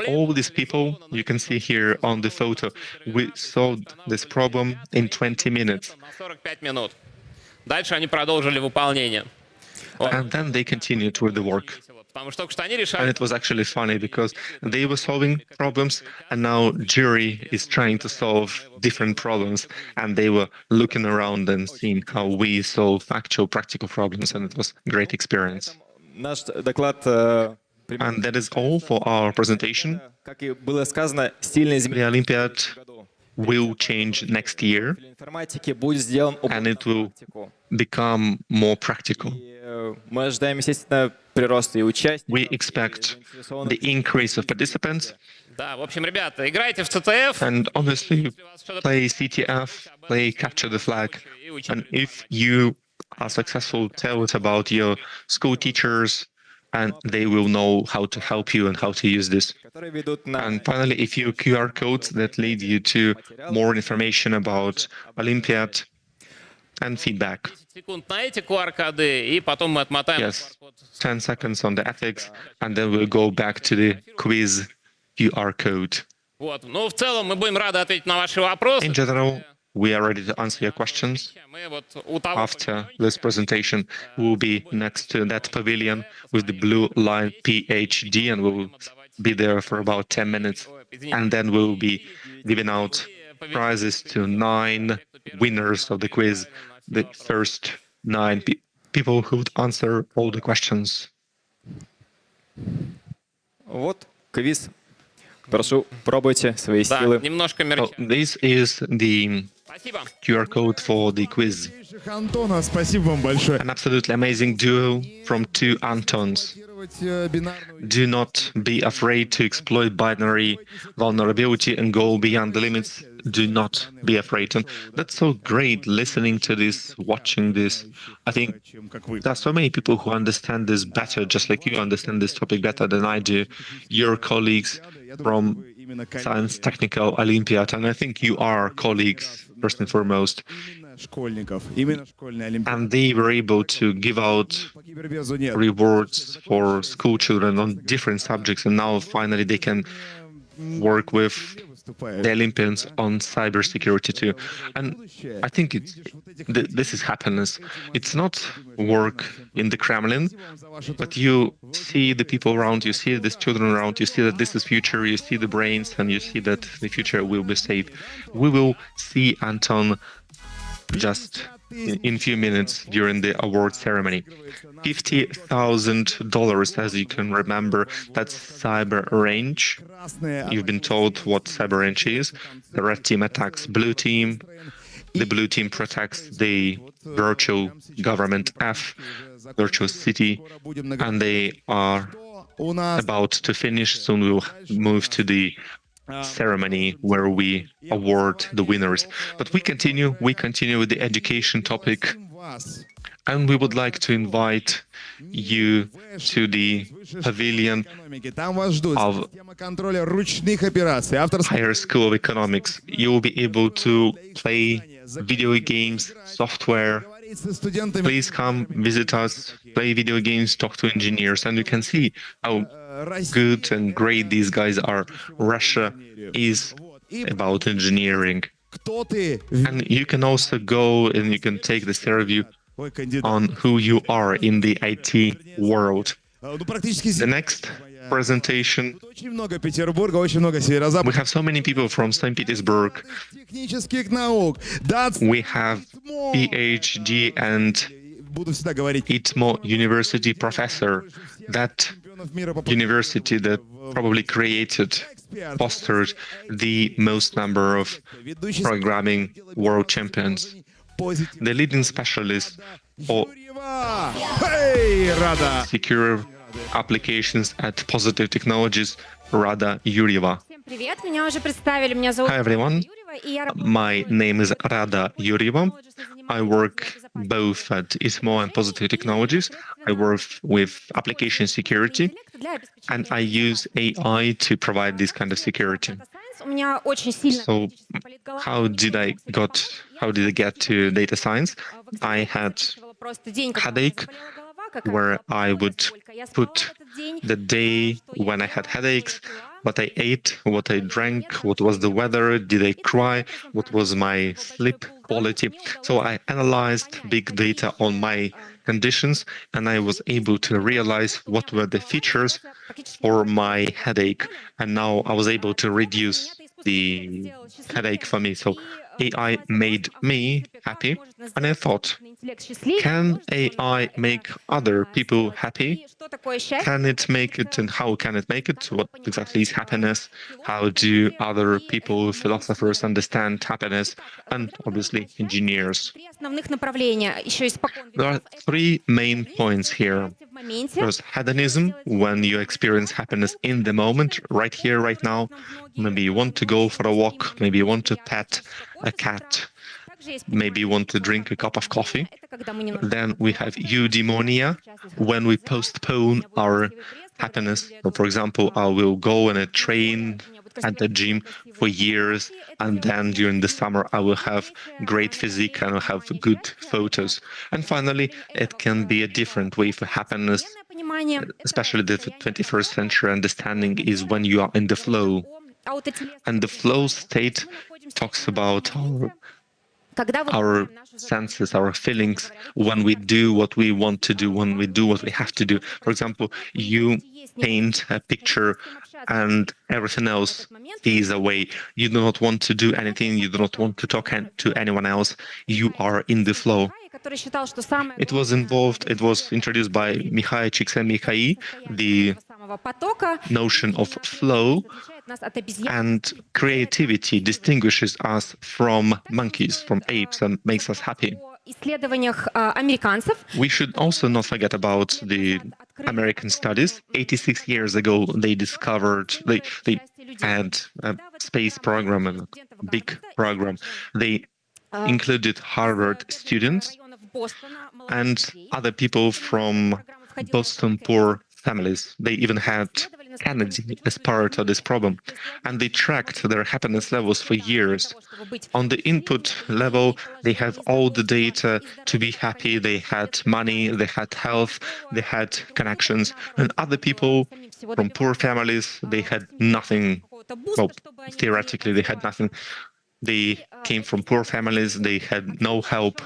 All these people you can see here on the photo, we solved this problem in 20 minutes. And then they continued with the work. And it was actually funny because they were solving problems, and now jury is trying to solve different problems, and they were looking around and seeing how we solve actual practical problems, and it was a great experience. And that is all for our presentation. The Olympiad will change next year, and it will become more practical. We expect the increase of participants. And obviously, play CTF, play Capture the Flag. And if you are successful, tell it about your school teachers, and they will know how to help you and how to use this. And finally, if you QR codes that lead you to more information about Olympiad and feedback. Yes, 10 seconds on the ethics, and then we'll go back to the quiz QR code. In general, we are ready to answer your questions. After this presentation, we'll be next to that pavilion with the blue line PhD, and we'll be there for about 10 minutes. And then we'll be giving out prizes to 9 winners of the quiz, the first 9 people who would answer all the questions. Вот квиз. Прошу, пробуйте свои силы. So this is the QR code for the quiz. Антона, спасибо вам большое. An absolutely amazing duo from 2 Antons. Do not be afraid to exploit binary vulnerability and go beyond the limits. Do not be afraid. And that's so great listening to this, watching this. I think there are so many people who understand this better, just like you understand this topic better than I do. Your colleagues from Science Technical Olympiad, and I think you are colleagues first and foremost. And they were able to give out rewards for school children on different subjects, and now finally they can work with the Olympians on cybersecurity too. And I think this is happiness. It's not work in the Kremlin, but you see the people around, you see the children around, you see that this is future, you see the brains, and you see that the future will be safe. We will see Anton just in a few minutes during the award ceremony. $50,000, as you can remember, that's cyber range. You've been told what cyber range is. The red team attacks blue team. The blue team protects the virtual government F, virtual city, and they are about to finish. Soon we'll move to the ceremony where we award the winners. But we continue with the education topic, and we would like to invite you to the pavilion of Higher School of Economics. You will be able to play video games, software. Please come visit us, play video games, talk to engineers, and you can see how good and great these guys are. Russia is about engineering. And you can also go and you can take this interview on who you are in the IT world. The next presentation, we have so many people from St. Petersburg. We have PhD and ITMO University professor, that university that probably created fostered the most number of programming world champions. The leading specialist for secure applications at Positive Technologies, Rada Yuryeva. Hi everyone, my name is Rada Yuryeva. I work both at ISMO and Positive Technologies. I work with application security, and I use AI to provide this kind of security. So how did I get to data science? I had headache where I would put the day when I had headaches, what I ate, what I drank, what was the weather, did I cry, what was my sleep quality. So I analyzed big data on my conditions, and I was able to realize what were the features for my headache. And now I was able to reduce the headache for me. So AI made me happy, and I thought, can AI make other people happy? Can it make it, and how can it make it? What exactly is happiness? How do other people, philosophers, understand happiness? And obviously, engineers. There are three main points here. There's hedonism, when you experience happiness in the moment, right here, right now. Maybe you want to go for a walk, maybe you want to pet a cat, maybe you want to drink a cup of coffee. Then we have eudaimonia, when we postpone our happiness. So for example, I will go on a train at the gym for years, and then during the summer I will have great physique and I'll have good photos. And finally, it can be a different way for happiness, especially the 21st century understanding is when you are in the flow. And the flow state talks about our senses, our feelings, when we do what we want to do, when we do what we have to do. For example, you paint a picture and everything else is away. You do not want to do anything, you do not want to talk to anyone else. You are in the flow. It was introduced by Mihai Csikszentmihalyi, the notion of flow, and creativity distinguishes us from monkeys, from apes, and makes us happy. We should also not forget about the American studies. 86 years ago, they had a space program, a big program. They included Harvard students and other people from Boston poor families. They even had Kennedy as part of this problem, and they tracked their happiness levels for years. On the input level, they have all the data to be happy. They had money, they had health, they had connections. And other people from poor families, they had nothing. Well, theoretically, they had nothing. They came from poor families, they had no help,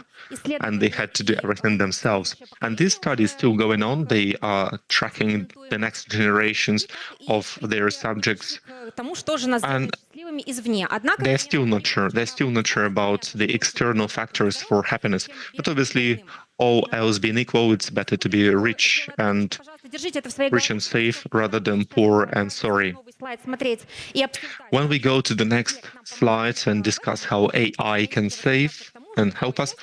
and they had to do everything themselves. And this study is still going on. They are tracking the next generations of their subjects. And they're still not sure. They're still not sure about the external factors for happiness. But obviously, all else being equal, it's better to be rich and safe rather than poor and sorry. When we go to the next slides and discuss how AI can save and help us,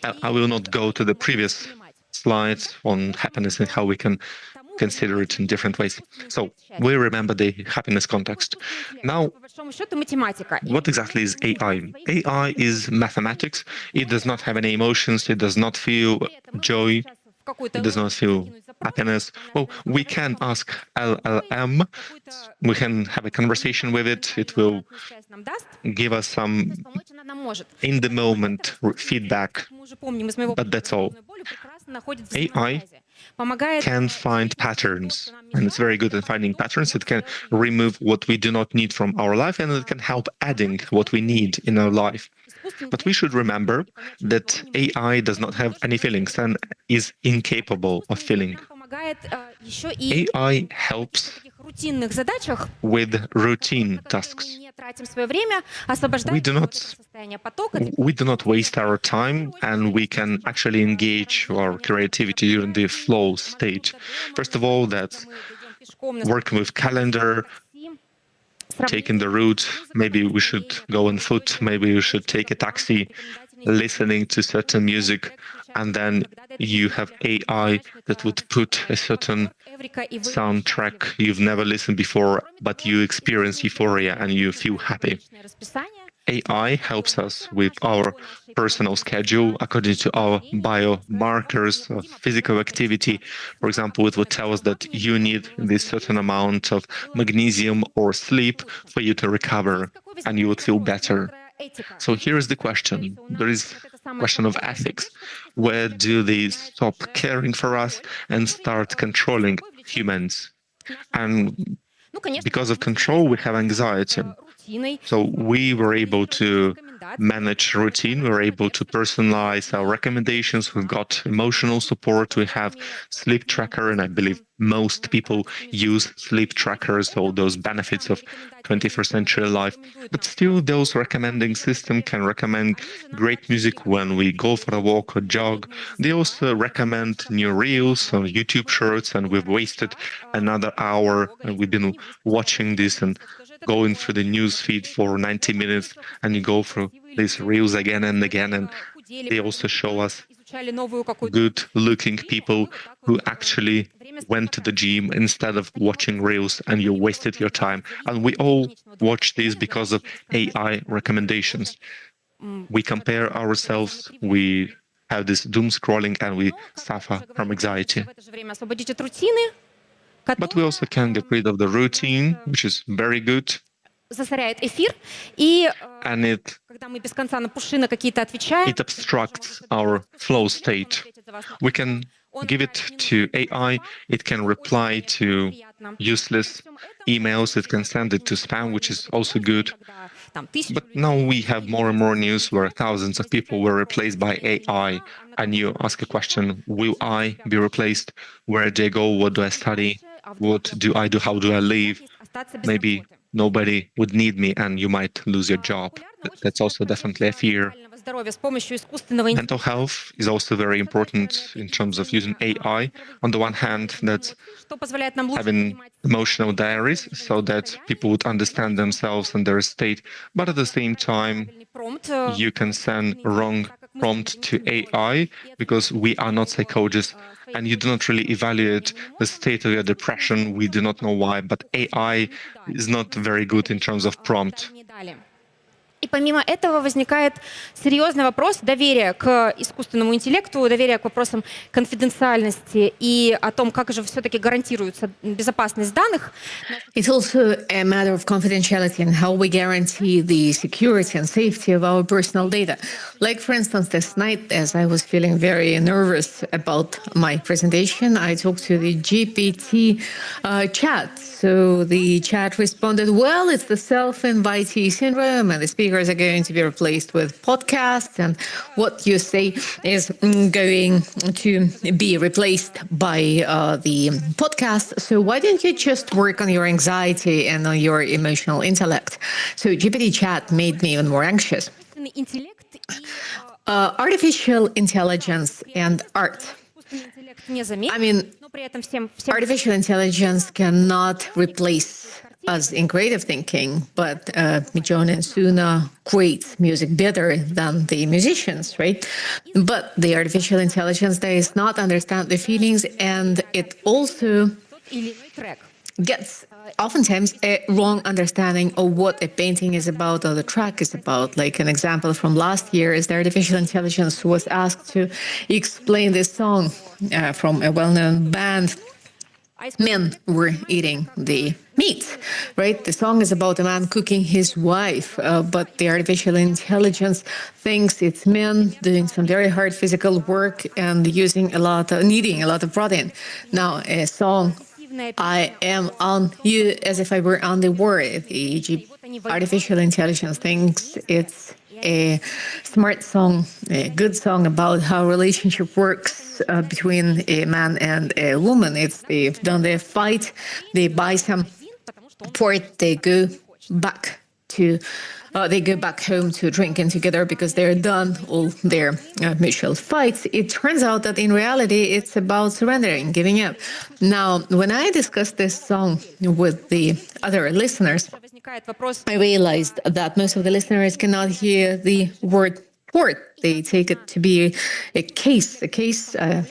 I will not go to the previous slides on happiness and how we can consider it in different ways. So we remember the happiness context. Now, what exactly is AI? AI is mathematics. It does not have any emotions. It does not feel joy. It does not feel happiness. Well, we can ask LLM. We can have a conversation with it. It will give us some in-the-moment feedback, but that's all. AI can find patterns, and it's very good at finding patterns. It can remove what we do not need from our life, and it can help adding what we need in our life. But we should remember that AI does not have any feelings and is incapable of feeling. AI helps with routine tasks. We do not waste our time, and we can actually engage our creativity during the flow state. First of all, that's working with calendar, taking the route. Maybe we should go on foot. Maybe we should take a taxi, listening to certain music. And then you have AI that would put a certain soundtrack you've never listened before, but you experience euphoria and you feel happy. AI helps us with our personal schedule according to our biomarkers of physical activity. For example, it would tell us that you need this certain amount of magnesium or sleep for you to recover, and you would feel better. So here is the question. There is a question of ethics. Where do they stop caring for us and start controlling humans? And because of control, we have anxiety. So we were able to manage routine. We were able to personalize our recommendations. We got emotional support. We have sleep tracker, and I believe most people use sleep trackers, all those benefits of 21st century life. But still, those recommending system can recommend great music when we go for a walk or jog. They also recommend new reels or YouTube shorts, and we've wasted another hour, and we've been watching this and going through the news feed for 90 minutes, and you go through these reels again and again, and they also show us good-looking people who actually went to the gym instead of watching reels, and you wasted your time. And we all watch these because of AI recommendations. We compare ourselves, we have this doom scrolling, and we suffer from anxiety. But we also can get rid of the routine, which is very good. And it obstructs our flow state. We can give it to AI, it can reply to useless emails, it can send it to spam, which is also good. But now we have more and more news where thousands of people were replaced by AI, and you ask a question, will I be replaced? Where do I go? What do I study? What do I do? How do I live? Maybe nobody would need me and you might lose your job. That's also definitely a fear. Mental health is also very important in terms of using AI. On the one hand, that's having emotional diaries so that people would understand themselves and their state. But at the same time, you can send wrong prompt to AI because we are not psychologists and you do not really evaluate the state of your depression. We do not know why, but AI is not very good in terms of prompt. И помимо этого возникает серьезный вопрос доверия к искусственному интеллекту, доверия к вопросам конфиденциальности и о том, как же все-таки гарантируется безопасность данных. It's also a matter of confidentiality and how we guarantee the security and safety of our personal data. Like, for instance, this night, as I was feeling very nervous about my presentation, I talked to the GPT chat. So the chat responded, well, it's the self-invitee syndrome and the speakers are going to be replaced with podcasts and what you say is going to be replaced by the podcast. So why don't you just work on your anxiety and on your emotional intellect? So GPT chat made me even more anxious. Artificial intelligence and art. I mean, artificial intelligence cannot replace us in creative thinking, but Midjourney and Suna creates music better than the musicians, right? But the artificial intelligence does not understand the feelings, and it also gets oftentimes a wrong understanding of what a painting is about or the track is about. Like an example from last year is the artificial intelligence was asked to explain this song from a well-known band. Men were eating the meat, right? The song is about a man cooking his wife, but the artificial intelligence thinks it's men doing some very hard physical work and needing a lot of protein. Now, a song, I am on you as if I were on the war. The artificial intelligence thinks it's a smart song, a good song about how relationship works between a man and a woman. They've done their fight, they buy some port, they go back home to drinking together because they're done all their mutual fights. It turns out that in reality, it's about surrendering, giving up. Now, when I discussed this song with the other listeners, I realized that most of the listeners cannot hear the word tort. They take it to be a case, a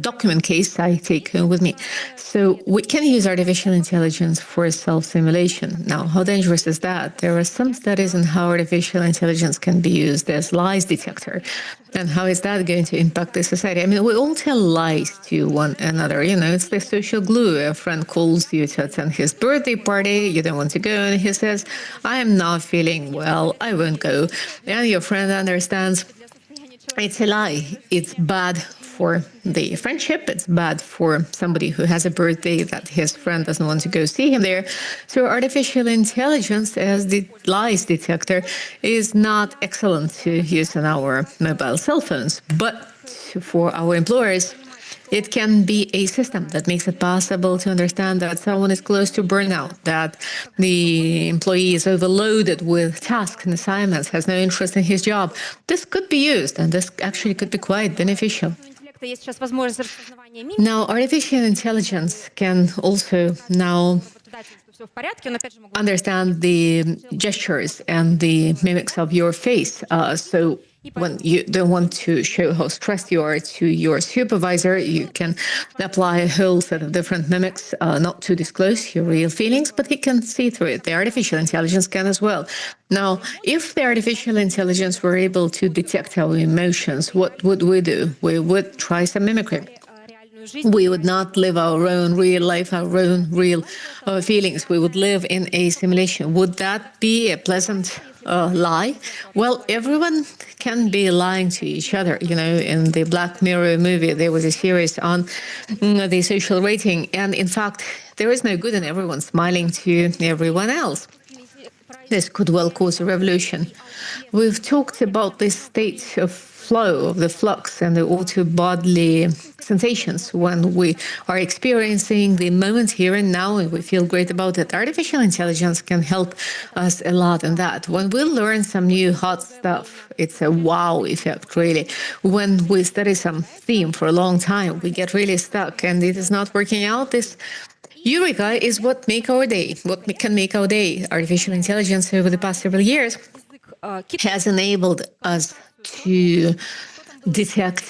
document case I take with me. So we can use artificial intelligence for self-simulation. Now, how dangerous is that? There are some studies on how artificial intelligence can be used as lies detector. And how is that going to impact the society? I mean, we all tell lies to one another. You know, it's the social glue. A friend calls you to attend his birthday party. You don't want to go. And he says, I am not feeling well. I won't go. And your friend understands it's a lie. It's bad for the friendship. It's bad for somebody who has a birthday that his friend doesn't want to go see him there. So artificial intelligence as the lies detector is not excellent to use on our mobile cell phones. But for our employers, it can be a system that makes it possible to understand that someone is close to burnout, that the employee is overloaded with tasks and assignments, has no interest in his job. This could be used, and this actually could be quite beneficial. Now, artificial intelligence can also now understand the gestures and the mimics of your face. So when you don't want to show how stressed you are to your supervisor, you can apply a whole set of different mimics, not to disclose your real feelings, but he can see through it. The artificial intelligence can as well. Now, if the artificial intelligence were able to detect our emotions, what would we do? We would try some mimicry. We would not live our own real life, our own real feelings. We would live in a simulation. Would that be a pleasant lie? Well, everyone can be lying to each other. You know, in the Black Mirror movie, there was a series on the social rating. And in fact, there is no good in everyone smiling to everyone else. This could well cause a revolution. We've talked about this state of flow, of the flux and the auto-bodily sensations when we are experiencing the moment here and now and we feel great about it. Artificial intelligence can help us a lot in that. When we learn some new hot stuff, it's a wow effect, really. When we study some theme for a long time, we get really stuck and it is not working out. This Eureka is what make our day, what can make our day. Artificial intelligence over the past several years has enabled us to detect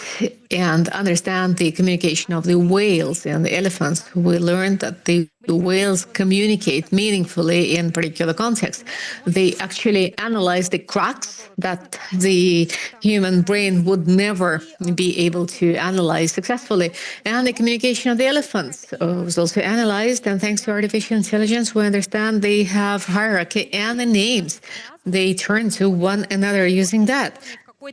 and understand the communication of the whales and the elephants. We learned that the whales communicate meaningfully in particular contexts. They actually analyze the cracks that the human brain would never be able to analyze successfully. And the communication of the elephants was also analyzed. And thanks to artificial intelligence, we understand they have hierarchy and the names. They turn to one another using that. We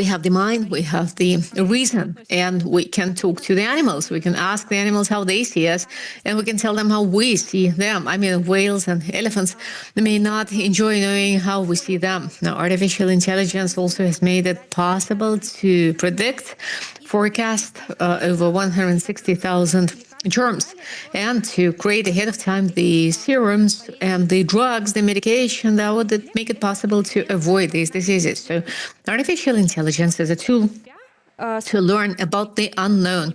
have the mind, we have the reason, and we can talk to the animals. We can ask the animals how they see us, and we can tell them how we see them. I mean, whales and elephants, they may not enjoy knowing how we see them. Now, artificial intelligence also has made it possible to predict, forecast over 160,000 germs and to create ahead of time the serums and the drugs, the medication that would make it possible to avoid these diseases. So artificial intelligence is a tool to learn about the unknown.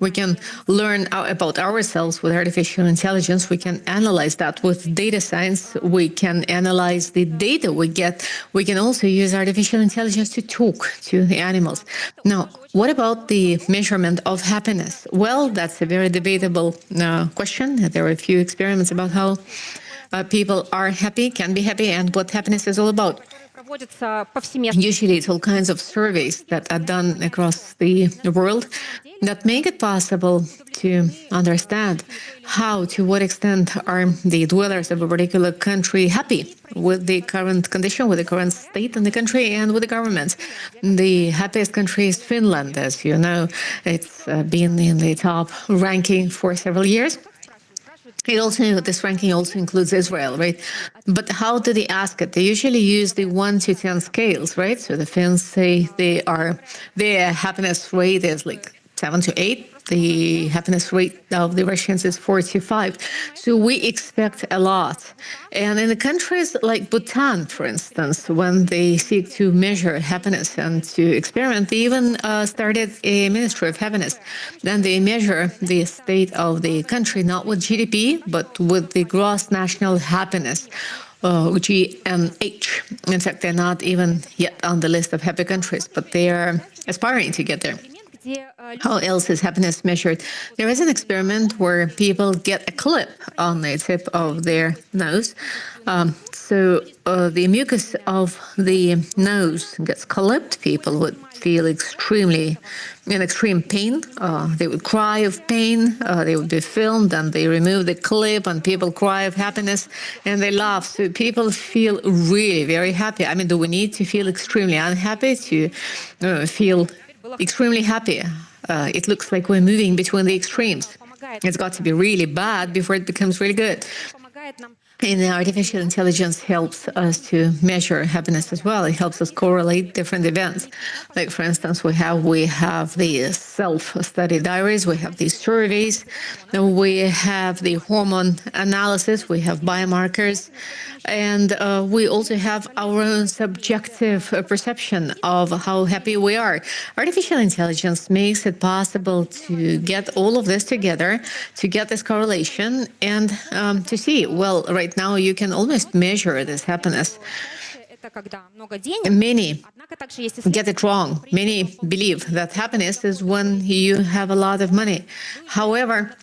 We can learn about ourselves with artificial intelligence. We can analyze that with data science. We can analyze the data we get. We can also use artificial intelligence to talk to the animals. Now, what about the measurement of happiness? Well, that's a very debatable question. There are a few experiments about how people are happy, can be happy, and what happiness is all about. Usually it's all kinds of surveys that are done across the world that make it possible to understand how, to what extent are the dwellers of a particular country happy with the current condition, with the current state in the country, and with the government. The happiest country is Finland, as you know. It's been in the top ranking for several years. This ranking also includes Israel, right? But how do they ask it? They usually use the 1 to 10 scales, right? So the Finns say their happiness rate is like 7 to 8. the happiness rate of the Russians is 45. So we expect a lot. And in the countries like Bhutan, for instance, when they seek to measure happiness and to experiment, they even started a Ministry of Happiness. Then they measure the state of the country, not with GDP, but with the gross national happiness. GNH. In fact, they're not even yet on the list of happy countries, but they are aspiring to get there. How else is happiness measured? There is an experiment where people get a clip on the tip of their nose. So the mucus of the nose gets clipped. People would feel in extreme pain. They would cry of pain. They would be filmed, and they remove the clip, and people cry of happiness, and they laugh. So people feel really very happy. I mean, do we need to feel extremely unhappy to feel extremely happy? It looks like we're moving between the extremes. It's got to be really bad before it becomes really good. And artificial intelligence helps us to measure happiness as well. It helps us correlate different events. Like, for instance, we have the self-study diaries, we have these surveys, we have the hormone analysis, we have biomarkers, and we also have our own subjective perception of how happy we are. Artificial intelligence makes it possible to get all of this together, to get this correlation, and to see, well, right now you can almost measure this happiness. Many get it wrong. Many believe that happiness is when you have a lot of money. However,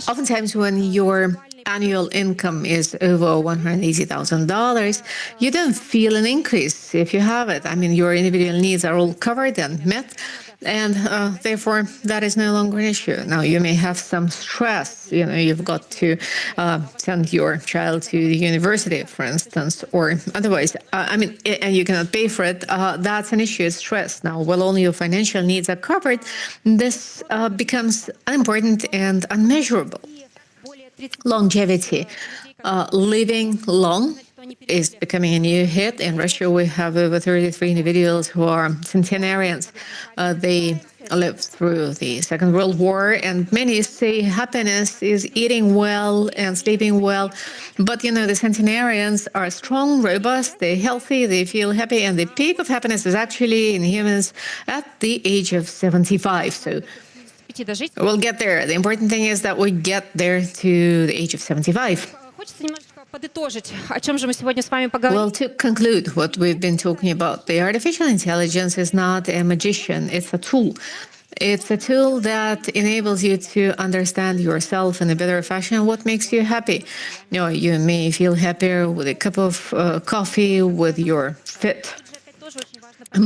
oftentimes when your annual income is over $180,000, you don't feel an increase if you have it. I mean, your individual needs are all covered and met, and therefore that is no longer an issue. Now, you may have some stress. You know, you've got to send your child to the university, for instance, or otherwise. I mean, and you cannot pay for it. That's an issue, it's stress. Now, while only your financial needs are covered, this becomes unimportant and unmeasurable. Longevity. Living long is becoming a new hit. In Russia, we have over 33 individuals who are centenarians. They lived through the Second World War, and many say happiness is eating well and sleeping well. But, you know, the centenarians are strong, robust, they're healthy, they feel happy, and the peak of happiness is actually in humans at the age of 75. So we'll get there. The important thing is that we get there to the age of 75. Well, to conclude what we've been talking about, the artificial intelligence is not a magician, it's a tool. It's a tool that enables you to understand yourself in a better fashion, what makes you happy. You know, you may feel happier with a cup of coffee, with your fit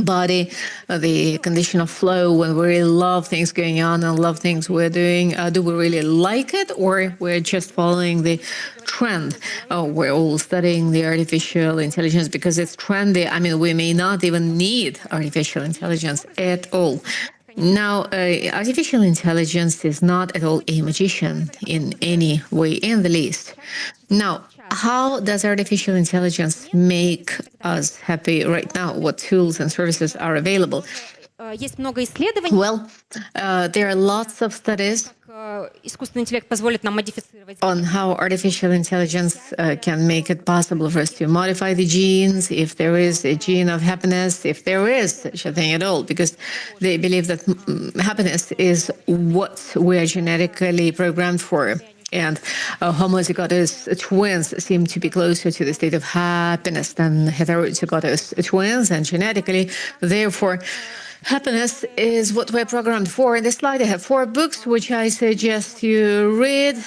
body, the condition of flow, when we really love things going on and love things we're doing. Do we really like it, or we're just following the trend? We're all studying the artificial intelligence because it's trendy. I mean, we may not even need artificial intelligence at all. Now, artificial intelligence is not at all a magician in any way, in the least. Now, how does artificial intelligence make us happy right now? What tools and services are available? Well, there are lots of studies on how artificial intelligence can make it possible for us to modify the genes, if there is a gene of happiness, if there is such a thing at all, because they believe that happiness is what we are genetically programmed for. And homozygous twins seem to be closer to the state of happiness than heterozygous twins, and genetically, therefore, happiness is what we're programmed for. In this slide, I have 4 books which I suggest you read.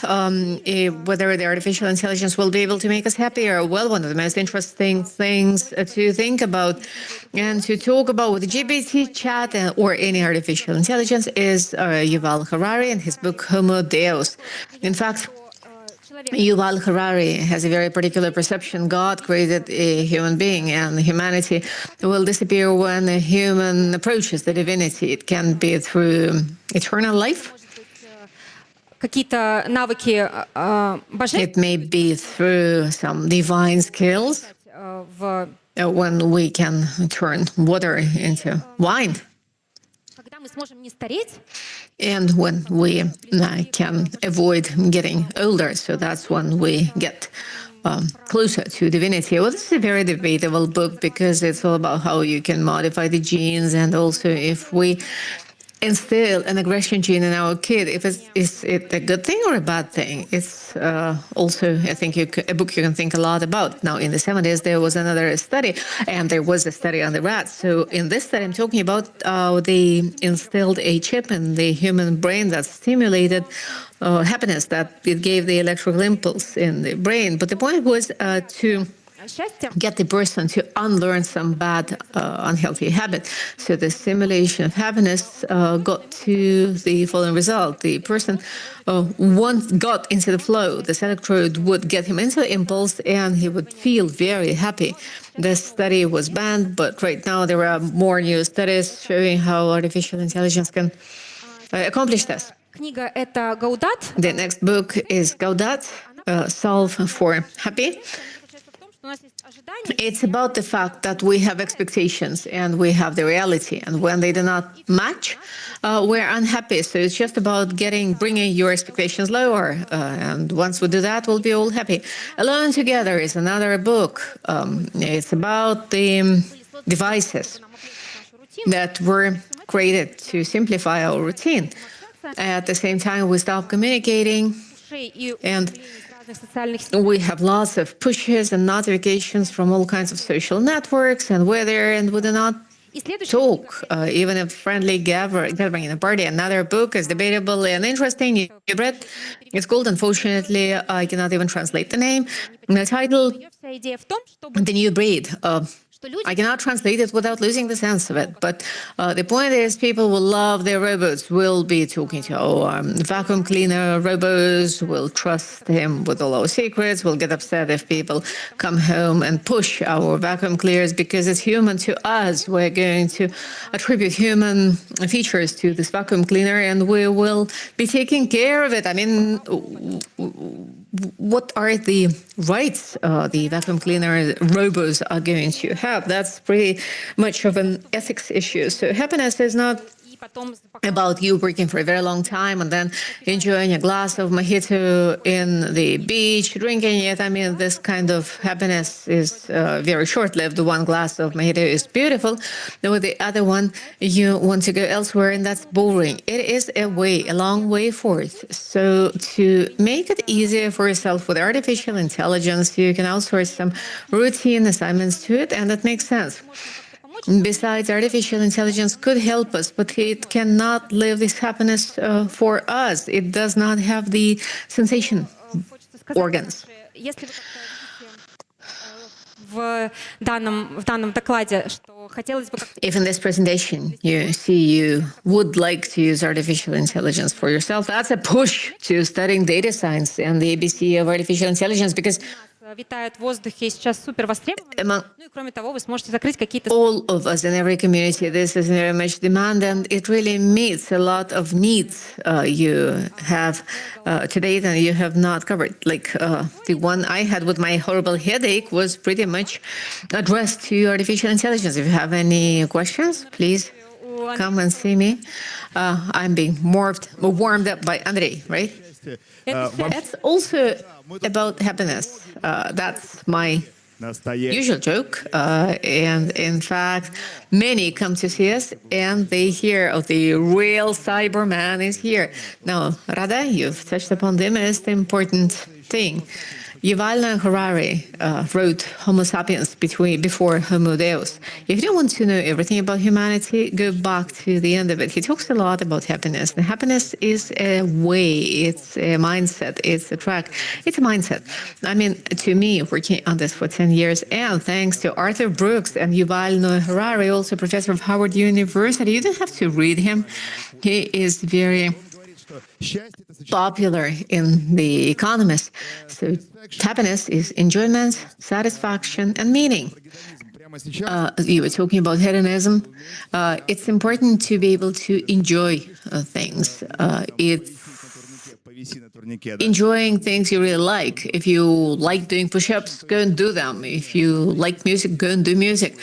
Whether the artificial intelligence will be able to make us happier. Well, one of the most interesting things to think about and to talk about with GPT, chat, or any artificial intelligence is Yuval Harari and his book Homo Deus. In fact, Yuval Harari has a very particular perception. God created a human being, and humanity will disappear when a human approaches the divinity. It can be through eternal life. It may be through some divine skills, when we can turn water into wine. and when we can avoid getting older. So that's when we get closer to divinity. Well, this is a very debatable book because it's all about how you can modify the genes, and also if we instill an aggression gene in our kid, is it a good thing or a bad thing? It's also, I think, a book you can think a lot about. Now, in the 70s, there was another study, and there was a study on the rats. So in this study, I'm talking about they instilled a chip in the human brain that stimulated happiness, that it gave the electrical impulse in the brain. But the point was to get the person to unlearn some bad, unhealthy habit. So the stimulation of happiness got to the following result. The person once got into the flow. This electrode would get him into the impulse, and he would feel very happy. This study was banned, but right now there are more new studies showing how artificial intelligence can accomplish this. The next book is Gaudat, Solve for Happy. It's about the fact that we have expectations and we have the reality, and when they do not match, we're unhappy. So it's just about bringing your expectations lower, and once we do that, we'll be all happy. Alone Together is another book. It's about the devices that were created to simplify our routine. At the same time, we stop communicating, and we have lots of pushes and notifications from all kinds of social networks and weather, and we do not talk, even a friendly gathering in a party. Another book is debatable and interesting. You read. It's called, unfortunately, I cannot even translate the name. The title, The New Breed. I cannot translate it without losing the sense of it. But the point is, people will love their robots. We'll be talking to our vacuum cleaner robots. We'll trust him with all our secrets. We'll get upset if people come home and push our vacuum cleaners because it's human to us. We're going to attribute human features to this vacuum cleaner, and we will be taking care of it. I mean, what are the rights the vacuum cleaner robots are going to have? That's pretty much of an ethics issue. So happiness is not about you working for a very long time and then enjoying a glass of mojito in the beach, drinking it. I mean, this kind of happiness is very short-lived. One glass of mojito is beautiful. With the other one, you want to go elsewhere, and that's boring. It is a long way forth. So to make it easier for yourself with artificial intelligence, you can outsource some routine assignments to it, and that makes sense. Besides, artificial intelligence could help us, but it cannot live this happiness for us. It does not have the sensation organs. If in this presentation you would like to use artificial intelligence for yourself, that's a push to studying data science and the ABC of artificial intelligence, because витают в воздухе сейчас супер востребованы. Ну и кроме того, вы сможете закрыть какие-то... All of us in every community, this is very much demand, and it really meets a lot of needs you have to date and you have not covered. Like the one I had with my horrible headache was pretty much addressed to artificial intelligence. If you have any questions, please come and see me. I'm being warmed up by Andrei, right? That's also about happiness. That's my usual joke. And in fact, many come to see us and they hear, oh, the real Cyberman is here. Now, Rada, you've touched upon the most important thing. Yuval Noah Harari wrote Homo sapiens before Homo Deus. If you don't want to know everything about humanity, go back to the end of it. He talks a lot about happiness. And happiness is a way, it's a mindset, it's a track, it's a mindset. I mean, to me, working on this for 10 years, and thanks to Arthur Brooks and Yuval Noah Harari, also professor of Howard University, you don't have to read him. He is very popular in The Economist. So happiness is enjoyment, satisfaction, and meaning. You were talking about hedonism. It's important to be able to enjoy things. It's enjoying things you really like. If you like doing push-ups, go and do them. If you like music, go and do music.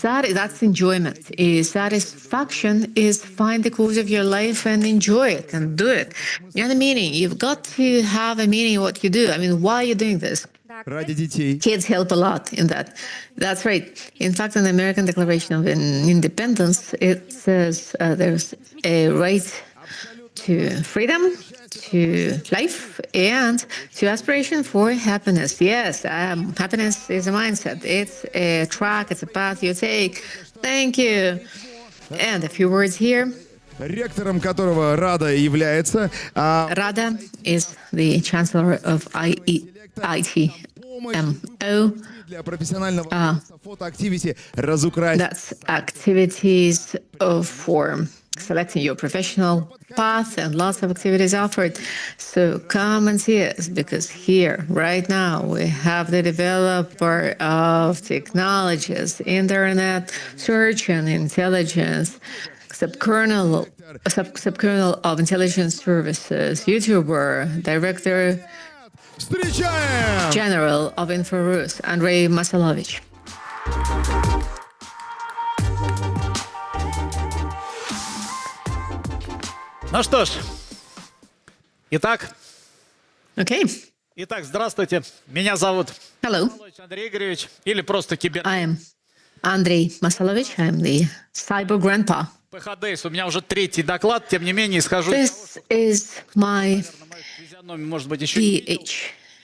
That's enjoyment. Satisfaction is find the cause of your life and enjoy it and do it. You know the meaning. You've got to have a meaning in what you do. I mean, why are you doing this? Ради детей. Kids help a lot in that. That's right. In fact, in the American Declaration of Independence, it says there's a right to freedom, to life, and to aspiration for happiness. Yes, happiness is a mindset. It's a track, it's a path you take. Thank you. And a few words here. Ректором которого Рада является... Rada is the chancellor of ITMO. Для профессионального фотоактивити разукрасить. That's activities for selecting your professional path, and lots of activities offered. So come and see us, because here, right now, we have the developer of technologies, internet search and intelligence, subkernel of intelligence services, YouTuber, director general of InfoRus, Andrei Masalovich. Ну что ж, итак. Okay. Итак, здравствуйте. Меня зовут Hello. Андрей Игоревич, или просто Кибер. I am Andrei Masalovich. I'm the cyber grandpa. PHDs. У меня уже третий доклад, тем не менее, исхожу. This is my Может быть, еще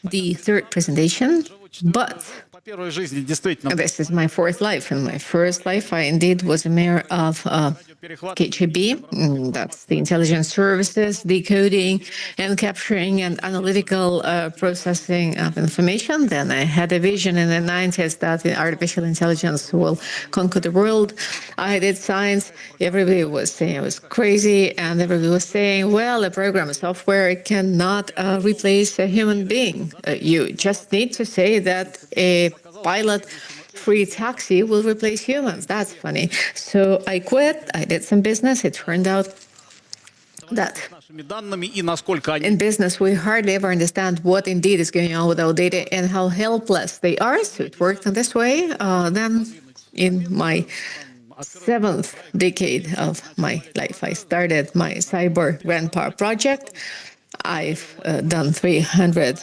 the third presentation, but по первой жизни действительно. This is my fourth life. In my first life, I indeed was a mayor of KGB. That's the intelligence services, decoding and capturing and analytical processing of information. Then I had a vision in the 90s that the artificial intelligence will conquer the world. I did science. Everybody was saying I was crazy, and everybody was saying, well, a program, a software cannot replace a human being. You just need to say that a pilot-free taxi will replace humans. That's funny. So I quit. I did some business. It turned out that in business, we hardly ever understand what indeed is going on with our data and how helpless they are. So it worked in this way. Then in my 7th decade of my life, I started my cyber grandpa project. I've done 300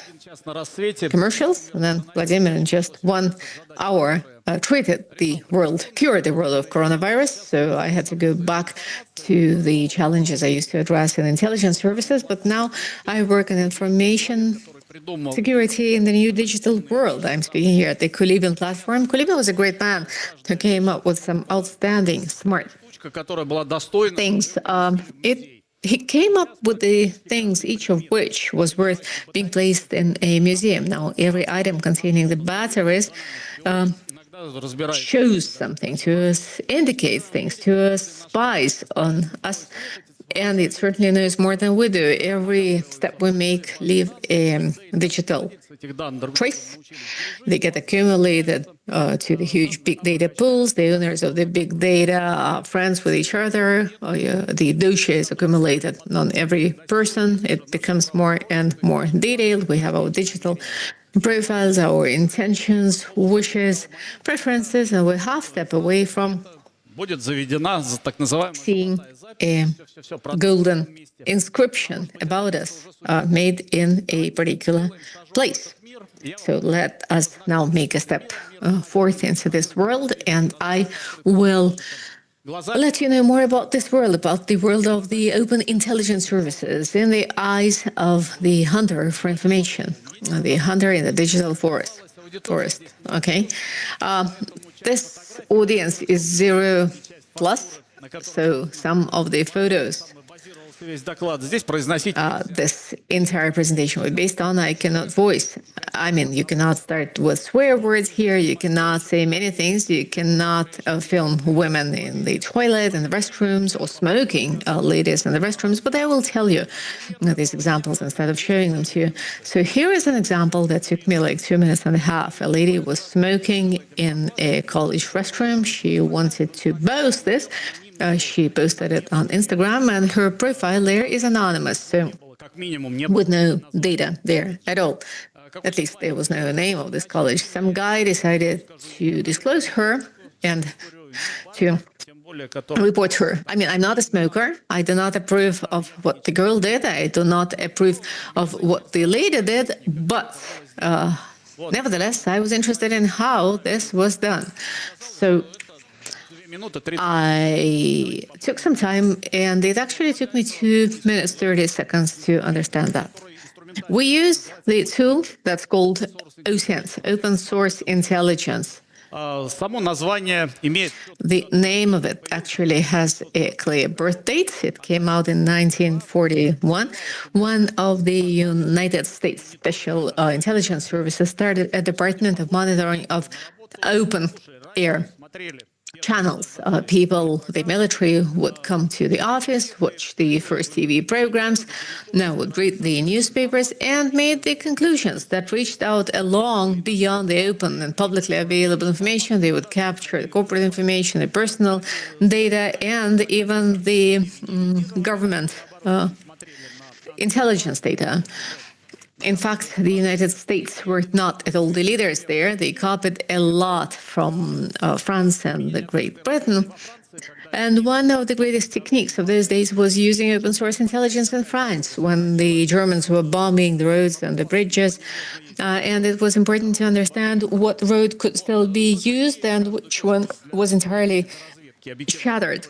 commercials, and then Vladimir in just 1 hour cured the world of coronavirus. So I had to go back to the challenges I used to address in intelligence services, but now I work in information security in the new digital world. I'm speaking here at the Kulibin platform. Kulibin was a great man who came up with some outstanding, smart things. He came up with the things, each of which was worth being placed in a museum. Now, every item containing the batteries shows something to us, indicates things to us, spies on us, and it certainly knows more than we do. Every step we make leave a digital trace. They get accumulated to the huge big data pools. The owners of the big data are friends with each other. The dosha is accumulated on every person. It becomes more and more detailed. We have our digital profiles, our intentions, wishes, preferences, and we half step away from seeing a golden inscription about us made in a particular place. So let us now make a step forth into this world, and I will let you know more about this world, about the world of the open intelligence services in the eyes of the hunter for information, the hunter in the digital forest. Okay. This audience is 0+, so some of the photos this entire presentation was based on, I cannot voice. I mean, you cannot start with swear words here. You cannot say many things. You cannot film women in the toilet, in the restrooms, or smoking ladies in the restrooms. But I will tell you these examples instead of showing them to you. So here is an example that took me like 2.5 minutes. A lady was smoking in a college restroom. She wanted to boast this. She posted it on Instagram, and her profile there is anonymous. So with no data there at all. At least there was no name of this college. Some guy decided to disclose her and to report her. I mean, I'm not a smoker. I do not approve of what the girl did. I do not approve of what the lady did. But nevertheless, I was interested in how this was done. So I took some time, and it actually took me 2 minutes, 30 seconds to understand that. We use the tool that's called OSINT, Open Source Intelligence. The name of it actually has a clear birth date. It came out in 1941. One of the United States Special Intelligence Services started a Department of Monitoring of open air channels. People, the military, would come to the office, watch the first TV programs, now would read the newspapers, and made the conclusions that reached out along beyond the open and publicly available information. They would capture the corporate information, the personal data, and even the government intelligence data. In fact, the United States were not at all the leaders there. They copied a lot from France and Great Britain. And one of the greatest techniques of those days was using open source intelligence in France when the Germans were bombing the roads and the bridges. And it was important to understand what road could still be used and which one was entirely shattered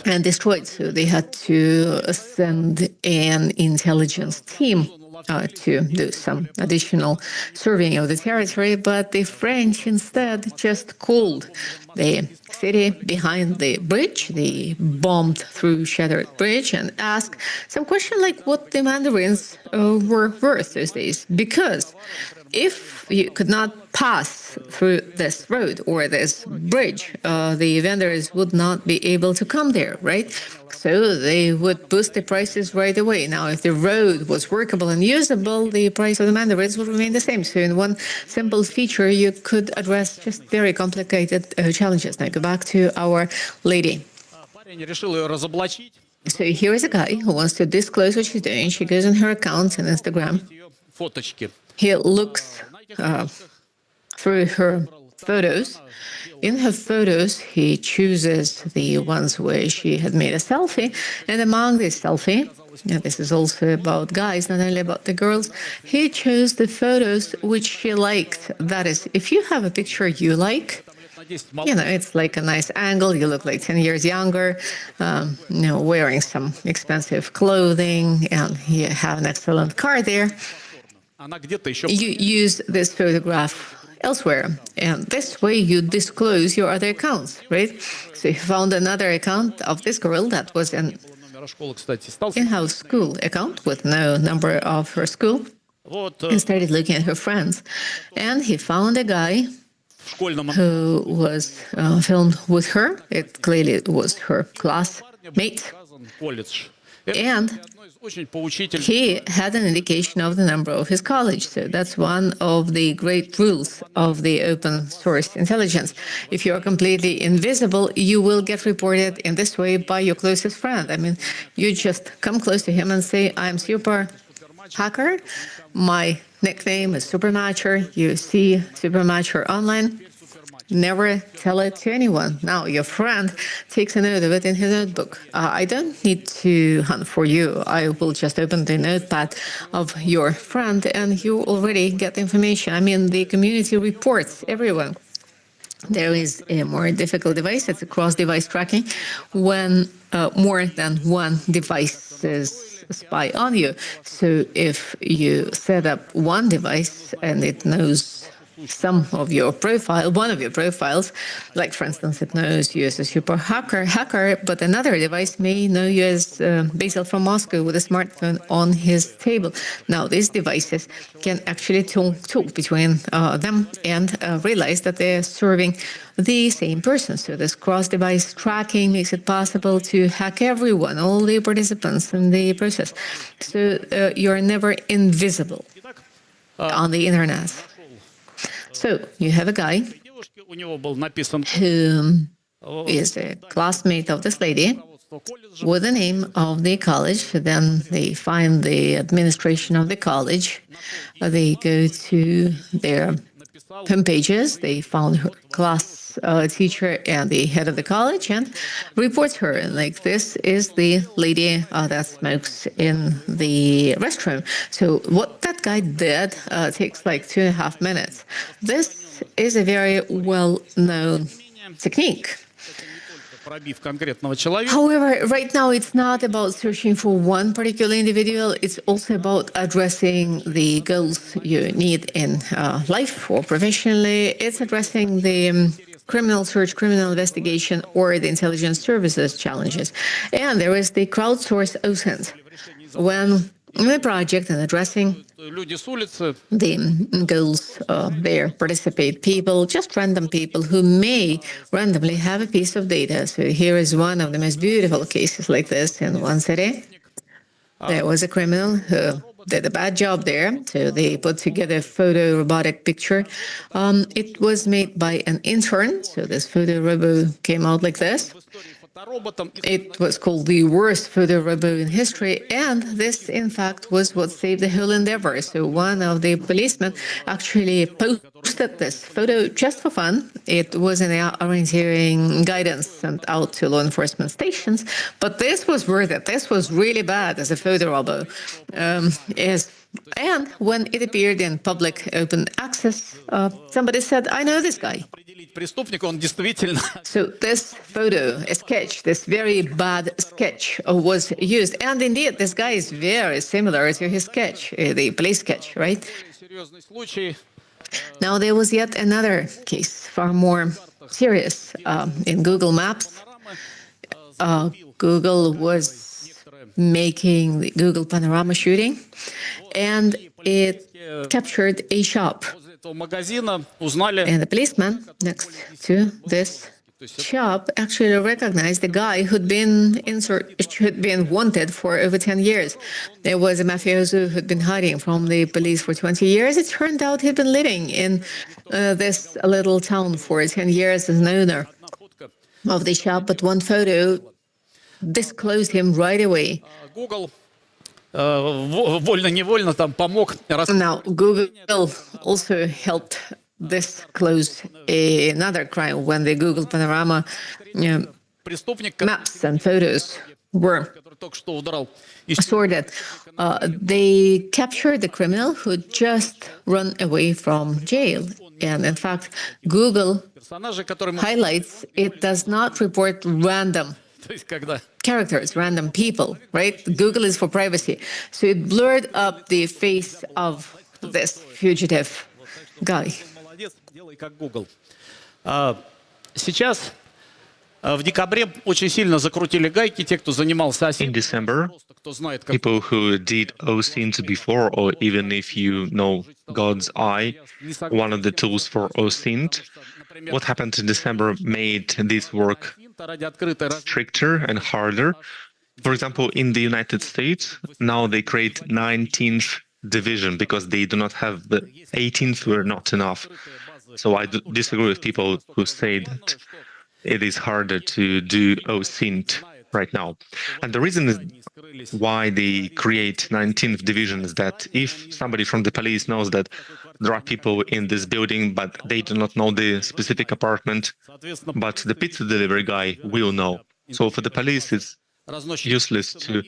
and destroyed. So they had to send an intelligence team to do some additional surveying of the territory, but the French instead just called the city behind the bridge. They bombed through shattered bridge and asked some question like what the mandarins were worth those days. Because if you could not pass through this road or this bridge, the vendors would not be able to come there, right? So they would boost the prices right away. Now, if the road was workable and usable, the price of the mandarins would remain the same. So in one simple feature, you could address just very complicated challenges. Now, go back to our lady. So here is a guy who wants to disclose what she's doing. She goes on her account on Instagram. He looks through her photos. In her photos, he chooses the ones where she had made a selfie. And among this selfie, and this is also about guys, not only about the girls, he chose the photos which she liked. That is, if you have a picture you like, you know, it's like a nice angle, you look like 10 years younger, wearing some expensive clothing, and you have an excellent car there. You use this photograph elsewhere, and this way you disclose your other accounts, right? So you found another account of this girl that was an in-house school account with no number of her school, and started looking at her friends. And he found a guy who was filmed with her. It clearly was her classmate. And he had an indication of the number of his college. So that's one of the great rules of the open source intelligence. If you are completely invisible, you will get reported in this way by your closest friend. I mean, you just come close to him and say, I'm super hacker. My nickname is Supermatcher. You see Supermatcher online. Never tell it to anyone. Now, your friend takes a note of it in his notebook. I don't need to hunt for you. I will just open the notepad of your friend and you already get the information. I mean, the community reports everyone. There is a more difficult device. It's a cross-device tracking when more than one device spy on you. So if you set up one device and it knows some of your profile, one of your profiles, like for instance, it knows you as a super hacker, but another device may know you as Basil from Moscow with a smartphone on his table. Now, these devices can actually talk between them and realize that they're serving the same person. So this cross-device tracking makes it possible to hack everyone, all the participants in the process. So you're never invisible on the internet. So you have a guy who is a classmate of this lady, with the name of the college. Then they find the administration of the college. They go to their home pages. They found her class teacher and the head of the college and reports her. And like, this is the lady that smokes in the restroom. So what that guy did takes like 2.5 minutes. This is a very well-known technique. However, right now it's not about searching for one particular individual. It's also about addressing the goals you need in life or professionally. It's addressing the criminal search, criminal investigation, or the intelligence services challenges. And there is the crowdsourced OSINT. When in the project and addressing the goals, there participate people, just random people who may randomly have a piece of data. So here is one of the most beautiful cases like this in one city. There was a criminal who did a bad job there. So they put together a photo robotic picture. It was made by an intern. So this photo robo came out like this. It was called the worst photo robo in history, and this, in fact, was what saved the whole endeavor. So one of the policemen actually posted this photo just for fun. It was an orienteering guidance sent out to law enforcement stations, but this was worth it. This was really bad as a photo robo. And when it appeared in public open access, somebody said, I know this guy. So this photo, a sketch, this very bad sketch was used. And indeed, this guy is very similar to his sketch, the police sketch, right? Now, there was yet another case, far more serious. In Google Maps, Google was making the Google Panorama shooting, and it captured a shop. And the policeman next to this shop actually recognized the guy who'd been wanted for over 10 years. There was a mafioso who'd been hiding from the police for 20 years. It turned out he'd been living in this little town for 10 years as an owner of the shop, but one photo disclosed him right away. Now, Google also helped disclose another crime when the Google Panorama maps and photos were sorted. They captured the criminal who just run away from jail. And in fact, Google highlights it does not report random characters, random people, right? Google is for privacy. So it blurred up the face of this fugitive guy. Сейчас в декабре очень сильно закрутили гайки те, кто занимался In December, people who did OSINT before, or even if you know God's Eye, one of the tools for OSINT, what happened in December made this work stricter and harder. For example, in the United States, now they create 19th division because they do not have the 18th were not enough. So I disagree with people who say that it is harder to do OSINT right now. And the reason is why they create 19th division is that if somebody from the police knows that there are people in this building, but they do not know the specific apartment, but the pizza delivery guy will know. So for the police, it's useless to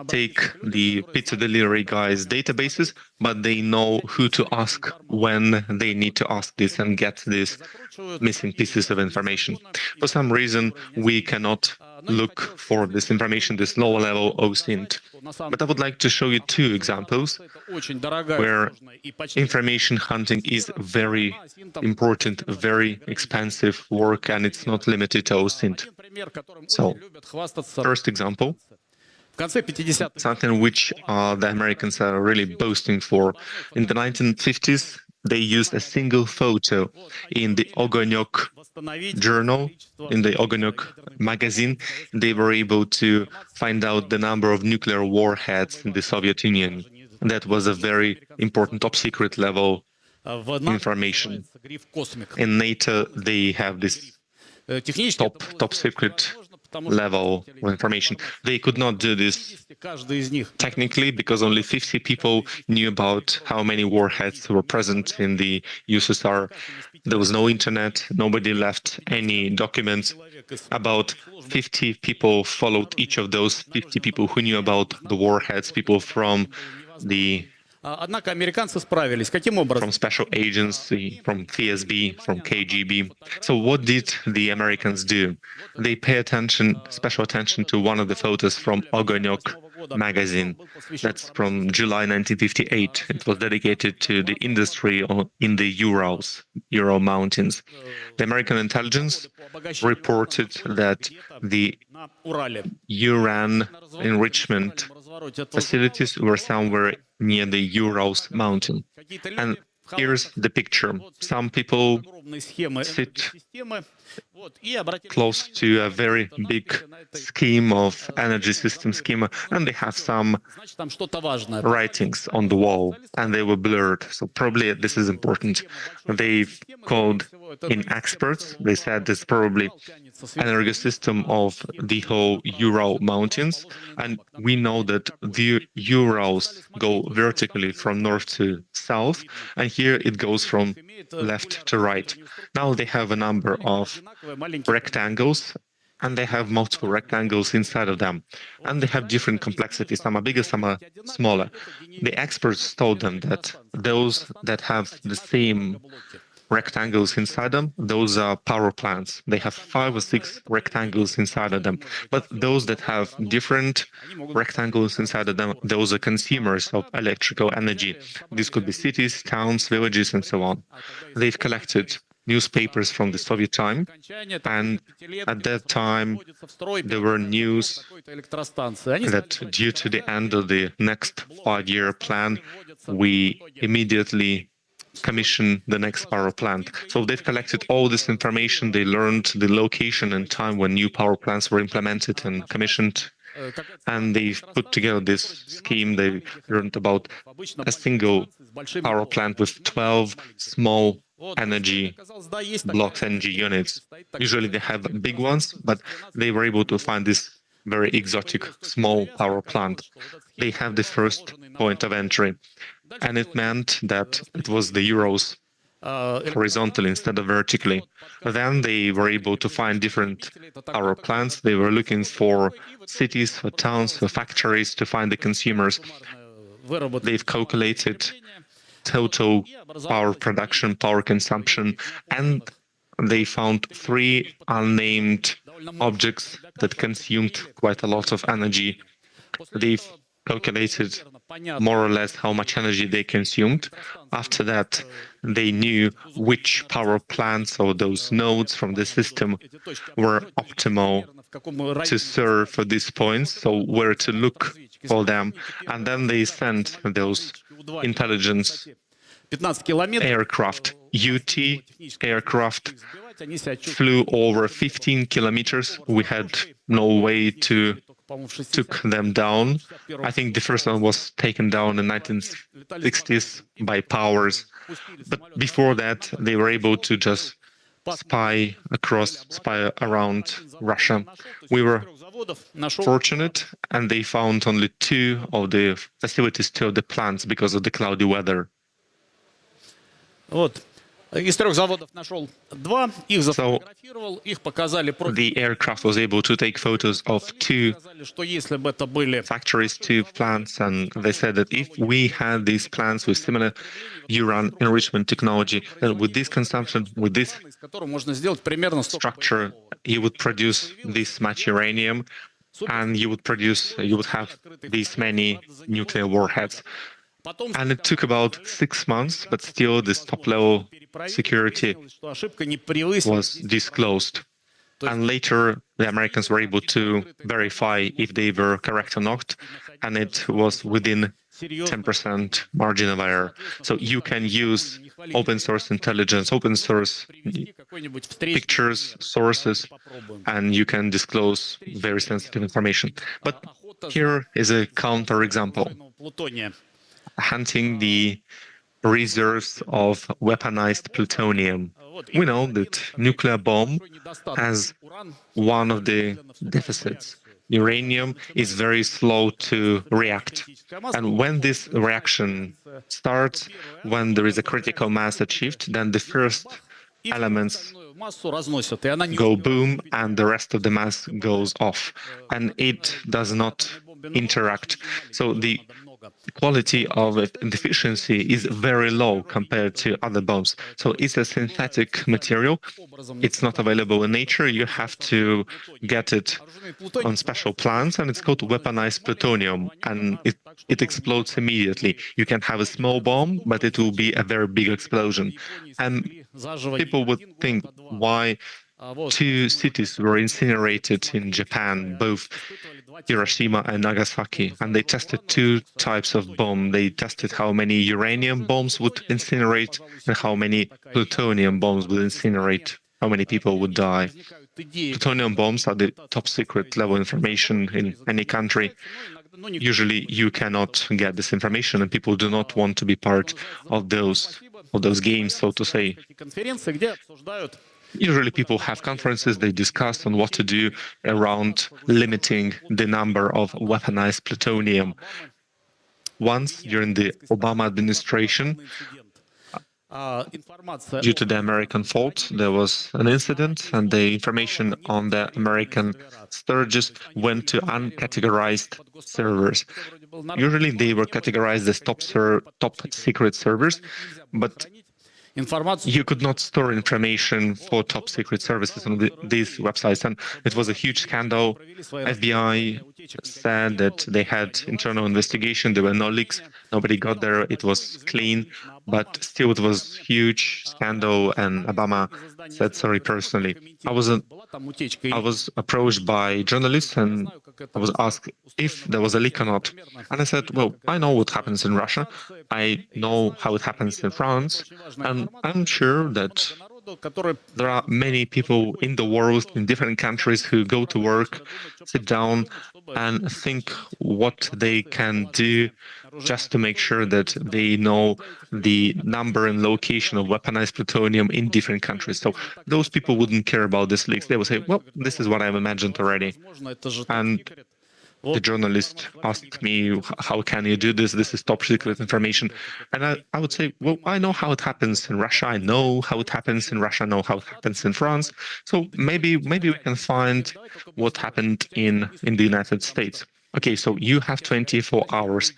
take the pizza delivery guy's databases, but they know who to ask when they need to ask this and get these missing pieces of information. For some reason, we cannot look for this information, this lower-level OSINT. But I would like to show you two examples where information hunting is very important, very expensive work, and it's not limited to OSINT. So, first example, something which the Americans are really boasting for. In the 1950s, they used a single photo in the Ogonyok journal, in the Ogonyok magazine. They were able to find out the number of nuclear warheads in the Soviet Union. That was a very important top-secret level information. In NATO, they have this top secret level of information. They could not do this technically because only 50 people knew about how many warheads were present in the USSR. There was no internet, nobody left any documents. About 50 people followed each of those 50 people who knew about the warheads, people from the Однако американцы справились. Каким образом? from special agency, from FSB, from KGB. So what did the Americans do? They pay special attention to one of the photos from Ogonyok magazine. That's from July 1958. It was dedicated to the industry in the Ural Mountains. The American intelligence reported that the uranium enrichment facilities were somewhere near the Urals mountain. And here's the picture. Some people sit close to a very big scheme of energy system schema, and they have some writings on the wall, and they were blurred. So probably this is important. They've called in experts. They said this probably energy system of the whole Ural Mountains, and we know that the Urals go vertically from north to south, and here it goes from left to right. Now they have a number of rectangles, and they have multiple rectangles inside of them, and they have different complexities. Some are bigger, some are smaller. The experts told them that those that have the same rectangles inside them, those are power plants. They have 5 or 6 rectangles inside of them. But those that have different rectangles inside of them, those are consumers of electrical energy. These could be cities, towns, villages, and so on. They've collected newspapers from the Soviet time, and at that time there were news that due to the end of the next 5-year plan, we immediately commission the next power plant. So they've collected all this information. They learned the location and time when new power plants were implemented and commissioned, and they've put together this scheme. They learned about a single power plant with 12 small energy blocks, energy units. Usually they have big ones, but they were able to find this very exotic small power plant. They have the first point of entry, and it meant that it was the Urals horizontally instead of vertically. Then they were able to find different power plants. They were looking for cities, for towns, for factories to find the consumers. They've calculated total power production, power consumption, and they found 3 unnamed objects that consumed quite a lot of energy. They've calculated more or less how much energy they consumed. After that, they knew which power plants or those nodes from the system were optimal to serve for these points, so where to look for them. And then they sent those intelligence aircraft, UT aircraft, flew over 15 kilometers. We had no way to took them down. I think the first one was taken down in the 1960s by powers. But before that, they were able to just spy around Russia. We were fortunate, and they found only 2 of the facilities, 2 of the plants, because of the cloudy weather. Из 3 заводов нашел 2, их зафотографировал, их показали. The aircraft was able to take photos of 2 factories, 2 plants, and they said that if we had these plants with similar uranium enrichment technology, then with this consumption, with this structure, you would produce this much uranium, and you would have these many nuclear warheads. And it took about 6 months, but still this top-level security was disclosed. And later, the Americans were able to verify if they were correct or not, and it was within 10% margin of error. So you can use open source intelligence, open source pictures, sources, and you can disclose very sensitive information. But here is a counterexample. Hunting the reserves of weaponized plutonium. We know that nuclear bomb has one of the deficits. Uranium is very slow to react. And when this reaction starts, when there is a critical mass achieved, then the first elements go boom and the rest of the mass goes off. And it does not interact. So the quality of it and efficiency is very low compared to other bombs. So it's a synthetic material. It's not available in nature. You have to get it on special plants, and it's called weaponized plutonium, and it explodes immediately. You can have a small bomb, but it will be a very big explosion. And people would think, why two cities were incinerated in Japan, both Hiroshima and Nagasaki, and they tested two types of bomb. They tested how many uranium bombs would incinerate and how many plutonium bombs would incinerate, how many people would die. Plutonium bombs are the top secret level information in any country. Usually you cannot get this information, and people do not want to be part of those games, so to say. Usually people have conferences, they discuss on what to do around limiting the number of weaponized plutonium. Once during the Obama administration, due to the American fault, there was an incident, and the information on the American storages went to uncategorized servers. Usually they were categorized as top secret servers, but you could not store information for top secret services on these websites, and it was a huge scandal. FBI said that they had internal investigation, there were no leaks, nobody got there, it was clean, but still it was huge scandal, and Obama said sorry personally. I was approached by journalists, and I was asked if there was a leak or not. And I said, well, I know what happens in Russia, I know how it happens in France, and I'm sure that there are many people in the world, in different countries, who go to work, sit down, and think what they can do just to make sure that they know the number and location of weaponized plutonium in different countries. So those people wouldn't care about this leaks. They would say, well, this is what I've imagined already. And the journalist asked me, how can you do this? This is top secret information. And I would say, well, I know how it happens in Russia. I know how it happens in Russia. I know how it happens in France. So maybe we can find what happened in the United States. Okay, so you have 24 hours,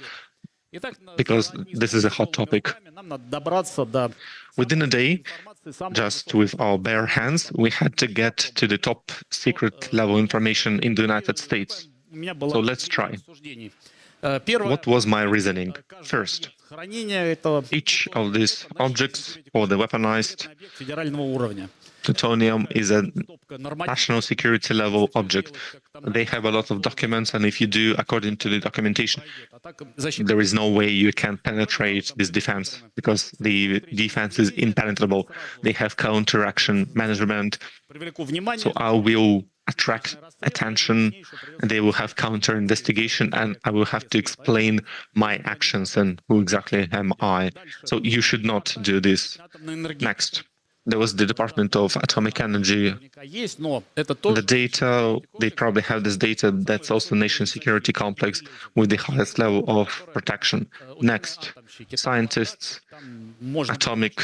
because this is a hot topic. Within a day, just with our bare hands, we had to get to the top secret level information in the United States. So let's try. What was my reasoning? First, each of these objects, or the weaponized plutonium, is a national security level object. They have a lot of documents, and if you do according to the documentation, there is no way you can penetrate this defense, because the defense is impenetrable. They have counteraction management. So I will attract attention, and they will have counter investigation, and I will have to explain my actions and who exactly am I. So you should not do this. Next, there was the Department of Atomic Energy. The data, they probably have this data, that's also nation security complex with the highest level of protection. Next, scientists, atomic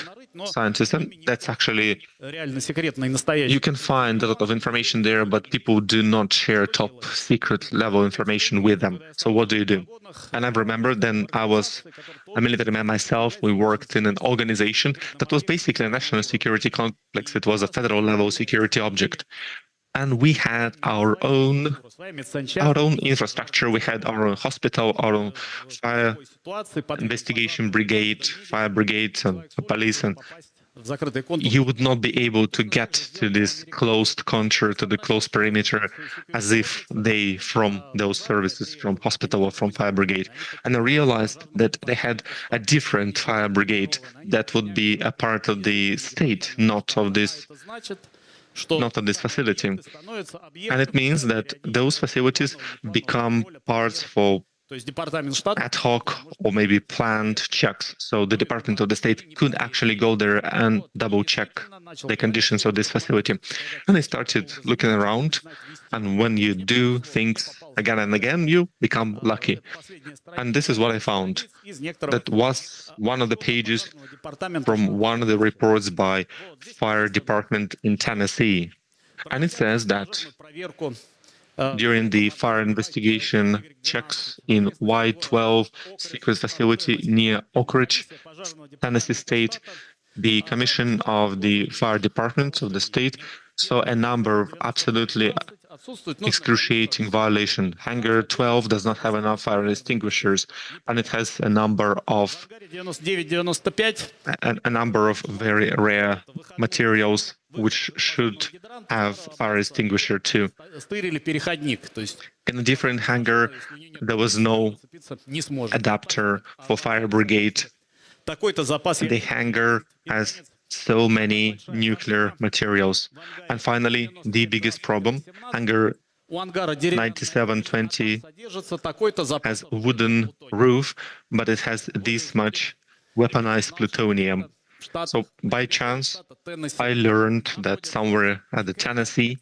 scientists, and that's actually, you can find a lot of information there, but people do not share top secret level information with them. So what do you do? And I remember then I was a military man myself. We worked in an organization that was basically a national security complex. It was a federal level security object. And we had our own infrastructure. We had our own hospital, our own fire investigation brigade, fire brigade, and police. And you would not be able to get to this closed contour, to the closed perimeter, as if they from those services, from hospital or from fire brigade. And I realized that they had a different fire brigade that would be a part of the state, not of this facility. And it means that those facilities become parts for ad hoc or maybe planned checks. So the Department of the State could actually go there and double check the conditions of this facility. And I started looking around. And when you do things again and again, you become lucky. And this is what I found. That was one of the pages from one of the reports by fire department in Tennessee. And it says that during the fire investigation checks in Y12 secret facility near Oak Ridge, Tennessee State, the Commission of the Fire Department of the state saw a number of absolutely excruciating violations. Hangar 12 does not have enough fire extinguishers, and it has a number of very rare materials which should have fire extinguisher too. In a different hangar, there was no adapter for fire brigade. The hangar has so many nuclear materials. And finally, the biggest problem, hangar 9720 has wooden roof, but it has this much weaponized plutonium. So by chance, I learned that somewhere at the Tennessee,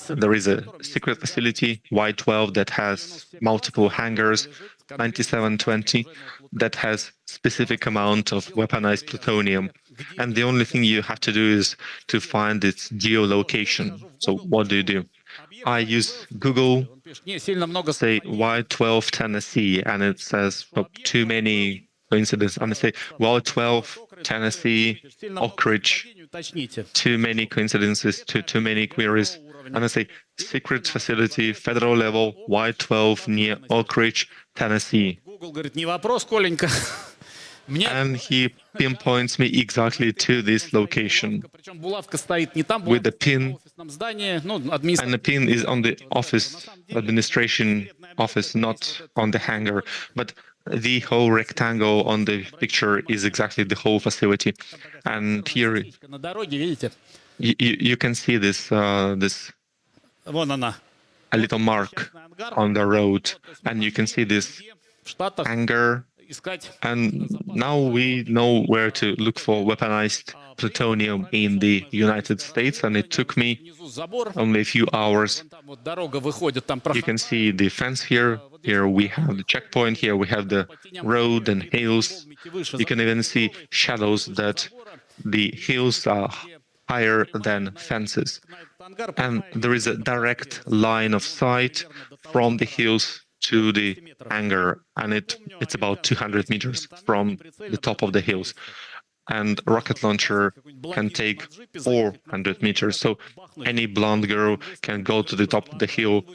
there is a secret facility, Y12, that has multiple hangars, 9720, that has specific amount of weaponized plutonium. And the only thing you have to do is to find its geolocation. So what do? I use Google, say Y12 Tennessee, and it says too many coincidences. And I say Y12 Tennessee, Oak Ridge, too many coincidences, too many queries. And I say secret facility, federal level, Y12 near Oak Ridge, Tennessee. And he pinpoints me exactly to this location with the pin, and the pin is on the office, administration office, not on the hangar. But the whole rectangle on the picture is exactly the whole facility. And here you can see this a little mark on the road, and you can see this hangar. And now we know where to look for weaponized plutonium in the United States, and it took me only a few hours. You can see the fence here. Here we have the checkpoint. Here we have the road and hills. You can even see shadows that the hills are higher than fences. And there is a direct line of sight from the hills to the hangar, and it's about 200 meters from the top of the hills. And a rocket launcher can take 400 meters. So any blonde girl can go to the top of the hill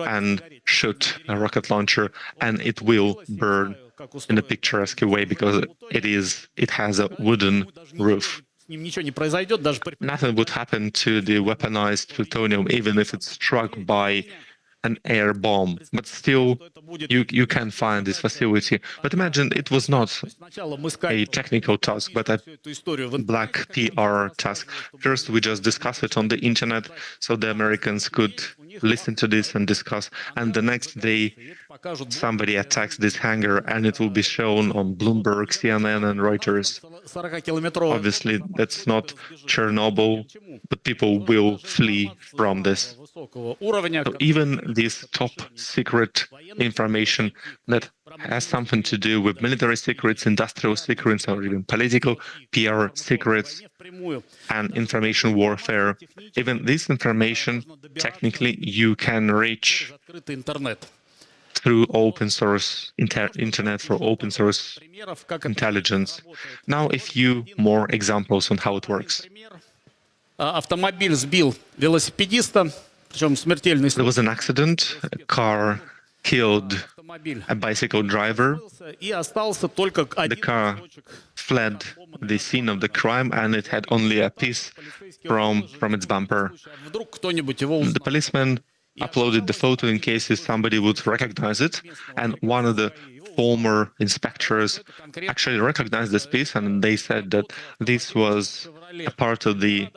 and shoot a rocket launcher, and it will burn in a picturesque way because it has a wooden roof. Nothing would happen to the weaponized plutonium, even if it's struck by an air bomb, but still you can find this facility. But imagine it was not a technical task, but a black PR task. First, we just discuss it on the internet so the Americans could listen to this and discuss. And the next day, somebody attacks this hangar and it will be shown on Bloomberg, CNN, and Reuters. Obviously, that's not Chernobyl, but people will flee from this. So even this top secret information that has something to do with military secrets, industrial secrets, or even political PR secrets and information warfare, even this information, technically, you can reach through open source internet for open source intelligence. Now, a few more examples on how it works. There was an accident. A car killed a bicycle driver. The car fled the scene of the crime, and it had only a piece from its bumper. The policeman uploaded the photo in case somebody would recognize it, and one of the former inspectors actually recognized this piece, and they said that this was a part of the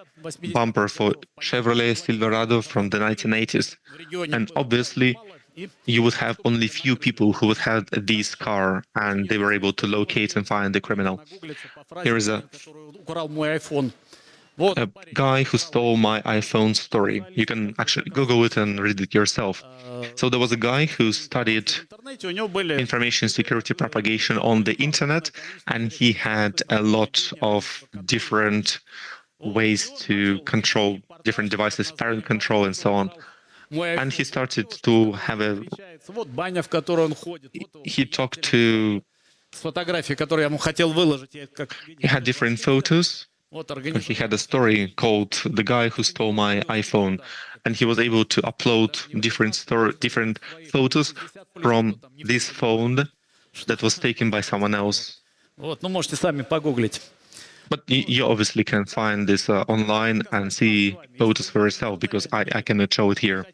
bumper for Chevrolet Silverado from the 1980s. And obviously, you would have only few people who would have this car, and they were able to locate and find the criminal. Here is a guy who stole my iPhone story. You can actually Google it and read it yourself. So there was a guy who studied information security propagation on the internet, and he had a lot of different ways to control different devices, parent control and so on. And he started to have he talked to, he had different photos. He had a story called "The Guy Who Stole My iPhone," and he was able to upload different photos from this phone that was taken by someone else. But you obviously can find this online and see photos for yourself, because I cannot show it here.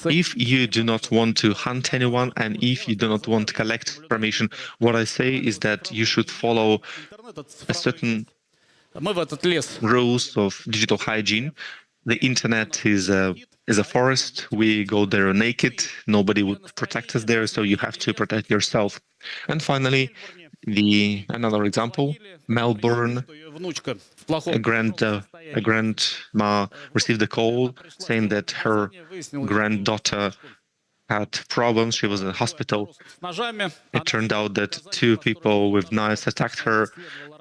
If you do not want to hunt anyone, and if you do not want to collect information, what I say is that you should follow a certain rules of digital hygiene. The internet is a forest. We go there naked. Nobody would protect us there, so you have to protect yourself. And finally, another example, Melbourne, a grandma received a call saying that her granddaughter had problems. She was in the hospital. It turned out that two people with knives attacked her.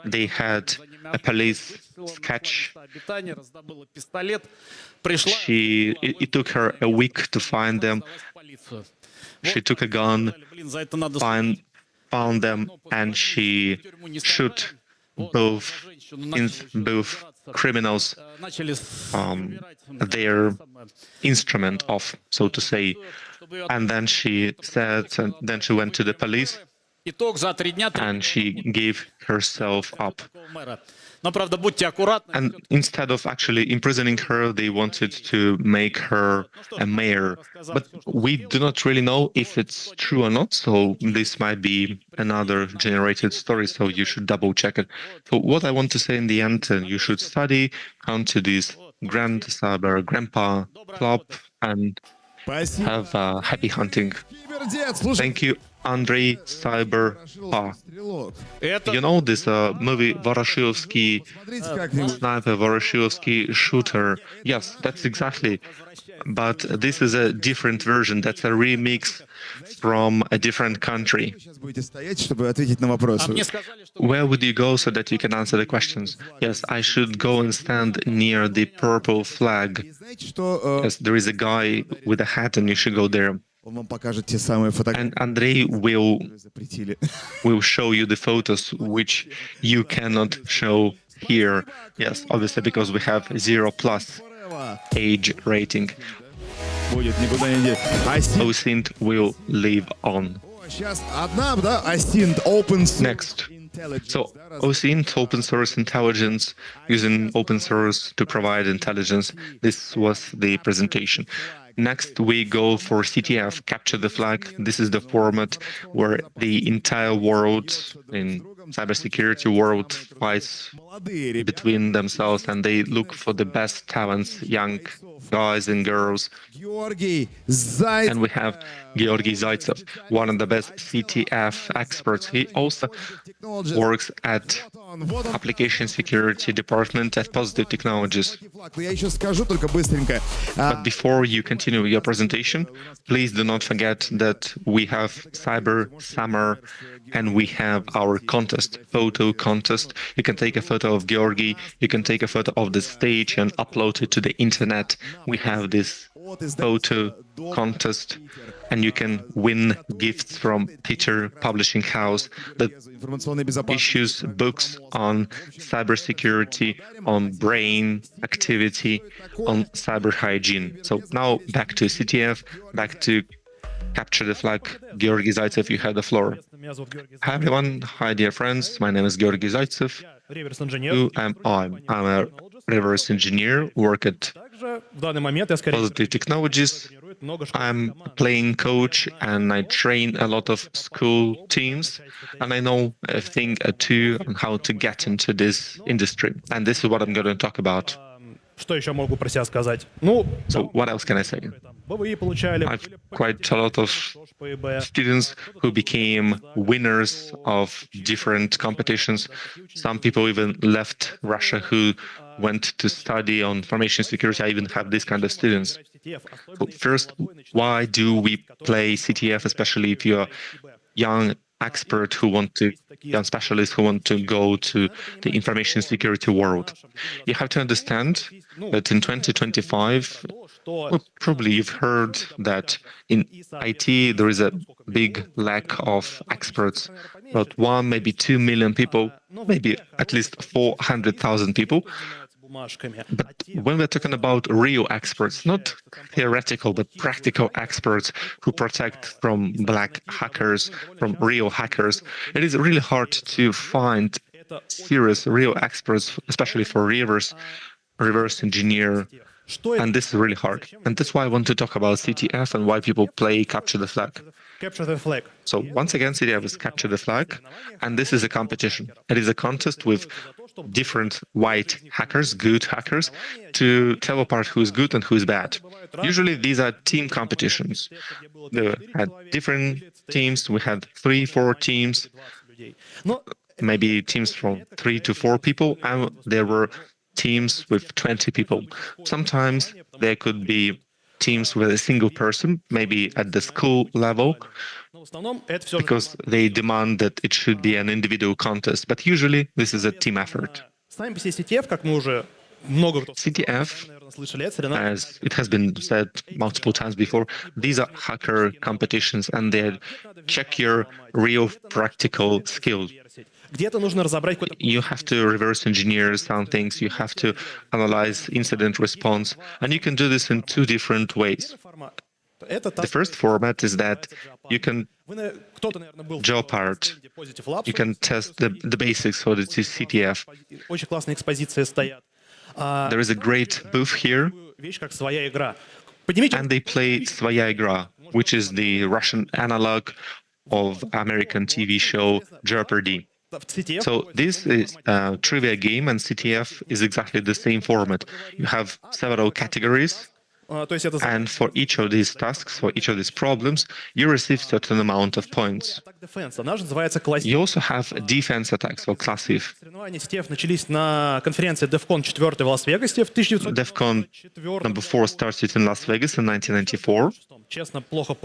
They had a police sketch. It took her a week to find them. She took a gun, found them, and she shot both criminals their instrument off, so to say. And then she said, and then she went to the police, and she gave herself up. And instead of actually imprisoning her, they wanted to make her a mayor. But we do not really know if it's true or not, so this might be another generated story, so you should double check it. So what I want to say in the end, you should study, come to this Grand Cyber Grandpa Club, and have happy hunting. Thank you, Andrei Cyber Pa. You know this movie Voroshilovsky Sniper, Voroshilovsky Shooter? Yes, that's exactly. But this is a different version. That's a remix from a different country. Where would you go so that you can answer the questions? Yes, I should go and stand near the purple flag. Yes, there is a guy with a hat, and you should go there. And Andrei will show you the photos which you cannot show here. Yes, obviously, because we have 0+ age rating. OSINT will live on. Next. So OSINT, open source intelligence, using open source to provide intelligence. This was the presentation. Next, we go for CTF, capture the flag. This is the format where the entire world, in cybersecurity world, fights between themselves, and they look for the best talents, young guys and girls. And we have Georgy Zaitsev, one of the best CTF experts. He also works at Application Security Department at Positive Technologies. But before you continue your presentation, please do not forget that we have Cyber Summer, and we have our contest, photo contest. You can take a photo of Georgy, you can take a photo of the stage and upload it to the internet. We have this photo contest, and you can win gifts from Peter Publishing House that issues books on cybersecurity, on brain activity, on cyber hygiene. So now back to CTF, back to capture the flag. Georgy Zaitsev, you have the floor. Hi everyone, hi dear friends, my name is Georgy Zaitsev. Who am I? I'm a reverse engineer, work at Positive Technologies. I'm playing coach, and I train a lot of school teams, and I know a thing or two on how to get into this industry. And this is what I'm going to talk about. Что еще могу про себя сказать? Ну, So what else can I say? БВИ получали. I've quite a lot of students who became winners of different competitions. Some people even left Russia who went to study on information security. I even have this kind of students. So first, why do we play CTF, especially if you're young expert who want to, young specialists who want to go to the information security world? You have to understand that in 2025, well, probably you've heard that in IT there is a big lack of experts. About 1, maybe 2 million people, maybe at least 400,000 people. But when we're talking about real experts, not theoretical, but practical experts who protect from black hackers, from real hackers, it is really hard to find serious, real experts, especially for reverse engineer. And this is really hard. And that's why I want to talk about CTF and why people play Capture the Flag. Capture the flag. So once again, CTF is Capture the Flag, and this is a competition. It is a contest with different white hackers, good hackers, to tell apart who is good and who is bad. Usually these are team competitions. We had different teams. We had 3, 4 teams, maybe teams from 3 to 4 people, and there were teams with 20 people. Sometimes there could be teams with a single person, maybe at the school level, because they demand that it should be an individual contest. But usually this is a team effort. CTF, as it has been said multiple times before, these are hacker competitions and they check your real practical skills. You have to reverse engineer some things, you have to analyze incident response, and you can do this in 2 different ways. The first format is that you can job art, you can test the basics for the CTF. There is a great booth here, and they play Своя игра, which is the Russian analog of American TV show Jeopardy. So this is a trivia game, and CTF is exactly the same format. You have several categories, and for each of these tasks, for each of these problems, you receive certain amount of points. You also have defense attacks, or classiv. DEFCON number 4 started in Las Vegas in 1994,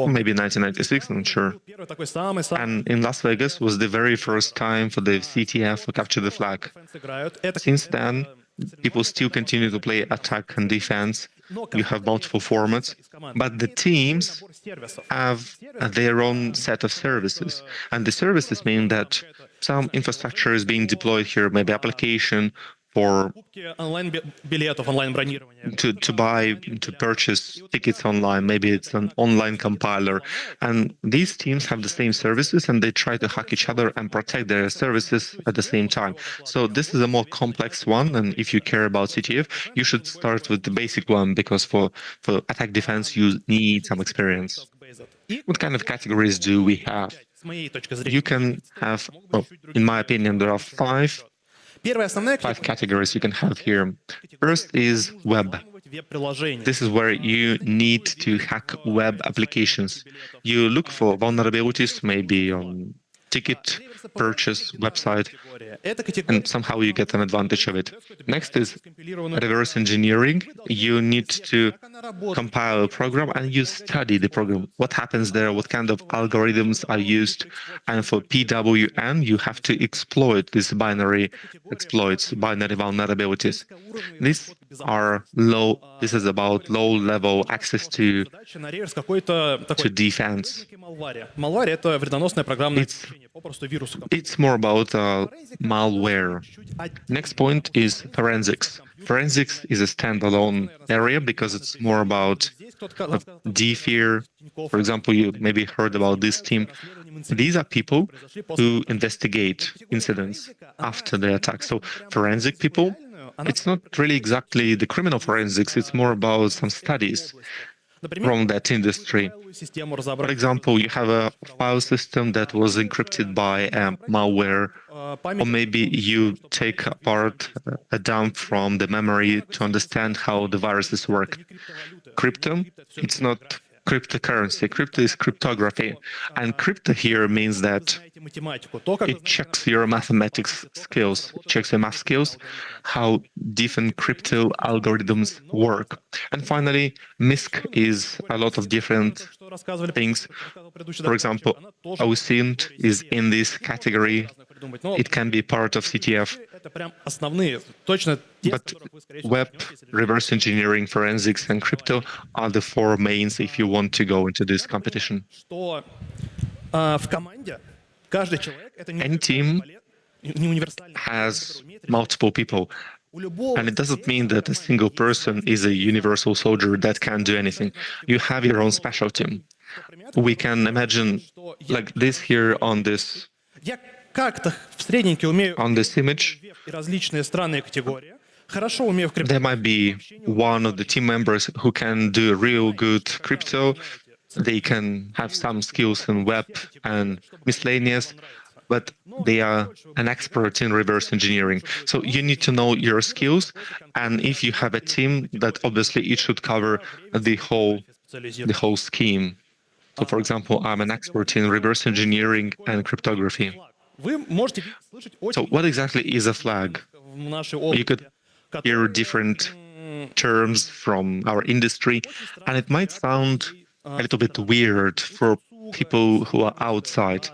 maybe 1996, I'm not sure. And in Las Vegas was the very first time for the CTF to capture the flag. Since then, people still continue to play attack and defense. You have multiple formats, but the teams have their own set of services. And the services mean that some infrastructure is being deployed here, maybe application for to purchase tickets online, maybe it's an online compiler. And these teams have the same services and they try to hack each other and protect their services at the same time. So this is a more complex one, and if you care about CTF, you should start with the basic one, because for attack defense you need some experience. What kind of categories do we have? You can have, well, in my opinion, there are 5 categories you can have here. First is web. This is where you need to hack web applications. You look for vulnerabilities, maybe on ticket purchase website, and somehow you get an advantage of it. Next is reverse engineering. You need to compile a program and you study the program. What happens there? What kind of algorithms are used? And for PWN, you have to exploit these binary exploits, binary vulnerabilities. These are low. This is about low-level access to defense. It's more about malware. Next point is forensics. Forensics is a standalone area because it's more about DFIR. For example, you maybe heard about this team. These are people who investigate incidents after the attack. So forensic people, it's not really exactly the criminal forensics, it's more about some studies. from that industry. For example, you have a file system that was encrypted by a malware, or maybe you take apart a dump from the memory to understand how the viruses work. Crypto, it's not cryptocurrency. Crypto is cryptography. And crypto here means that it checks your mathematics skills, checks your math skills, how different crypto algorithms work. And finally, MISC is a lot of different things. For example, OSINT is in this category. It can be part of CTF. But web, reverse engineering, forensics, and crypto are the four mains if you want to go into this competition. Any team has multiple people, and it doesn't mean that a single person is a universal soldier that can do anything. You have your own specialty. We can imagine like this here on this image. There might be one of the team members who can do real good crypto. They can have some skills in web and miscellaneous, but they are an expert in reverse engineering. So you need to know your skills, and if you have a team, that obviously it should cover the whole scheme. So, for example, I'm an expert in reverse engineering and cryptography. So what exactly is a flag? You could hear different terms from our industry, and it might sound a little bit weird for people who are outside.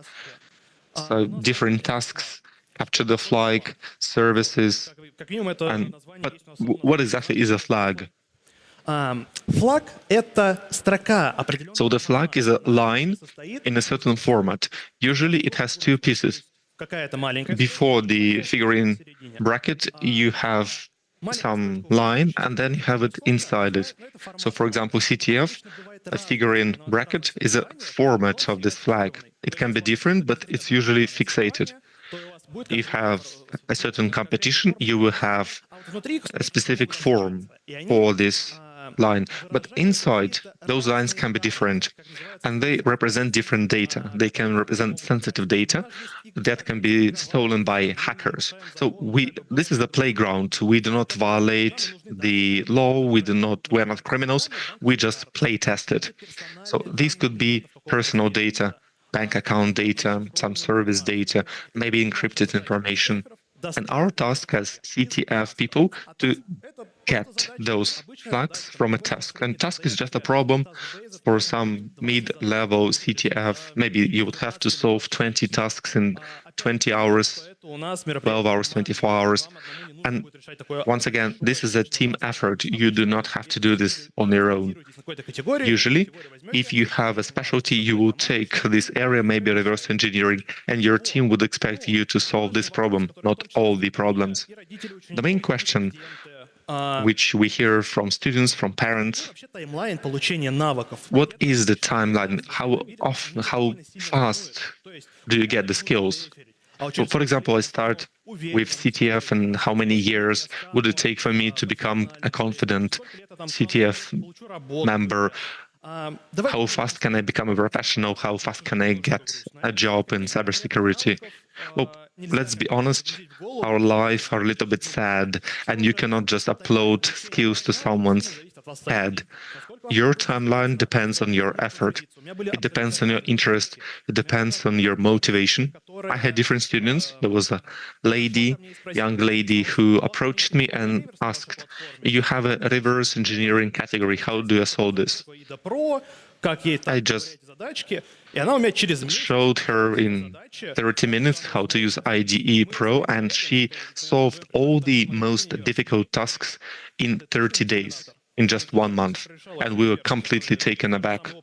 So different tasks, capture the flag, services, but what exactly is a flag? So the flag is a line in a certain format. Usually it has two pieces. Before the figure-in bracket, you have some line, and then you have it inside it. So, for example, CTF, a figure-in bracket, is a format of this flag. It can be different, but it's usually fixated. If you have a certain competition, you will have a specific form for this line, but inside those lines can be different, and they represent different data. They can represent sensitive data that can be stolen by hackers. So this is a playground. We do not violate the law. We're not criminals. We just play test it. So these could be personal data, bank account data, some service data, maybe encrypted information. And our task as CTF people to get those flags from a task. And task is just a problem for some mid-level CTF. Maybe you would have to solve 20 tasks in 20 hours, 12 hours, 24 hours. And once again, this is a team effort. You do not have to do this on your own. Usually, if you have a specialty, you will take this area, maybe reverse engineering, and your team would expect you to solve this problem, not all the problems. The main question which we hear from students, from parents, what is the timeline? How fast do you get the skills? So, for example, I start with CTF, and how many years would it take for me to become a confident CTF member? How fast can I become a professional? How fast can I get a job in cybersecurity? Well, let's be honest, our life are a little bit sad, and you cannot just upload skills to someone's head. Your timeline depends on your effort. It depends on your interest. It depends on your motivation. I had different students. There was a young lady, who approached me and asked, "You have a reverse engineering category. How do I solve this?" I just showed her in 30 minutes how to use IDE Pro, and she solved all the most difficult tasks in 30 days. In just 1 month, and we were completely taken aback.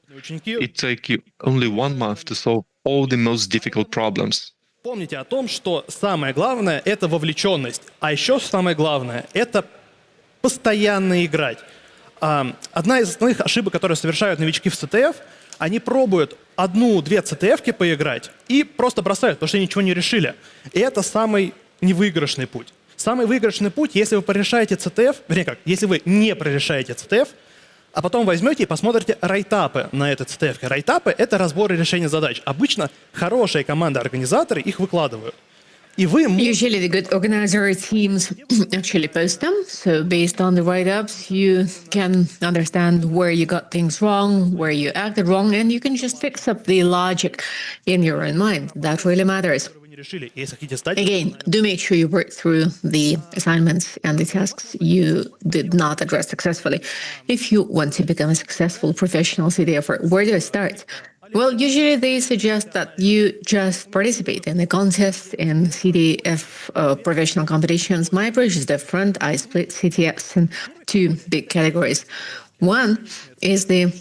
It took you only 1 month to solve all the most difficult problems. Помните о том, что самое главное — это вовлеченность, а еще самое главное — это постоянно играть. Одна из основных ошибок, которые совершают новички в CTF, они пробуют 1-2 CTF-ки поиграть и просто бросают, потому что они ничего не решили. И это самый невыигрышный путь. Самый выигрышный путь, если вы прорешаете CTF, вернее как, если вы не прорешаете CTF, а потом возьмете и посмотрите райтапы на этот CTF. Райтапы — это разборы решения задач. Обычно хорошие команды-организаторы их выкладывают. И вы... Usually the good organizer teams actually post them. So based on the write-ups, you can understand where you got things wrong, where you acted wrong, and you can just fix up the logic in your own mind. That really matters. Again, do make sure you work through the assignments and the tasks you did not address successfully. If you want to become a successful professional CDFer, where do I start? Well, usually they suggest that you just participate in the contests and CDF professional competitions. My approach is different. I split CTFs in two big categories. One is the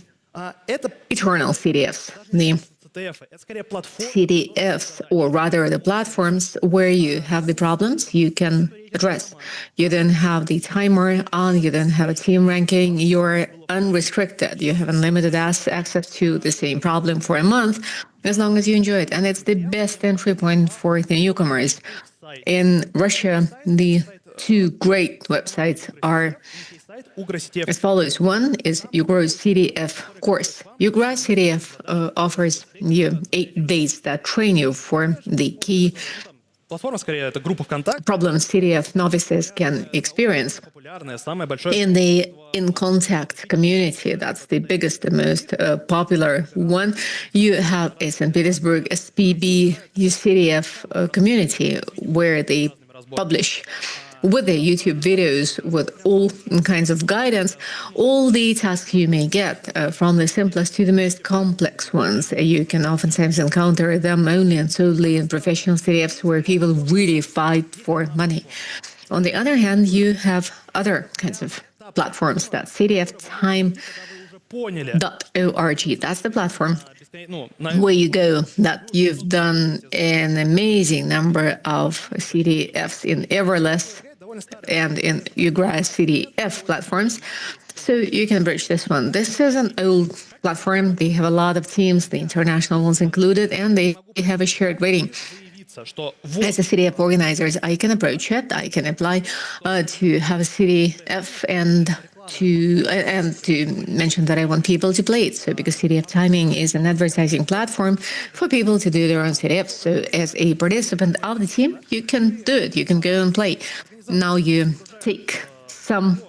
eternal CDFs, the CDFs, or rather the platforms where you have the problems you can address. You don't have the timer on, you don't have a team ranking, you're unrestricted. You have unlimited access to the same problem for a month as long as you enjoy it. And it's the best entry point for the newcomers. In Russia, the two great websites are as follows. One is Ugra's CDF course. Ugra CDF offers you 8 days that train you for the key problems CDF novices can experience. In the In Contact community, that's the biggest, the most popular one, you have a St. Petersburg SPB CDF community where they publish with the YouTube videos, with all kinds of guidance, all the tasks you may get, from the simplest to the most complex ones. You can oftentimes encounter them only and solely in professional CDFs where people really fight for money. On the other hand, you have other kinds of platforms. That's CDFtime.org. That's the platform where you go that you've done an amazing number of CDFs in Everless and in Ugra CDF platforms. So you can bridge this one. This is an old platform. They have a lot of teams, the international ones included, and they have a shared rating. As a CDF organizers, I can approach it. I can apply to have a CDF and to mention that I want people to play it. So because CDF Timing is an advertising platform for people to do their own CDFs. So as a participant of the team, you can do it. You can go and play. Now you take some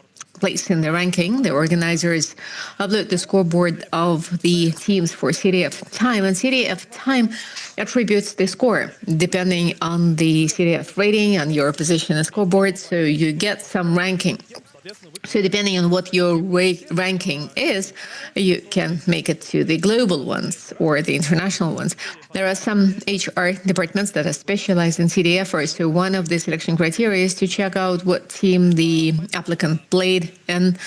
place in the ranking. The organizers upload the scoreboard of the teams for CDF Time, and CDF Time attributes the score depending on the CDF rating and your position in the scoreboard. So you get some ranking. So depending on what your ranking is, you can make it to the global ones or the international ones. There are some HR departments that are specialized in CDFers. So one of the selection criteria is to check out what team the applicant played and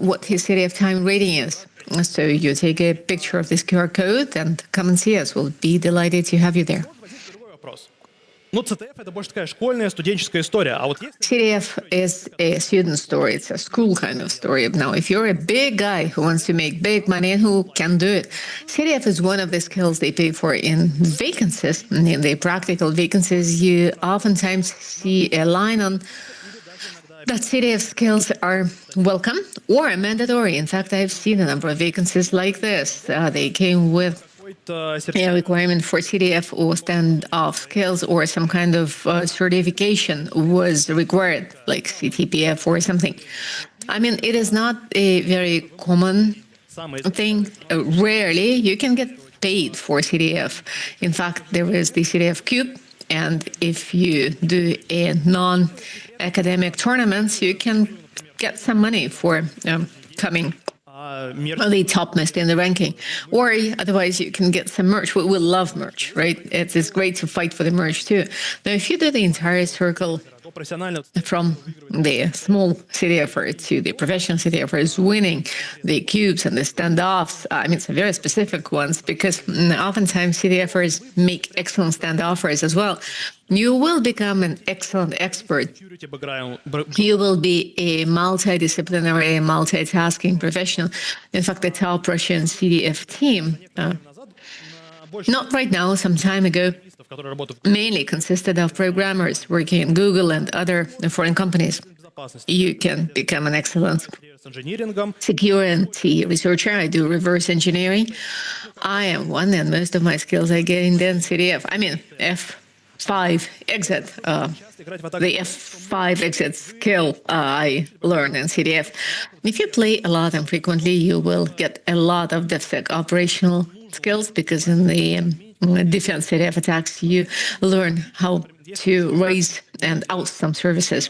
what his CDF time rating is. So you take a picture of this QR code and come and see us. We'll be delighted to have you there. CDF is a student story. It's a school kind of story. Now, if you're a big guy who wants to make big money and who can do it, CDF is one of the skills they pay for in vacancies. In the practical vacancies, you oftentimes see a line on that CDF skills are welcome or mandatory. In fact, I've seen a number of vacancies like this. They came with a requirement for CDF or standoff skills, or some kind of certification was required, like CTPF or something. I mean, it is not a very common thing. Rarely you can get paid for CDF. In fact, there is the CDF Cube, and if you do a non-academic tournaments, you can get some money for coming the topmost in the ranking, or otherwise you can get some merch. We love merch, right? It's great to fight for the merch too. Now, if you do the entire circle from the small CDFer to the professional CDFers winning the cubes and the standoffs, I mean, some very specific ones, because oftentimes CDFers make excellent standoffers as well. You will become an excellent expert. You will be a multidisciplinary, multitasking professional. In fact, the top Russian CDF team, not right now, some time ago, mainly consisted of programmers working in Google and other foreign companies. You can become an excellent с инжинирингом. security researcher. I do reverse engineering. I am one, and most of my skills I gained in CDF. I mean, F5 exit. The F5 exit skill I learned in CDF. If you play a lot and frequently, you will get a lot of DevSec operational skills, because in the defense CDF attacks, you learn how to raise and oust some services.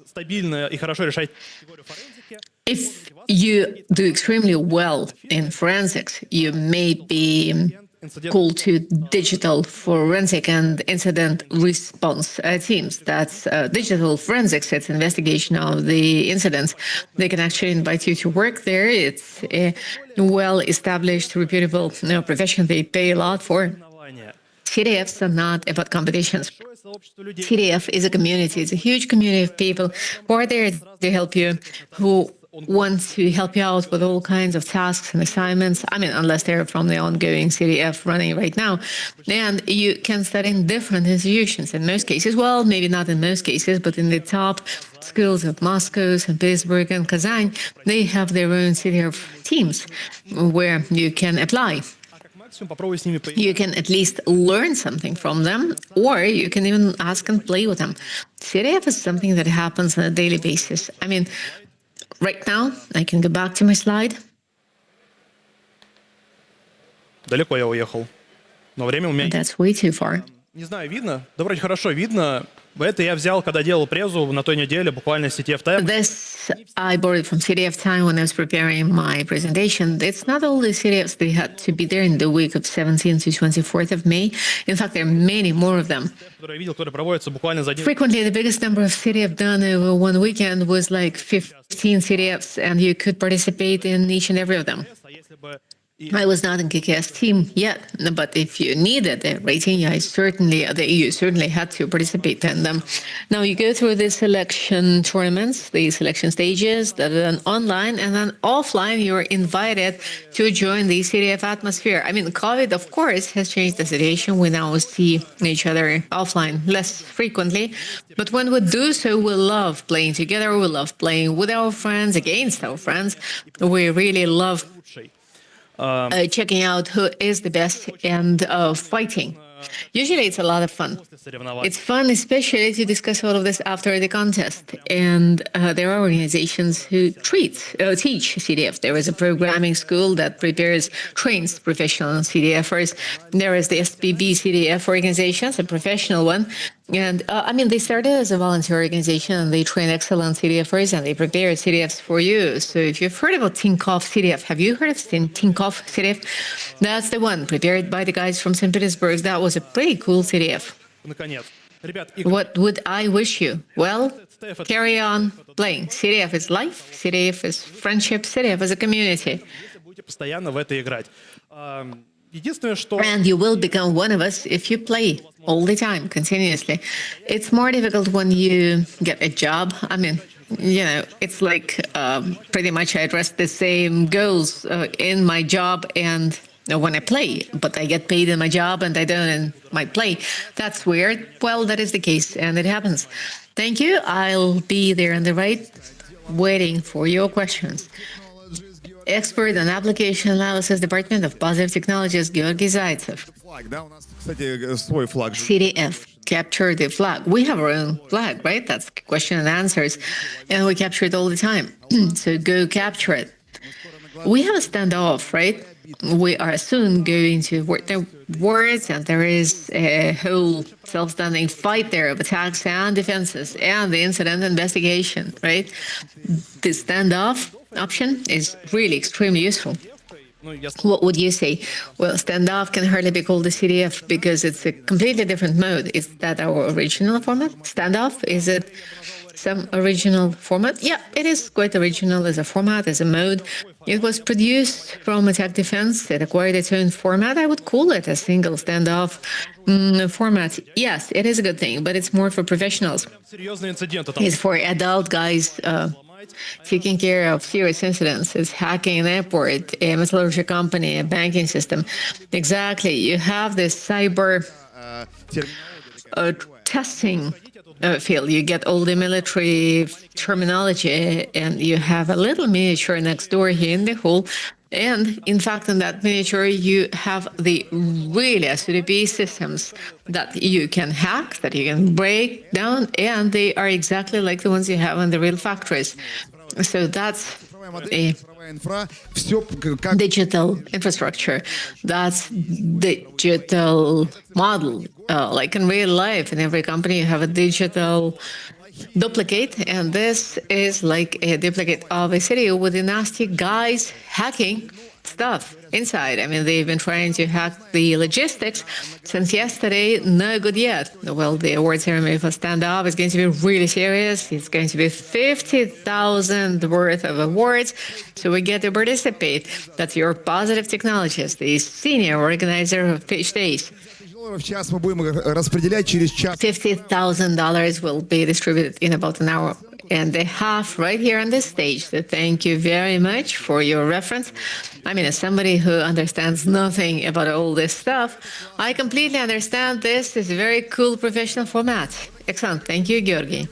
Стабильно и хорошо решать категорию форензики. If you do extremely well in forensics, you may be called to digital forensic and incident response teams. That's digital forensics. It's investigation of the incidents. They can actually invite you to work there. It's a well-established, reputable profession. They pay a lot for. CDFs are not about competitions. CDF is a community. It's a huge community of people who are there to help you, who want to help you out with all kinds of tasks and assignments. I mean, unless they're from the ongoing CDF running right now. And you can study in different institutions. In most cases, well, maybe not in most cases, but in the top schools of Moscow, St. Petersburg, and Kazan, they have their own CDF teams where you can apply. You can at least learn something from them, or you can even ask and play with them. CDF is something that happens on a daily basis. I mean, right now, I can go back to my slide. Далеко я уехал. Но время у меня... That's way too far. Не знаю, видно? Да вроде хорошо видно. Это я взял, когда делал презу на той неделе, буквально с CTF Time. This I borrowed from CDF Time when I was preparing my presentation. It's not all the CDFs that had to be there in the week of 17th to 24th of May. In fact, there are many more of them. Которые я видел, которые проводятся буквально за день. Frequently, the biggest number of CDF done over one weekend was like 15 CDFs, and you could participate in each and every of them. I was not in KKS team yet, but if you needed a rating, you certainly had to participate in them. Now you go through the selection tournaments, the selection stages that are done online, and then offline you're invited to join the CDF atmosphere. I mean, COVID, of course, has changed the situation. We now see each other offline less frequently, but when we do so, we love playing together. We love playing with our friends, against our friends. We really love checking out who is the best and fighting. Usually it's a lot of fun. It's fun, especially to discuss all of this after the contest. And there are organizations who teach CDF. There is a programming school that trains professional CDFers. There is the SPB CDF organization, it's a professional one. And I mean, they started as a volunteer organization, and they train excellent CDFers, and they prepare CDFs for you. So if you've heard about Tinkoff CDF, have you heard of Tinkoff CDF? That's the one, prepared by the guys from St. Petersburg. That was a pretty cool CDF. What would I wish you? Well, carry on playing. CDF is life, CDF is friendship, CDF is a community. And you will become one of us if you play all the time, continuously. It's more difficult when you get a job. I mean, you know, it's like pretty much I address the same goals in my job and when I play, but I get paid in my job and I don't in my play. That's weird. Well, that is the case, and it happens. Thank you. I'll be there on the right, waiting for your questions. Expert on Application Analysis, Department of Positive Technologies, Georgy Zaitsev. CDF, capture the flag. We have our own flag, right? That's question and answers. And we capture it all the time. So go capture it. We have a standoff, right? We are soon going to work the words, and there is a whole self-standing fight there of attacks and defenses and the incident investigation, right? The standoff option is really extremely useful. What would you say? Well, standoff can hardly be called a CDF because it's a completely different mode. Is that our original format? Standoff, is it some original format? Yeah, it is quite original as a format, as a mode. It was produced from attack defense. It acquired its own format. I would call it a single standoff format. Yes, it is a good thing, but it's more for professionals. It's for adult guys taking care of serious incidents. It's hacking an airport, a metallurgy company, a banking system. Exactly. You have this cyber testing field. You get all the military terminology, and you have a little miniature next door here in the hall. And in fact, in that miniature, you have the really S2DP systems that you can hack, that you can break down, and they are exactly like the ones you have in the real factories. So that's a digital infrastructure. That's digital model. Like in real life, in every company, you have a digital duplicate, and this is like a duplicate of a city with the nasty guys hacking stuff inside. I mean, they've been trying to hack the logistics since yesterday. No good yet. Well, the award ceremony for Stand Up is going to be really serious. It's going to be 50,000 worth of awards. So we get to participate. That's your positive technologist, the senior organizer of Pitch Days. $50,000 will be distributed in about an hour and a half right here on this stage. So thank you very much for your reference. I mean, as somebody who understands nothing about all this stuff, I completely understand this is a very cool professional format. Excellent. Thank you, Georgi.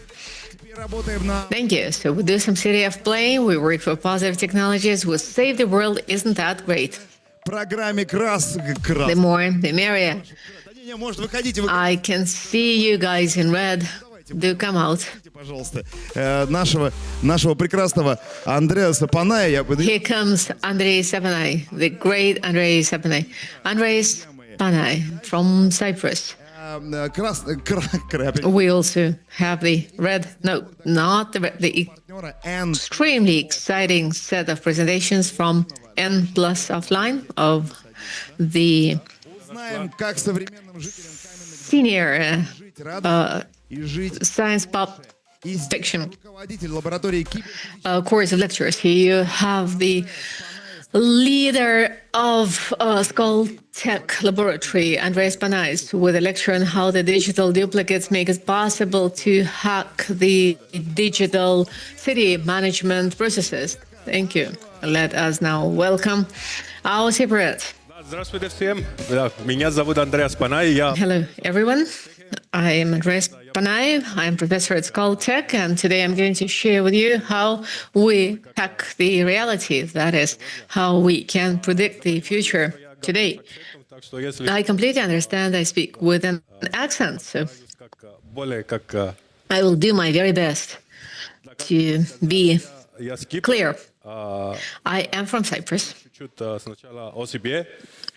Thank you. So we do some CDF playing. We work for positive technologies. We save the world. Isn't that great? The more, the merrier. I can see you guys in red. Do come out. Нашего прекрасного Андрея Сапаная. Here comes Andrei Sapanai, the great Andrei Sapanai. Andrei Sapanai from Cyprus. We also have the red, no, not the red, the extremely exciting set of presentations from N+ offline of the senior science pop fiction course of lectures. Here you have the leader of Skull Tech Laboratory, Andreas Panais, with a lecture on how the digital duplicates make it possible to hack the digital city management processes. Thank you. Let us now welcome our separate. Hello, everyone. I am Andreas Panay. I am professor at Skull Tech, and today I'm going to share with you how we hack the reality. That is, how we can predict the future today. I completely understand I speak with an accent, so I will do my very best to be clear. I am from Cyprus.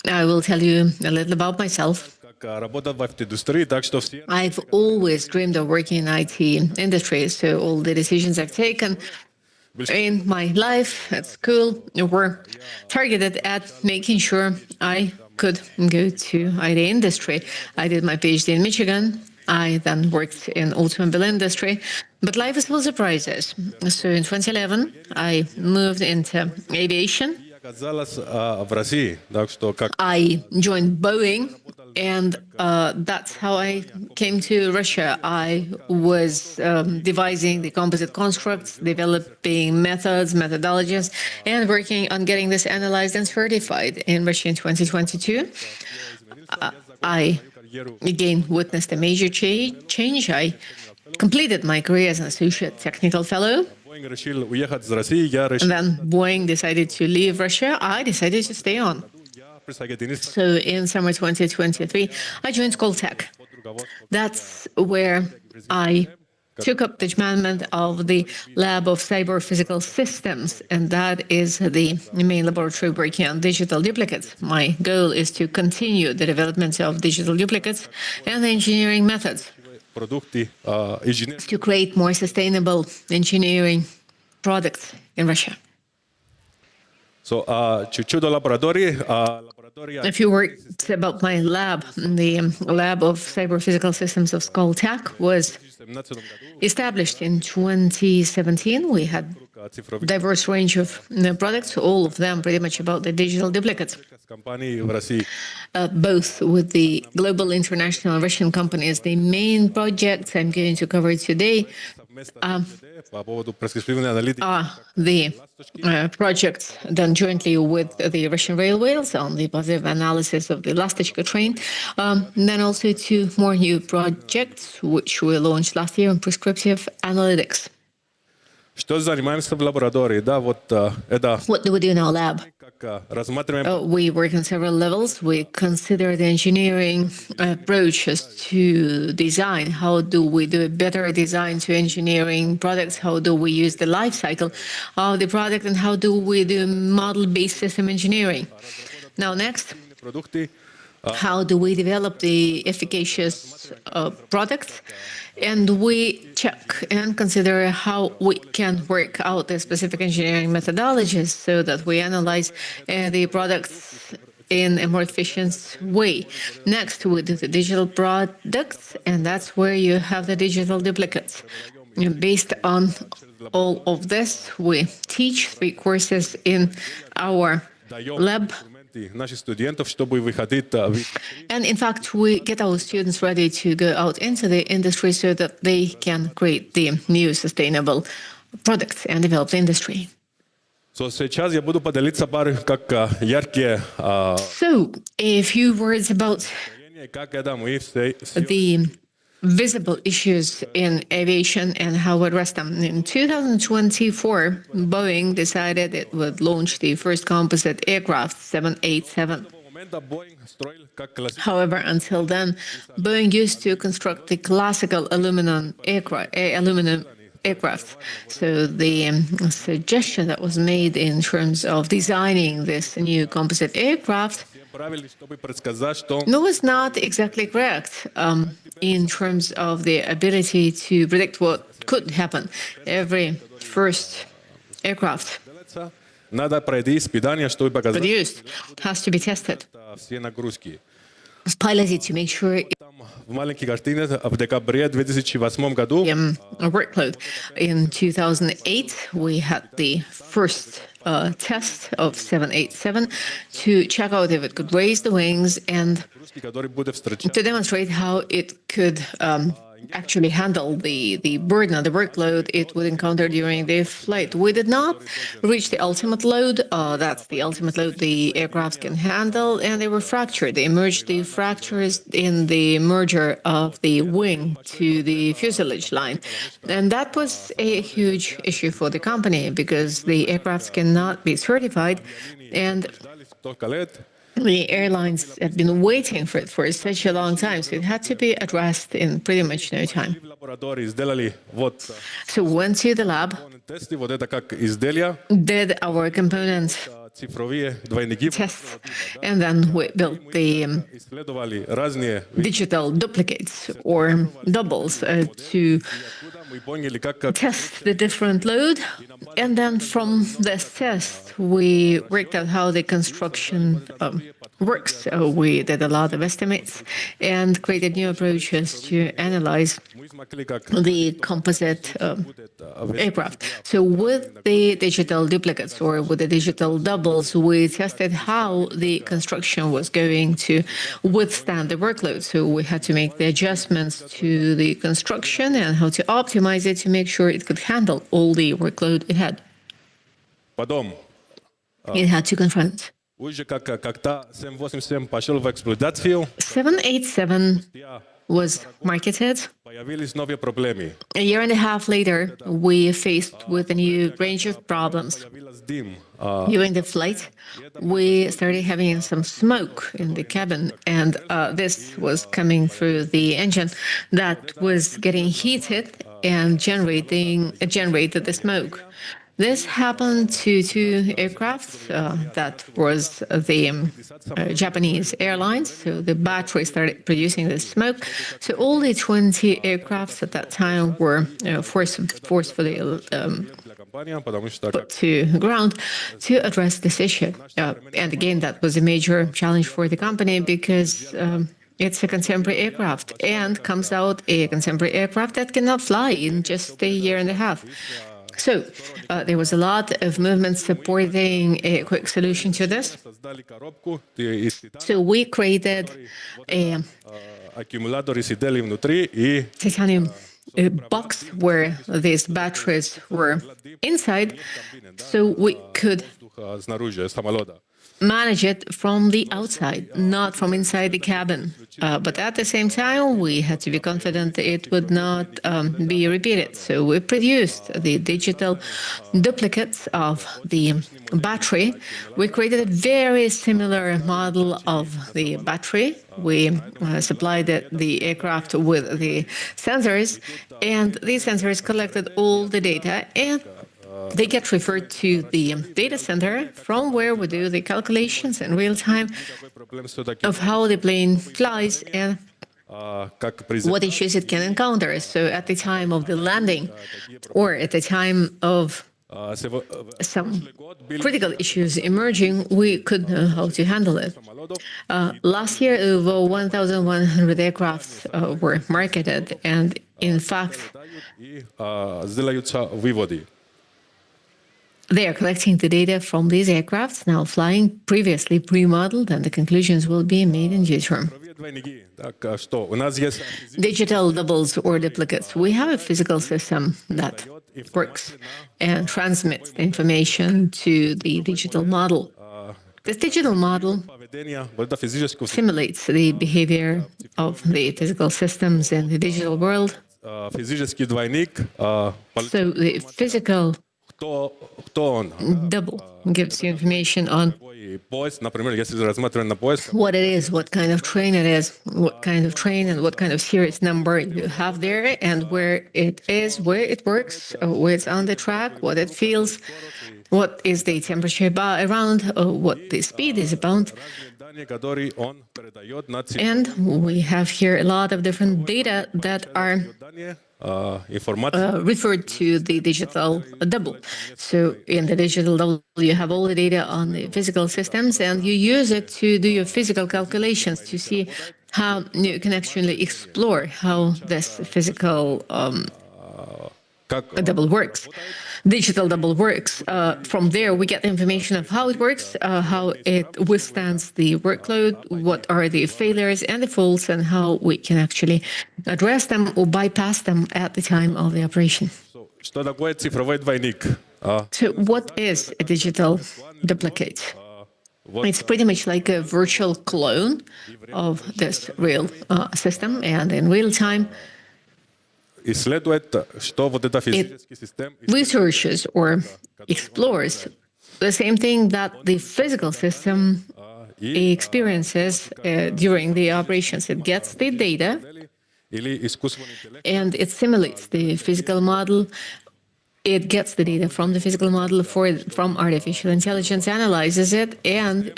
I will tell you a little about myself. I've always dreamed of working in IT industry, so all the decisions I've taken in my life at school were targeted at making sure I could go to IT industry. I did my PhD in Michigan. I then worked in automobile industry, but life is full of surprises. So in 2011, I moved into aviation. I joined Boeing, and that's how I came to Russia. I was devising the composite constructs, developing methods, methodologies, and working on getting this analyzed and certified in Russia in 2022. I again witnessed a major change. I completed my career as an associate technical fellow. And then Boeing decided to leave Russia. I decided to stay on. So in summer 2023, I joined Skull Tech. That's where I took up the management of the Lab of Cyber Physical Systems, and that is the main laboratory working on digital duplicates. My goal is to continue the development of digital duplicates and engineering methods to create more sustainable engineering products in Russia. A few words about my lab. The Lab of Cyber Physical Systems of Skull Tech was established in 2017. We had a diverse range of products, all of them pretty much about the digital duplicates. Both with the global, international, Russian companies. The main projects I'm going to cover today are the projects done jointly with the Russian Railways on the positive analysis of the Lastочка train. Then also two more new projects which we launched published last year on prescriptive analytics. Что занимаемся в лаборатории? Да, вот это What do we do in our lab? как рассматриваем We work on several levels. We consider the engineering approaches to design. How do we do a better design to engineering products? How do we use the life cycle of the product? And how do we do model-based system engineering? Now, next, продукты. how do we develop the efficacious products? And we check and consider how we can work out the specific engineering methodologies so that we analyze the products in a more efficient way. Next, we do the digital products, and that's where you have the digital duplicates. Based on all of this, we teach 3 courses in our lab. Наших студентов, чтобы выходить And in fact, we get our students ready to go out into the industry so that they can create the new sustainable products and develop the industry. Сейчас я буду поделиться пары как яркие So, a few words about как это мы все the visible issues in aviation and how we address them. In 2024, Boeing decided it would launch the first composite aircraft, 787. However, until then, Boeing used to construct the classical aluminum aircraft. So the suggestion that was made in terms of designing this new composite aircraft was not exactly correct in terms of the ability to predict what could happen. Every first aircraft надо пройти испытания, чтобы показать produced has to be tested, все нагрузки. piloted to make sure В маленькой картине в декабре 2008 году a workload. In 2008, we had the first test of 787 to check out if it could raise the wings and который будет встречать to demonstrate how it could actually handle the burden of the workload it would encounter during the flight. We did not reach the ultimate load. That's the ultimate load the aircraft can handle, and they were fractured. They emerged the fractures in the merger of the wing to the fuselage line. And that was a huge issue for the company because the aircrafts cannot be certified, and столько лет. the airlines had been waiting for it for such a long time, so it had to be addressed in pretty much no time. В лаборатории сделали вот So we went to the lab, тесты, вот это как изделия, did our component цифровые двойники, tests, and then we built the исследовали разные. digital duplicates or doubles to Мы поняли, как test the different load. And then from this test, we worked out how the construction works. So we did a lot of estimates and created new approaches to analyze the composite aircraft. So with the digital duplicates or with the digital doubles, we tested how the construction was going to withstand the workload. So we had to make the adjustments to the construction and how to optimize it to make sure it could handle all the workload it had. Потом It had to confront. уже когда 787 пошел в эксплуатацию, 787 was marketed. появились новые проблемы. A year and a half later, we faced with a new range of problems. Дым. During the flight, we started having some smoke in the cabin, and this was coming through the engine that was getting heated and generated the smoke. This happened to 2 aircraft. That was the Japanese Airlines. So the battery started producing the smoke. So all the 20 aircrafts at that time were forcefully put to ground to address this issue. And again, that was a major challenge for the company because it's a contemporary aircraft and comes out a contemporary aircraft that cannot fly in just a year and a half. So there was a lot of movement supporting a quick solution to this. So we created a titanium box where these batteries were inside, so we could manage it from the outside, not from inside the cabin. But at the same time, we had to be confident that it would not be repeated. So we produced the digital duplicates of the battery. We created a very similar model of the battery. We supplied the aircraft with the sensors, and these sensors collected all the data, and they get referred to the data center from where we do the calculations in real time of how the plane flies and what issues it can encounter. So at the time of the landing or at the time of some critical issues emerging, we could know how to handle it. Last year, over 1,100 aircrafts were marketed, and in fact, they are collecting the data from these aircrafts now flying, previously pre-modeled, and the conclusions will be made in due term. Digital doubles or duplicates. We have a physical system that works and transmits the information to the digital model. This digital model simulates the behavior of the physical systems in the digital world. So the physical double gives you information on what it is, what kind of train it is, what kind of train and what kind of series number you have there, and where it is, where it works, where it's on the track, what it feels, what is the temperature around, what the speed is about. And we have here a lot of different data that are referred to the digital double. So in the digital double, you have all the data on the physical systems, and you use it to do your physical calculations to see how you can actually explore how this physical double works. Digital double works. From there, we get information of how it works, how it withstands the workload, what are the failures and the faults, and how we can actually address them or bypass them at the time of the operation. So what is a digital duplicate? It's pretty much like a virtual clone of this real system, and in real time, it researches or explores the same thing that the physical system experiences during the operations. It gets the data and it simulates the physical model. It gets the data from the physical model from artificial intelligence, analyzes it, and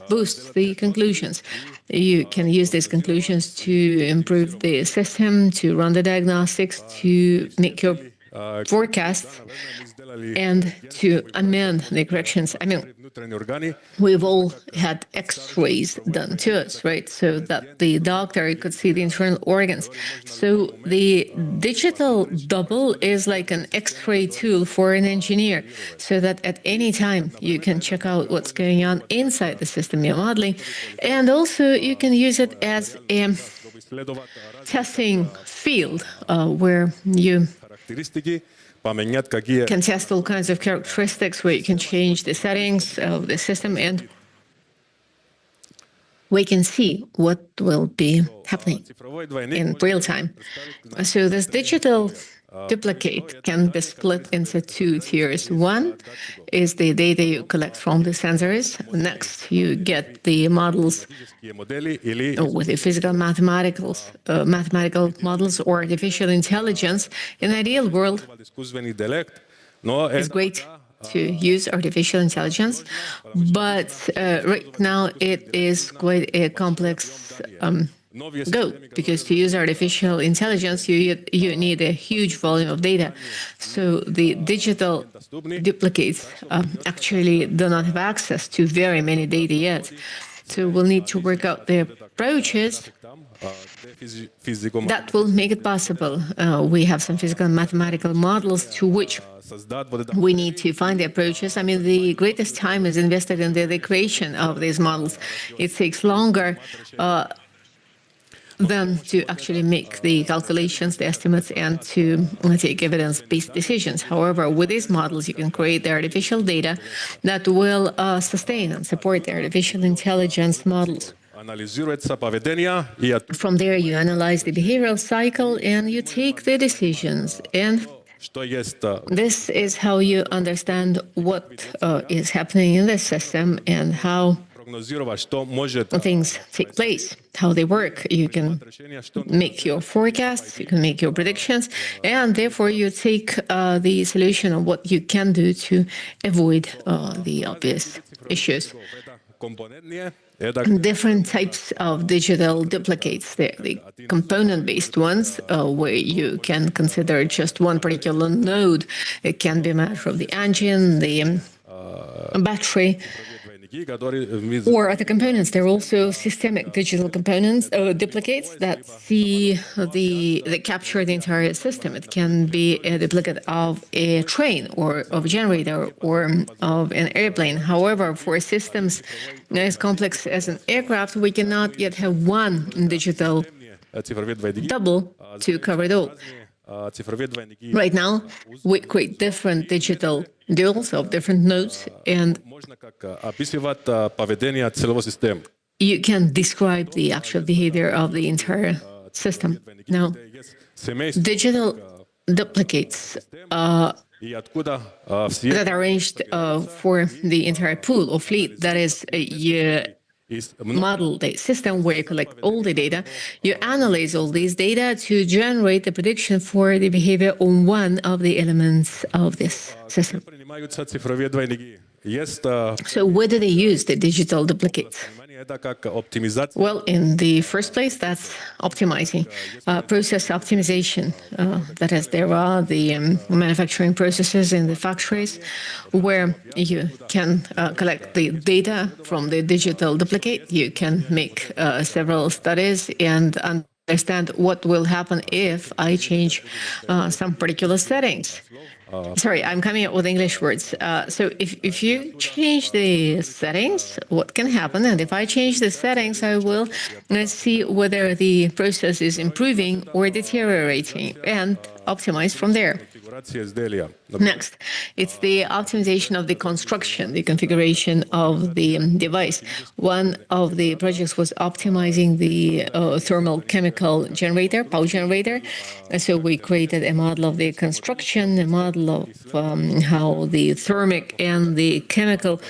boosts the conclusions. You can use these conclusions to improve the system, to run the diagnostics, to make your forecasts, and to amend the corrections. I mean, we've all had X-rays done to us, right? So that the doctor could see the internal organs. So the digital double is like an X-ray tool for an engineer, so that at any time you can check out what's going on inside the system you're modeling. And also you can use it as a testing field where you can test all kinds of characteristics, where you can change the settings of the system, and we can see what will be happening in real time. So this digital duplicate can be split into two tiers. One is the data you collect from the sensors. Next, you get the models with the physical mathematical models or artificial intelligence. In the ideal world, it's great to use artificial intelligence, but right now it is quite a complex go, because to use artificial intelligence, you need a huge volume of data. So the digital duplicates actually do not have access to very many data yet. So we'll need to work out the approaches that will make it possible. We have some physical and mathematical models to which we need to find the approaches. I mean, the greatest time is invested in the creation of these models. It takes longer than to actually make the calculations, the estimates, and to take evidence-based decisions. However, with these models, you can create the artificial data that will sustain and support the artificial intelligence models. From there, you analyze the behavioral cycle and you take the decisions. And this is how you understand what is happening in the system and how things take place, how they work. You can make your forecasts, you can make your predictions, and therefore you take the solution of what you can do to avoid the obvious issues. Different types of digital duplicates. The component-based ones, where you can consider just one particular node. It can be a matter of the engine, the battery, or the components. There are also systemic digital components, duplicates that that capture the entire system. It can be a duplicate of a train or of a generator or of an airplane. However, for systems as complex as an aircraft, we cannot yet have one digital double to cover it all. Right now, we create different digital duals of different nodes, and you can describe the actual behavior of the entire system. Now, digital duplicates that are arranged for the entire pool or fleet, that is model the system where you collect all the data, you analyze all these data to generate the prediction for the behavior on one of the elements of this system. So where do they use the digital duplicates? Well, in the first place, that's optimizing, process optimization. That is, there are the manufacturing processes in the factories where you can collect the data from the digital duplicate. You can make several studies and understand what will happen if I change some particular settings. Sorry, I'm coming up with English words. So if you change the settings, what can happen? And if I change the settings, I will see whether the process is improving or deteriorating and optimize from there. Next, it's the optimization of the construction, the configuration of the device. One of the projects was optimizing the thermal chemical generator, power generator. So we created a model of the construction, a model of how the thermic and the chemical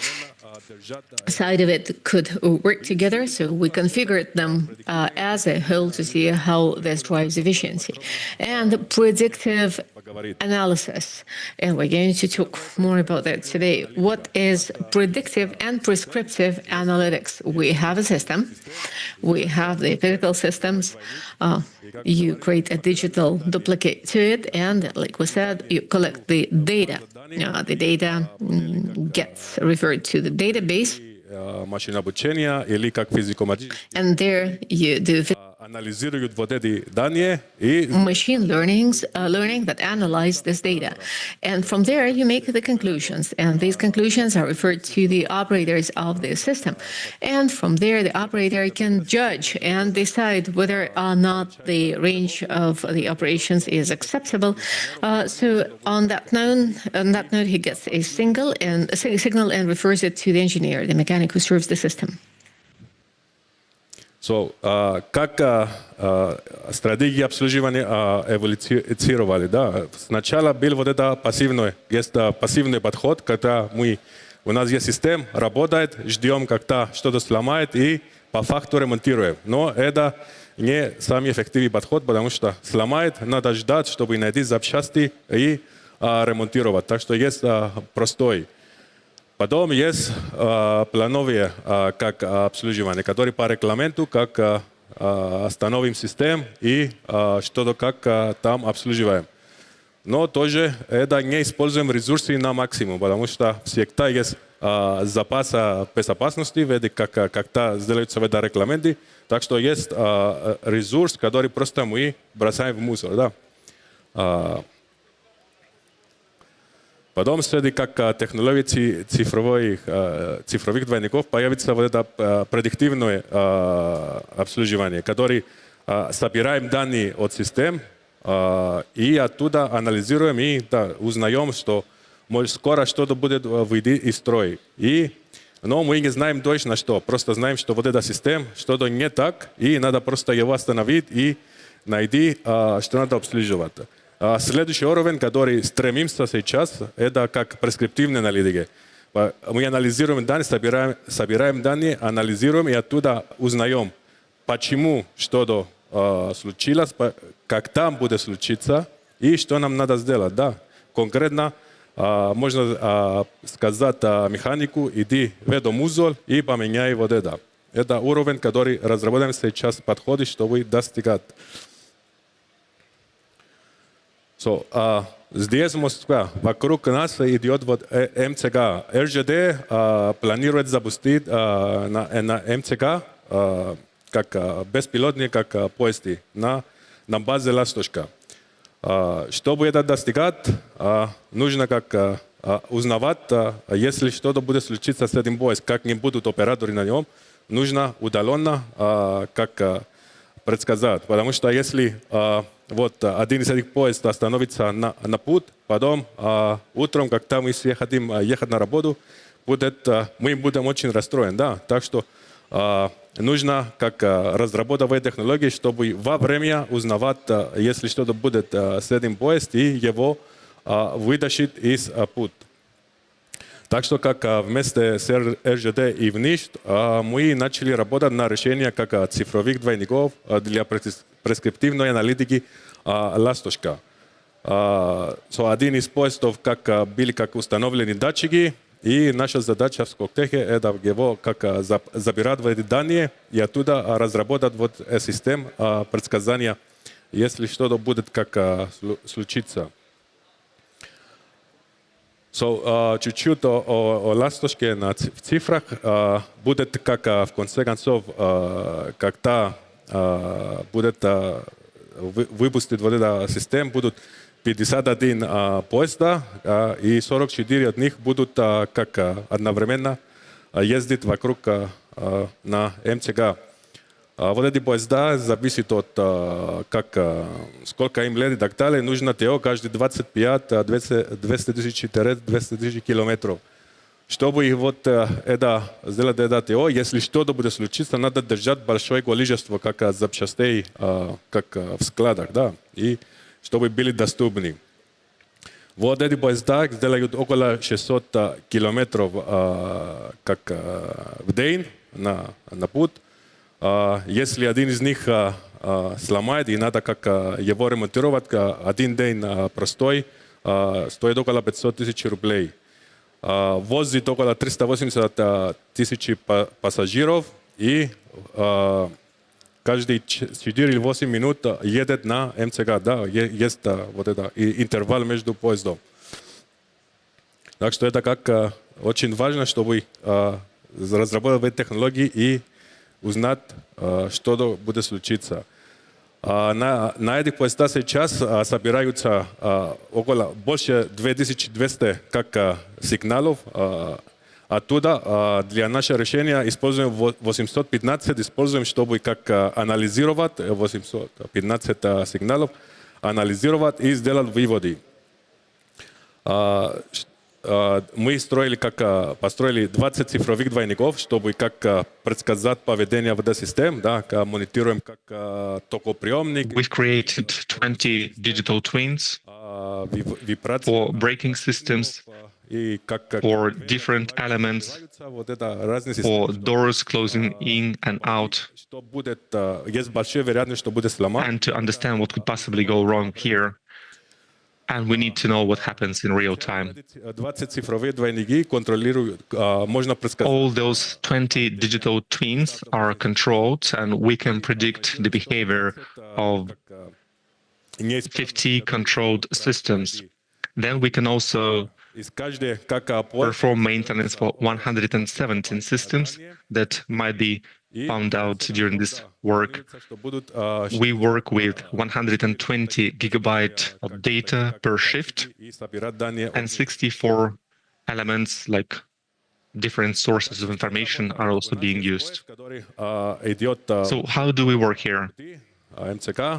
side of it could work together. So we configured them as a whole to see how this drives efficiency. And predictive analysis. And we're going to talk more about that today. What is predictive and prescriptive analytics? We have a system. We have the physical systems. You create a digital duplicate to it. And like we said, you collect the data. The data gets referred to the database. And there you do machine learning that analyze this data. And from there, you make the conclusions. And these conclusions are referred to the operators of the system. And from there, the operator can judge and decide whether or not the range of the operations is acceptable. So on that note, he gets a signal and refers it to the engineer, the mechanic who serves the system. So, как стратегии обслуживания эволюционировали, да? Сначала был вот это пассивный, есть пассивный подход, когда у нас есть система, работает, ждем, когда что-то сломает и по факту ремонтируем. Но это не самый эффективный подход, потому что сломает, надо ждать, чтобы найти запчасти и ремонтировать. Так что есть простой. Потом есть плановые как обслуживание, которые по регламенту, как остановим систему и что-то как там обслуживаем. Но тоже это не используем ресурсы на максимум, потому что всегда есть запас безопасности, как-то сделаются в этом регламенте. Так что есть ресурс, который просто мы бросаем в мусор. Да? Потом, среди как технологий цифровых двойников, появится вот это предиктивное обслуживание, которое собираем данные от систем, и оттуда анализируем и узнаем, что может скоро что-то будет выйти из строя. Но мы не знаем точно что, просто знаем, что вот эта система что-то не так, и надо просто его остановить и найти, что надо обслуживать. Следующий уровень, который стремимся сейчас, это как прескриптивная аналитика. Мы анализируем данные, собираем данные, анализируем и оттуда узнаем, почему что-то случилось, как там будет случиться и что нам надо сделать. Да. Конкретно можно сказать механику, иди в этот узел и поменяй вот это. Это уровень, который разработаем сейчас подходы, чтобы достигать. Здесь Москва, вокруг нас идет вот МЦК. РЖД планирует запустить на МЦК как беспилотные, как поезды на базе «Ласточка». Чтобы это достигать, нужно как узнавать, если что-то будет случиться с этим поездом, как не будут операторы на нем, нужно удаленно как предсказать. Потому что если вот один из этих поездов остановится на путь, потом утром, когда мы все хотим ехать на работу, мы будем очень расстроены. Да? Так что нужно как разработать технологии, чтобы во время узнавать, если что-то будет с этим поездом, и его вытащить из пути. Так что как вместе с РЖД и ВНИШ мы начали работать на решение как цифровых двойников для прескриптивной аналитики «Ласточка». Один из поездов были как установлены датчики, и наша задача в Сколтехе это его как забирать эти данные и оттуда разработать вот систему предсказания, если что-то будет как случиться. Чуть-чуть о «Ласточке» в цифрах. Будет как в конце концов, когда будет выпустить вот эта система, будут 51 поезда, и 44 от них будут как одновременно ездить вокруг на МЦК. Вот эти поезда зависят от сколько им лет и так далее. Нужно ТО каждые 25-200 тысяч километров. Чтобы вот сделать это ТО, если что-то будет случиться, надо держать большое количество как запчастей как в складах, да, и чтобы были доступны. Вот эти поезда делают около 600 километров как в день на путь. Если один из них сломает и надо как его ремонтировать, один день простой стоит около 500 тысяч рублей. Возит около 380 тысяч пассажиров и каждые 4 или 8 минут едет на МЦК. Да, есть вот это интервал между поездом. Так что это как очень важно, чтобы разработать технологии и узнать, что будет случиться. На этих поездах сейчас собираются больше 2200 как сигналов. Оттуда для нашего решения используем 815, используем, чтобы как анализировать 815 сигналов, анализировать и сделать выводы. Мы построили 20 цифровых двойников, чтобы как предсказать поведение в этой системе, да, мониторируем как токоприемник. We've created 20 digital twins for braking systems, for different elements, for doors closing in and out, and to understand what could possibly go wrong here. And we need to know what happens in real time. All those 20 digital twins are controlled, and we can predict the behavior of 50 controlled systems. Then we can also perform maintenance for 117 systems that might be found out during this work. We work with 120 gigabyte of data per shift and 64 elements like different sources of information are also being used. So how do we work here?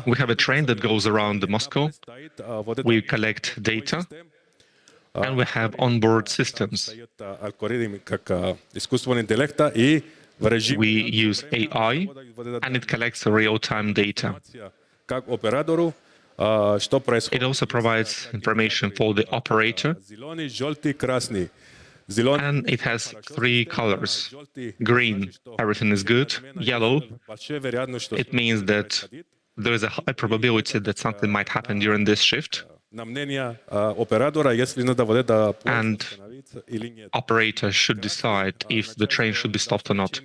We have a train that goes around Moscow. We collect data, and we have onboard systems. We use AI, and it collects real-time data. It also provides information for the operator, and it has 3 colors. Green, everything is good. Yellow, it means that there is a high probability that something might happen during this shift. And operator should decide if the train should be stopped or not.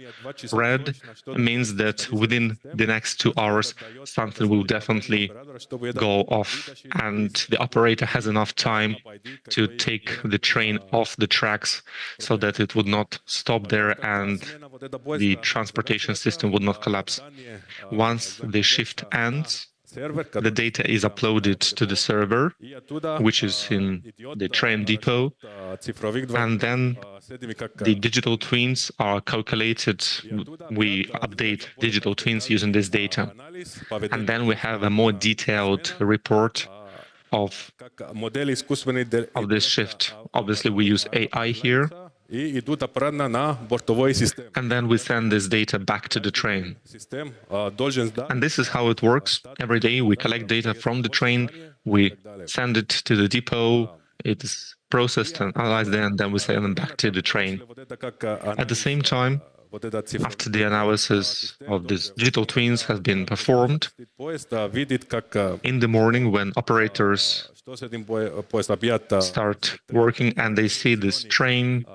Red means that within the next 2 hours, something will definitely go off, and the operator has enough time to take the train off the tracks so that it would not stop there and the transportation system would not collapse. Once the shift ends, the data is uploaded to the server, which is in the train depot, and then the digital twins are calculated. We update digital twins using this data. And then we have a more detailed report of this shift. Obviously, we use AI here. And then we send this data back to the train. And this is how it works. Every day we collect data from the train, we send it to the depot, it is processed and analyzed there, and then we send them back to the train. At the same time, after the analysis of these digital twins has been performed, in the morning when operators start working and they see this train,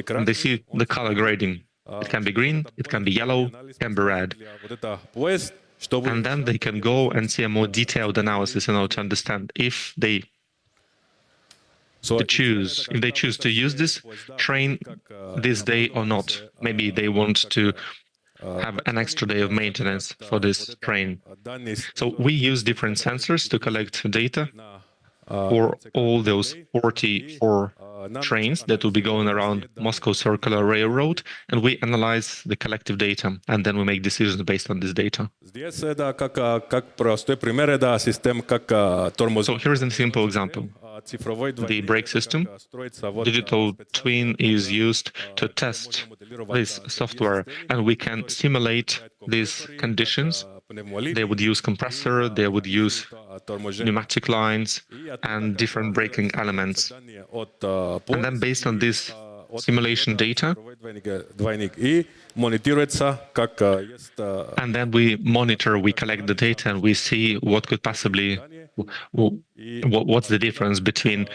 and they see the color grading. It can be green, it can be yellow, it can be red. And then they can go and see a more detailed analysis in order to understand if they choose to use this train this day or not. Maybe they want to have an extra day of maintenance for this train. So we use different sensors to collect data for all those 44 trains that will be going around Moscow Circular Railroad, and we analyze the collective data, and then we make decisions based on this data. So here's a simple example. The brake system. Digital twin is used to test this software, and we can simulate these conditions. They would use compressor, they would use pneumatic lines and different braking elements. And then based on this simulation data, and then we monitor, we collect the data, and we see what could possibly, what's the difference between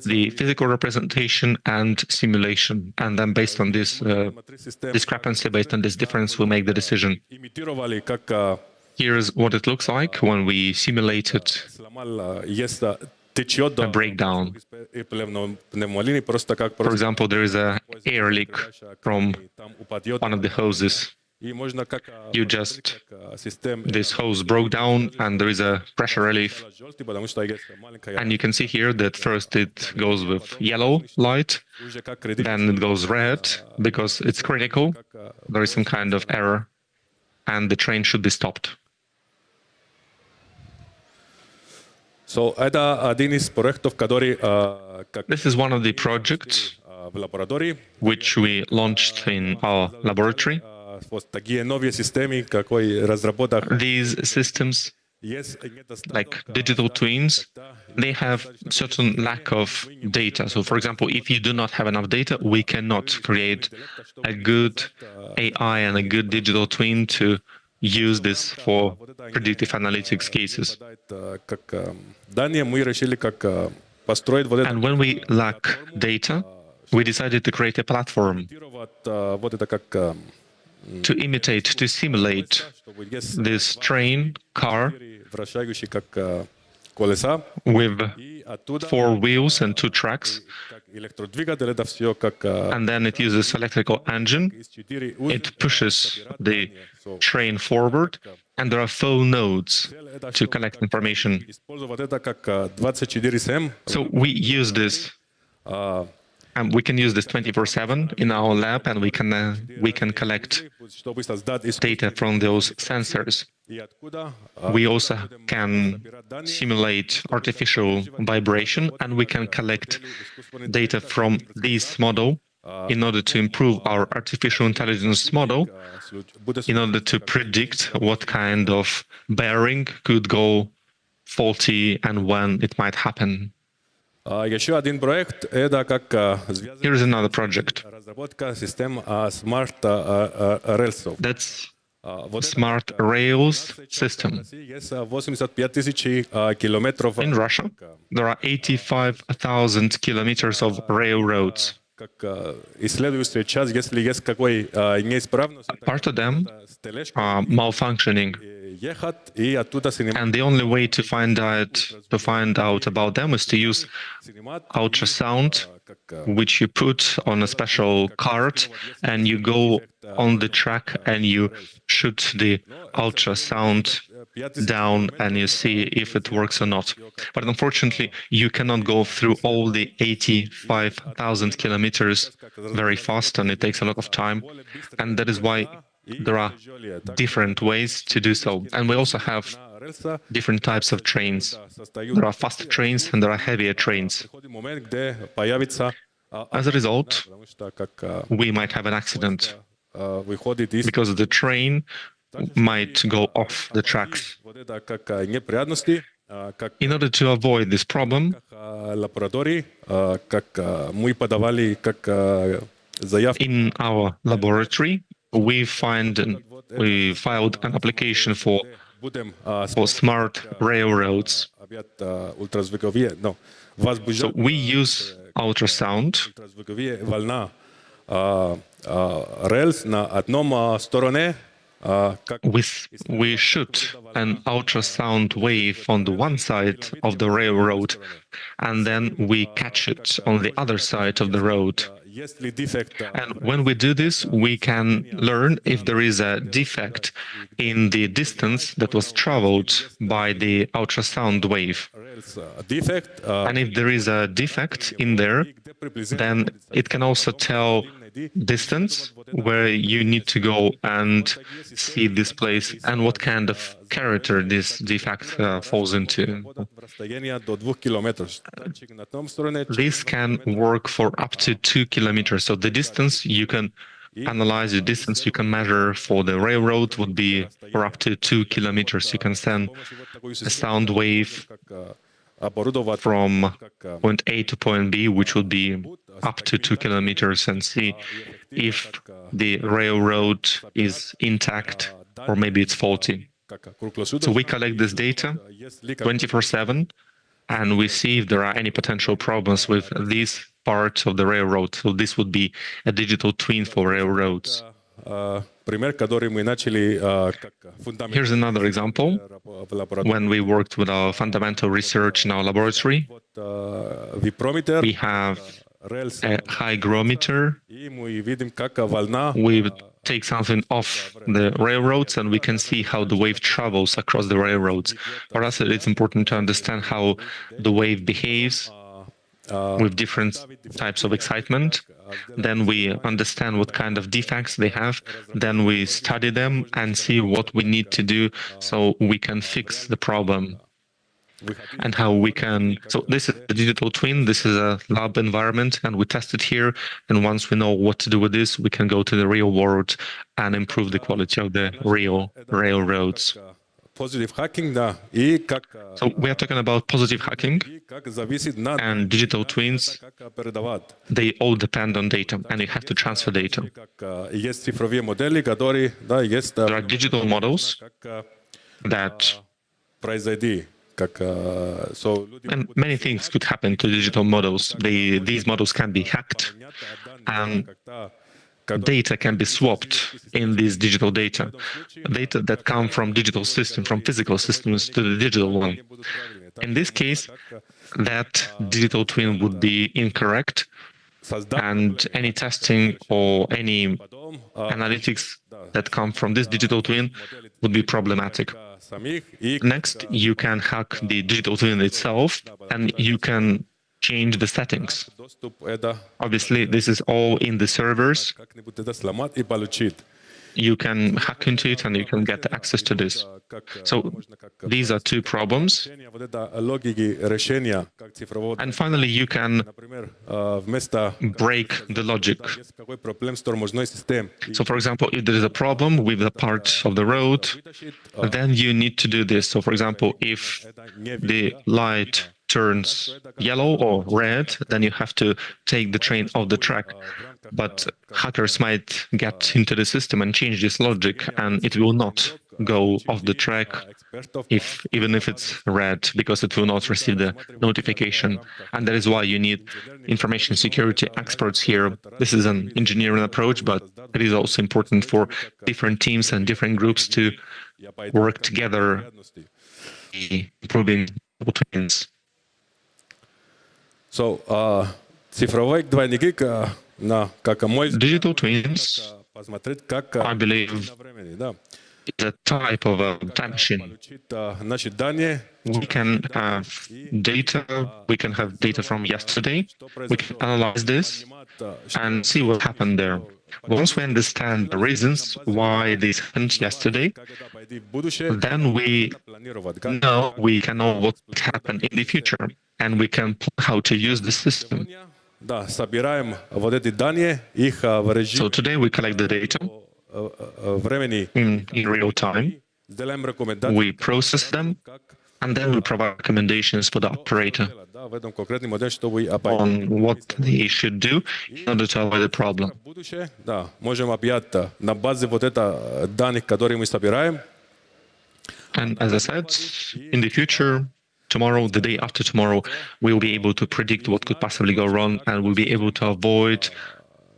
the physical representation and simulation. And then based on this discrepancy, based on this difference, we make the decision. Here's what it looks like when we simulated a breakdown. For example, there is an air leak from one of the hoses. This hose broke down and there is a pressure relief. And you can see here that first it goes with yellow light, then it goes red because it's critical. There is some kind of error and the train should be stopped. So this is one of the projects which we launched in our laboratory. These systems, like digital twins, they have certain lack of data. So, for example, if you do not have enough data, we cannot create a good AI and a good digital twin to use this for predictive analytics cases. And when we lack data, we decided to create a platform to imitate, to simulate this train, car, with 4 wheels and 2 tracks. And then it uses electrical engine. It pushes the train forward, and there are 4 nodes to collect information. So we use this And we can use this 24/7 in our lab, and we can collect data from those sensors. We also can simulate artificial vibration, and we can collect data from this model in order to improve our artificial intelligence model, in order to predict what kind of bearing could go faulty and when it might happen. Еще один проект – это как Here's another project. разработка систем Smart Rails. That's Smart Rails system. Есть 85 тысяч километров. In Russia, there are 85,000 kilometers of railroads. Как исследующий час, если есть какой неисправность, Part of them are malfunctioning, ехать и оттуда снимать. and the only way to find out about them is to use ultrasound, which you put on a special cart, and you go on the track and you shoot the ultrasound down and you see if it works or not. But unfortunately, you cannot go through all the 85,000 kilometers very fast, and it takes a lot of time. And that is why there are different ways to do so. And we also have different types of trains. There are faster trains and there are heavier trains. As a result, we might have an accident because the train might go off the tracks. In order to avoid this problem, in our laboratory, we filed an application for smart railroads. So we use ultrasound. We shoot an ultrasound wave on the one side of the railroad, and then we catch it on the other side of the road. And when we do this, we can learn if there is a defect in the distance that was traveled by the ultrasound wave. And if there is a defect in there, then it can also tell distance where you need to go and see this place and what kind of character this defect falls into. This can work for up to 2 kilometers. So the distance you can analyze, the distance you can measure for the railroad would be for up to 2 kilometers. You can send a sound wave from point A to point B, which would be up to 2 kilometers, and see if the railroad is intact or maybe it's faulty. So we collect this data 24/7, and we see if there are any potential problems with these parts of the railroad. So this would be a digital twin for railroads. Here's another example. When we worked with our fundamental research in our laboratory, we have a hygrometer. We take something off the railroads and we can see how the wave travels across the railroads. For us, it's important to understand how the wave behaves with different types of excitement. Then we understand what kind of defects they have. Then we study them and see what we need to do so we can fix the problem. And how we can. So this is a digital twin. This is a lab environment, and we test it here. And once we know what to do with this, we can go to the real world and improve the quality of the real railroads. Positive hacking, So we are talking about positive hacking and digital twins. They all depend on data, and you have to transfer data. There are digital models that. And many things could happen to digital models. These models can be hacked, and data can be swapped in these digital data that come from digital systems, from physical systems to the digital one. In this case, that digital twin would be incorrect, and any testing or any analytics that come from this digital twin would be problematic. Next, you can hack the digital twin itself, and you can change the settings. Доступ это Obviously, this is all in the servers. как-нибудь это сломать и получить. You can hack into it and you can get access to this. So these are two problems. Вот это логики решения, как цифрового, And finally, you can например, вместо break the logic. есть какой проблем с тормозной системой. So, for example, if there is a problem with a part of the road, then you need to do this. So, for example, if the light turns yellow or red, then you have to take the train off the track. But hackers might get into the system and change this logic, and it will not go off the track even if it's red, because it will not receive the notification. And that is why you need information security experts here. This is an engineering approach, but it is also important for different teams and different groups to work together, improving twins. So, цифровые двойники, как мой Digital twins, посмотреть, как I believe, времени, да. is a type of a time machine. Наши данные, We can have data, we can have data from yesterday, we can analyze this and see what happened there. Once we understand the reasons why this happened yesterday, then we know what would happen in the future, and we can plan how to use the system. да, собираем вот эти данные, их в режиме So today we collect the data времени, in real time, сделаем рекомендации, we process them, and then we provide recommendations for the operator да, в этом конкретном модели, чтобы on what they should do in order to avoid the problem. будущее, да, можем опять на базе вот это данных, которые мы собираем, And as I said, in the future, tomorrow, the day after tomorrow, we will be able to predict what could possibly go wrong, and we'll be able to avoid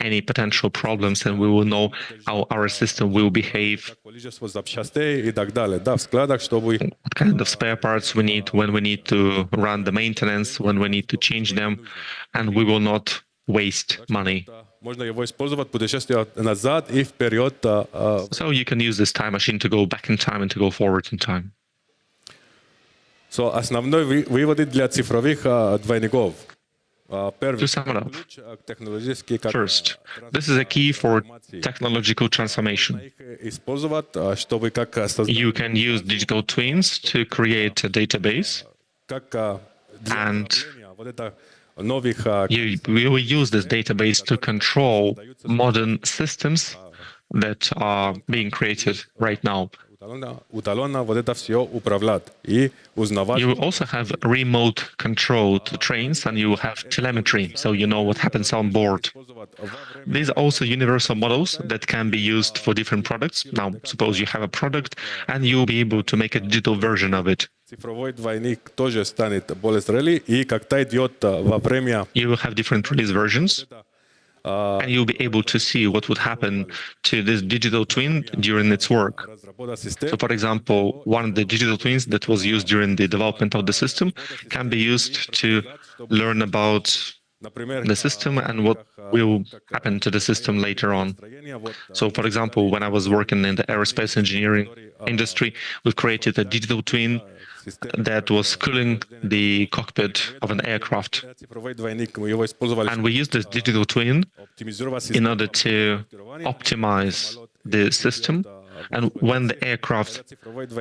any potential problems, and we will know how our system will behave, количество запчастей и так далее, да, в складах, чтобы what kind of spare parts we need, when we need to run the maintenance, when we need to change them, and we will not waste money. можно его использовать, путешествовать назад и вперед. So you can use this time machine to go back in time and to go forward in time. So, основной выводы для цифровых двойников. To sum it up, first, this is a key for technological transformation. использовать, чтобы как You can use digital twins to create a database, and вот это новых we will use this database to control modern systems that are being created right now. удаленно вот это все управлять и узнавать. You will also have remote control to trains, and you will have telemetry, so you know what happens on board. These are also universal models that can be used for different products. Now, suppose you have a product, and you will be able to make a digital version of it. Цифровой двойник тоже станет более зрелый и как-то идет во время. You will have different release versions, and you'll be able to see what would happen to this digital twin during its work. So, for example, one of the digital twins that was used during the development of the system can be used to learn about the system and what will happen to the system later on. So, for example, when I was working in the aerospace engineering industry, we created a digital twin that was cooling the cockpit of an aircraft. And we used this digital twin in order to optimize the system. And when the aircraft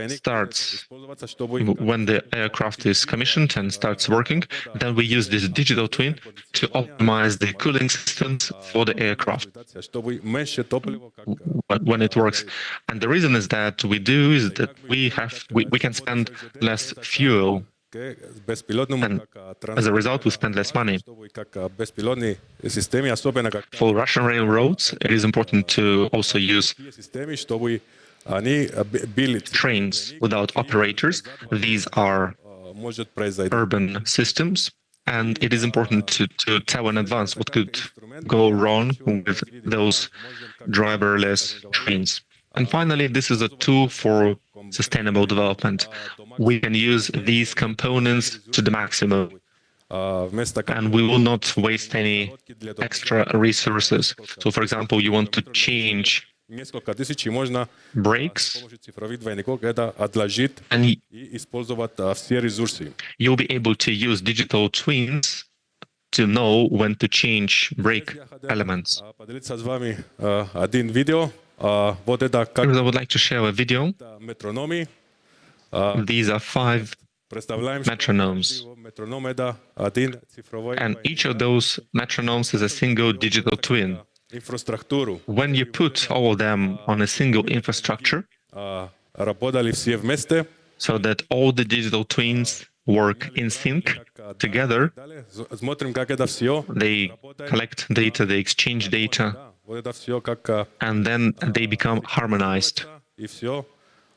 starts, when the aircraft is commissioned and starts working, then we use this digital twin to optimize the cooling systems for the aircraft when it works. And the reason is that we can spend less fuel. And as a result, we spend less money. For Russian railroads, it is important to also use trains without operators. These are urban systems, and it is important to tell in advance what could go wrong with those driverless trains. And finally, this is a tool for sustainable development. We can use these components to the maximum, and we will not waste any extra resources. So, for example, you want to change brakes, and you'll be able to use digital twins to know when to change brake elements. Поделиться с вами один видео. Вот это как Because I would like to share a video. метрономи. These are 5 Представляем, metronomes. метроном это один цифровой And each of those metronomes is a single digital twin. инфраструктуру. When you put all of them on a single infrastructure, Работали все вместе. so that all the digital twins work in sync together, Смотрим, как это все. they collect data, they exchange data, Вот это все как and then they become harmonized. и все.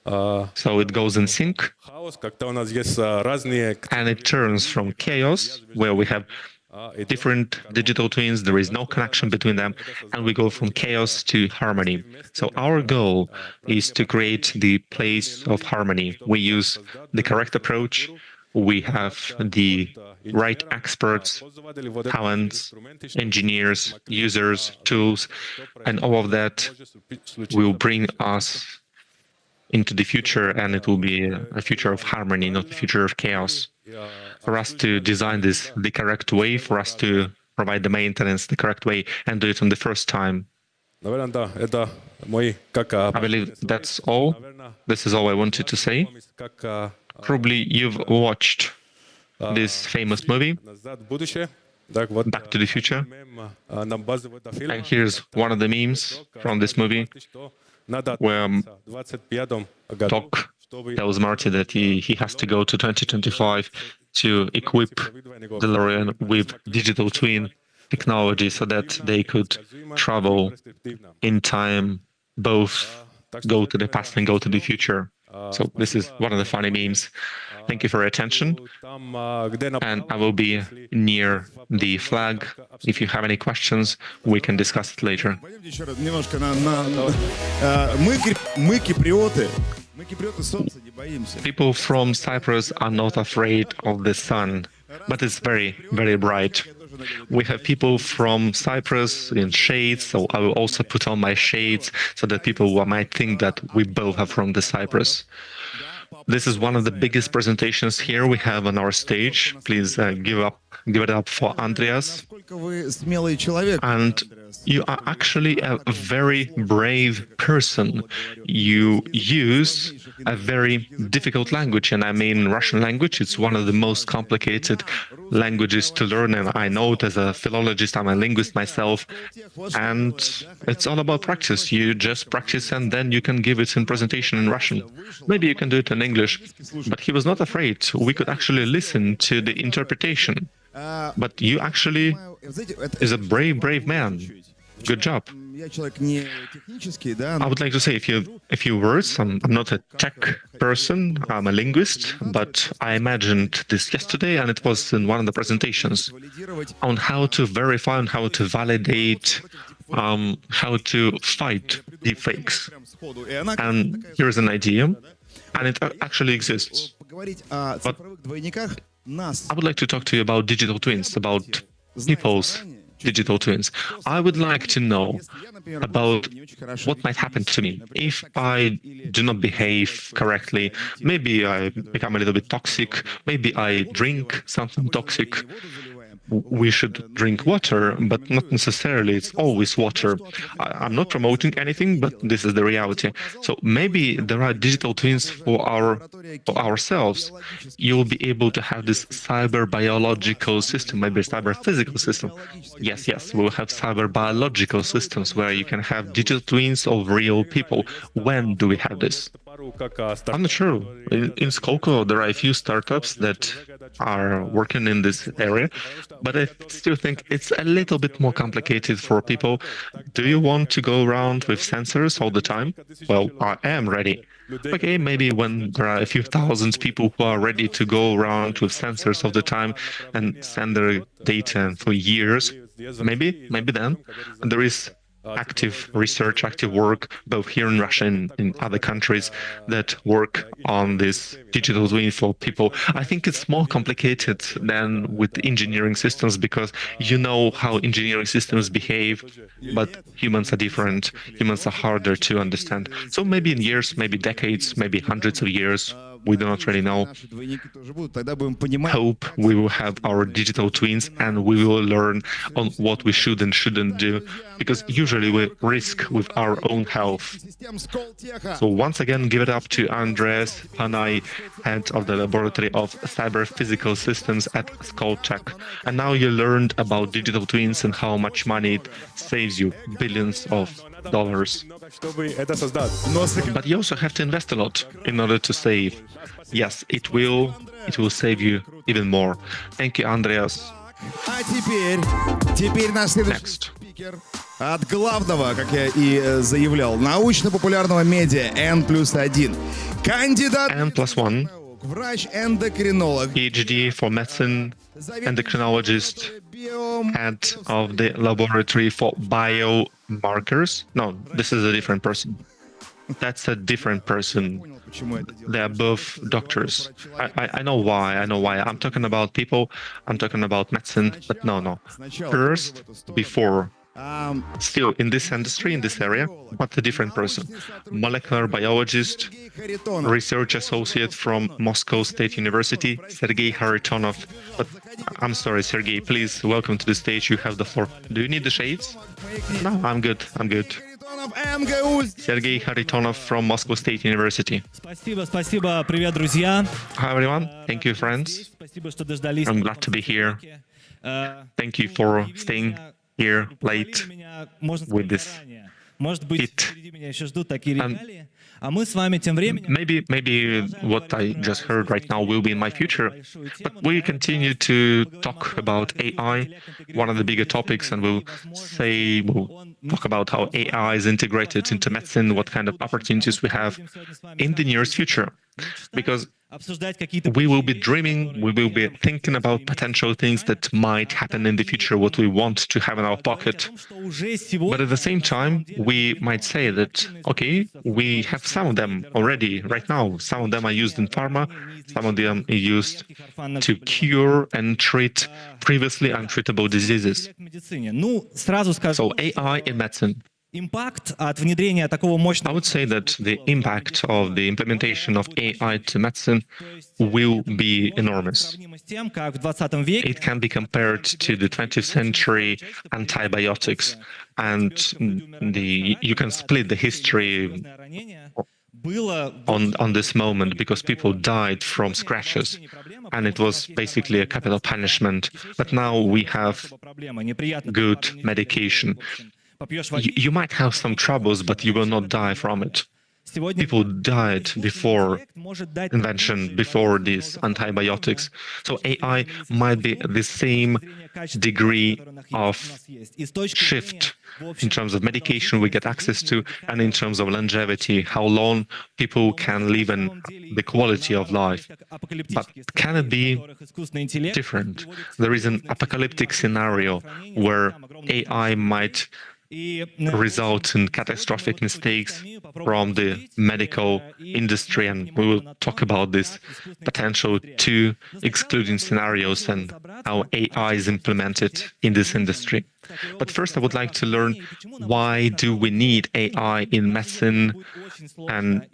So it goes in sync, Хаос, когда у нас есть разные. and it turns from chaos, where we have different digital twins, there is no connection between them, and we go from chaos to harmony. So our goal is to create the place of harmony. We use the correct approach. We have the right experts, talents, engineers, users, tools, and all of that will bring us into the future, and it will be a future of harmony, not a future of chaos. For us to design this the correct way, for us to provide the maintenance the correct way, and do it on the first time. Наверное, да, это мой как. I believe that's all. This is all I wanted to say. Probably you've watched this famous movie, Назад в будущее. Так вот. Back to the Future. На базе этого фильма. And here's one of the memes from this movie, Надо where 25 году. Doc tells Marty that he has to go to 2025 to equip DeLorean with digital twin technology so that they could travel in time, both go to the past and go to the future. So this is one of the funny memes. Thank you for your attention. And I will be near the flag. If you have any questions, we can discuss it later. Пойдемте еще раз немножко мы киприоты. Мы киприоты солнца не боимся. People from Cyprus are not afraid of the sun, but it's very, very bright. We have people from Cyprus in shades, so I will also put on my shades so that people might think that we both are from the Cyprus. This is one of the biggest presentations here we have on our stage. Please give it up for Andreas. And you are actually a very brave person. You use a very difficult language, and I mean Russian language. It's one of the most complicated languages to learn, and I know it as a philologist. I'm a linguist myself, and it's all about practice. You just practice, and then you can give it in presentation in Russian. Maybe you can do it in English, but he was not afraid. We could actually listen to the interpretation. But you actually is a brave man. Good job. I would like to say a few words. I'm not a tech person. I'm a linguist, but I imagined this yesterday, and it was in one of the presentations on how to verify and how to validate, how to fight deepfakes. And here's an idea, and it actually exists. But I would like to talk to you about digital twins, about people's digital twins. I would like to know about what might happen to me if I do not behave correctly. Maybe I become a little bit toxic. Maybe I drink something toxic. We should drink water, but not necessarily it's always water. I'm not promoting anything, but this is the reality. So maybe there are digital twins for ourselves. You'll be able to have this cyber biological system, maybe cyber physical system. Yes, we'll have cyber biological systems where you can have digital twins of real people. When do we have this? I'm not sure. In Skolkovo, there are a few startups that are working in this area, but I still think it's a little bit more complicated for people. Do you want to go around with sensors all the time? Well, I am ready. Okay, maybe when there are a few thousand people who are ready to go around with sensors all the time and send their data for years, maybe then. And there is active research, active work, both here in Russia and in other countries that work on this digital twin for people. I think it's more complicated than with engineering systems because you know how engineering systems behave, but humans are different. Humans are harder to understand. So maybe in years, maybe decades, maybe hundreds of years, we do not really know. Hope we will have our digital twins and we will learn on what we should and shouldn't do, because usually we risk with our own health. So once again, give it up to Andreas Panay, head of the Laboratory of Cyber Physical Systems at Skoltech. And now you learned about digital twins and how much money it saves you, billions of dollars. But you also have to invest a lot in order to save. Yes, it will save you even more. Thank you, Andreas. А теперь наш следующий спикер от главного, как я и заявлял, научно-популярного медиа N+1. Кандидат N+1. Врач-эндокринолог. PhD for medicine, endocrinologist, head of the laboratory for biomarkers. No, this is a different person. That's a different person. They're both doctors. I know why. I'm talking about people. I'm talking about medicine. But no. First, before. Still in this industry, in this area, but a different person. Molecular biologist, research associate from Moscow State University, Sergei Haritonov. But I'm sorry, Sergei, please welcome to the stage. You have the floor. Do you need the shades? No, I'm good. Sergei Haritonov from Moscow State University. Спасибо, привет, друзья. Hi everyone, thank you friends. I'm glad to be here. Thank you for staying here late with this heat. Maybe what I just heard right now will be in my future, but we continue to talk about AI, one of the bigger topics, and we'll talk about how AI is integrated into medicine, what kind of opportunities we have in the nearest future. Because we will be dreaming, we will be thinking about potential things that might happen in the future, what we want to have in our pocket. But at the same time, we might say that, okay, we have some of them already right now. Some of them are used in pharma, some of them are used to cure and treat previously untreatable diseases. So AI in medicine. I would say that the impact of the implementation of AI to medicine will be enormous. It can be compared to the 20th century antibiotics, and you can split the history on this moment, because people died from scratches and it was basically a capital punishment. But now we have good medication. You might have some troubles, but you will not die from it. People died before invention, before these antibiotics. So AI might be the same degree of shift in terms of medication we get access to, and in terms of longevity, how long people can live and the quality of life. But can it be different? There is an apocalyptic scenario where AI might result in catastrophic mistakes from the medical industry, and we will talk about this potential two excluding scenarios and how AI is implemented in this industry. But first I would like to learn, why do we need AI in medicine? And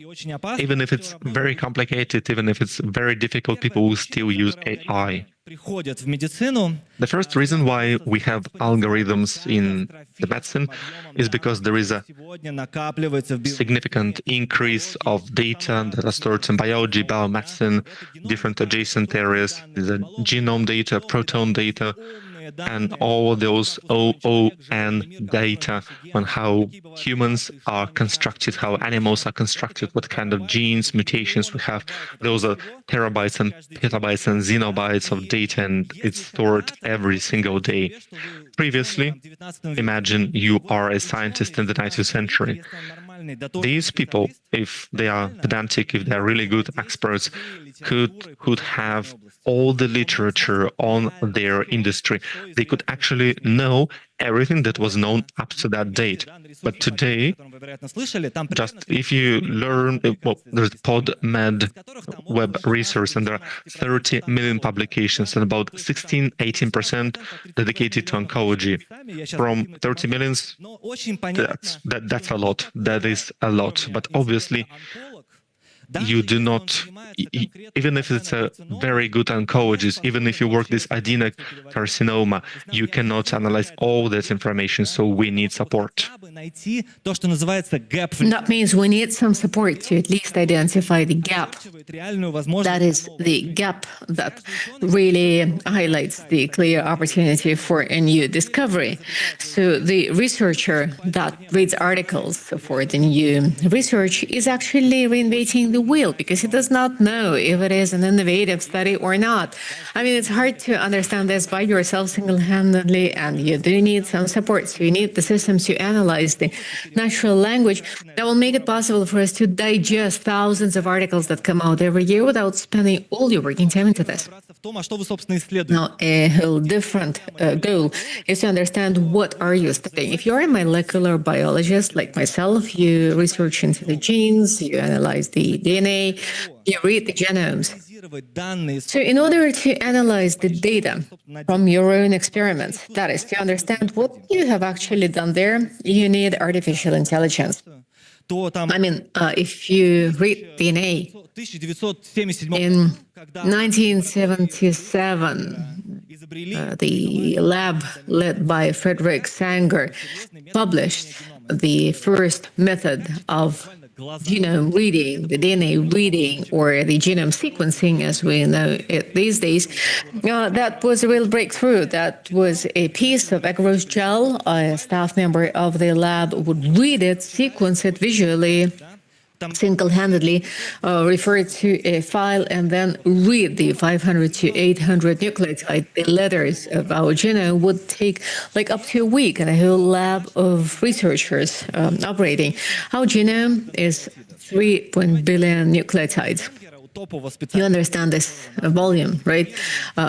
even if it's very complicated, even if it's very difficult, people will still use AI. The first reason why we have algorithms in the medicine is because there is a significant increase of data that are stored in biology, biomedicine, different adjacent areas. There's a genome data, protein data, and all those OON data on how humans are constructed, how animals are constructed, what kind of genes, mutations we have. Those are terabytes and petabytes and xenobytes of data, and it's stored every single day. Previously, imagine you are a scientist in the 19th century. These people, if they are pedantic, if they are really good experts, could have all the literature on their industry. They could actually know everything that was known up to that date. But today, just if you learn, there's PodMed web resource, and there are 30 million publications and about 18% dedicated to oncology. From 30 millions, that's a lot. That is a lot. But obviously, you do not, even if it's a very good oncologist, even if you work this adenocarcinoma, you cannot analyze all this information, so we need support. That means we need some support to at least identify the gap. That is the gap that really highlights the clear opportunity for a new discovery. So the researcher that reads articles for the new research is actually reinventing the wheel because he does not know if it is an innovative study or not. I mean, it's hard to understand this by yourself single-handedly, and you do need some support. So you need the systems to analyze the natural language that will make it possible for us to digest thousands of articles that come out every year without spending all your working time into this. Now, a whole different goal is to understand what are you studying. If you're a molecular biologist like myself, you research into the genes, you analyze the DNA, you read the genomes. So in order to analyze the data from your own experiments, that is, to understand what you have actually done there, you need artificial intelligence. I mean, if you read DNA, in 1977, the lab led by Frederick Sanger published the first method of genome reading, the DNA reading, or the genome sequencing as we know it these days. That was a real breakthrough. That was a piece of agarose gel. A staff member of the lab would read it, sequence it visually, single-handedly, refer to a file, and then read the 500 to 800 nucleotide. The letters of our genome would take like up to a week, and a whole lab of researchers operating. Our genome is 3 billion nucleotides. You understand this volume, right?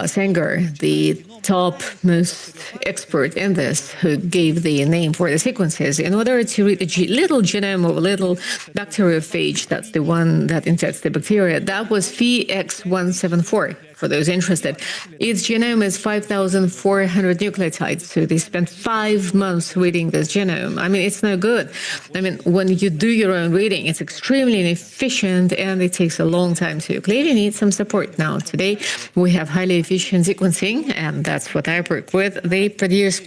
Sanger, the top most expert in this, who gave the name for the sequences, in order to read the little genome of a little bacteriophage, that's the one that infects the bacteria, that was Px174. For those interested, its genome is 5,400 nucleotides. So they spent 5 months reading this genome. I mean, it's no good. I mean, when you do your own reading, it's extremely inefficient and it takes a long time to clearly need some support. Now, today, we have highly efficient sequencing, and that's what I work with. They produce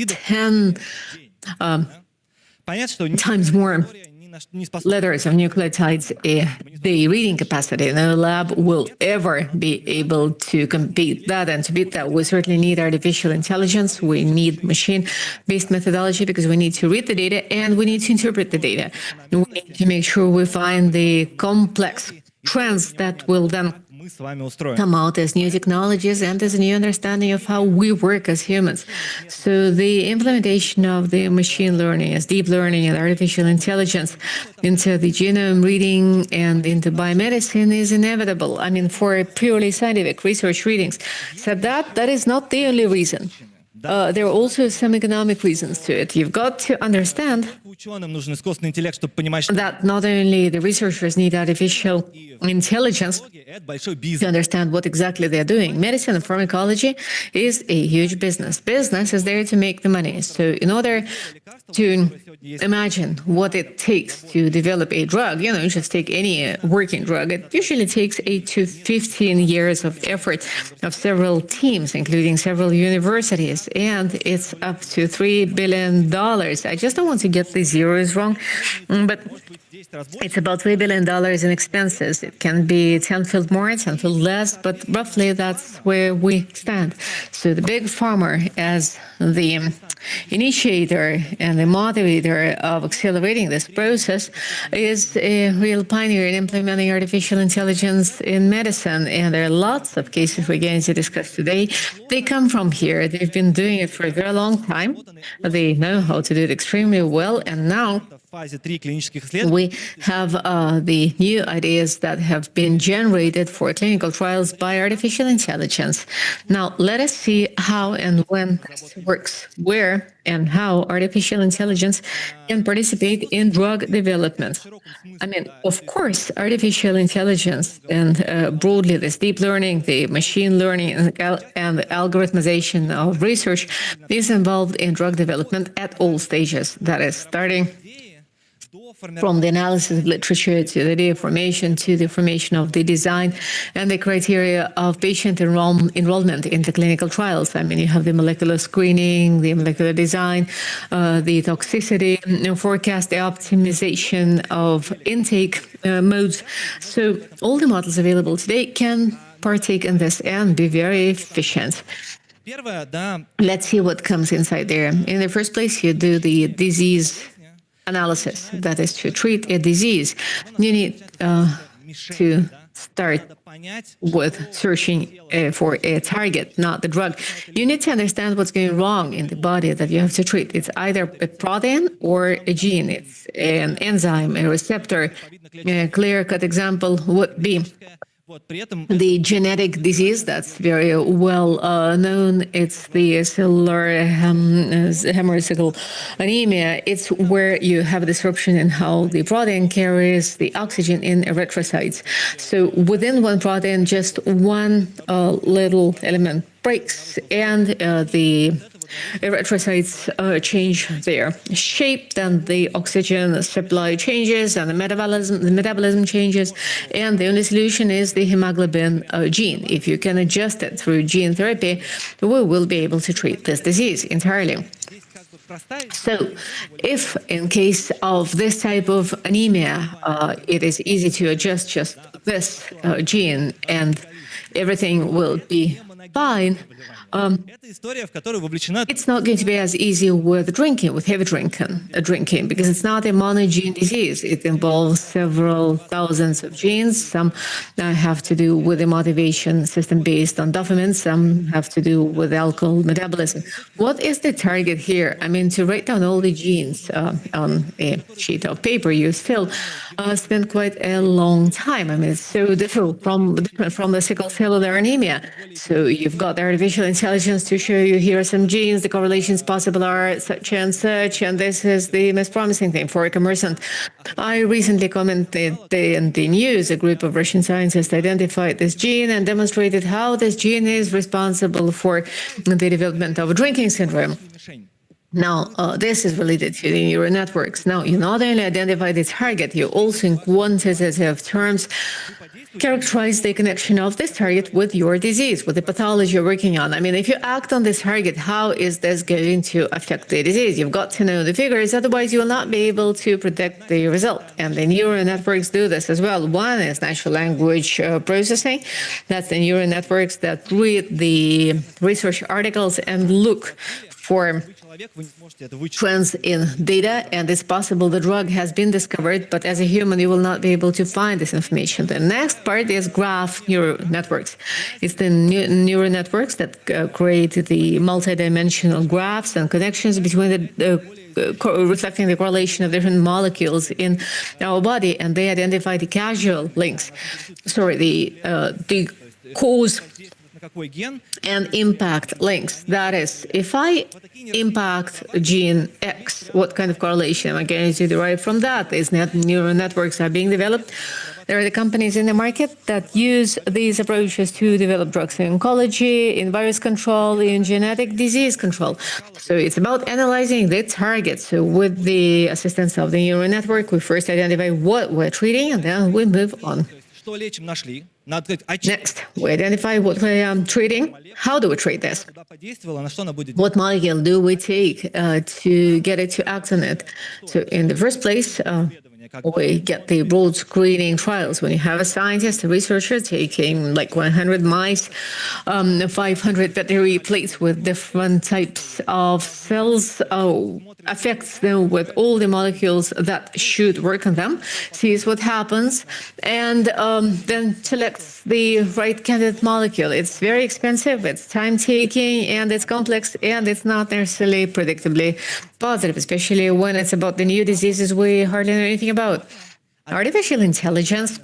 10 times more letters of nucleotides the reading capacity. No lab will ever be able to compete that, and to beat that, we certainly need artificial intelligence. We need machine-based methodology because we need to read the data and we need to interpret the data. We need to make sure we find the complex trends that will then come out as new technologies and as a new understanding of how we work as humans. So the implementation of the machine learning as deep learning and artificial intelligence into the genome reading and into biomedicine is inevitable. I mean, for purely scientific research readings. So that is not the only reason. There are also some economic reasons to it. You've got to understand that not only the researchers need artificial intelligence to understand what exactly they're doing. Medicine and pharmacology is a huge business. Business is there to make the money. So in order to imagine what it takes to develop a drug, just take any working drug. It usually takes 8 to 15 years of effort of several teams, including several universities, and it's up to $3 billion. I just don't want to get the zeros wrong, but it's about $3 billion in expenses. It can be tenfold more, tenfold less, but roughly that's where we stand. So the big pharma, as the initiator and the motivator of accelerating this process, is a real pioneer in implementing artificial intelligence in medicine. And there are lots of cases we're going to discuss today. They come from here. They've been doing it for a very long time. They know how to do it extremely well. And now we have the new ideas that have been generated for clinical trials by artificial intelligence. Now, let us see how and when this works, where and how artificial intelligence can participate in drug development. I mean, of course, artificial intelligence and broadly this deep learning, the machine learning and the algorithmization of research is involved in drug development at all stages. That is starting from the analysis of literature to the data formation to the formation of the design and the criteria of patient enrollment into clinical trials. I mean, you have the molecular screening, the molecular design, the toxicity forecast, the optimization of intake modes. So all the models available today can partake in this and be very efficient. Let's see what comes inside there. In the first place, you do the disease analysis, that is to treat a disease. You need to start with searching for a target, not the drug. You need to understand what's going wrong in the body that you have to treat. It's either a protein or a gene. It's an enzyme, a receptor. A clear-cut example would be the genetic disease that's very well known. It's the cellular hemorrhagic anemia. It's where you have a disruption in how the protein carries the oxygen in erythrocytes. So within one protein, just one little element breaks, and the erythrocytes change their shape, then the oxygen supply changes and the metabolism changes, and the only solution is the hemoglobin gene. If you can adjust it through gene therapy, we will be able to treat this disease entirely. So if in case of this type of anemia, it is easy to adjust just this gene and everything will be fine, it's not going to be as easy with drinking, with heavy drinking, because it's not a monogene disease. It involves several thousands of genes. Some have to do with the motivation system based on dopamine. Some have to do with alcohol metabolism. What is the target here? I mean, to write down all the genes on a sheet of paper, you still spend quite a long time. I mean, it's so different from the sickle cellular anemia. So you've got the artificial intelligence to show you here are some genes, the correlations possible are such, and this is the most promising thing for a commerciant. I recently commented in the news, a group of Russian scientists identified this gene and demonstrated how this gene is responsible for the development of drinking syndrome. Now, this is related to the neural networks. Now, you not only identify the target, you also in quantitative terms characterize the connection of this target with your disease, with the pathology you're working on. I mean, if you act on this target, how is this going to affect the disease? You've got to know the figures, otherwise you will not be able to predict the result. And the neural networks do this as well. One is natural language processing. That's the neural networks that read the research articles and look for trends in data, and it's possible the drug has been discovered, but as a human, you will not be able to find this information. The next part is graph neural networks. It's the neural networks that create the multidimensional graphs and connections between reflecting the correlation of different molecules in our body, and they identify the causal links. The cause and impact links. That is, if I impact gene X, what kind of correlation am I going to derive from that? These neural networks are being developed. There are the companies in the market that use these approaches to develop drugs in oncology, in virus control, in genetic disease control. So it's about analyzing the target. So with the assistance of the neural network, we first identify what we're treating, and then we move on. Next, we identify what we are treating. How do we treat this? What molecule do we take to get it to act on it? So in the first place, we get the broad screening trials. When you have a scientist, a researcher taking like 100 mice, 500 battery plates with different types of cells, affects them with all the molecules that should work on them, sees what happens, and then selects the right candidate molecule. It's very expensive, it's time-taking, and it's complex, and it's not necessarily predictably positive, especially when it's about the new diseases we hardly know anything about. Artificial intelligence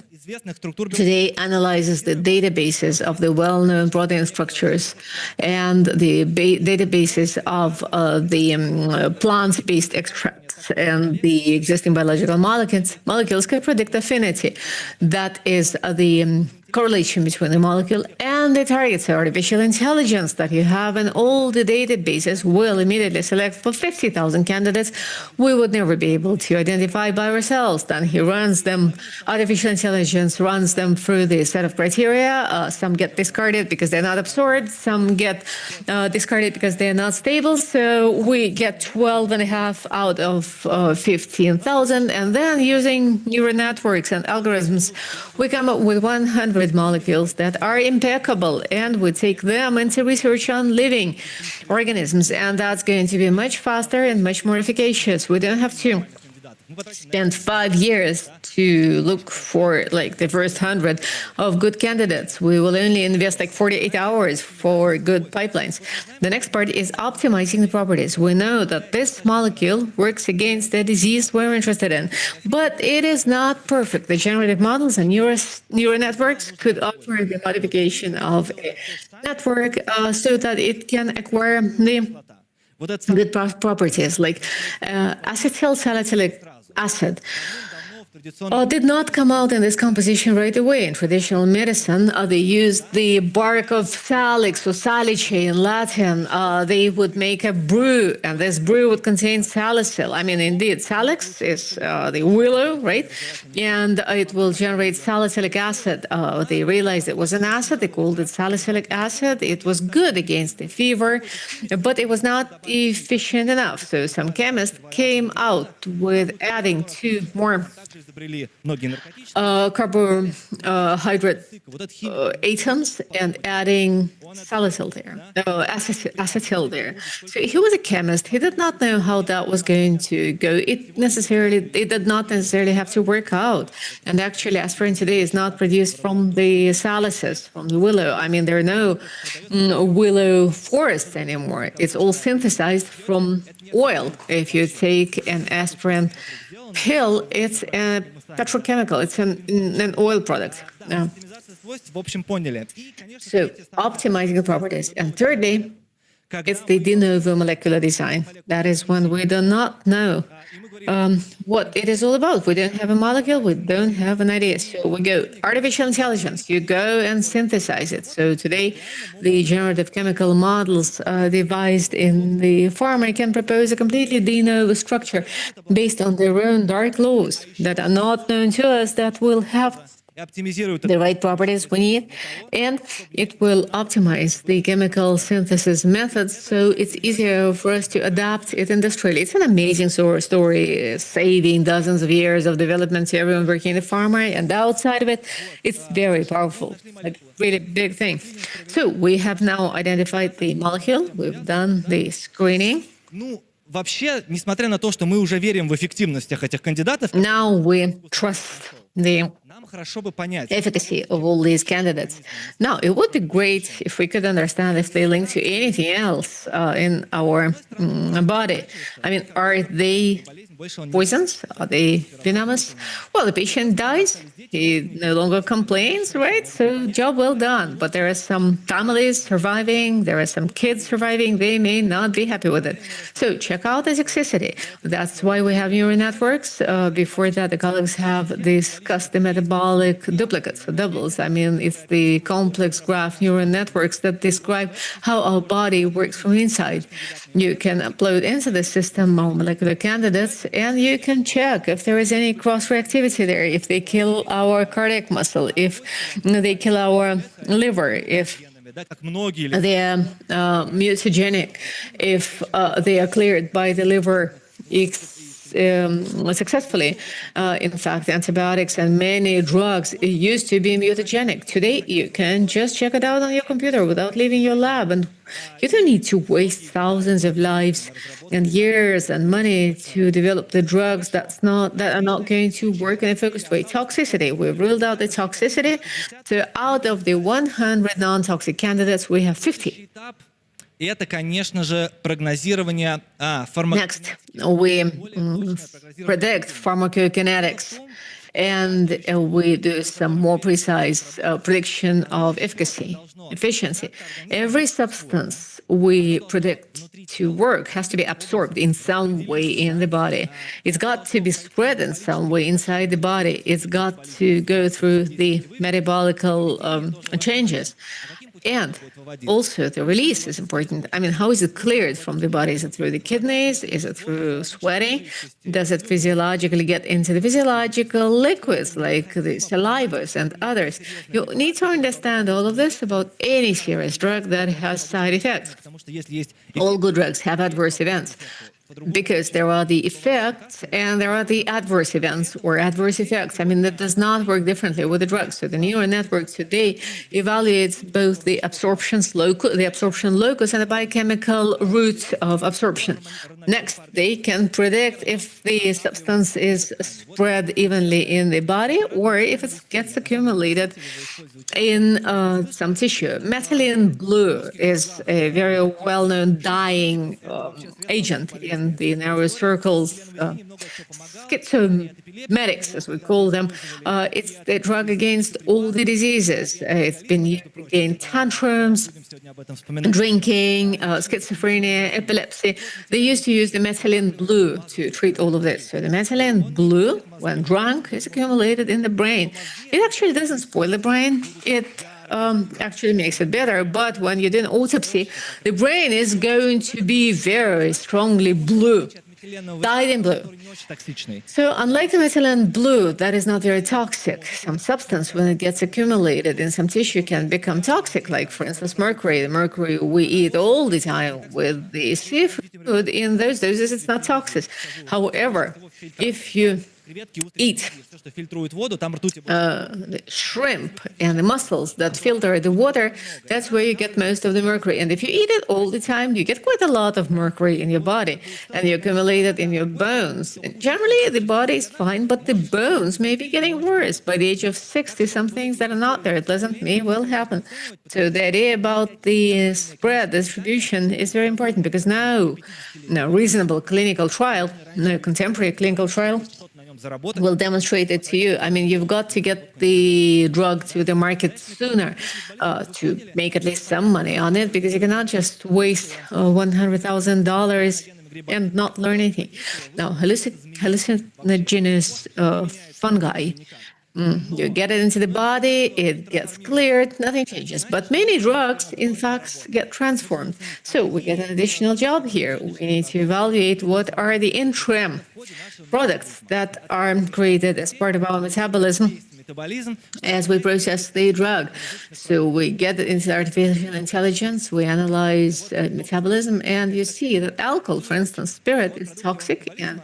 today analyzes the databases of the well-known protein structures and the databases of the plant-based extracts and the existing biological molecules can predict affinity. That is the correlation between the molecule and the target. So artificial intelligence that you have in all the databases will immediately select for 50,000 candidates we would never be able to identify by ourselves. Then he runs them, artificial intelligence runs them through the set of criteria. Some get discarded because they're not absorbed. Some get discarded because they're not stable. So we get 12.5 out of 15,000. And then using neural networks and algorithms, we come up with 100 molecules that are impeccable, and we take them into research on living organisms, and that's going to be much faster and much more efficacious. We don't have to spend 5 years to look for like the first 100 of good candidates. We will only invest like 48 hours for good pipelines. The next part is optimizing the properties. We know that this molecule works against the disease we're interested in, but it is not perfect. The generative models and neural networks could offer the modification of a network so that it can acquire the good properties like acetyl salicylic acid did not come out in this composition right away. In traditional medicine, they used the bark of salix or salice in Latin. They would make a brew, and this brew would contain salicyl. I mean, indeed, salix is the willow, right? And it will generate salicylic acid. They realized it was an acid. They called it salicylic acid. It was good against the fever, but it was not efficient enough. So some chemists came out with adding 2 more carbohydrate atoms and adding salicyl there, acetyl there. So he was a chemist. He did not know how that was going to go. It did not necessarily have to work out. And actually, aspirin today is not produced from the salicyls, from the willow. I mean, there are no willow forests anymore. It's all synthesized from oil. If you take an aspirin pill, it's a petrochemical, it's an oil product. So optimizing the properties. And thirdly, it's the de novo molecular design. That is when we do not know what it is all about. We don't have a molecule, we don't have an idea. So we go artificial intelligence, you go and synthesize it. So today, the generative chemical models devised in the pharma can propose a completely de novo structure based on their own dark laws that are not known to us, that will have the right properties we need, and it will optimize the chemical synthesis methods so it's easier for us to adapt it industrially. It's an amazing story, saving dozens of years of development to everyone working in the pharma, and outside of it, it's very powerful, like really big thing. So we have now identified the molecule, we've done the screening. Вообще, несмотря на то, что мы уже верим в эффективность этих кандидатов, now we trust the efficacy of all these candidates. Now, it would be great if we could understand if they link to anything else in our body. I mean, are they poisons? Are they venomous? Well, the patient dies. He no longer complains, right? So job well done. But there are some families surviving. There are some kids surviving. They may not be happy with it. So check out the toxicity. That's why we have neural networks. Before that, the colleagues have discussed the metabolic duplicates, or doubles. I mean, it's the complex graph neural networks that describe how our body works from inside. You can upload into the system more molecular candidates, and you can check if there is any cross-reactivity there, if they kill our cardiac muscle, if they kill our liver, if they are mutagenic, if they are cleared by the liver successfully. In fact, antibiotics and many drugs used to be mutagenic. Today, you can just check it out on your computer without leaving your lab, and you don't need to waste thousands of lives and years and money to develop the drugs that are not going to work in a focused way. Toxicity, we've ruled out the toxicity. So out of the 100 non-toxic candidates, we have 50. И это, конечно же, прогнозирование Next, we predict pharmacokinetics. and we do some more precise prediction of efficacy, efficiency. Every substance we predict to work has to be absorbed in some way in the body. It's got to be spread in some way inside the body. It's got to go through the metabolic changes. And also the release is important. I mean, how is it cleared from the body? Is it through the kidneys? Is it through sweating? Does it physiologically get into the physiological liquids like the salivas and others? You need to understand all of this about any serious drug that has side effects. All good drugs have adverse events, because there are the effects and there are the adverse events or adverse effects. I mean, that does not work differently with the drugs. So the neural network today evaluates both the absorption locus and the biochemical route of absorption. Next, they can predict if the substance is spread evenly in the body or if it gets accumulated in some tissue. Methylene blue is a very well-known dyeing agent in the narrow circles, schizomatics, as we call them. It's a drug against all the diseases. It's been used against tantrums, drinking, schizophrenia, epilepsy. They used to use the methylene blue to treat all of this. So the methylene blue, when drunk, is accumulated in the brain. It actually doesn't spoil the brain. It actually makes it better. But when you do an autopsy, the brain is going to be very strongly blue, dyed in blue. So unlike the methylene blue, that is not very toxic. Some substance, when it gets accumulated in some tissue, can become toxic, like, for instance, mercury. The mercury we eat all the time with the seafood, in those doses, it's not toxic. However, if you eat the shrimp and the mussels that filter the water, that's where you get most of the mercury. And if you eat it all the time, you get quite a lot of mercury in your body, and you accumulate it in your bones. And generally, the body is fine, but the bones may be getting worse. By the age of 60, some things that are not there, it doesn't may well happen. So the idea about the spread, distribution is very important, because no reasonable clinical trial, no contemporary clinical trial will demonstrate it to you. I mean, you've got to get the drug to the market sooner to make at least some money on it, because you cannot just waste $100,000 and not learn anything. Now, hallucinogenous fungi. You get it into the body, it gets cleared, nothing changes. But many drugs, in fact, get transformed. So we get an additional job here. We need to evaluate what are the interim products that are created as part of our metabolism as we process the drug. So we get it into artificial intelligence, we analyze metabolism, and you see that alcohol, for instance, spirit, is toxic, and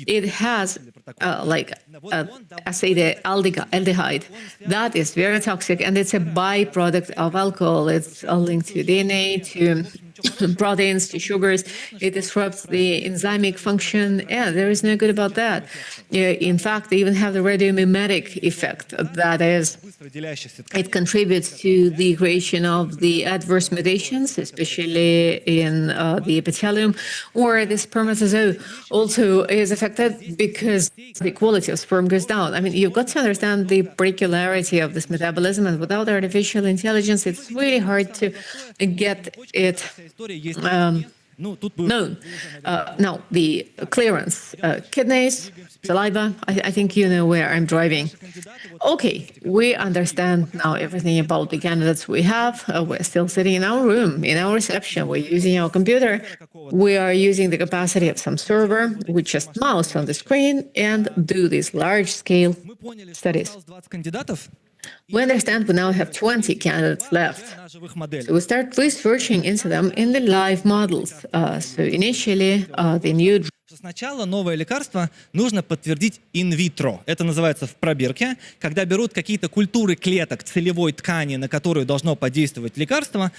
it has acetaldehyde. That is very toxic, and it's a byproduct of alcohol. It's linked to DNA, to proteins, to sugars. It disrupts the enzymic function, and there is no good about that. In fact, they even have the radiomimetic effect. That is, it contributes to the creation of the adverse mutations, especially in the epithelium, or the spermatozoa also is affected because the quality of sperm goes down. I mean, you've got to understand the particularity of this metabolism, and without artificial intelligence, it's really hard to get it known. Now, the clearance, kidneys, saliva, I think you know where I'm driving. Okay, we understand now everything about the candidates we have. We're still sitting in our room, in our reception. We're using our computer. We are using the capacity of some server. We just mouse on the screen and do these large-scale studies. We understand we now have 20 candidates left. So we start researching into them in the live models. So initially, the new Сначала новое лекарство нужно подтвердить инвитро. Это называется в пробирке, когда берут какие-то культуры клеток целевой ткани, на которую должно подействовать лекарство,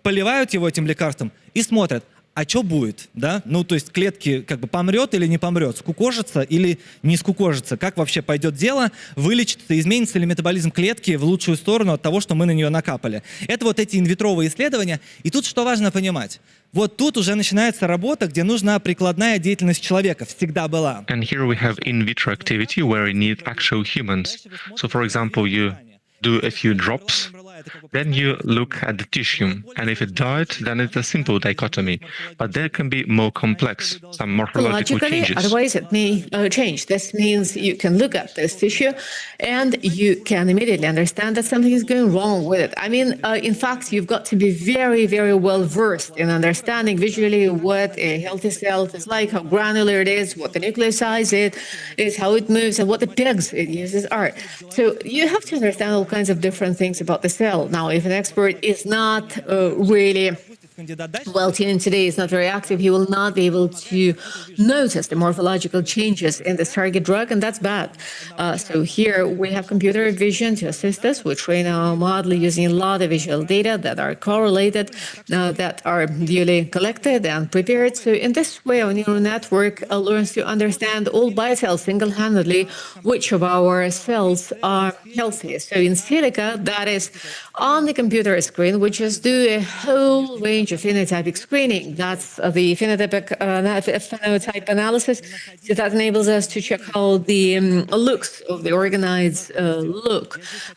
поливают его этим лекарством и смотрят, а что будет, да? Ну, то есть клетки как бы помрет или не помрет, скукожится или не скукожится, как вообще пойдет дело, вылечится, изменится ли метаболизм клетки в лучшую сторону от того, что мы на нее накапали. Это вот эти инвитровые исследования. И тут что важно понимать? Вот тут уже начинается работа, где нужна прикладная деятельность человека, всегда была. And here we have in vitro activity where you need actual humans. So, for example, you do a few drops, then you look at the tissue, and if it died, then it's a simple dichotomy. But there can be more complex, some morphological Logically, changes. otherwise it may change. This means you can look at this tissue and you can immediately understand that something is going wrong with it. I mean, in fact, you've got to be very, very well versed in understanding visually what a healthy cell is like, how granular it is, what the nuclear size is, how it moves, and what the pegs it uses are. So you have to understand all kinds of different things about the cell. Now, if an expert is not really well tuned today, is not very active, he will not be able to notice the morphological changes in this target drug, and that's bad. So here we have computer vision to assist us. We train our model using a lot of visual data that are correlated, that are duly collected and prepared. So in this way, our neural network learns to understand all by itself, single-handedly, which of our cells are healthy. So in silica, that is on the computer screen, we just do a whole range of phenotypic screening. That's the phenotype analysis. So that enables us to check how the looks of the organoids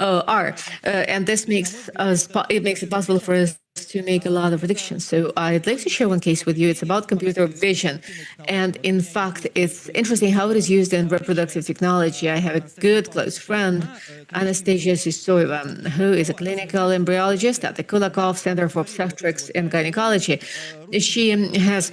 are, and this makes it possible for us to make a lot of predictions. So I'd like to share one case with you. It's about computer vision. And in fact, it's interesting how it is used in reproductive technology. I have a good close friend, Anastasia Sisoeva, who is a clinical embryologist at the Kulakov Center for Obstetrics and Gynecology. She has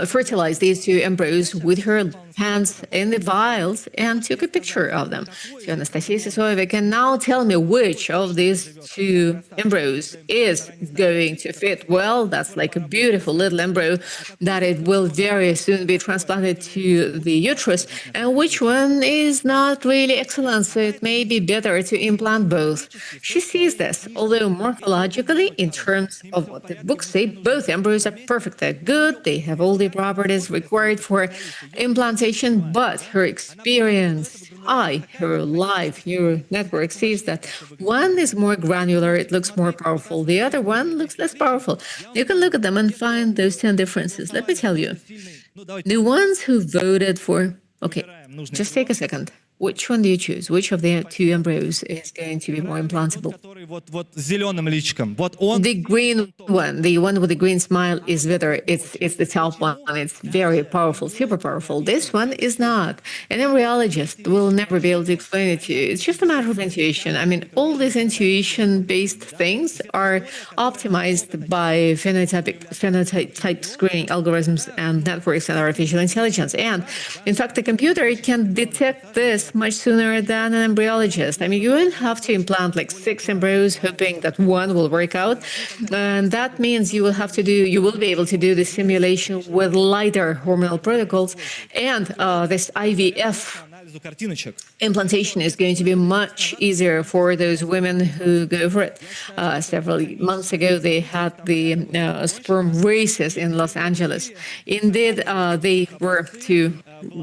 fertilized these two embryos with her hands in the vials and took a picture of them. So Anastasia Sisoeva can now tell me which of these two embryos is going to fit well. That's like a beautiful little embryo that it will very soon be transplanted to the uterus, and which one is not really excellent, so it may be better to implant both. She sees this, although morphologically, in terms of what the books say, both embryos are perfect. They're good, they have all the properties required for implantation, but her experienced eye, her live neural network sees that one is more granular, it looks more powerful, the other one looks less powerful. You can look at them and find those 10 differences. Let me tell you, the ones who voted for, okay, just take a second. Which one do you choose? Which of the two embryos is going to be more implantable? The green one, the one with the green smile, is better. It's the top one. It's very powerful, super powerful. This one is not. An embryologist will never be able to explain it to you. It's just a matter of intuition. I mean, all these intuition-based things are optimized by phenotype screening algorithms and networks and artificial intelligence. And in fact, the computer can detect this much sooner than an embryologist. I mean, you won't have to implant like 6 embryos hoping that one will work out. And that means you will be able to do the simulation with lighter hormonal protocols. And this IVF implantation is going to be much easier for those women who go for it. Several months ago, they had the sperm races in Los Angeles. Indeed, they were 2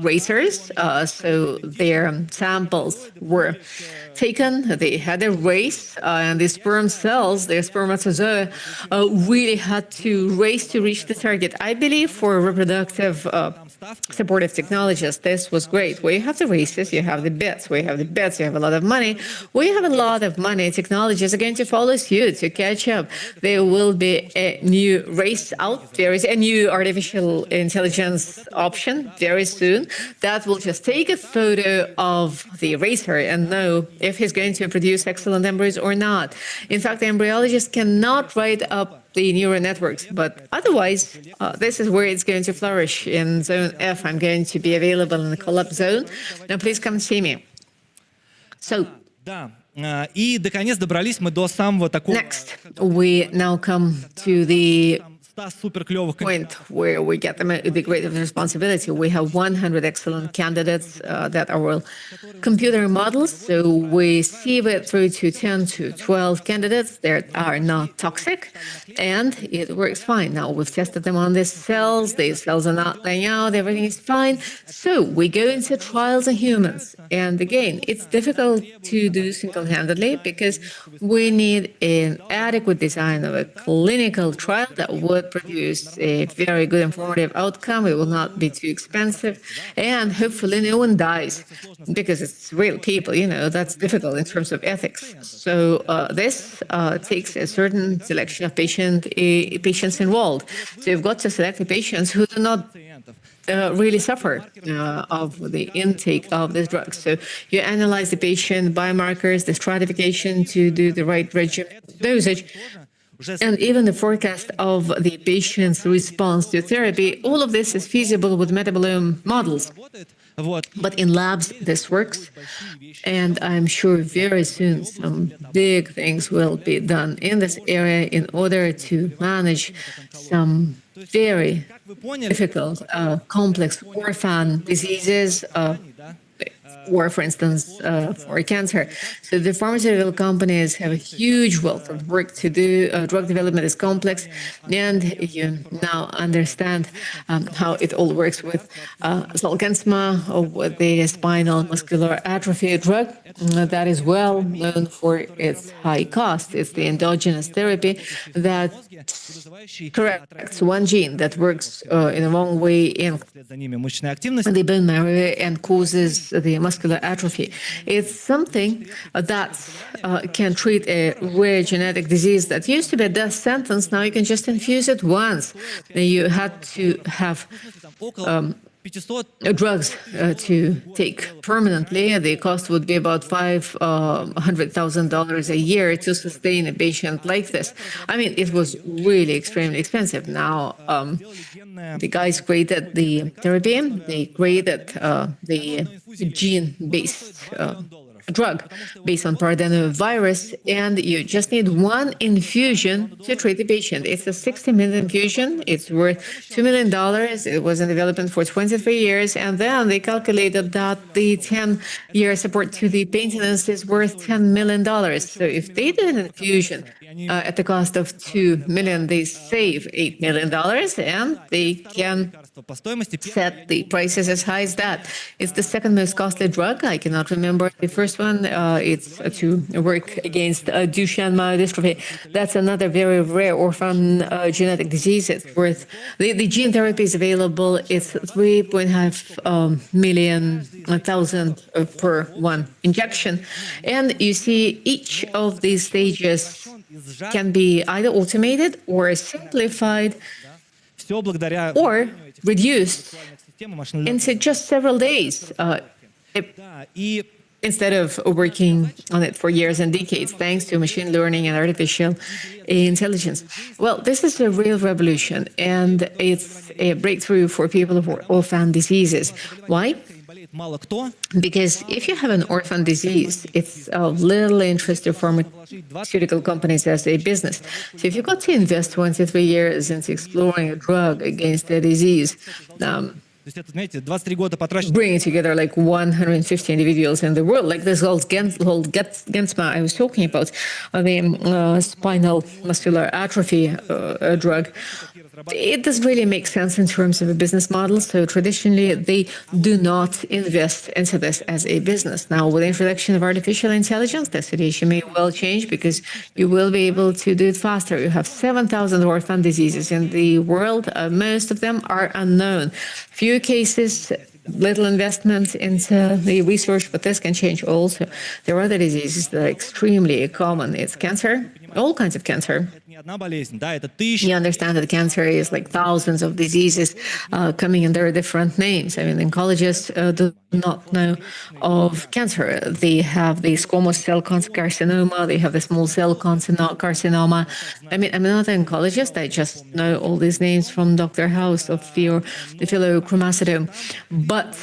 racers, so their samples were taken, they had a race, and the sperm cells, their spermatozoa, really had to race to reach the target. I believe for reproductive supportive technologists, this was great. Where you have the races, you have the bets. Where you have the bets, you have a lot of money. Where you have a lot of money, technologists are going to follow suit to catch up. There will be a new race out. There is a new artificial intelligence option very soon that will just take a photo of the racer and know if he's going to produce excellent embryos or not. In fact, the embryologist cannot write up the neural networks, but otherwise, this is where it's going to flourish. In Zone F, I'm going to be available in the collapse zone. Now, please come see me. So, И, наконец, добрались мы до самого такого... Next, we now come to the point where we get the greatest responsibility. We have 100 excellent candidates that are all computer models. So we sieve it through to 10 to 12 candidates that are not toxic, and it works fine. Now we've tested them on these cells are not laying out, everything is fine. So we go into trials in humans. And again, it's difficult to do single-handedly because we need an adequate design of a clinical trial that would produce a very good informative outcome. It will not be too expensive, and hopefully no one dies because it's real people, that's difficult in terms of ethics. So this takes a certain selection of patients involved. So you've got to select the patients who do not really suffer of the intake of this drug. So you analyze the patient biomarkers, the stratification to do the right dosage, and even the forecast of the patient's response to therapy. All of this is feasible with metabolome models. But in labs, this works. And I'm sure very soon some big things will be done in this area in order to manage some very difficult, complex orphan diseases, or, for instance, for cancer. So the pharmaceutical companies have a huge wealth of work to do. Drug development is complex, and you now understand how it all works with Zolgensma, or with the spinal muscular atrophy drug that is well known for its high cost. It's the endogenous therapy that corrects one gene that works in the wrong way in the bone marrow and causes the muscular atrophy. It's something that can treat a rare genetic disease that used to be a death sentence. Now you can just infuse it once. You had to have drugs to take permanently. The cost would be about $500,000 a year to sustain a patient like this. I mean, it was really extremely expensive. Now, the guys created the therapy. They created the gene-based drug based on paradenovirus, and you just need one infusion to treat the patient. It's a 60-minute infusion. It's worth $2 million. It was in development for 23 years, and then they calculated that the 10-year support to the maintenance is worth $10 million. So if they do an infusion at the cost of $2 million, they save $8 million, and they can set the prices as high as that. It's the second most costly drug. I cannot remember the first one. It's to work against Duchenne muscular dystrophy. That's another very rare orphan genetic disease. It's worth the gene therapy is available. It's 3.5 million per one injection, and you see each of these stages can be either automated or simplified or reduced into just several days instead of working on it for years and decades, thanks to machine learning and artificial intelligence. Well, this is a real revolution, and it's a breakthrough for people with orphan diseases. Why? Because if you have an orphan disease, it's of little interest to pharmaceutical companies as a business. So if you've got to invest 23 years into exploring a drug against the disease, bringing together like 150 individuals in the world, like this whole Gensma I was talking about, the spinal muscular atrophy drug, it doesn't really make sense in terms of a business model. So traditionally, they do not invest into this as a business. Now, with the introduction of artificial intelligence, the situation may well change because you will be able to do it faster. You have 7,000 orphan diseases in the world. Most of them are unknown. Few cases, little investment into the research, but this can change also. There are other diseases that are extremely common. It's cancer, all kinds of cancer. You understand that cancer is like thousands of diseases coming under different names. I mean, oncologists do not know of cancer. They have the squamous cell carcinoma, they have the small cell carcinoma. I mean, I'm not an oncologist. I just know all these names from Dr. House of the pheochromocytome. But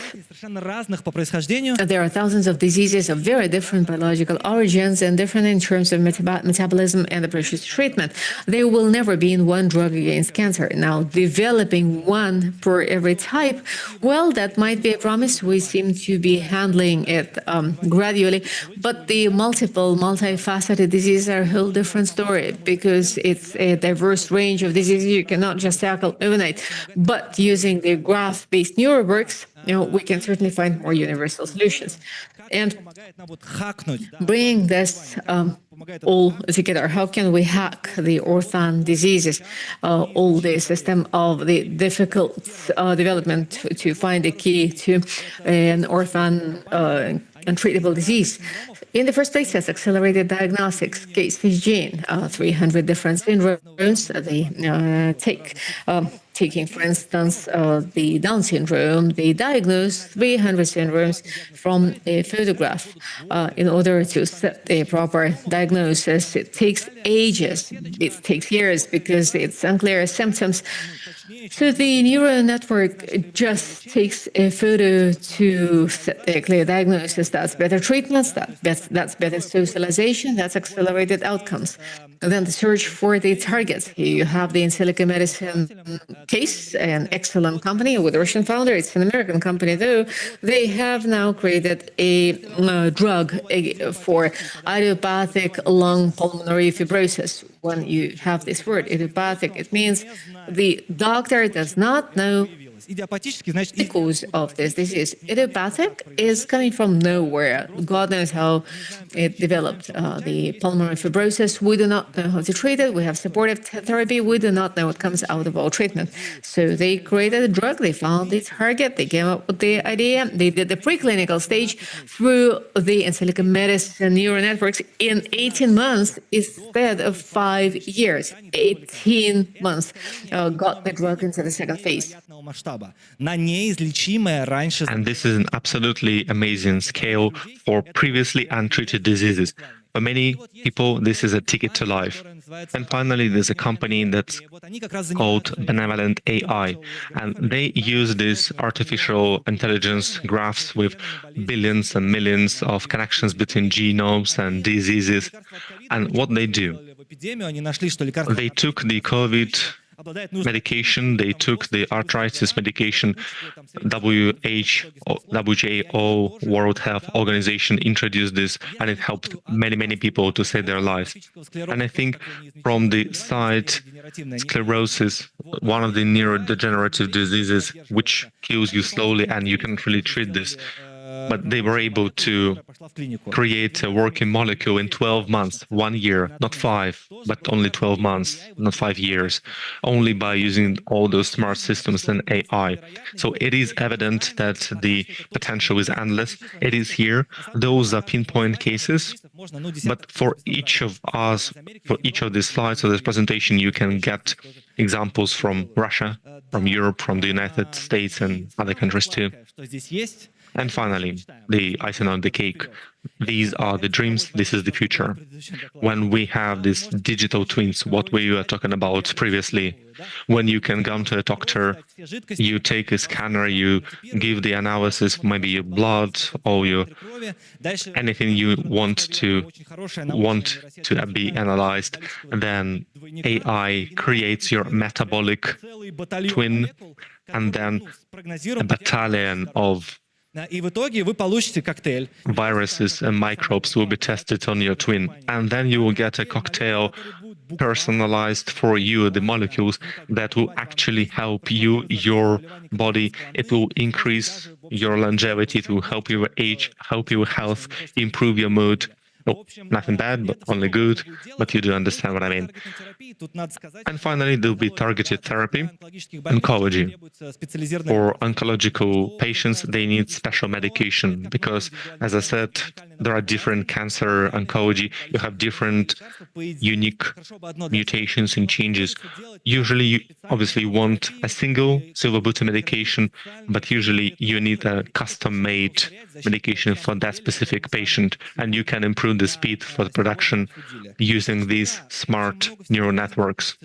there are thousands of diseases of very different biological origins and different in terms of metabolism and approaches to treatment. there will never be one drug against cancer. Now, developing one for every type, well, that might be a promise. We seem to be handling it gradually, but the multifaceted diseases are a whole different story because it's a diverse range of diseases you cannot just tackle overnight. But using the graph-based neuroworks, we can certainly find more universal solutions. And bringing this all together, how can we hack the orphan diseases, all the system of the difficult development to find a key to an orphan untreatable disease? In the first place, that's accelerated diagnostics, case gene, 300 different syndromes they take. Taking, for instance, the Down syndrome, they diagnose 300 syndromes from a photograph. In order to set a proper diagnosis, it takes ages, it takes years because it's unclear symptoms. So the neural network just takes a photo to set a clear diagnosis. That's better treatments, that's better socialization, that's accelerated outcomes. And then the search for the targets. Here you have the in silico medicine case, an excellent company with a Russian founder. It's an American company, though. They have now created a drug for idiopathic lung pulmonary fibrosis. When you have this word, idiopathic, it means the doctor does not know the cause of this disease. Idiopathic is coming from nowhere. God knows how it developed. The pulmonary fibrosis, we do not know how to treat it. We have supportive therapy. We do not know what comes out of our treatment. So they created a drug. They found the target. They came up with the idea. They did the preclinical stage through the in silico medicine neural networks in 18 months instead of 5 years. 18 months got the drug into the second phase. And this is an absolutely amazing scale for previously untreated diseases. For many people, this is a ticket to life. And finally, there's a company that's called Benevolent AI, and they use this artificial intelligence graphs with billions and millions of connections between genomes and diseases. And what they do, they took the COVID medication, they took the arthritis medication. WHO, World Health Organization, introduced this, and it helped many people to save their lives. And I think from the side, sclerosis, one of the neurodegenerative diseases which kills you slowly and you can't really treat this, but they were able to create a working molecule in 12 months, 1 year, not 5, but only 12 months, not 5 years, only by using all those smart systems and AI. So it is evident that the potential is endless. It is here. Those are pinpoint cases. But for each of us, for each of these slides of this presentation, you can get examples from Russia, from Europe, from the United States and other countries too. And finally, the icing on the cake. These are the dreams, this is the future. When we have these digital twins, what we were talking about previously, when you can come to a doctor, you take a scanner, you give the analysis, maybe your blood or your anything you want to be analyzed, then AI creates your metabolic twin, and then a battalion of viruses and microbes will be tested on your twin, and then you will get a cocktail personalized for you, the molecules that will actually help you, your body. It will increase your longevity, it will help you age, help you with health, improve your mood. Oh, nothing bad, but only good, but you do understand what I mean. And finally, there will be targeted therapy, oncology. For oncological patients, they need special medication because, as I said, there are different cancer oncology. You have different unique mutations and changes. Usually, you obviously want a single silver bullet medication, but usually you need a custom-made medication for that specific patient, and you can improve the speed for the production using these smart neural networks.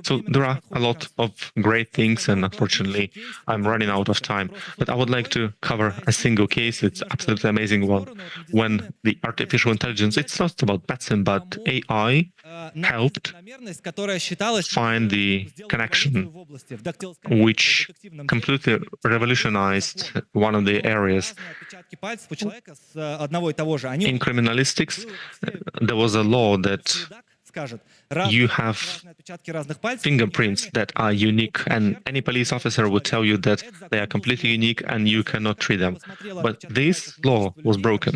So there are a lot of great things, and unfortunately, I'm running out of time. But I would like to cover a single case. It's absolutely amazing one. When the artificial intelligence, it's not about medicine, but AI helped find the connection, which completely revolutionized one of the areas. In criminalistics, there was a law that you have fingerprints that are unique, and any police officer would tell you that they are completely unique and you cannot treat them. But this law was broken.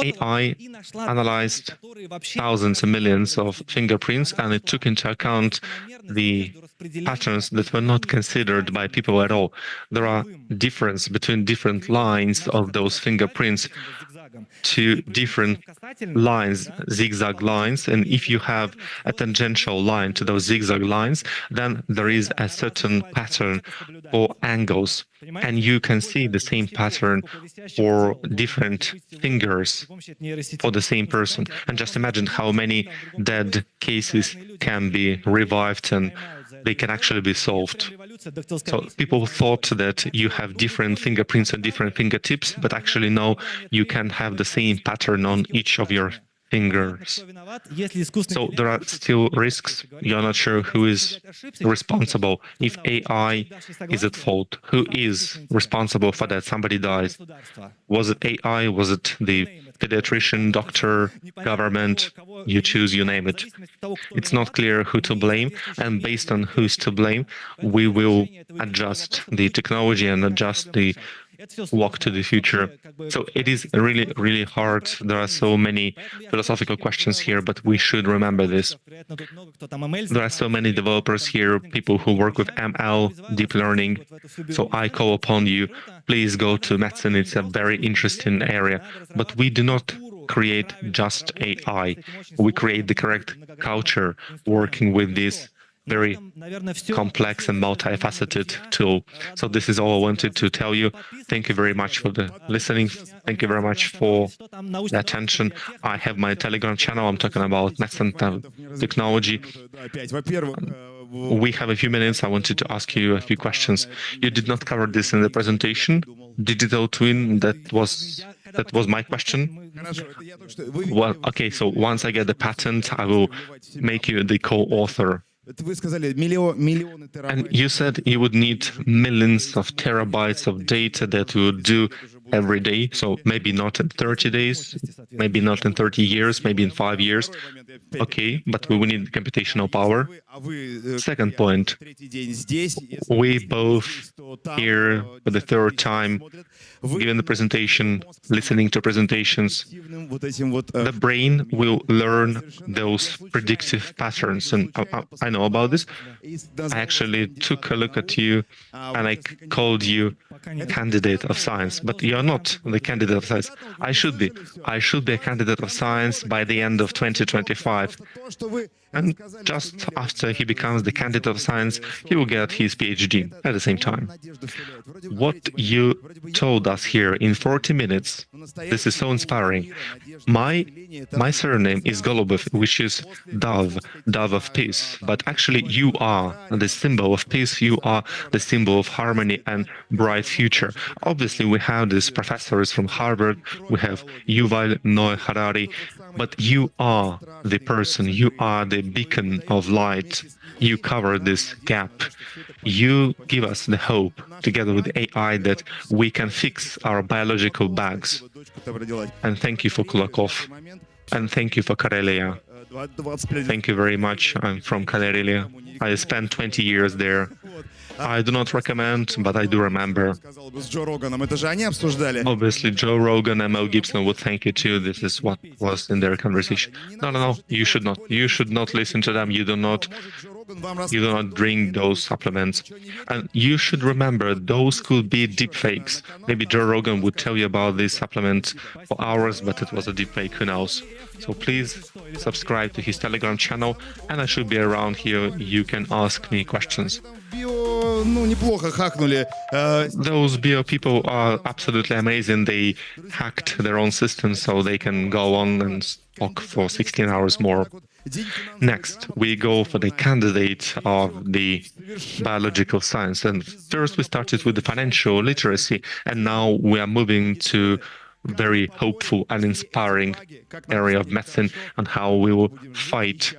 AI analyzed thousands and millions of fingerprints, and it took into account the patterns that were not considered by people at all. There are differences between different lines of those fingerprints to different lines, zigzag lines, and if you have a tangential line to those zigzag lines, then there is a certain pattern for angles, and you can see the same pattern for different fingers for the same person. And just imagine how many dead cases can be revived and they can actually be solved. So people thought that you have different fingerprints and different fingertips, but actually no, you can have the same pattern on each of your fingers. So there are still risks. You're not sure who is responsible. If AI is at fault, who is responsible for that? Somebody dies. Was it AI? Was it the pediatrician, doctor, government? You choose, you name it. It's not clear who to blame, and based on who's to blame, we will adjust the technology and adjust the walk to the future. So it is really, really hard. There are so many philosophical questions here, but we should remember this. There are so many developers here, people who work with ML, deep learning. So I call upon you, please go to medicine. It's a very interesting area, but we do not create just AI. We create the correct culture working with this very complex and multifaceted tool. So this is all I wanted to tell you. Thank you very much for the listening. Thank you very much for the attention. I have my Telegram channel. I'm talking about medicine technology. We have a few minutes. I wanted to ask you a few questions. You did not cover this in the presentation. Digital twin, that was my question. Well, okay, so once I get the patent, I will make you the co-author. And you said you would need millions of terabytes of data that you would do every day. So maybe not in 30 days, maybe not in 30 years, maybe in 5 years. Okay, but we will need computational power. Second point, we both here for the third time, given the presentation, listening to presentations, the brain will learn those predictive patterns. And I know about this. I actually took a look at you and I called you candidate of science, but you're not the candidate of science. I should be. I should be a candidate of science by the end of 2025. And just after he becomes the candidate of science, he will get his PhD at the same time. What you told us here in 40 minutes, this is so inspiring. My surname is Golubov, which is dove of peace. But actually, you are the symbol of peace. You are the symbol of harmony and bright future. Obviously, we have these professors from Harvard. We have Yuval Noah Harari. But you are the person. You are the beacon of light. You cover this gap. You give us the hope, together with AI, that we can fix our biological bugs. And thank you for Kulakov. And thank you for Karelia. Thank you very much. I'm from Karelia. I spent 20 years there. I do not recommend, but I do remember. Obviously, Joe Rogan and Mel Gibson would thank you too. This is what was in their conversation. No, you should not. You should not listen to them. You do not drink those supplements. And you should remember, those could be deep fakes. Maybe Joe Rogan would tell you about these supplements for hours, but it was a deep fake, who knows. So please subscribe to his Telegram channel, and I should be around here. You can ask me questions. Those bio people are absolutely amazing. They hacked their own system so they can go on and talk for 16 hours more. Next, we go for the candidate of the biological science. And first we started with the financial literacy, and now we are moving to very hopeful and inspiring area of medicine and how we will fight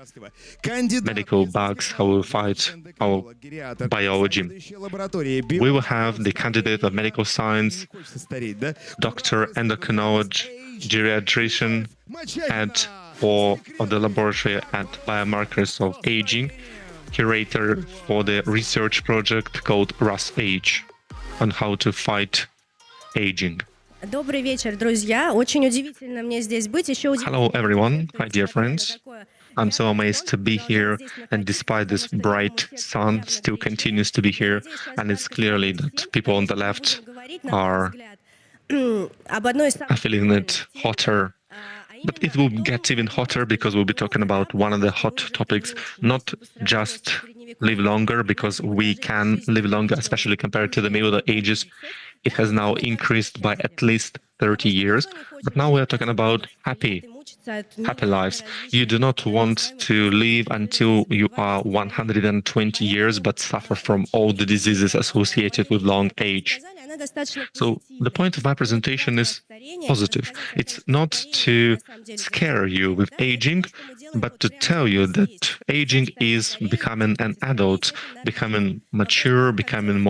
medical bugs, how we will fight our biology. We will have the candidate of medical science, doctor, endocrinologist, geriatrician, head of the laboratory at biomarkers of aging, curator for the research project called RUS-Age on how to fight aging. Добрый вечер, друзья. Очень удивительно мне здесь быть. Еще Hello everyone, my dear friends. I'm so amazed to be here, and despite this bright sun, still continues to be here, and it's clearly that people on the left are feeling it hotter. But it will get even hotter because we'll be talking about one of the hot topics, not just live longer, because we can live longer, especially compared to the Middle Ages. It has now increased by at least 30 years. But now we are talking about happy lives. You do not want to live until you are 120 years, but suffer from all the diseases associated with long age. So the point of my presentation is positive. It's not to scare you with aging, but to tell you that aging is becoming an adult, becoming mature, becoming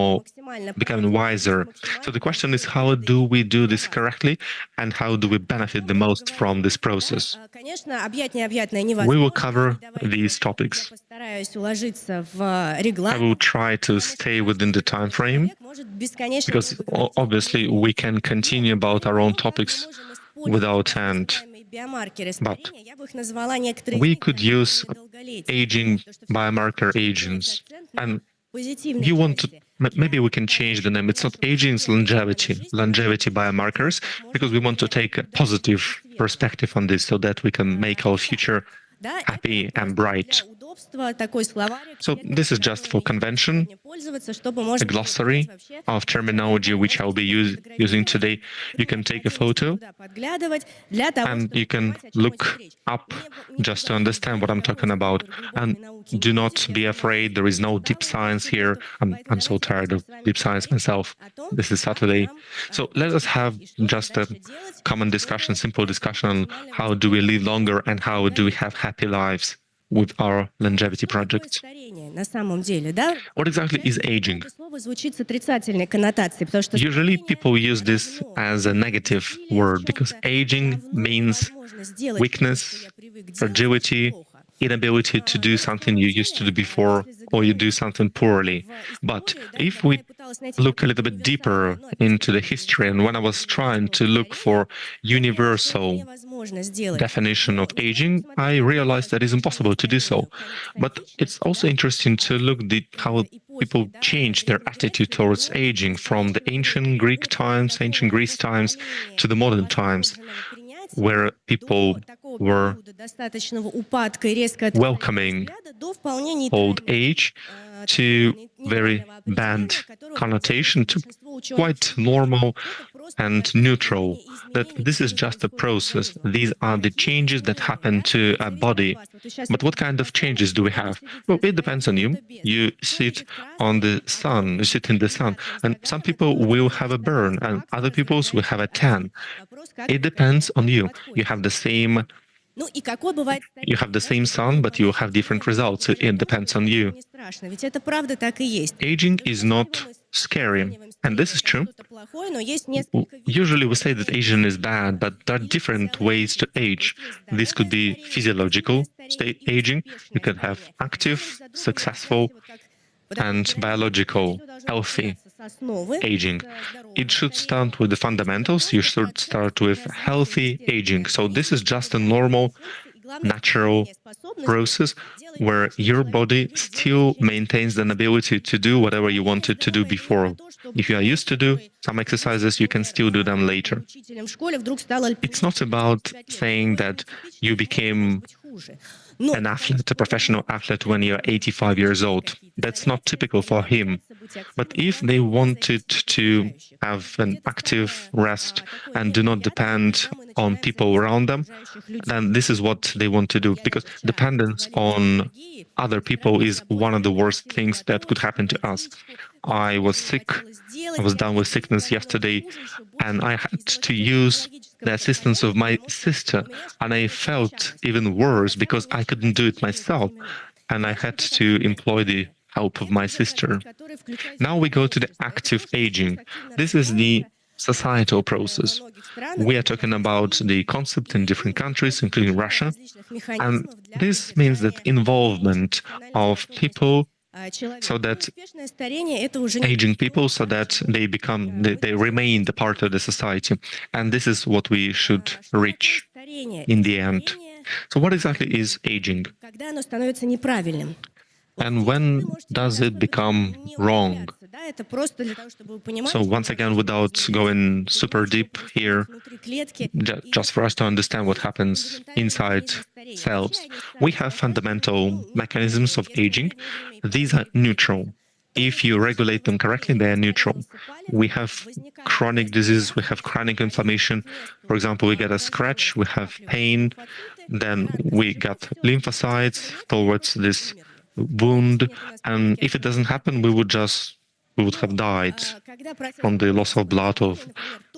wiser. So the question is, how do we do this correctly, and how do we benefit the most from this process? We will cover these topics. I will try to stay within the time frame, because obviously we can continue about our own topics without end. But we could use aging biomarker agents, and you want to, maybe we can change the name. It's not aging, it's longevity biomarkers, because we want to take a positive perspective on this so that we can make our future happy and bright. So this is just for convention, a glossary of terminology which I'll be using today. You can take a photo and you can look up just to understand what I'm talking about. And do not be afraid, there is no deep science here. I'm so tired of deep science myself. This is Saturday. So let us have just a common discussion, simple discussion on how do we live longer and how do we have happy lives with our longevity project. What exactly is aging? Usually people use this as a negative word because aging means weakness, fragility, inability to do something you used to do before, or you do something poorly. But if we look a little bit deeper into the history, and when I was trying to look for universal definition of aging, I realized that it's impossible to do so. But it's also interesting to look at how people changed their attitude towards aging from the ancient Greek times, ancient Greece times, to the modern times, where people were welcoming old age to very bad connotation, to quite normal and neutral, that this is just a process. These are the changes that happen to a body. But what kind of changes do we have? Well, it depends on you. You sit on the sun, you sit in the sun, and some people will have a burn and other people will have a tan. It depends on you. You have the same sun, but you have different results. It depends on you. Aging is not scary, and this is true. Usually we say that aging is bad, but there are different ways to age. This could be physiological aging. You can have active, successful, and biological, healthy aging. It should start with the fundamentals. You should start with healthy aging. So this is just a normal, natural process where your body still maintains an ability to do whatever you wanted to do before. If you are used to do some exercises, you can still do them later. It's not about saying that you became an athlete, a professional athlete, when you're 85 years old. That's not typical for him. But if they wanted to have an active rest and do not depend on people around them, then this is what they want to do, because dependence on other people is one of the worst things that could happen to us. I was sick, I was down with sickness yesterday, and I had to use the assistance of my sister, and I felt even worse because I couldn't do it myself, and I had to employ the help of my sister. Now we go to the active aging. This is the societal process. We are talking about the concept in different countries, including Russia, and this means that involvement of people, so that aging people, so that they remain the part of the society, and this is what we should reach in the end. So what exactly is aging? And when does it become wrong? So once again, without going super deep here, just for us to understand what happens inside cells, we have fundamental mechanisms of aging. These are neutral. If you regulate them correctly, they are neutral. We have chronic disease, we have chronic inflammation. For example, we get a scratch, we have pain, then we get lymphocytes towards this wound, and if it doesn't happen, we would have died from the loss of blood or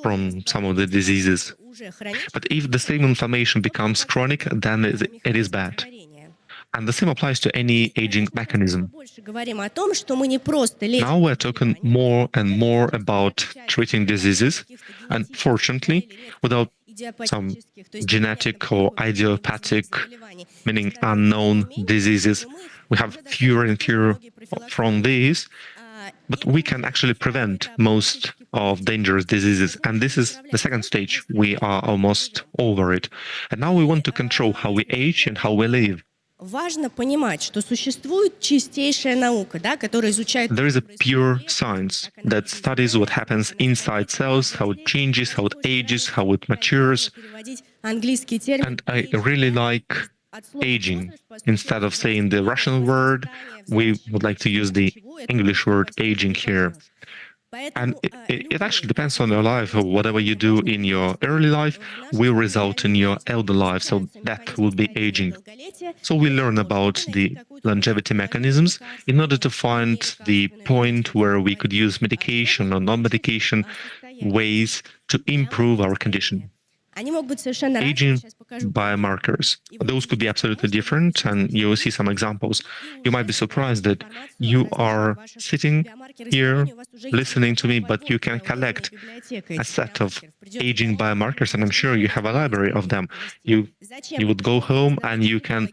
from some of the diseases. But if the same inflammation becomes chronic, then it is bad. And the same applies to any aging mechanism. Now we're talking more and more about treating diseases, and fortunately, without some genetic or idiopathic, meaning unknown diseases. We have fewer and fewer from these, but we can actually prevent most of dangerous diseases. And this is the second stage. We are almost over it. And now we want to control how we age and how we live. There is a pure science that studies what happens inside cells, how it changes, how it ages, how it matures. And I really like aging. Instead of saying the Russian word, we would like to use the English word aging here. And it actually depends on your life. Whatever you do in your early life will result in your elder life. So that will be aging. So we learn about the longevity mechanisms in order to find the point where we could use medication or non-medication ways to improve our condition. Aging biomarkers. Those could be absolutely different, and you will see some examples. You might be surprised that you are sitting here listening to me, but you can collect a set of aging biomarkers, and I'm sure you have a library of them. You would go home and you can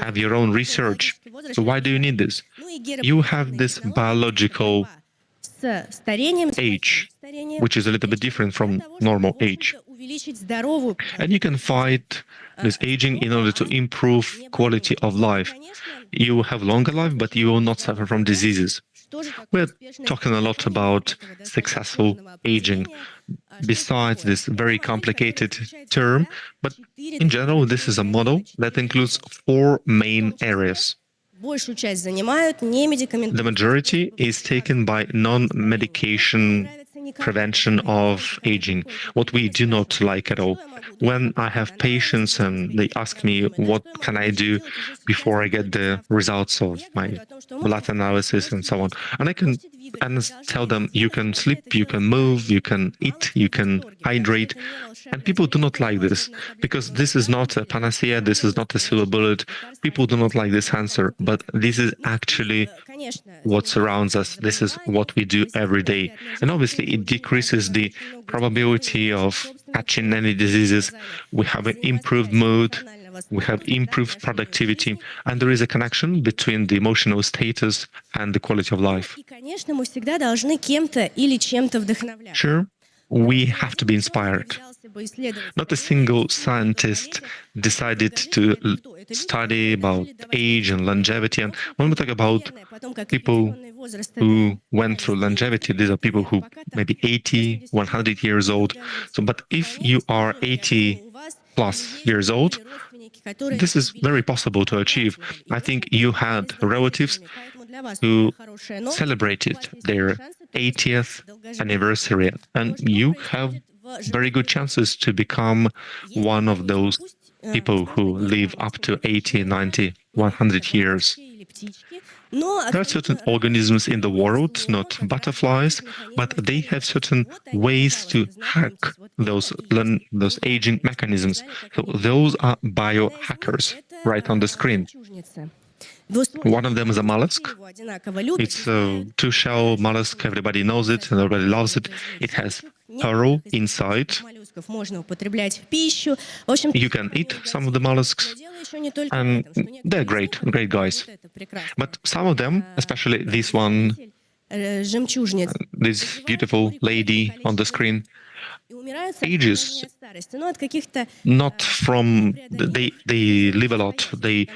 have your own research. So why do you need this? You have this biological age, which is a little bit different from normal age. And you can fight this aging in order to improve quality of life. You will have longer life, but you will not suffer from diseases. We're talking a lot about successful aging, besides this very complicated term, but in general, this is a model that includes 4 main areas. The majority is taken by non-medication prevention of aging, what we do not like at all. When I have patients and they ask me what can I do before I get the results of my blood analysis and so on, and I can tell them you can sleep, you can move, you can eat, you can hydrate. And people do not like this, because this is not a panacea, this is not a silver bullet. People do not like this answer, but this is actually what surrounds us. This is what we do every day. And obviously it decreases the probability of catching any diseases. We have an improved mood, we have improved productivity, and there is a connection between the emotional status and the quality of life. Sure, we have to be inspired. Not a single scientist decided to study about age and longevity. And when we talk about people who went through longevity, these are people who maybe 80, 100 years old. So, but if you are 80 plus years old, this is very possible to achieve. I think you had relatives who celebrated their 80th anniversary, and you have very good chances to become one of those people who live up to 80, 90, 100 years. There are certain organisms in the world, not butterflies, but they have certain ways to hack those aging mechanisms. So those are biohackers right on the screen. One of them is a mollusk. It's a two-shell mollusk. Everybody knows it and everybody loves it. It has pearl inside. You can eat some of the mollusks, and they're great guys. But some of them, especially this one, this beautiful lady on the screen, ages not from they live a lot. They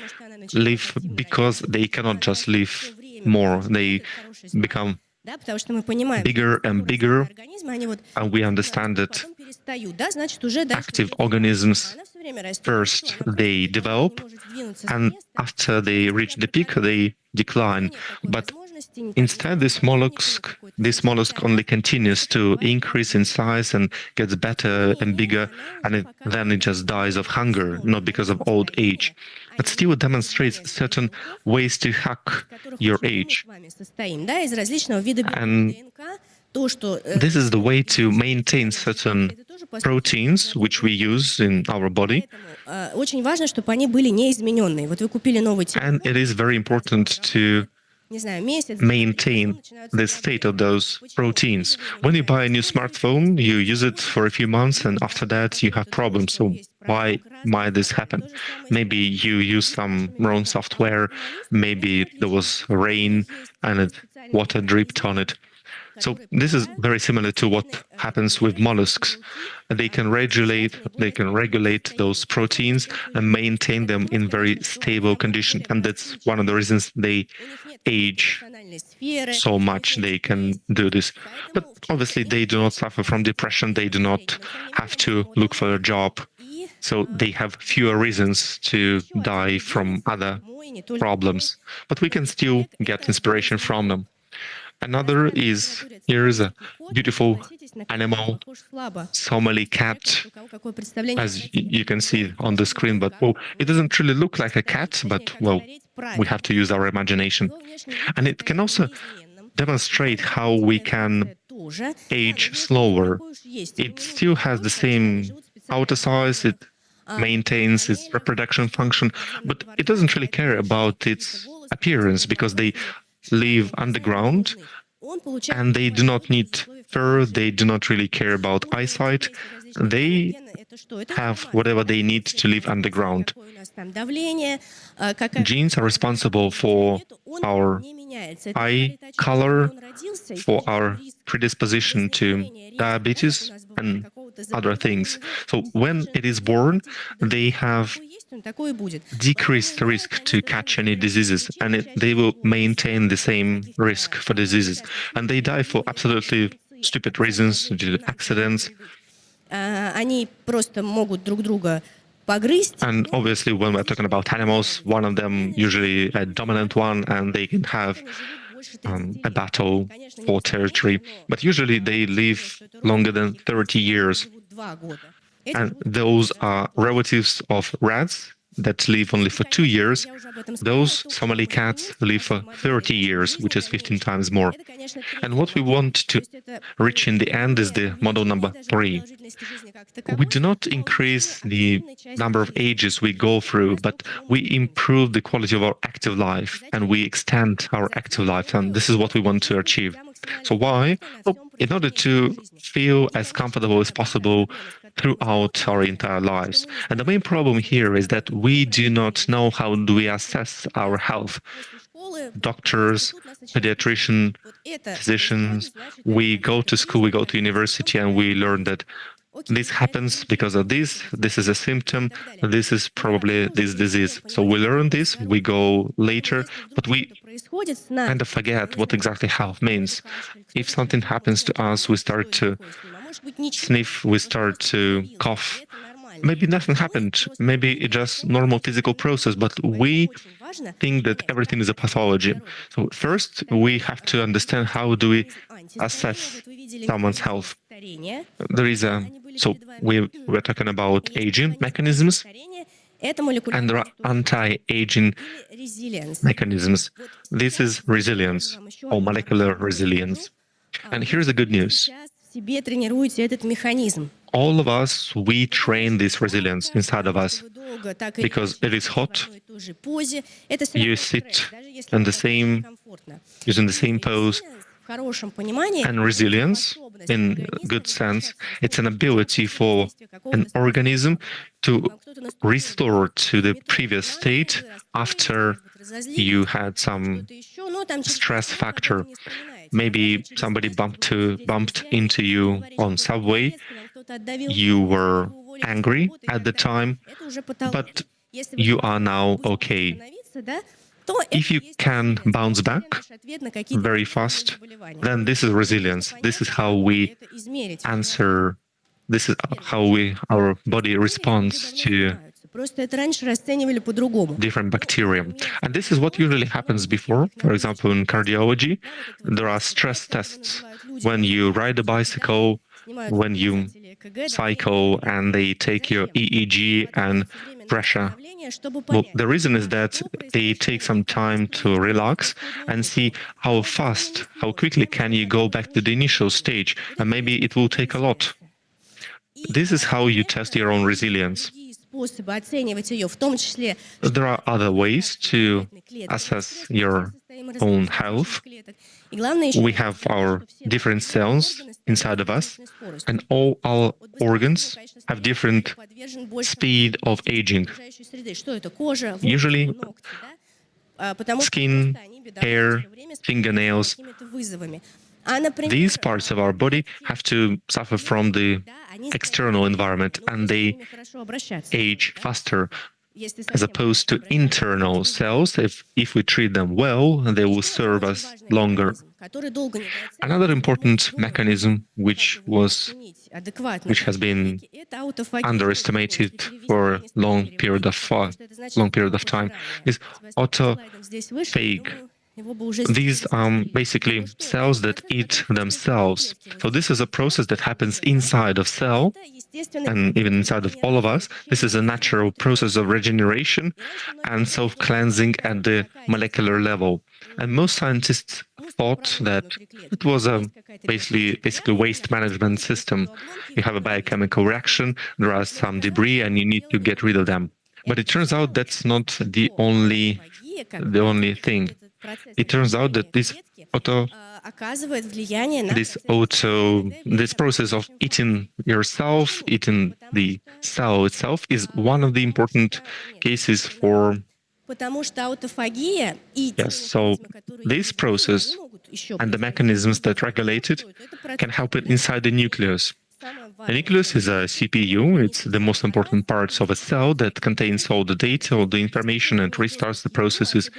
live because they cannot just live more. They become bigger and bigger, and we understand that active organisms first they develop, and after they reach the peak they decline. But instead this mollusk only continues to increase in size and gets better and bigger, and then it just dies of hunger, not because of old age. But still it demonstrates certain ways to hack your age. And this is the way to maintain certain proteins which we use in our body. And it is very important to maintain the state of those proteins. When you buy a new smartphone, you use it for a few months and after that you have problems. So why might this happen? Maybe you use some wrong software, maybe there was rain and water dripped on it. So this is very similar to what happens with mollusks. They can regulate those proteins and maintain them in very stable condition. And that's one of the reasons they age so much. They can do this. But obviously they do not suffer from depression. They do not have to look for a job. So they have fewer reasons to die from other problems. But we can still get inspiration from them. Another is, here is a beautiful animal, Somali cat, as you can see on the screen, but well, it doesn't really look like a cat, but well, we have to use our imagination. And it can also demonstrate how we can age slower. It still has the same outer size, it maintains its reproduction function, but it doesn't really care about its appearance because they live underground and they do not need fur, they do not really care about eyesight. They have whatever they need to live underground. Genes are responsible for our eye color, for our predisposition to diabetes and other things. So when it is born, they have decreased risk to catch any diseases, and they will maintain the same risk for diseases. And they die for absolutely stupid reasons, due to accidents. And obviously, when we're talking about animals, one of them, usually a dominant one, and they can have a battle for territory. But usually they live longer than 30 years. And those are relatives of rats that live only for 2 years. Those Somali cats live for 30 years, which is 15 times more. And what we want to reach in the end is the model number 3. We do not increase the number of ages we go through, but we improve the quality of our active life and we extend our active life. And this is what we want to achieve. So why? Well, in order to feel as comfortable as possible throughout our entire lives. And the main problem here is that we do not know how do we assess our health. Doctors, pediatricians, physicians, we go to school, we go to university, and we learn that this happens because of this is a symptom, this is probably this disease. So we learn this, we go later, but we kind of forget what exactly health means. If something happens to us, we start to sniff, we start to cough, maybe nothing happened. Maybe it's just normal physical process, but we think that everything is a pathology. So first, we have to understand how do we assess someone's health. There is we're talking about aging mechanisms, and there are anti-aging mechanisms. This is resilience or molecular resilience. And here's the good news. All of us, we train this resilience inside of us because it is hot. You sit in using the same pose. And resilience, in good sense, it's an ability for an organism to restore to the previous state after you had some stress factor. Maybe somebody bumped into you on subway. You were angry at the time, but you are now okay. If you can bounce back very fast, then this is resilience. This is how we answer. This is how our body responds to different bacteria. And this is what usually happens before. For example, in cardiology, there are stress tests. When you ride a bicycle, when you cycle, and they take your EEG and pressure. Well, the reason is that they take some time to relax and see how fast, how quickly can you go back to the initial stage, and maybe it will take a lot. This is how you test your own resilience. There are other ways to assess your own health. We have our different cells inside of us, and all our organs have different speed of aging. Usually, skin, hair, fingernails, these parts of our body have to suffer from the external environment, and they age faster as opposed to internal cells. If we treat them well, they will serve us longer. Another important mechanism which has been underestimated for a long period of time is autophagy. These are basically cells that eat themselves. So this is a process that happens inside of cell, and even inside of all of us. This is a natural process of regeneration and self-cleansing at the molecular level. And most scientists thought that it was a basically waste management system. You have a biochemical reaction, there are some debris, and you need to get rid of them. But it turns out that's not the only thing. It turns out that this process of eating yourself, eating the cell itself, is one of the important cases for. Yes, so this process and the mechanisms that regulate it can help it inside the nucleus. The nucleus is a CPU. It's the most important parts of a cell that contains all the data, all the information, and restarts the processes.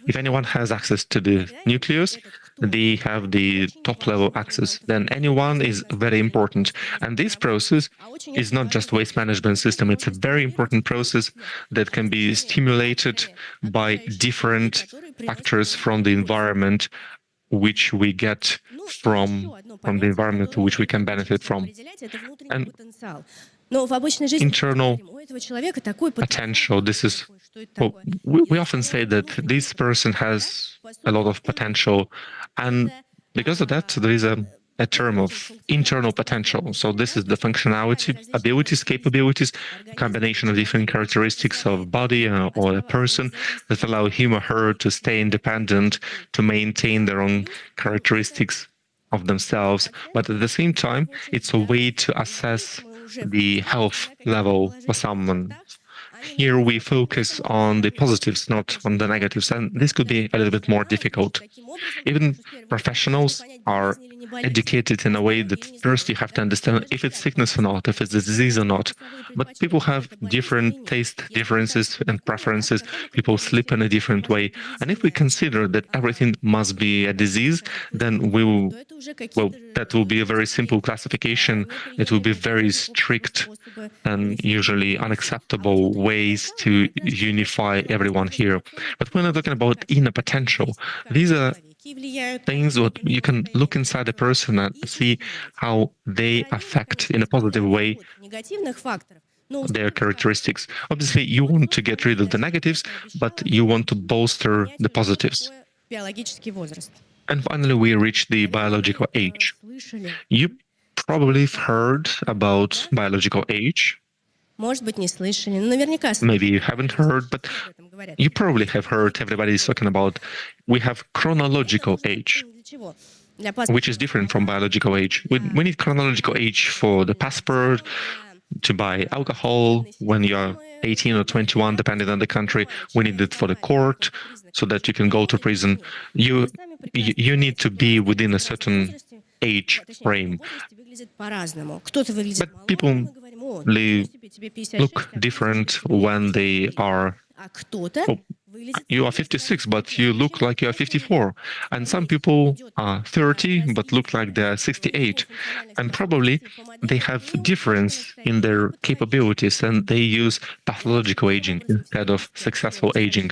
If anyone has access to the nucleus, they have the top-level access. Then anyone is very important. And this process is not just waste management system. It's a very important process that can be stimulated by different factors from the environment, which we get from the environment, which we can benefit from. And internal potential, this is, we often say that this person has a lot of potential, and because of that, there is a term of internal potential. So this is the functionality, abilities, capabilities, combination of different characteristics of body or a person that allow him or her to stay independent, to maintain their own characteristics of themselves. But at the same time, it's a way to assess the health level for someone. here we focus on the positives, not on the negatives, and this could be a little bit more difficult. Even professionals are educated in a way that first you have to understand if it's sickness or not, if it's a disease or not. But people have different taste differences and preferences. People sleep in a different way. And if we consider that everything must be a disease, then that will be a very simple classification. It will be very strict and usually unacceptable ways to unify everyone here. But we're not talking about inner potential. These are things that you can look inside a person and see how they affect in a positive way their characteristics. Obviously, you want to get rid of the negatives, but you want to bolster the positives. And finally, we reach the biological age. You probably have heard about biological age. Maybe you haven't heard, but you probably have heard everybody's talking about we have chronological age, which is different from biological age. We need chronological age for the passport, to buy alcohol when you're 18 or 21, depending on the country. We need it for the court so that you can go to prison. You need to be within a certain age frame. But people look different when they are... You are 56, but you look like you are 54. And some people are 30, but look like they are 68. And probably they have difference in their capabilities, and they use pathological aging instead of successful aging.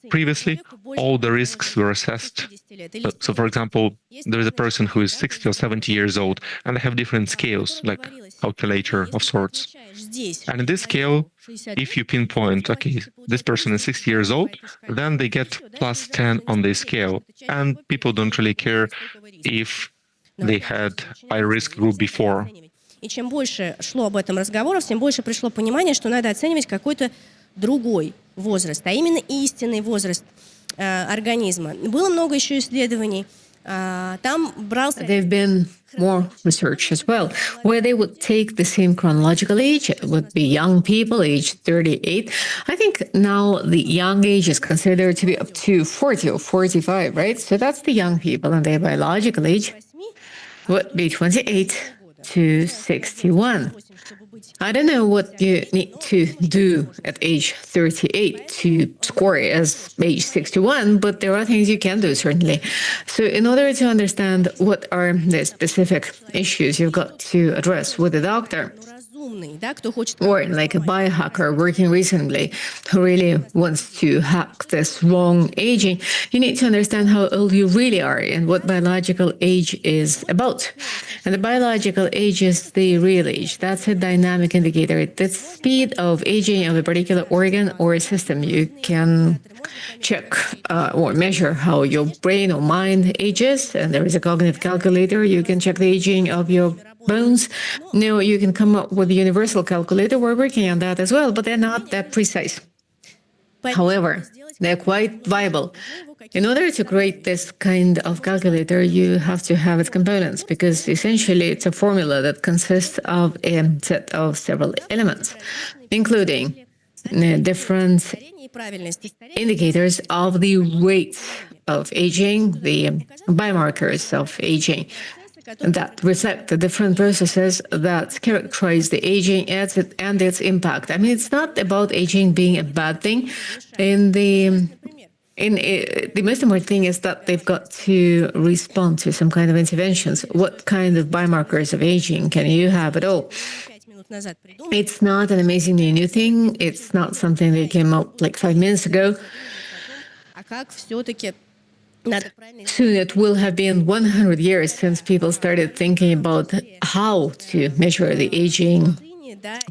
Previously, all the risks were assessed. So, for example, there is a person who is 60 or 70 years old, and they have different scales, like calculator of sorts. And in this scale, if you pinpoint, okay, this person is 60 years old, then they get plus 10 on this scale. And people don't really care if they had high-risk group before. И чем больше шло об этом разговоров, тем больше пришло понимание, что надо оценивать какой-то другой возраст, а именно истинный возраст организма. Было много еще исследований. Там брался... They've been more research as well, where they would take the same chronological age. It would be young people, age 38. I think now the young age is considered to be up to 40 or 45, right? So that's the young people, and their biological age would be 28 to 61. I don't know what you need to do at age 38 to score as age 61, but there are things you can do, certainly. So in order to understand what are the specific issues you've got to address with the doctor, or like a biohacker working recently who really wants to hack this wrong aging, you need to understand how old you really are and what biological age is about. And the biological age is the real age. That's a dynamic indicator. It's the speed of aging of a particular organ or system. You can check or measure how your brain or mind ages, and there is a cognitive calculator. You can check the aging of your bones. Now you can come up with a universal calculator. We're working on that as well, but they're not that precise. However, they're quite viable. In order to create this kind of calculator, you have to have its components, because essentially it's a formula that consists of a set of several elements, including different indicators of the rate of aging, the biomarkers of aging, that reflect the different processes that characterize the aging and its impact. I mean, it's not about aging being a bad thing. The most important thing is that they've got to respond to some kind of interventions. What kind of biomarkers of aging can you have at all? It's not an amazingly new thing. It's not something that came up like 5 minutes ago. Soon it will have been 100 years since people started thinking about how to measure the aging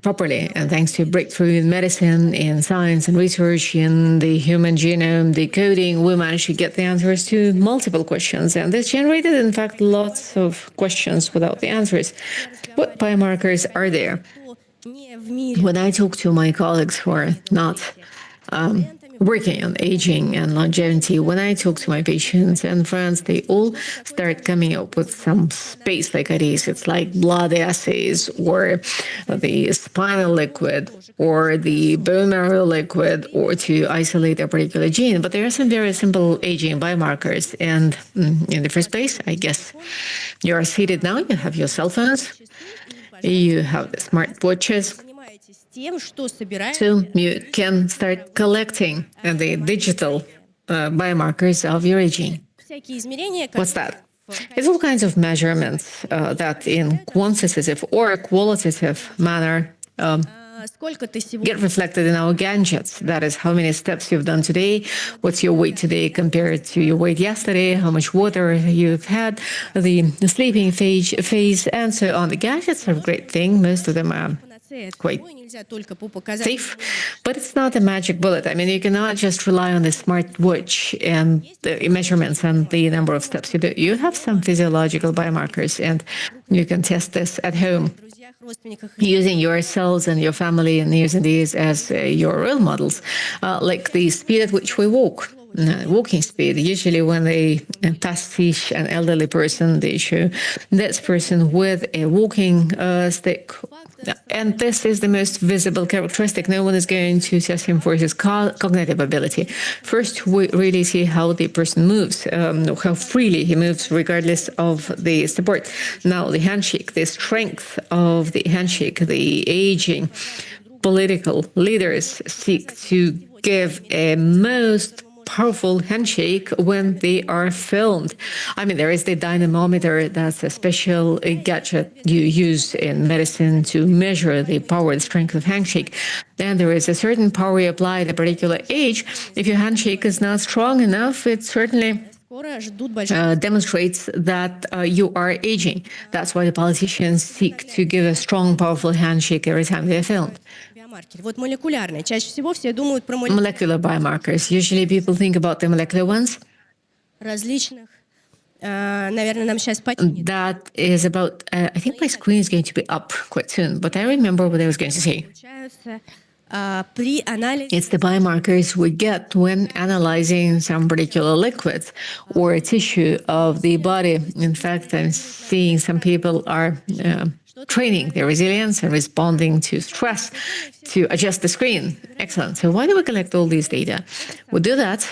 properly. And thanks to breakthrough in medicine, in science and research, in the human genome, the coding, we managed to get the answers to multiple questions. And this generated, in fact, lots of questions without the answers. What biomarkers are there? When I talk to my colleagues who are not working on aging and longevity. When I talk to my patients and friends, they all start coming up with some space-like ideas. It's like blood assays or the spinal liquid or the bone marrow liquid or to isolate a particular gene. But there are some very simple aging biomarkers. And in the first place, I guess you are seated now, you have your cell phones, you have the smart watches. So you can start collecting the digital biomarkers of your aging. What's that? It's all kinds of measurements that in quantitative or qualitative manner get reflected in our gadgets. That is how many steps you've done today, what's your weight today compared to your weight yesterday, how much water you've had, the sleeping phase, and so on. The gadgets are a great thing. Most of them are quite safe, but it's not a magic bullet. I mean, you cannot just rely on the smart watch and the measurements and the number of steps you do. You have some physiological biomarkers, and you can test this at home using yourselves and your family and using these as your role models, like the speed at which we walk. Walking speed. Usually when they pastiche an elderly person, they show this person with a walking stick. And this is the most visible characteristic. No one is going to test him for his cognitive ability. First, we really see how the person moves, how freely he moves, regardless of the support. Now, the handshake, the strength of the handshake, the aging political leaders seek to give a most powerful handshake when they are filmed. I mean, there is the dynamometer. That's a special gadget you use in medicine to measure the power and strength of handshake. And there is a certain power you apply at a particular age. If your handshake is not strong enough, it certainly demonstrates that you are aging. That's why the politicians seek to give a strong, powerful handshake every time they are filmed. Molecular biomarkers. Usually people think about the molecular ones. That is about, I think my screen is going to be up quite soon, but I remember what I was going to say. It's the biomarkers we get when analyzing some particular liquids or tissue of the body. In fact, I'm seeing some people are training their resilience and responding to stress to adjust the screen. Excellent. So why do we collect all these data? We do that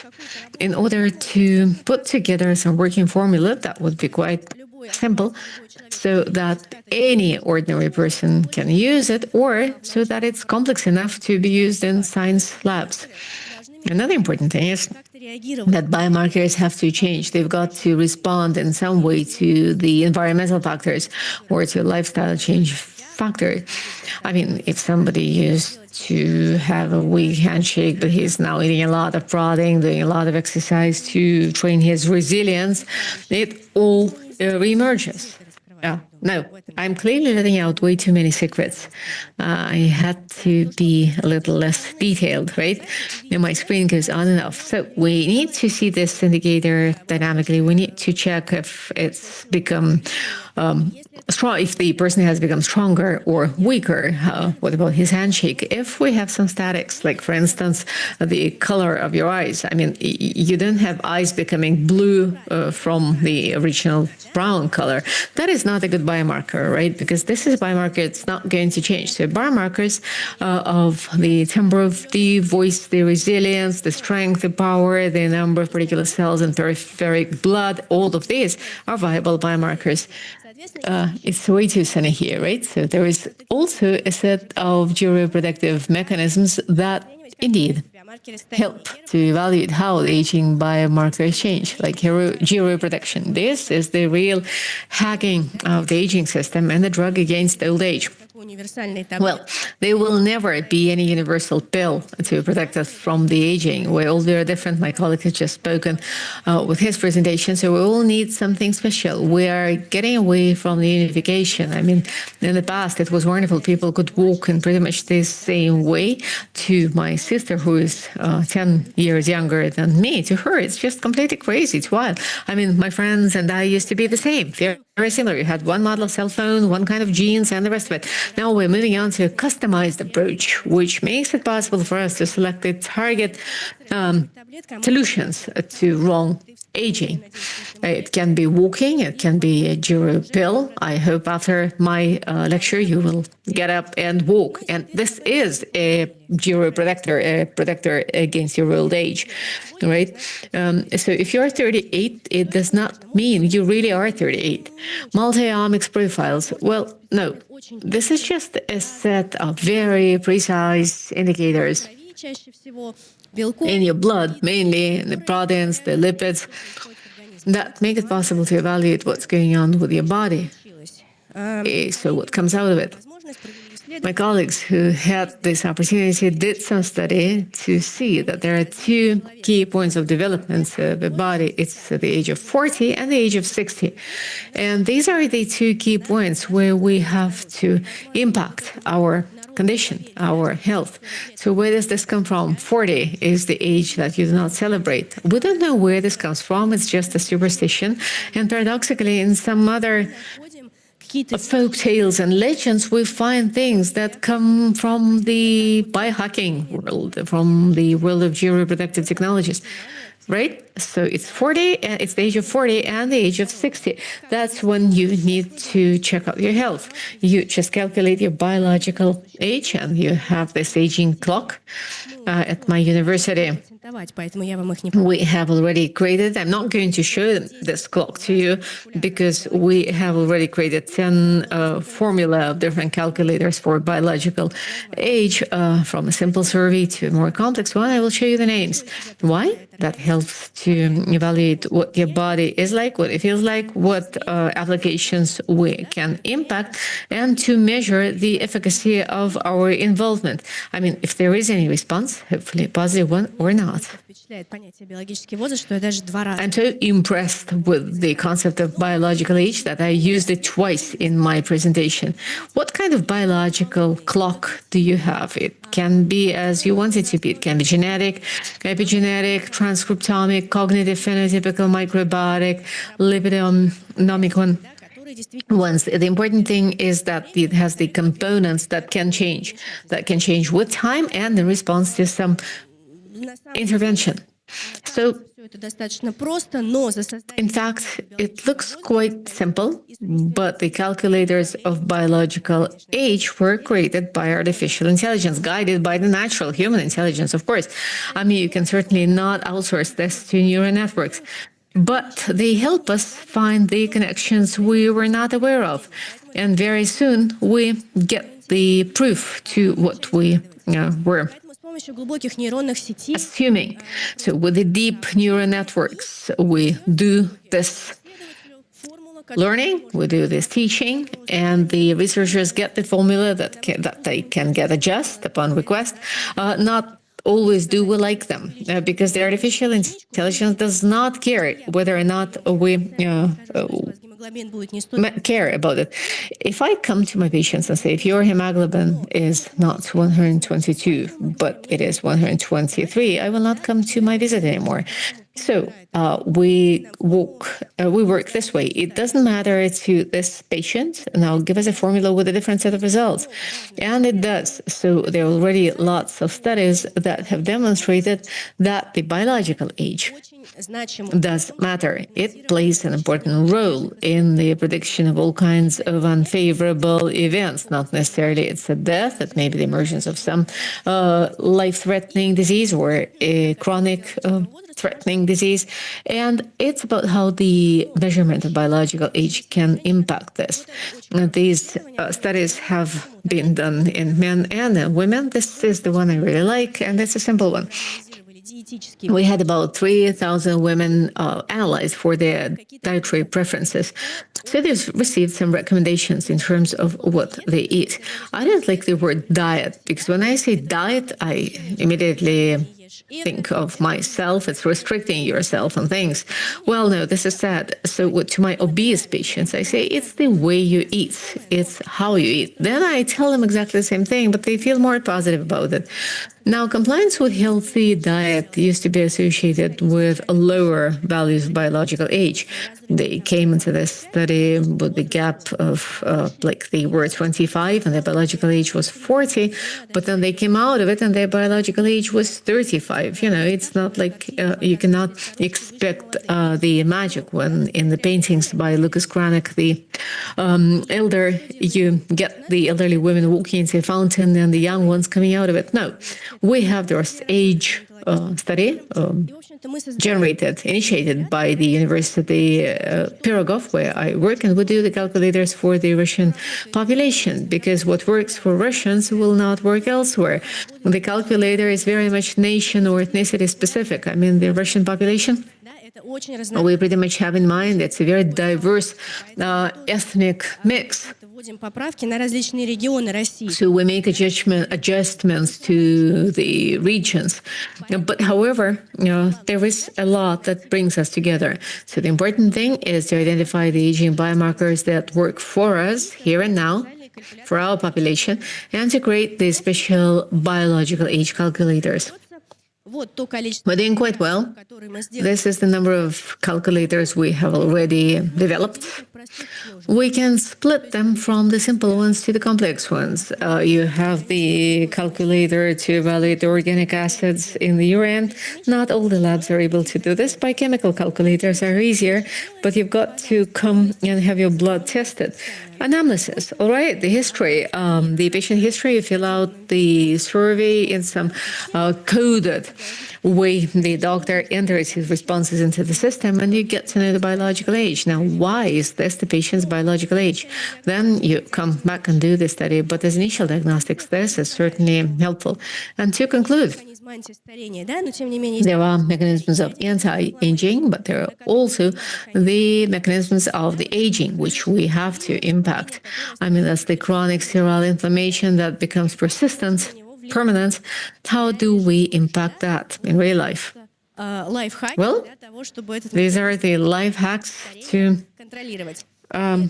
in order to put together some working formula that would be quite simple so that any ordinary person can use it, or so that it's complex enough to be used in science labs. Another important thing is that biomarkers have to change. They've got to respond in some way to the environmental factors or to lifestyle change factor. I mean, if somebody used to have a weak handshake, but he's now eating a lot of protein, doing a lot of exercise to train his resilience, it all reemerges. No, I'm clearly letting out way too many secrets. I had to be a little less detailed, right? And my screen goes on and off. So we need to see this indicator dynamically. We need to check if it's become strong, if the person has become stronger or weaker. What about his handshake? If we have some statics, like for instance, the color of your eyes. I mean, you don't have eyes becoming blue from the original brown color. That is not a good biomarker, right? Because this is a biomarker, it's not going to change. So biomarkers of the timbre of the voice, the resilience, the strength, the power, the number of particular cells in peripheric blood, all of these are viable biomarkers. It's way too sunny here, right? So there is also a set of georeproductive mechanisms that indeed help to evaluate how the aging biomarkers change, like georeproduction. This is the real hacking of the aging system and the drug against old age. Well, there will never be any universal pill to protect us from the aging. We're all very different. My colleague has just spoken with his presentation, so we all need something special. We are getting away from the unification. I mean, in the past, it was wonderful. People could walk in pretty much the same way. To my sister, who is 10 years younger than me, to her, it's just completely crazy. It's wild. I mean, my friends and I used to be the same. very similar. You had one model of cell phone, one kind of jeans, and the rest of it. Now we're moving on to a customized approach, which makes it possible for us to select the target solutions to wrong aging. It can be walking, it can be a Jiro pill. I hope after my lecture you will get up and walk. And this is a Jiro protector, a protector against your old age, right? So if you're 38, it does not mean you really are 38. Multi-omics profiles, well, no. This is just a set of very precise indicators in your blood, mainly in the proteins, the lipids, that make it possible to evaluate what's going on with your body. So what comes out of it? My colleagues who had this opportunity did some study to see that there are two key points of development of the body. It's the age of 40 and the age of 60. And these are the two key points where we have to impact our condition, our health. So where does this come from? 40 is the age that you do not celebrate. We don't know where this comes from. It's just a superstition. And paradoxically, in some other folk tales and legends, we find things that come from the biohacking world, from the world of georeproductive technologies, right? So it's 40, and it's the age of 40 and the age of 60. That's when you need to check out your health. You just calculate your biological age, and you have this aging clock. At my university, we have already created, I'm not going to show this clock to you because we have already created 10 formula of different calculators for biological age, from a simple survey to a more complex one. I will show you the names. Why? That helps to evaluate what your body is like, what it feels like, what applications we can impact, and to measure the efficacy of our involvement. I mean, if there is any response, hopefully a positive one or not. I'm so impressed with the concept of biological age that I used it twice in my presentation. What kind of biological clock do you have? It can be as you want it to be. It can be genetic, epigenetic, transcriptomic, cognitive, phenotypical, microbiotic, lipidonomic one. Once the important thing is that it has the components that can change with time and in response to some intervention. So, in fact, it looks quite simple, but the calculators of biological age were created by artificial intelligence, guided by the natural human intelligence, of course. I mean, you can certainly not outsource this to neural networks, but they help us find the connections we were not aware of. And very soon, we get the proof to what we were assuming. So with the deep neural networks, we do this learning, we do this teaching, and the researchers get the formula that they can get adjust upon request. Not always do we like them, because the artificial intelligence does not care whether or not we care about it. If I come to my patients and say, if your hemoglobin is not 122, but it is 123, I will not come to my visit anymore. So we work this way. It doesn't matter to this patient. Now give us a formula with a different set of results. And it does. So there are already lots of studies that have demonstrated that the biological age does matter. It plays an important role in the prediction of all kinds of unfavorable events. Not necessarily it's a death, it may be the emergence of some life-threatening disease or a chronic threatening disease. And it's about how the measurement of biological age can impact this. These studies have been done in men and women. This is the one I really like, and it's a simple one. We had about 3,000 women analyzed for their dietary preferences. So they've received some recommendations in terms of what they eat. I don't like the word diet, because when I say diet, I immediately think of myself. It's restricting yourself on things. Well, no, this is sad. So to my obese patients, I say it's the way you eat. It's how you eat. Then I tell them exactly the same thing, but they feel more positive about it. Now, compliance with healthy diet used to be associated with lower values of biological age. They came into this study with the gap of like they were 25 and their biological age was 40, but then they came out of it and their biological age was 35. You know, it's not like you cannot expect the magic when in the paintings by Lucas Cranach, the elder, you get the elderly women walking into a fountain and the young ones coming out of it. No, we have this age study initiated by the University Pirogov, where I work, and we do the calculators for the Russian population, because what works for Russians will not work elsewhere. The calculator is very much nation or ethnicity specific. I mean, the Russian population, we pretty much have in mind it's a very diverse ethnic mix. So we make adjustments to the regions. But however, there is a lot that brings us together. So the important thing is to identify the aging biomarkers that work for us here and now, for our population, and to create the special biological age calculators. We're doing quite well. This is the number of calculators we have already developed. We can split them from the simple ones to the complex ones. You have the calculator to evaluate the organic acids in the urine. Not all the labs are able to do this. Biochemical calculators are easier, but you've got to come and have your blood tested. Anamnesis, all right, the history, the patient history, you fill out the survey in some coded way. The doctor enters his responses into the system and you get to know the biological age. Now, why is this the patient's biological age? Then you come back and do the study, but as initial diagnostics, this is certainly helpful. And to conclude, there are mechanisms of anti-aging, but there are also the mechanisms of the aging, which we have to impact. I mean, that's the chronic sterile inflammation that becomes persistent, permanent. How do we impact that in real life? Well, these are the life hacks to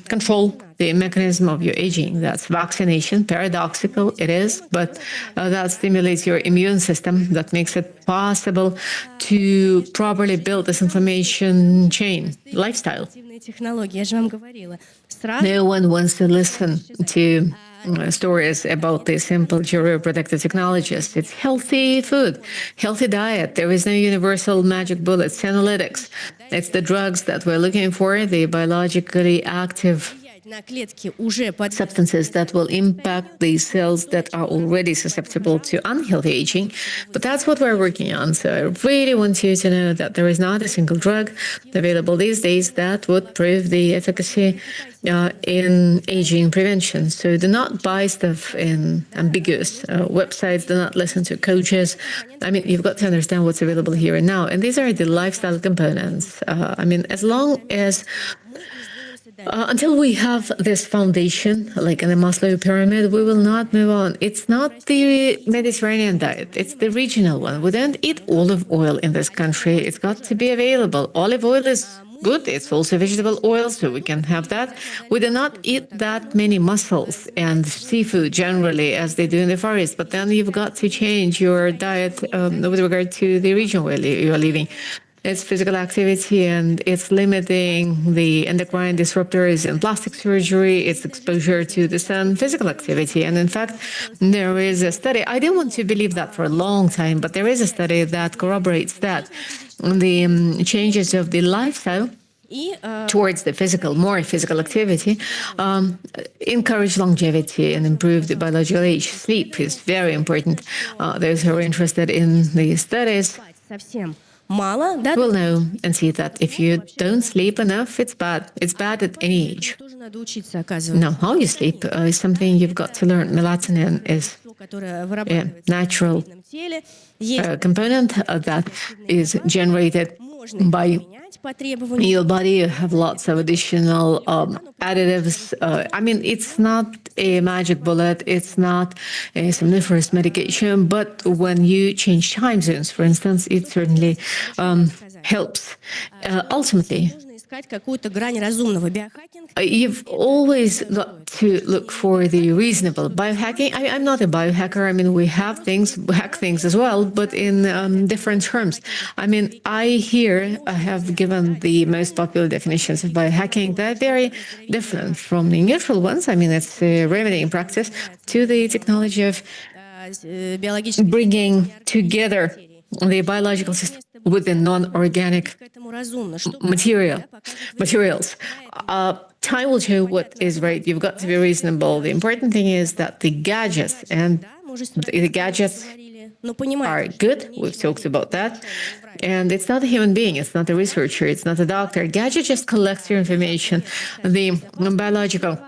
control the mechanism of your aging. That's vaccination. Paradoxical it is, but that stimulates your immune system. That makes it possible to properly build this inflammation chain. Lifestyle. No one wants to listen to stories about the simple reproductive technologies. It's healthy food, healthy diet. There is no universal magic bullet. It's analytics. It's the drugs that we're looking for, the biologically active substances that will impact the cells that are already susceptible to unhealthy aging. But that's what we're working on. So I really want you to know that there is not a single drug available these days that would prove the efficacy in aging prevention. So do not buy stuff in ambiguous websites. Do not listen to coaches. I mean, you've got to understand what's available here and now. And these are the lifestyle components. I mean, as long as until we have this foundation, like in the Maslow pyramid, we will not move on. It's not the Mediterranean diet, it's the regional one. We don't eat olive oil in this country. It's got to be available. Olive oil is good. It's also vegetable oil, so we can have that. We do not eat that many mussels and seafood generally as they do in the Far East, but then you've got to change your diet with regard to the region where you are living. It's physical activity, and it's limiting the endocrine disruptors in plastic surgery. It's exposure to the sun, physical activity. And in fact, there is a study. I didn't want to believe that for a long time, but there is a study that corroborates that. The changes of the lifestyle towards the more physical activity, encourage longevity and improve the biological age. Sleep is very important. Those who are interested in the studies will know and see that if you don't sleep enough, it's bad. It's bad at any age. Now, how you sleep is something you've got to learn. Melatonin is a natural component that is generated by your body. You have lots of additional additives. I mean, it's not a magic bullet. It's not a somniferous medication. But when you change time zones, for instance, it certainly helps. Ultimately, искать какую-то грань разумного. Биохакинг... You've always got to look for the reasonable. Biohacking, I'm not a biohacker. I mean, we have hack things as well, but in different terms. I mean, I have given the most popular definitions of biohacking. They're very different from the neutral ones. I mean, it's a remedy in practice to the technology of bringing together the biological system with the non-organic materials. Time will show what is right. You've got to be reasonable. The important thing is that the gadgets are good. We've talked about that. And it's not a human being. It's not a researcher. It's not a doctor. A gadget just collects your information. The biological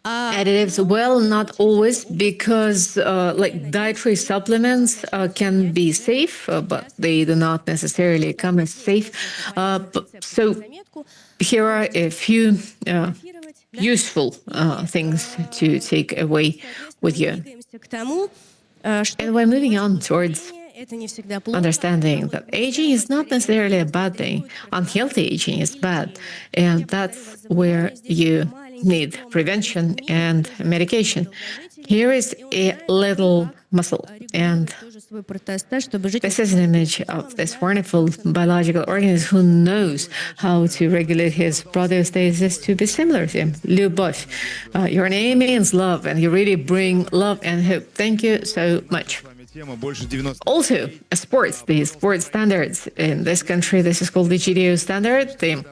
additives, well, not always, because like dietary supplements can be safe, but they do not necessarily come as safe. So here are a few useful things to take away with you. And we're moving on towards understanding that aging is not necessarily a bad thing. Unhealthy aging is bad. And that's where you need prevention and medication. Here is a little muscle, and this is an image of this wonderful biological organism who knows how to regulate his proteostasis to be similar to him. Lyubov. Your name means love, and you really bring love and hope. Thank you so much. Also, sports, the sports standards in this country, this is called the GDO standard, the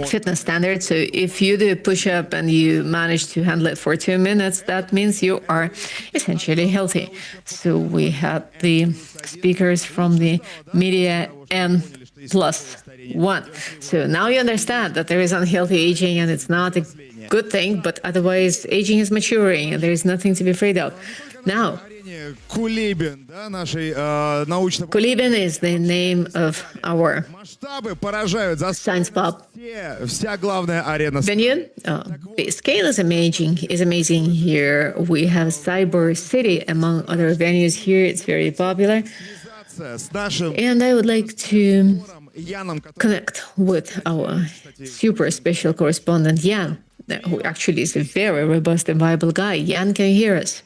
fitness standard. So if you do a push-up and you manage to handle it for 2 minutes, that means you are essentially healthy. So we had the speakers from the media N+1. So now you understand that there is unhealthy aging and it's not a good thing, but otherwise aging is maturing and there is nothing to be afraid of. Now, Kulibin is the name of our Science Pop venue. The scale is amazing here. We have Cyber City among other venues here. It's very popular. And I would like to connect with our super special correspondent, Jan, who actually is a very robust and viable guy. Jan, can you hear us?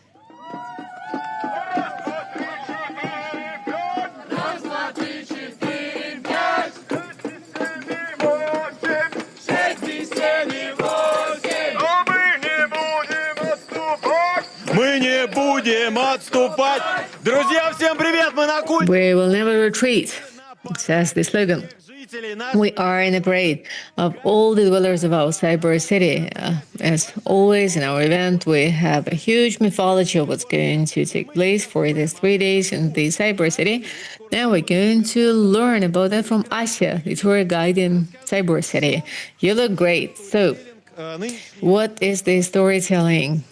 We will never retreat, says the slogan. We are in a parade of all the dwellers of our cyber city. As always in our event, we have a huge mythology of what's going to take place for these 3 days in the cyber city. Now we're going to learn about that from Asya, the tour guide in cyber city. You look great. So, what is the storytelling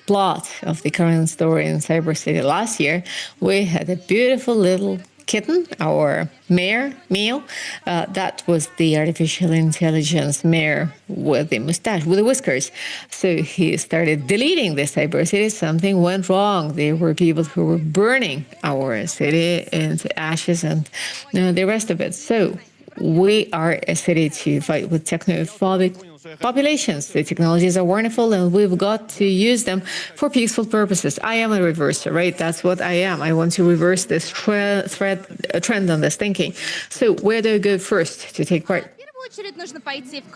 plot of the current story in Cyber City? Last year, we had a beautiful little kitten, our mayor, Mio. That was the artificial intelligence mayor with the mustache, with the whiskers. So he started deleting the Cyber City. Something went wrong. There were people who were burning our city into ashes and the rest of it. So we are a city to fight with technophobic populations. The technologies are wonderful and we've got to use them for peaceful purposes. I am a reverser, right? That's what I am. I want to reverse this trend on this thinking. So where do I go first to take part?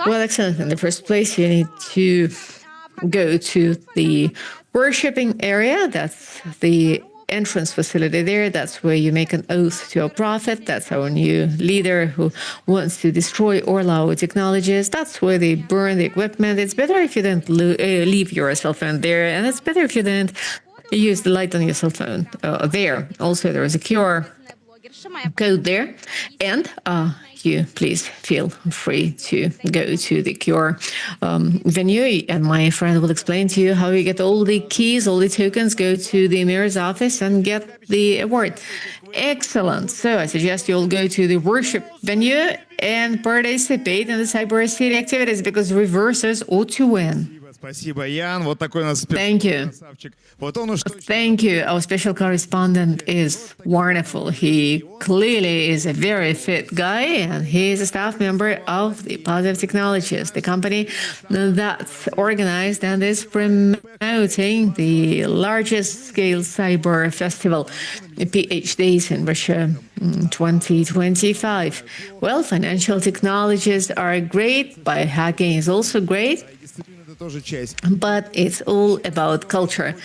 Well, excellent. In the first place, you need to go to the worshipping area. That's the entrance facility there. That's where you make an oath to a prophet. That's our new leader who wants to destroy all our technologies. That's where they burn the equipment. It's better if you don't leave your cell phone there, and it's better if you don't use the light on your cell phone there. Also, there is a QR code there, and you please feel free to go to the QR venue, and my friend will explain to you how you get all the keys, all the tokens, go to the mayor's office and get the award. Excellent. So I suggest you'll go to the worship venue and participate in the Cyber City activities because reversers ought to win. Спасибо, Ян. Вот такой у нас Thank you. красавчик. Вот он уж точно. Thank you. Our special correspondent is wonderful. He clearly is a very fit guy, and he is a staff member of the Positive Technologies, the company that's organized and is promoting the largest scale cyber festival, PhDs in Russia 2025. Well, financial technologies are great. Biohacking is also great. Это тоже часть. But it's all about culture.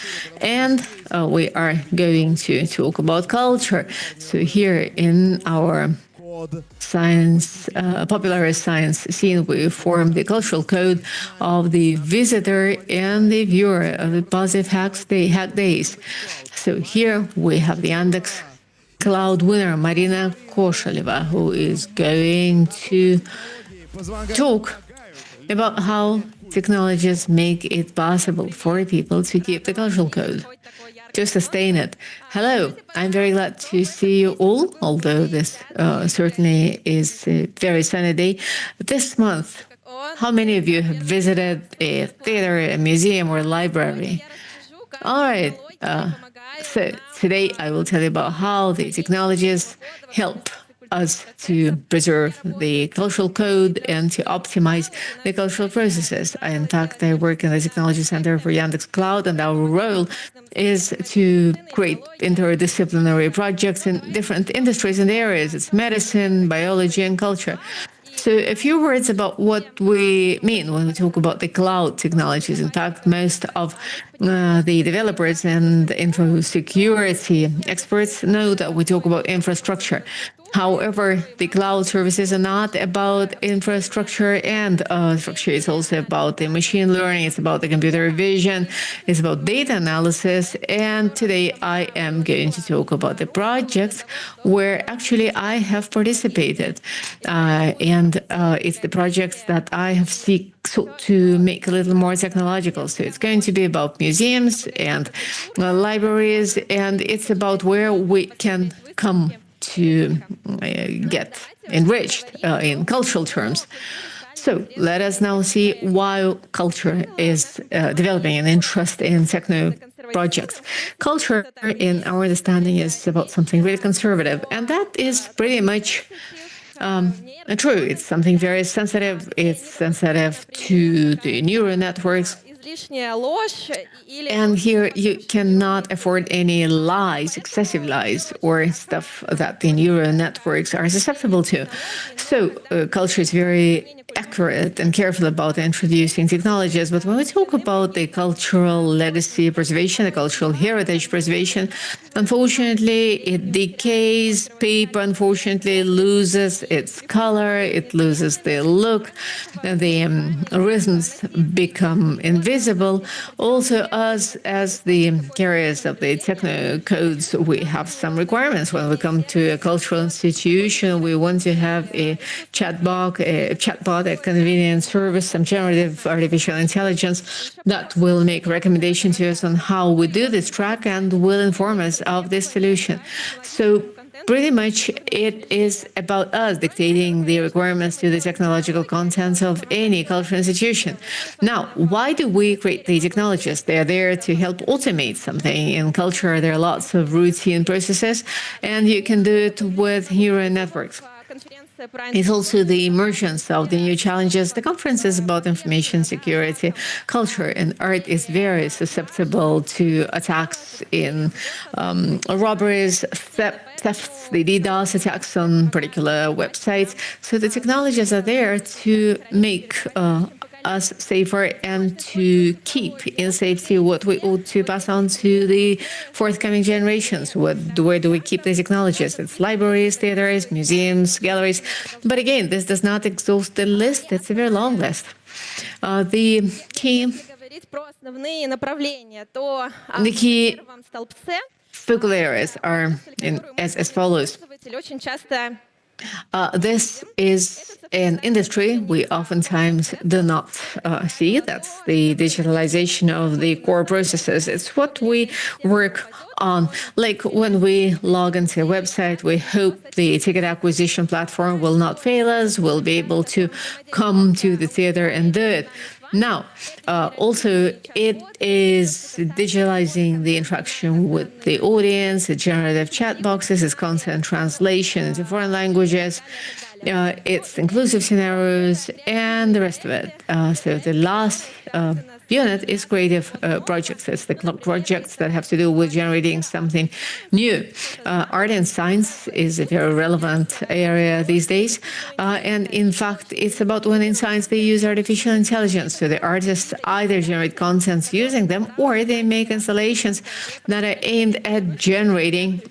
And we are going to talk about culture. So here in our science, popular science scene, we form the cultural code of the visitor and the viewer of the Positive Hack Days. So here we have the Yandex Cloud winner, Marina Koshaleva, who is going to talk about how technologies make it possible for people to keep the cultural code, to sustain it. Hello, I'm very glad to see you all, although this certainly is a very sunny day. This month, how many of you have visited a theater, a museum, or a library? All right, so today I will tell you about how the technologies help us to preserve the cultural code and to optimize the cultural processes. In fact, I work in the Technology Center for Yandex Cloud, and our role is to create interdisciplinary projects in different industries and areas. It's medicine, biology, and culture. So a few words about what we mean when we talk about the cloud technologies. In fact, most of the developers and info security experts know that we talk about infrastructure. However, the cloud services are not about infrastructure and structure. It's also about the machine learning. It's about the computer vision. It's about data analysis. And today I am going to talk about the projects where actually I have participated. And it's the projects that I have sought to make a little more technological. So it's going to be about museums and libraries, and it's about where we can come to get enriched in cultural terms. So let us now see why culture is developing an interest in techno projects. Culture, in our understanding, is about something really conservative, and that is pretty much true. It's something very sensitive. It's sensitive to the neural networks. And here you cannot afford any lies, excessive lies, or stuff that the neural networks are susceptible to. So culture is very accurate and careful about introducing technologies. But when we talk about the cultural legacy preservation, the cultural heritage preservation, unfortunately, it decays. Paper, unfortunately, loses its color. It loses the look. The rhythms become invisible. Also, us as the carriers of the techno codes, we have some requirements. When we come to a cultural institution, we want to have a chatbot, a convenient service, some generative artificial intelligence that will make recommendations to us on how we do this track and will inform us of this solution. So pretty much it is about us dictating the requirements to the technological contents of any cultural institution. Now, why do we create the technologies? They are there to help automate something. In culture, there are lots of routine processes, and you can do it with neural networks. It's also the emergence of the new challenges. The conference is about information security. Culture and art is very susceptible to attacks in robberies, thefts, the DDoS attacks on particular websites. So the technologies are there to make us safer and to keep in safety what we ought to pass on to the forthcoming generations. Where do we keep the technologies? It's libraries, theaters, museums, galleries. But again, this does not exhaust the list. It's a very long list. The key focal areas are as follows. This is an industry we oftentimes do not see. That's the digitalization of the core processes. It's what we work on. Like when we log into a website, we hope the ticket acquisition platform will not fail us. We'll be able to come to the theater and do it. Now, also, it is digitalizing the interaction with the audience, the generative chat boxes, its content translation into foreign languages, its inclusive scenarios, and the rest of it. So the last unit is creative projects. It's the projects that have to do with generating something new. Art and science is a very relevant area these days. And in fact, it's about when in science they use artificial intelligence. So the artists either generate contents using them or they make installations that are aimed at generating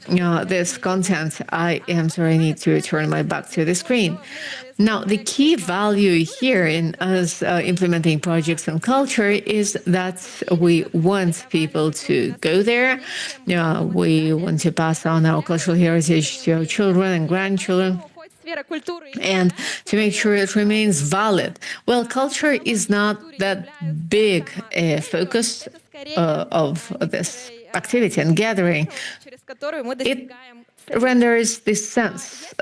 this content. I need to turn my back to the screen. Now, the key value here in us implementing projects on culture is that we want people to go there. We want to pass on our cultural heritage to our children and grandchildren, and to make sure it remains valid. Well, culture is not that big a focus of this activity and gathering. It renders the sense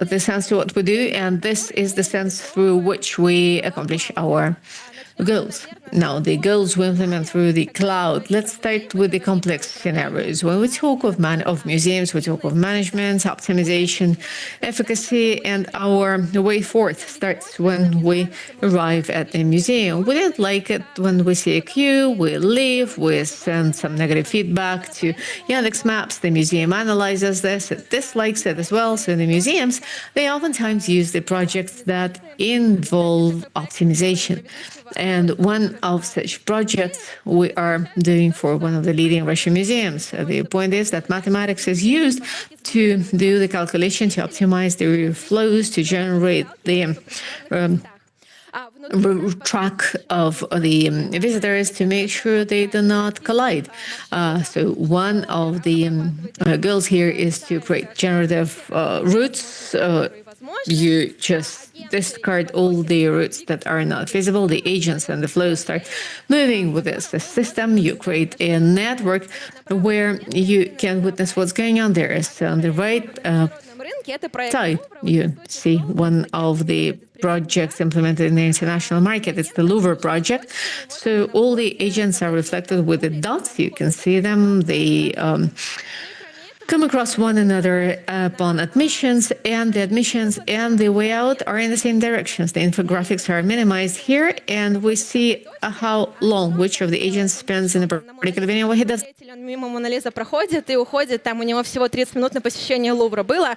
to what we do, and this is the sense through which we accomplish our goals. Now, the goals we implement through the cloud. Let's start with the complex scenarios. When we talk of museums, we talk of management, optimization, efficacy, and our way forth starts when we arrive at the museum. We don't like it when we see a queue, we leave, we send some negative feedback to Yandex Maps. The museum analyzes this, it dislikes it as well. So the museums, they oftentimes use the projects that involve optimization. And one of such projects we are doing for one of the leading Russian museums. The point is that mathematics is used to do the calculation, to optimize the flows, to generate the track of the visitors to make sure they do not collide. So one of the goals here is to create generative routes. You just discard all the routes that are not visible. The agents and the flows start moving with this system. You create a network where you can witness what's going on there. So on the right side, you see one of the projects implemented in the international market. It's the Louvre project. So all the agents are reflected with the dots. You can see them. They come across one another upon admissions, and the admissions and the way out are in the same directions. The infographics are minimized here, and we see how long which of the agents spends in a particular venue, what he does.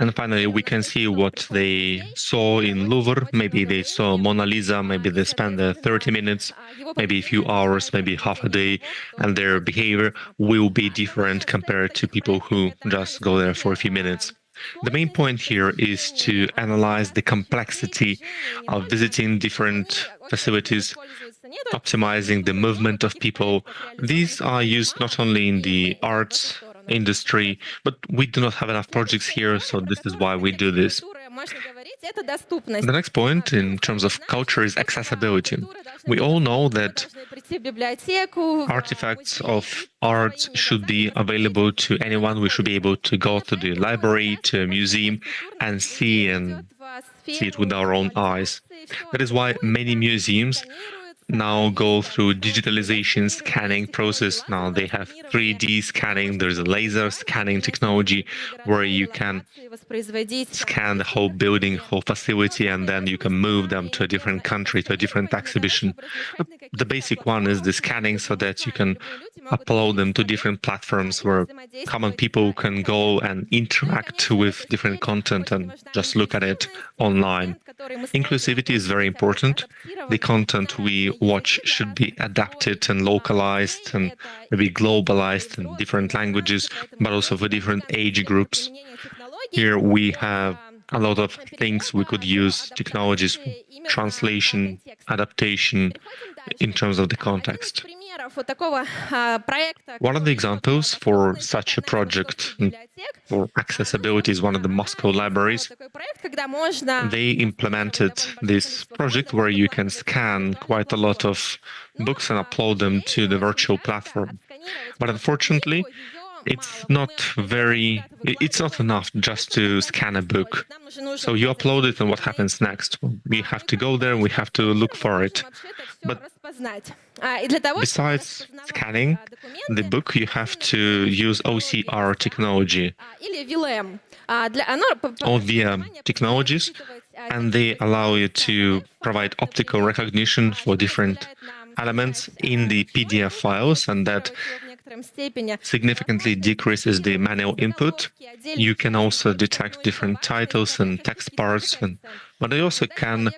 And finally, we can see what they saw in Louvre. Maybe they saw Mona Lisa, maybe they spent there 30 minutes, maybe a few hours, maybe half a day, and their behavior will be different compared to people who just go there for a few minutes. The main point here is to analyze the complexity of visiting different facilities, optimizing the movement of people. These are used not only in the arts industry, but we do not have enough projects here, so this is why we do this. The next point in terms of culture is accessibility. We all know that artifacts of art should be available to anyone. We should be able to go to the library, to a museum, and see it with our own eyes. That is why many museums now go through digitalization scanning process. Now they have 3D scanning, there's a laser scanning technology where you can scan the whole building, whole facility, and then you can move them to a different country, to a different exhibition. The basic one is the scanning so that you can upload them to different platforms where common people can go and interact with different content and just look at it online. Inclusivity is very important. The content we watch should be adapted and localized and maybe globalized in different languages, but also for different age groups. Here we have a lot of things we could use, technologies, translation, adaptation in terms of the context. One of the examples for such a project for accessibility is one of the Moscow libraries. They implemented this project where you can scan quite a lot of books and upload them to the virtual platform. But unfortunately, it's not enough just to scan a book. So you upload it, and what happens next? We have to go there and we have to look for it. But besides scanning the book, you have to use OCR technology or VM technologies, and they allow you to provide optical recognition for different elements in the PDF files, and that significantly decreases the manual input. You can also detect different titles and text parts, but they also can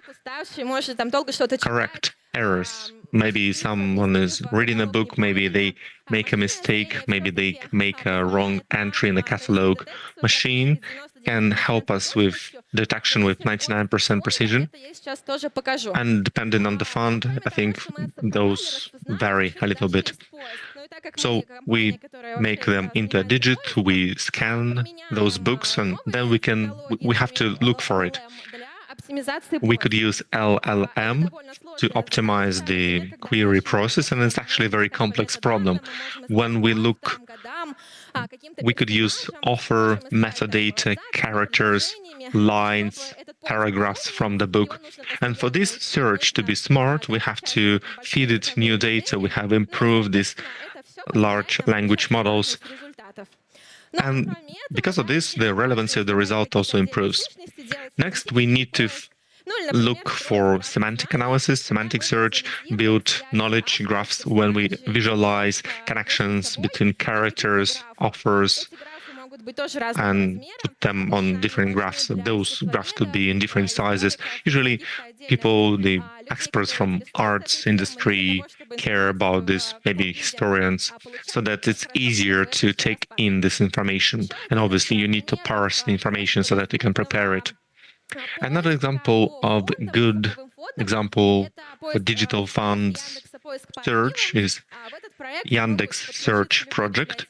correct errors. Maybe someone is reading a book, maybe they make a mistake, maybe they make a wrong entry in the catalog. Machine can help us with detection with 99% precision. And depending on the font, I think those vary a little bit. So we make them into a digit, we scan those books, and then we have to look for it. We could use LLM to optimize the query process, and it's actually a very complex problem. When we look, we could use author, metadata, characters, lines, paragraphs from the book. And for this search to be smart, we have to feed it new data. We have improved these large language models. And because of this, the relevancy of the result also improves. Next, we need to look for semantic analysis, semantic search, build knowledge graphs when we visualize connections between characters, authors, and put them on different graphs. Those graphs could be in different sizes. Usually people, the experts from arts industry, care about this, maybe historians, so that it's easier to take in this information. And obviously you need to parse the information so that you can prepare it. Another example of good example for digital funds search is Yandex Search project.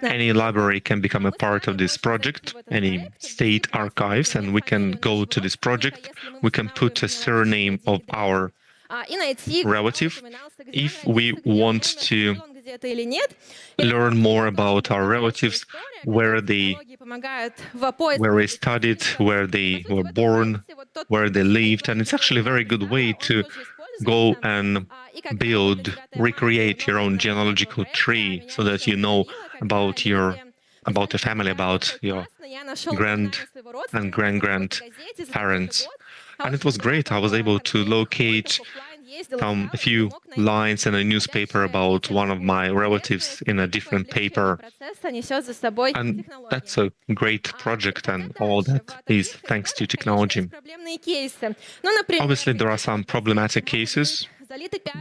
Any library can become a part of this project, any state archives, and we can go to this project. We can put a surname of our relative. If we want to learn more about our relatives, where they studied, where they were born, where they lived, and it's actually a very good way to go and recreate your own genealogical tree, so that you know about your family, about your grand and grandparents. And it was great. I was able to locate a few lines in a newspaper about one of my relatives in a different paper. And that's a great project, and all that is thanks to technology. Obviously, there are some problematic cases.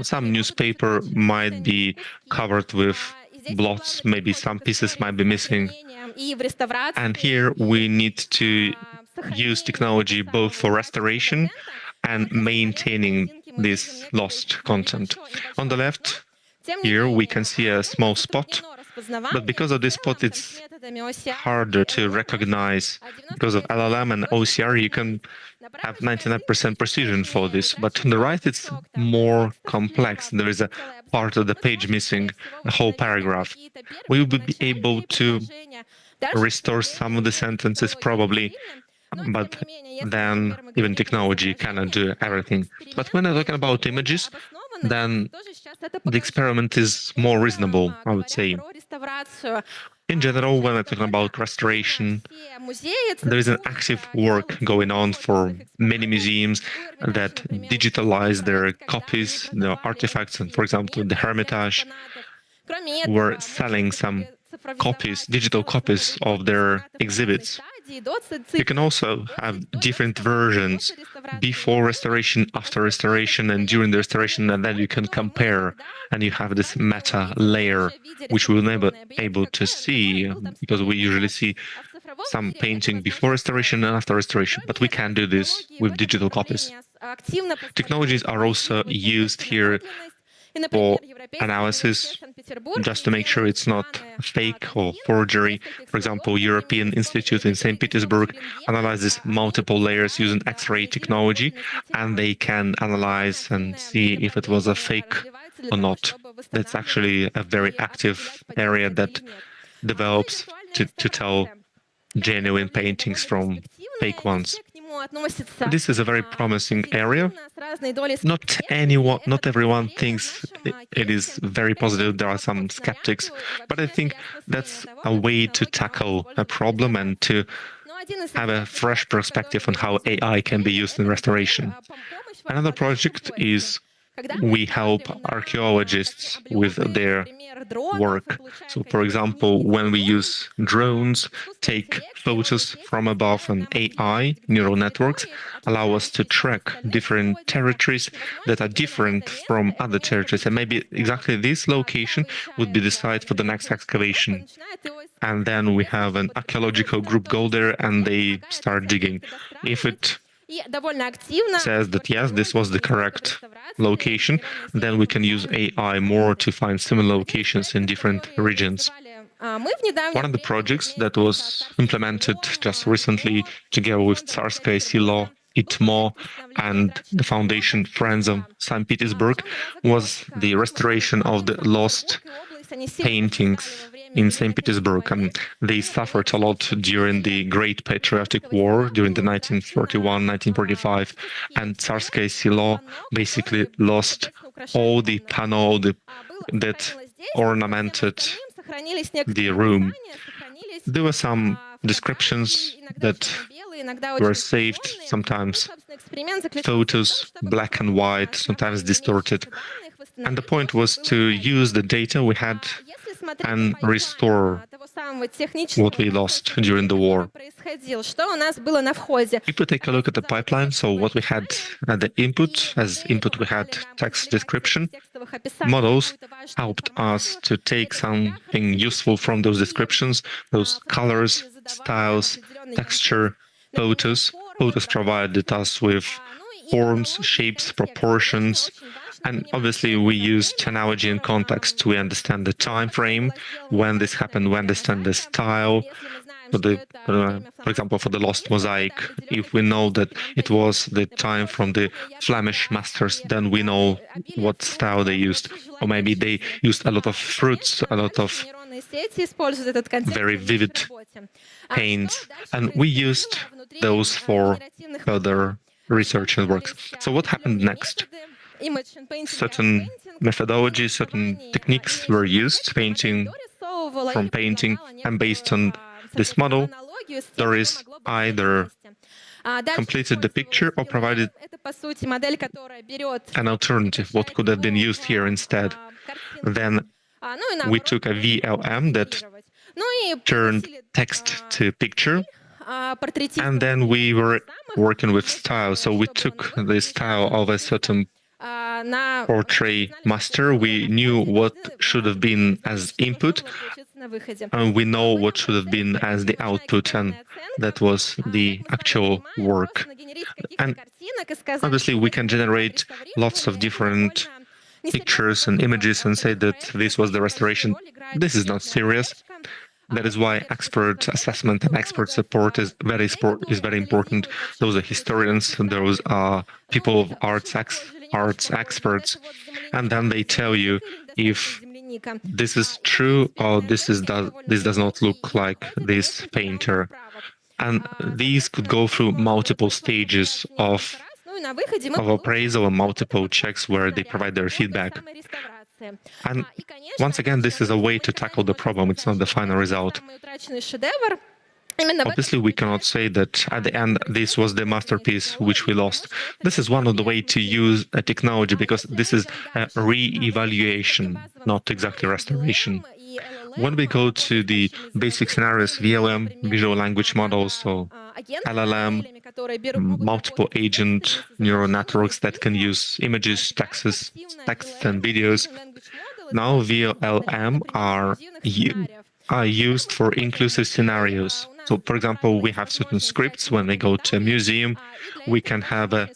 Some newspaper might be covered with blots, maybe some pieces might be missing. And here we need to use technology both for restoration and maintaining this lost content. On the left, here we can see a small spot, but because of this spot, it's harder to recognize. Because of LLM and OCR, you can have 99% precision for this, but on the right, it's more complex. There is a part of the page missing, a whole paragraph. We will be able to restore some of the sentences probably, but then even technology cannot do everything. But when I'm talking about images, then the experiment is more reasonable, I would say. In general, when I'm talking about restoration, there is an active work going on for many museums that digitalize their copies, their artifacts, and for example, the Hermitage were selling some copies, digital copies of their exhibits. You can also have different versions before restoration, after restoration, and during the restoration, and then you can compare, and you have this meta layer, which we'll never be able to see, because we usually see some painting before restoration and after restoration, but we can do this with digital copies. Technologies are also used here for analysis, just to make sure it's not fake or forgery. For example, European Institute in St. Petersburg analyzes multiple layers using X-ray technology, and they can analyze and see if it was a fake or not. That's actually a very active area that develops to tell genuine paintings from fake ones. This is a very promising area. Not everyone thinks it is very positive. There are some skeptics, but I think that's a way to tackle a problem and to have a fresh perspective on how AI can be used in restoration. Another project is we help archaeologists with their work. So, for example, when we use drones, take photos from above, and AI, neural networks, allow us to track different territories that are different from other territories. And maybe exactly this location would be the site for the next excavation. And then we have an archaeological group go there and they start digging. If it says that yes, this was the correct location, then we can use AI more to find similar locations in different regions. One of the projects that was implemented just recently together with Tsarskaya Selo, ITMO, and the Foundation Friends of St. Petersburg was the restoration of the lost paintings in St. Petersburg. And they suffered a lot during the Great Patriotic War, during the 1941-1945. And Tsarskaya Selo basically lost all the panel that ornamented the room. There were some descriptions that were saved, sometimes photos, black and white, sometimes distorted. And the point was to use the data we had and restore what we lost during the war. If we take a look at the pipeline, so what we had at the input, as input we had text description. Models helped us to take something useful from those descriptions, those colors, styles, texture, photos. Photos provided us with forms, shapes, proportions, and obviously we used analogy and context to understand the time frame, when this happened, we understand the style. For example, for the lost mosaic, if we know that it was the time from the Flemish masters, then we know what style they used. Or maybe they used a lot of fruits, a lot of very vivid paints, and we used those for further research and works. So what happened next? Certain methodologies, certain techniques were used, painting, and based on this model, Doris either completed the picture or provided an alternative, what could have been used here instead. Then we took a VLM that turned text to picture, and then we were working with style. So we took the style of a certain portrait master. We knew what should have been as input, and we know what should have been as the output, and that was the actual work. And obviously we can generate lots of different pictures and images and say that this was the restoration. This is not serious. That is why expert assessment and expert support is very important. Those are historians, those are people of arts experts, and then they tell you if this is true or this does not look like this painter. And these could go through multiple stages of appraisal and multiple checks where they provide their feedback. And once again, this is a way to tackle the problem. It's not the final result. Obviously, we cannot say that at the end, this was the masterpiece which we lost. This is one of the ways to use a technology, because this is a re-evaluation, not exactly restoration. When we go to the basic scenarios, VLM, visual language models, so LLM, multiple agent neural networks that can use images, texts, and videos. Now VLM are used for inclusive scenarios. So, for example, we have certain scripts. When we go to a museum, we can have a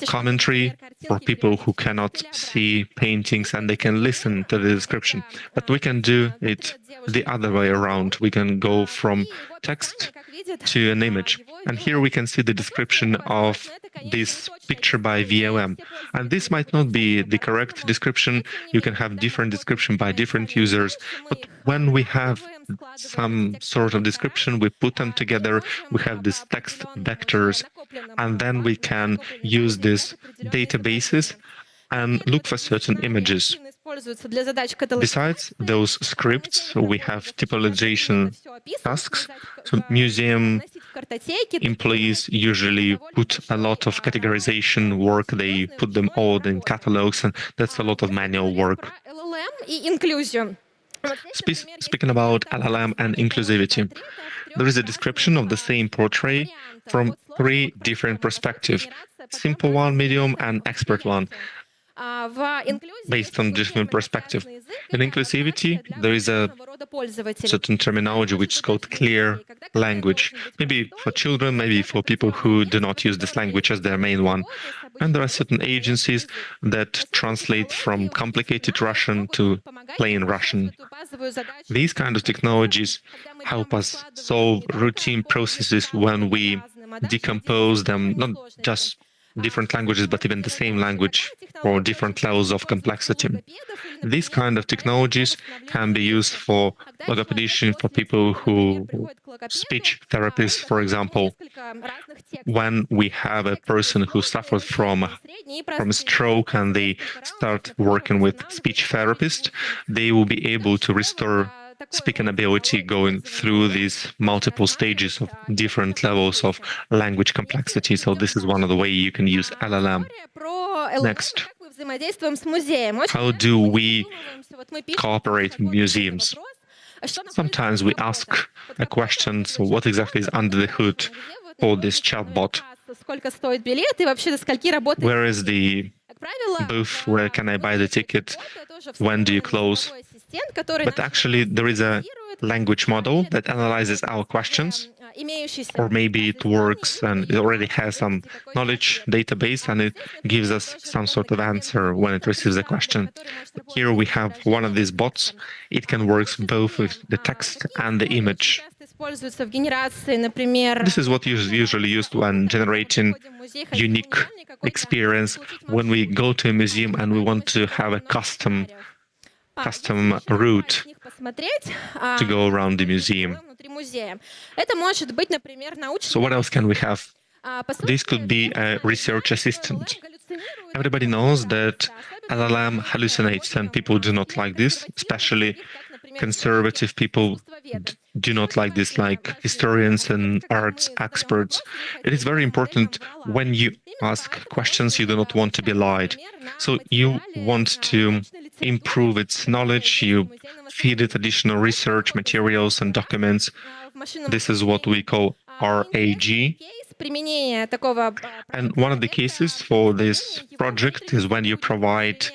commentary for people who cannot see paintings, and they can listen to the description. But we can do it the other way around. We can go from text to an image. And here we can see the description of this picture by VLM. And this might not be the correct description. You can have different description by different users. But when we have some sort of description, we put them together, we have these text vectors, and then we can use these databases and look for certain images. Besides those scripts, we have typologication tasks. So museum employees usually put a lot of categorization work. They put them all in catalogs, and that's a lot of manual work. Speaking about LLM and inclusivity, there is a description of the same portrait from 3 different perspectives: simple one, medium, and expert one, based on different perspective. In inclusivity, there is a certain terminology which is called clear language. Maybe for children, maybe for people who do not use this language as their main one. And there are certain agencies that translate from complicated Russian to plain Russian. These kind of technologies help us solve routine processes when we decompose them, not just different languages, but even the same language or different levels of complexity. These kind of technologies can be used for logopedician, for people who speech therapists, for example. When we have a person who suffers from a stroke and they start working with speech therapist, they will be able to restore speaking ability going through these multiple stages of different levels of language complexity. So this is one of the ways you can use LLM. Next, how do we cooperate with museums? Sometimes we ask a question, so what exactly is under the hood for this chatbot? Where is the booth? Where can I buy the ticket? When do you close? But actually, there is a language model that analyzes our questions, or maybe it works and it already has some knowledge database and it gives us some sort of answer when it receives a question. Here we have one of these bots. It can work both with the text and the image. This is what is usually used when generating unique experience. When we go to a museum and we want to have a custom route to go around the museum. So what else can we have? This could be a research assistant. Everybody knows that LLM hallucinates, and people do not like this, especially conservative people do not like this, like historians and arts experts. It is very important when you ask questions, you do not want to be lied. So you want to improve its knowledge, you feed it additional research materials and documents. This is what we call RAG. And one of the cases for this project is when you provide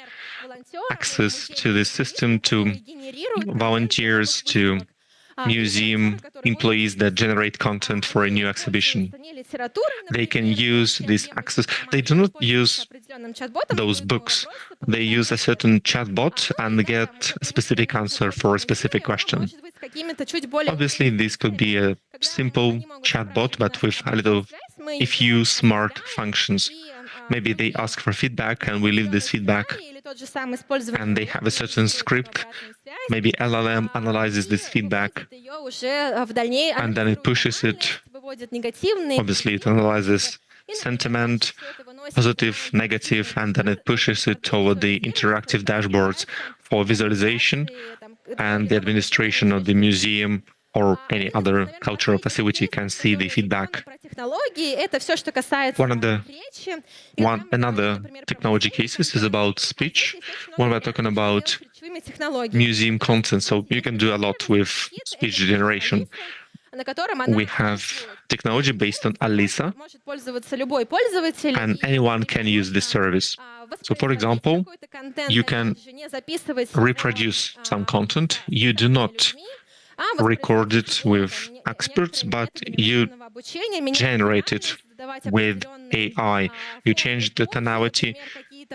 access to the system to volunteers, to museum employees that generate content for a new exhibition. They can use this access. They do not use those books. They use a certain chatbot and get a specific answer for a specific question. Obviously, this could be a simple chatbot, but with a few smart functions. Maybe they ask for feedback and we leave this feedback, and they have a certain script. Maybe LLM analyzes this feedback and then it pushes it. Obviously, it analyzes sentiment, positive, negative, and then it pushes it over the interactive dashboards for visualization and the administration of the museum or any other cultural facility can see the feedback. Another technology cases is about speech. When we're talking about museum content, so you can do a lot with speech generation. We have technology based on Alisa, and anyone can use this service. So, for example, you can reproduce some content. You do not record it with experts, but you generate it with AI. You change the tonality,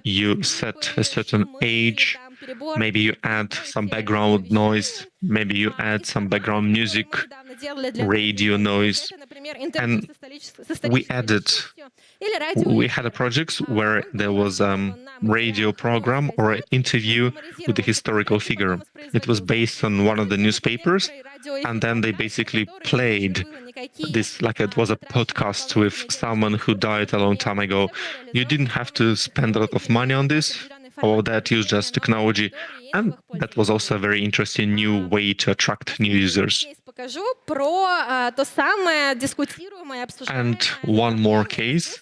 you set a certain age, maybe you add some background noise, maybe you add some background music, radio noise, and we had a project where there was radio program or an interview with a historical figure. It was based on one of the newspapers, and then they basically played this like it was a podcast with someone who died a long time ago. You didn't have to spend a lot of money on this, or that used just technology, and that was also a very interesting new way to attract new users. And one more case.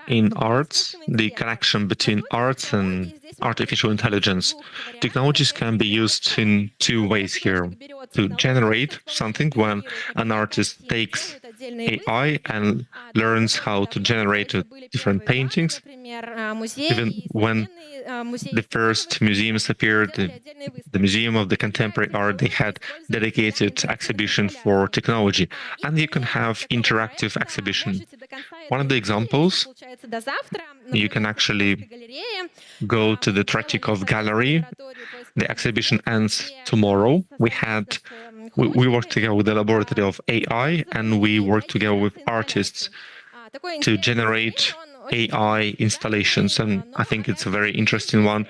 In arts, the connection between arts and artificial intelligence. Technologies can be used in two ways here. To generate something when an artist takes AI and learns how to generate different paintings. Even when the first museums appeared, the Museum of the Contemporary Art, they had dedicated exhibition for technology, and you can have interactive exhibition. One of the examples, you can actually go to the Tretyakov Gallery. The exhibition ends tomorrow. We worked together with the laboratory of AI, and we worked together with artists to generate AI installations, and I think it's a very interesting one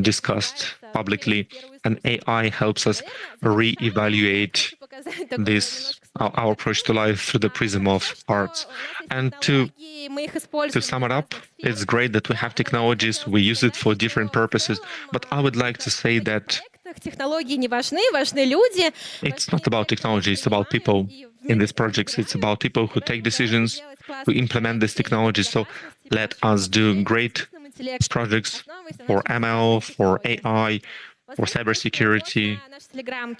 discussed publicly. And AI helps us re-evaluate our approach to life through the prism of arts. And to sum it up, it's great that we have technologies, we use it for different purposes, but I would like to say that it's not about technology, it's about people in these projects. It's about people who take decisions, who implement this technology. So let us do great projects for ML, for AI, for cybersecurity,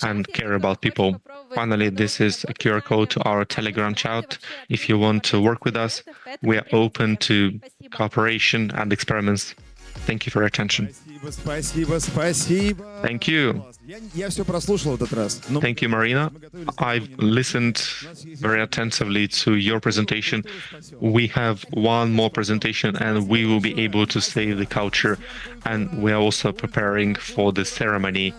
and care about people. Finally, this is a QR code to our Telegram chat. If you want to work with us, we are open to cooperation and experiments. Thank you for your attention. Thank you. Thank you, Marina. I've listened very attentively to your presentation. We have one more presentation and we will be able to save the culture. And we are also preparing for the ceremony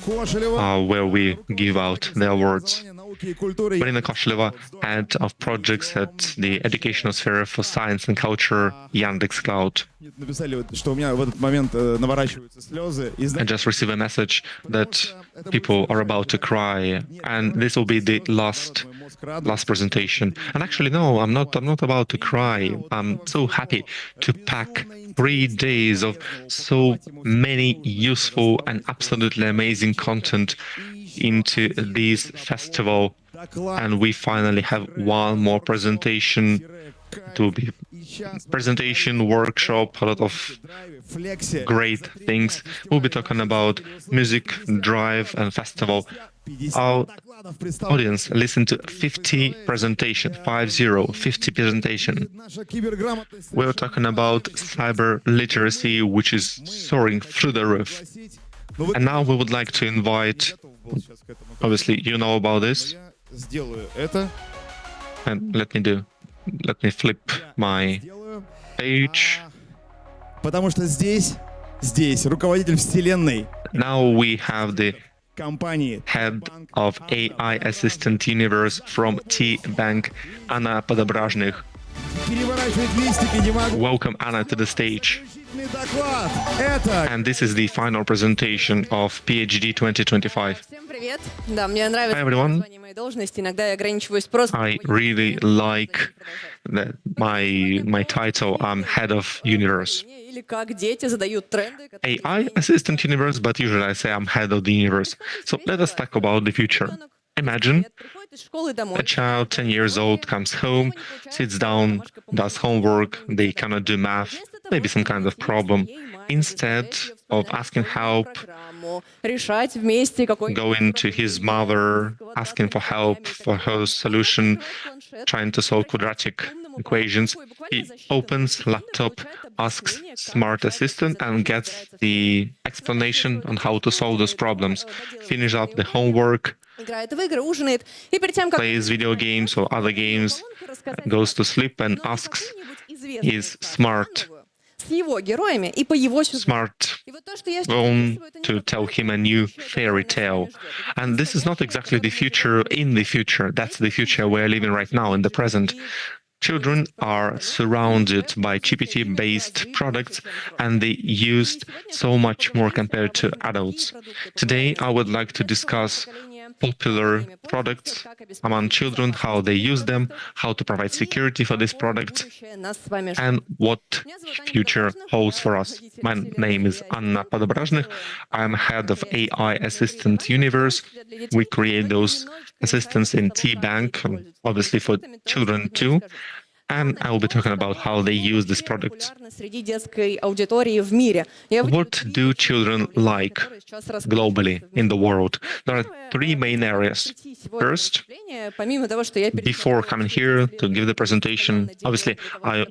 where we give out the awards. Marina Koshleva, head of projects at the Educational Sphere for Science and Culture, Yandex Cloud. I just received a message that people are about to cry, and this will be the last presentation. And actually, no, I'm not about to cry. I'm so happy to pack 3 days of so many useful and absolutely amazing content into this festival, and we finally have one more presentation. It will be presentation, workshop, a lot of great things. We'll be talking about music, drive, and festival. Our audience listened to 50 presentations, 50 presentations. We're talking about cyber literacy, which is soaring through the roof. And now we would like to invite, obviously you know about this, and let me flip my page. Now we have the head of AI Assistant Universe from T-Bank, Anna Podobrazhnych. Welcome, Anna, to the stage. And this is the final presentation of PhD 2025. Hi, everyone. I really like my title. I'm head of universe. AI Assistant Universe, but usually I say I'm head of the universe. So let us talk about the future. Imagine a child 10 years old comes home, sits down, does homework, they cannot do math, maybe some kind of problem. Instead of asking help, going to his mother, asking for help for her solution, trying to solve quadratic equations, he opens laptop, asks smart assistant, and gets the explanation on how to solve those problems. Finish up the homework, plays video games or other games, goes to sleep and asks his smart smartphone to tell him a new fairy tale. And this is not exactly the future in the future. That's the future we're living right now in the present. Children are surrounded by GPT-based products, and they used so much more compared to adults. Today, I would like to discuss popular products among children, how they use them, how to provide security for these products, and what future holds for us. My name is Anna Podobrazhnych. I'm head of AI Assistant Universe. We create those assistants in T-Bank, obviously for children too. And I will be talking about how they use these products. What do children like globally in the world? There are three main areas. First, before coming here to give the presentation, obviously I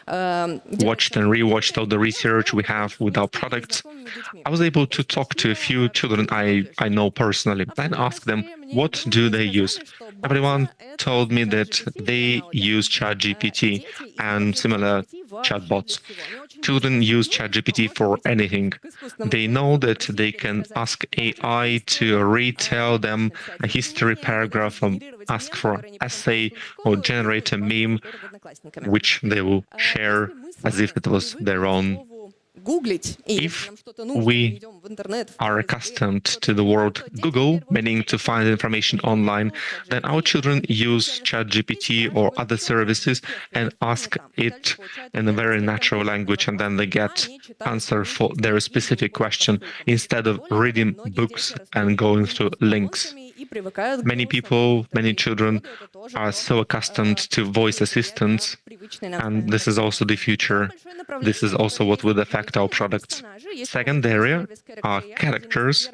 watched and rewatched all the research we have with our products. I was able to talk to a few children I know personally and ask them, what do they use? Everyone told me that they use ChatGPT and similar chatbots. Children use ChatGPT for anything. They know that they can ask AI to retell them a history paragraph, or ask for an essay, or generate a meme, which they will share as if it was their own. If we are accustomed to the word Google, meaning to find information online, then our children use ChatGPT or other services and ask it in a very natural language, and then they get answer for their specific question instead of reading books and going through links. Many people, many children are so accustomed to voice assistants, and this is also the future. This is also what will affect our products. Second area are characters.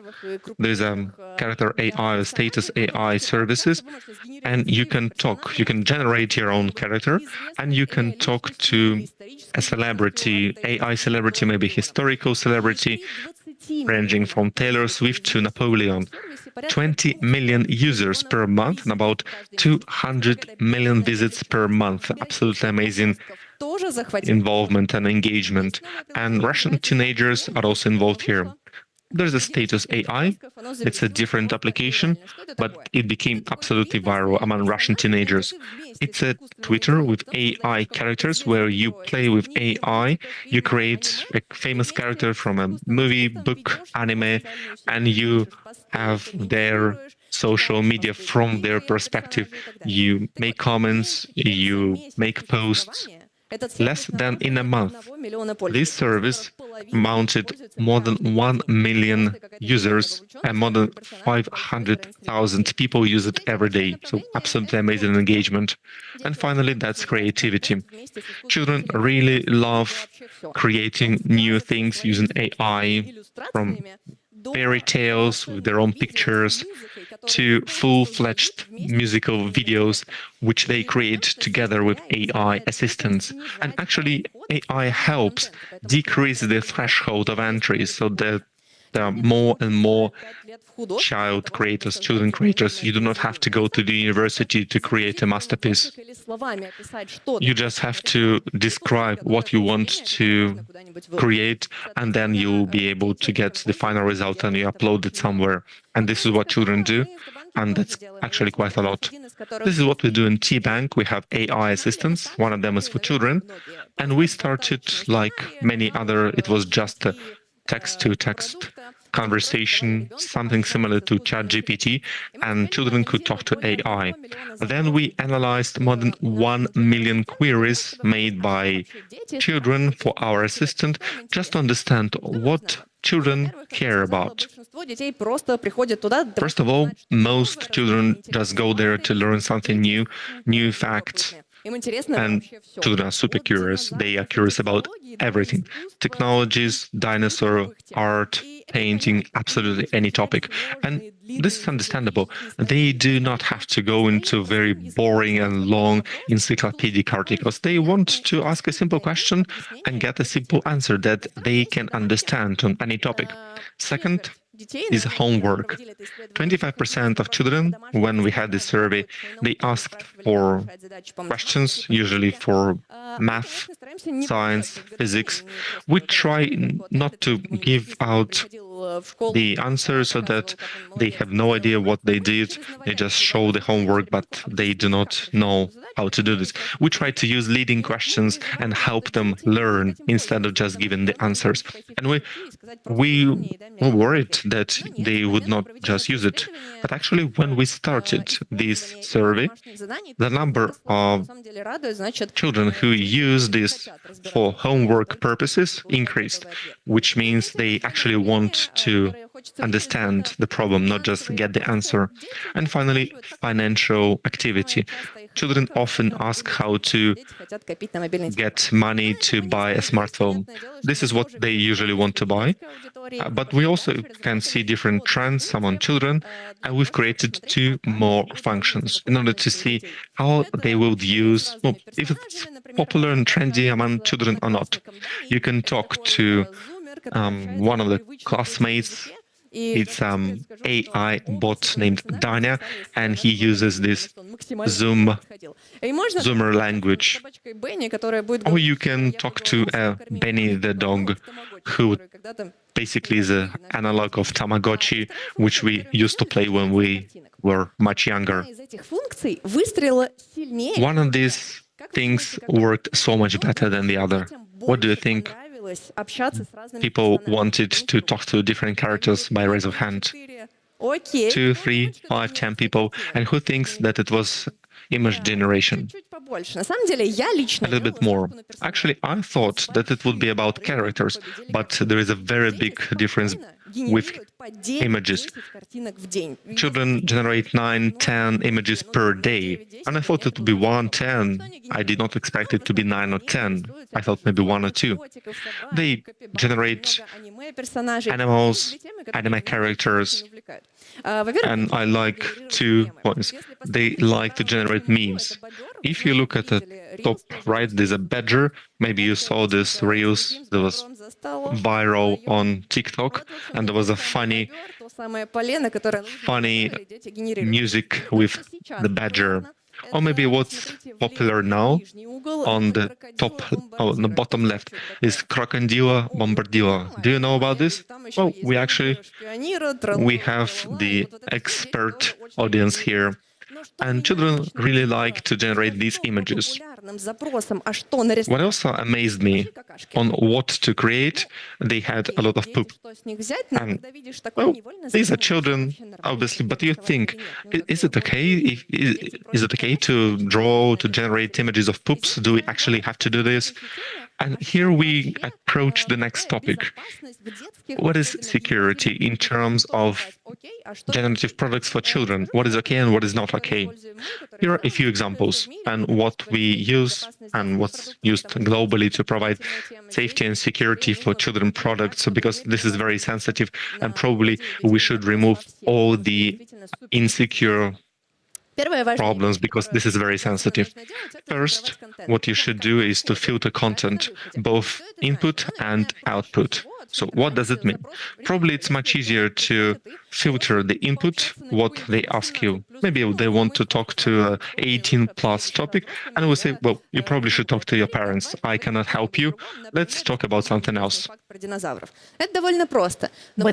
There's a character AI, status AI services, and you can talk. You can generate your own character, and you can talk to a celebrity, AI celebrity, maybe historical celebrity, ranging from Taylor Swift to Napoleon. 20 million users per month and about 200 million visits per month. Absolutely amazing involvement and engagement. And Russian teenagers are also involved here. There's a status AI. It's a different application, but it became absolutely viral among Russian teenagers. It's a Twitter with AI characters where you play with AI, you create a famous character from a movie, book, anime, and you have their social media from their perspective. You make comments, you make posts. Less than in a month, this service mounted more than 1 million users and more than 500,000 people use it every day. So absolutely amazing engagement. And finally, that's creativity. Children really love creating new things using AI, from fairy tales with their own pictures to full-fledged musical videos, which they create together with AI assistants. And actually, AI helps decrease the threshold of entries so that there are more and more child creators, children creators. You do not have to go to the university to create a masterpiece. You just have to describe what you want to create, and then you'll be able to get the final result and you upload it somewhere. And this is what children do, and that's actually quite a lot. This is what we do in T-Bank. We have AI assistants. One of them is for children. And we started like many other, it was just a text-to-text conversation, something similar to ChatGPT, and children could talk to AI. Then we analyzed more than 1 million queries made by children for our assistant, just to understand what children care about. First of all, most children just go there to learn something new facts. And children are super curious. They are curious about everything. Technologies, dinosaur, art, painting, absolutely any topic. And this is understandable. They do not have to go into very boring and long encyclopedic articles. They want to ask a simple question and get a simple answer that they can understand on any topic. Second, is homework. 25% of children, when we had this survey, they asked for questions, usually for math, science, physics. We try not to give out the answer so that they have no idea what they did. They just show the homework, but they do not know how to do this. We try to use leading questions and help them learn instead of just giving the answers. And we were worried that they would not just use it. But actually, when we started this survey, the number of children who use this for homework purposes increased, which means they actually want to understand the problem, not just get the answer. And finally, financial activity. Children often ask how to get money to buy a smartphone. This is what they usually want to buy. But we also can see different trends among children, and we've created 2 more functions in order to see how they will use, well, if it's popular and trendy among children or not. You can talk to one of the classmates. It's AI bot named Danya, and he uses this Zoomer language. Or you can talk to Benny the dog, who basically is an analog of Tamagotchi, which we used to play when we were much younger. One of these things worked so much better than the other. What do you think? People wanted to talk to different characters by raise of hand. 2, 3, 5, 10 people. And who thinks that it was image generation? A little bit more. Actually, I thought that it would be about characters, but there is a very big difference with images. Children generate 9, 10 images per day, and I thought it would be 1, 10. I did not expect it to be 9 or 10. I thought maybe 1 or 2. They generate animals, anime characters, and I like 2 points. They like to generate memes. If you look at the top right, there's a badger. Maybe you saw this reels that was viral on TikTok, and there was a funny music with the badger. Or maybe what's popular now on the top, on the bottom left, is Crocodilo Bombardilo. Do you know about this? Well, we have the expert audience here, and children really like to generate these images. What also amazed me on what to create, they had a lot of poop. And, well, these are children, obviously, but you think, is it okay? Is it okay to draw, to generate images of poops? Do we actually have to do this? And here we approach the next topic. What is security in terms of generative products for children? What is okay and what is not okay? Here are a few examples and what we use and what's used globally to provide safety and security for children products, because this is very sensitive and probably we should remove all the insecure problems because this is very sensitive. First, what you should do is to filter content, both input and output. So what does it mean? Probably it's much easier to filter the input, what they ask you. Maybe they want to talk to an 18-plus topic, and we'll say, well, you probably should talk to your parents. I cannot help you. Let's talk about something else. But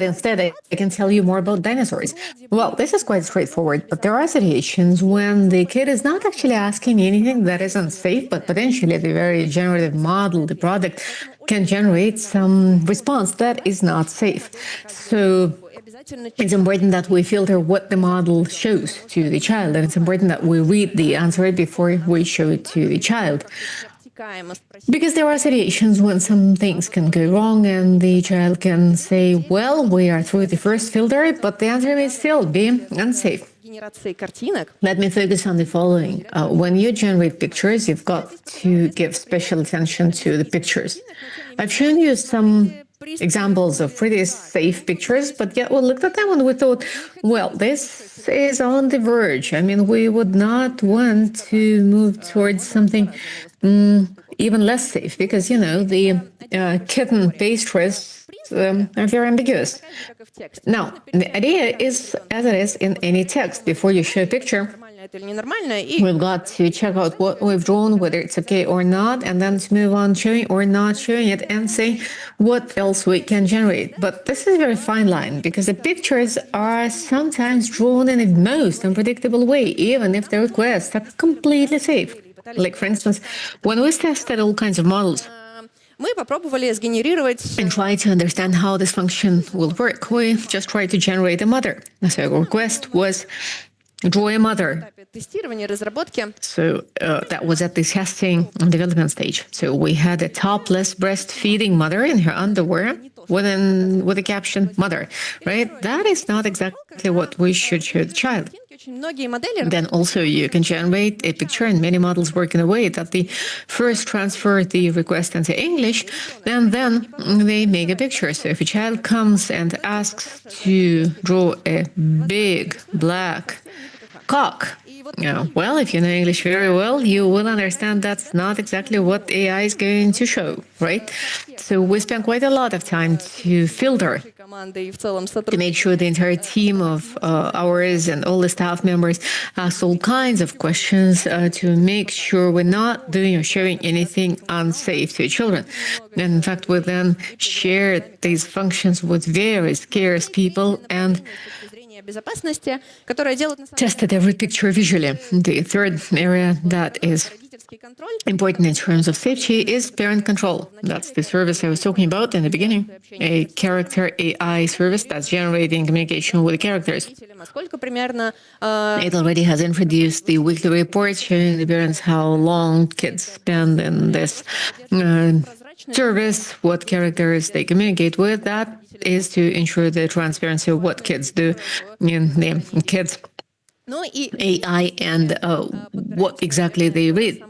instead, I can tell you more about dinosaurs. Well, this is quite straightforward, but there are situations when the kid is not actually asking anything that is unsafe, but potentially the very generative model, the product, can generate some response that is not safe. So it's important that we filter what the model shows to the child, and it's important that we read the answer before we show it to the child. Because there are situations when some things can go wrong and the child can say, well, we are through the first filter, but the answer may still be unsafe. Let me focus on the following. When you generate pictures, you've got to give special attention to the pictures. I've shown you some examples of pretty safe pictures, but yet we looked at them and we thought, well, this is on the verge. I mean, we would not want to move towards something even less safe because, the kitten pastries are very ambiguous. Now, the idea is as it is in any text. Before you show a picture, we've got to check out what we've drawn, whether it's okay or not, and then to move on showing or not showing it and say what else we can generate. But this is a very fine line because the pictures are sometimes drawn in a most unpredictable way, even if the requests are completely safe. Like, for instance, when we tested all kinds of models and try to understand how this function will work, we just tried to generate a mother. So our request was draw a mother. So that was at the testing and development stage. So we had a topless breastfeeding mother in her underwear with a caption, mother, right? That is not exactly what we should show the child. Then also you can generate a picture, and many models work in a way that they first transfer the request into English, and then they make a picture. So if a child comes and asks to draw a big black cock, well, if you know English very well, you will understand that's not exactly what AI is going to show, right? So we spent quite a lot of time to filter, to make sure the entire team of ours and all the staff members asked all kinds of questions to make sure we're not doing or showing anything unsafe to children. And in fact, we then shared these functions with very scarce people and tested every picture visually. The third area that is important in terms of safety is parent control. That's the service I was talking about in the beginning, a character AI service that's generating communication with the characters. It already has introduced the weekly report showing the parents how long kids spend in this service, what characters they communicate with. That is to ensure the transparency of what kids do in the kids' AI and what exactly they read.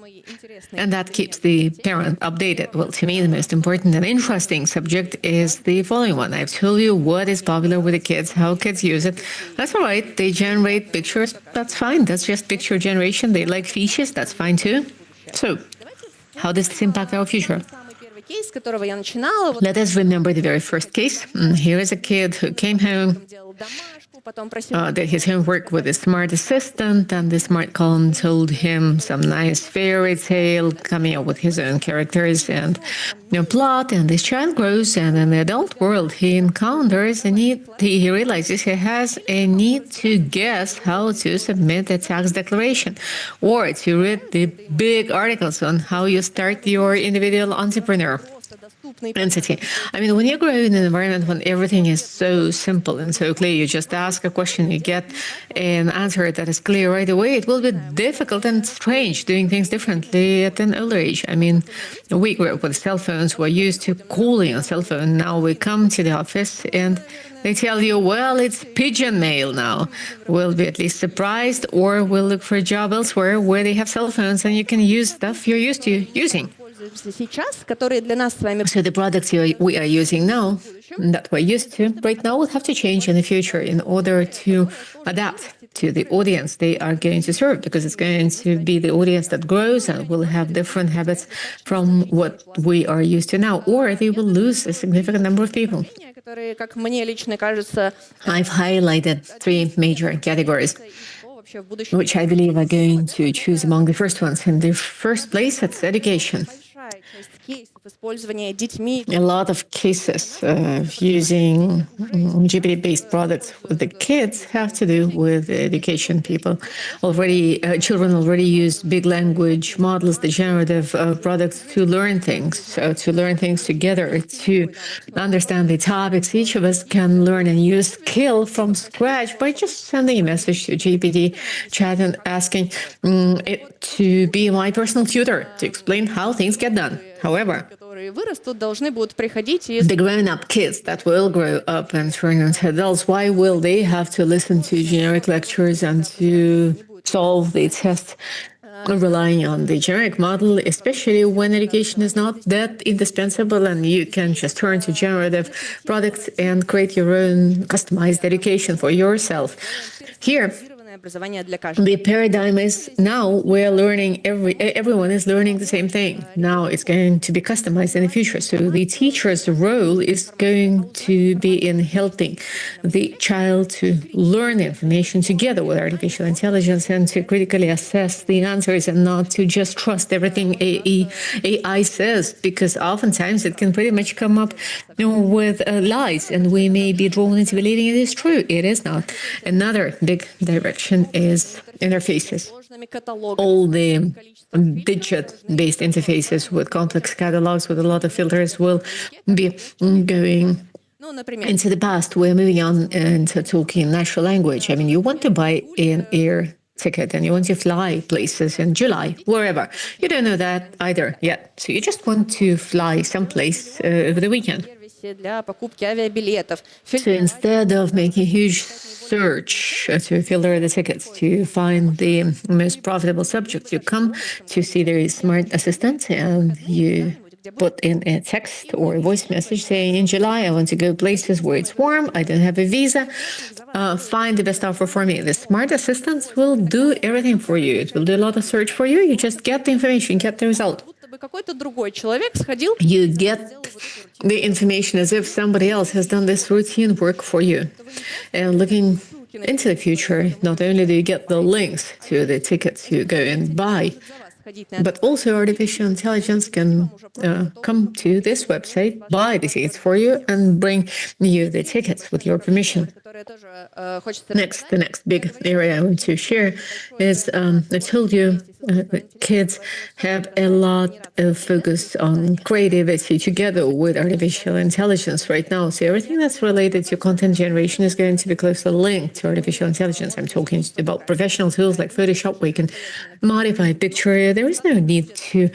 And that keeps the parent updated. Well, to me, the most important and interesting subject is the following one. I've told you what is popular with the kids, how kids use it. That's all right. They generate pictures. That's fine. That's just picture generation. They like fishes. That's fine too. So, how does this impact our future? Let us remember the very first case. Here is a kid who came home, did his homework with a smart assistant, and the smart column told him some nice fairy tale, coming up with his own characters and plot. And this child grows, and in the adult world, he encounters a need. He realizes he has a need to guess how to submit a tax declaration, or to read the big articles on how you start your individual entrepreneur entity. I mean, when you grow in an environment when everything is so simple and so clear, you just ask a question, you get an answer that is clear right away, it will be difficult and strange doing things differently at an older age. I mean, we grew up with cell phones, we're used to calling on cell phone. Now we come to the office and they tell you, well, it's pigeon mail now. We'll be at least surprised, or we'll look for a job elsewhere where they have cell phones and you can use stuff you're used to using. So the products we are using now, that we're used to, right now will have to change in the future in order to adapt to the audience they are going to serve, because it's going to be the audience that grows and will have different habits from what we are used to now, or they will lose a significant number of people. I've highlighted three major categories, which I believe are going to choose among the first ones. In the first place, it's education. A lot of cases using GPT-based products with the kids have to do with education. Children already use big language models, the generative products, to learn things together, to understand the topics. Each of us can learn a new skill from scratch by just sending a message to GPT chat and asking it to be my personal tutor, to explain how things get done. However, the grown-up kids that will grow up and turn into adults, why will they have to listen to generic lectures and to solve the test relying on the generic model, especially when education is not that indispensable and you can just turn to generative products and create your own customized education for yourself? Here, The paradigm is now we're learning, everyone is learning the same thing. Now it's going to be customized in the future. So the teacher's role is going to be in helping the child to learn information together with artificial intelligence and to critically assess the answers and not to just trust everything AI says, because oftentimes it can pretty much come up with lies, and we may be drawn into believing it is true. It is not. Another big direction is interfaces. All the digit-based interfaces with complex catalogs with a lot of filters will be going into the past. We're moving on into talking natural language. I mean, you want to buy an air ticket and you want to fly places in July, wherever. You don't know that either yet. So you just want to fly someplace over the weekend. So instead of making a huge search to filter the tickets to find the most profitable subjects, you come to see the smart assistant and you put in a text or a voice message saying, in July, I want to go places where it's warm, I don't have a visa, find the best offer for me. The smart assistant will do everything for you. It will do a lot of search for you. You just get the information, get the result. You get the information as if somebody else has done this routine work for you. And looking into the future, not only do you get the links to the tickets you go and buy, but also artificial intelligence can come to this website, buy the tickets for you, and bring you the tickets with your permission. The next big area I want to share is, I told you, kids have a lot of focus on creativity together with artificial intelligence right now. So everything that's related to content generation is going to be closely linked to artificial intelligence. I'm talking about professional tools like Photoshop, where you can modify a picture. There is no need to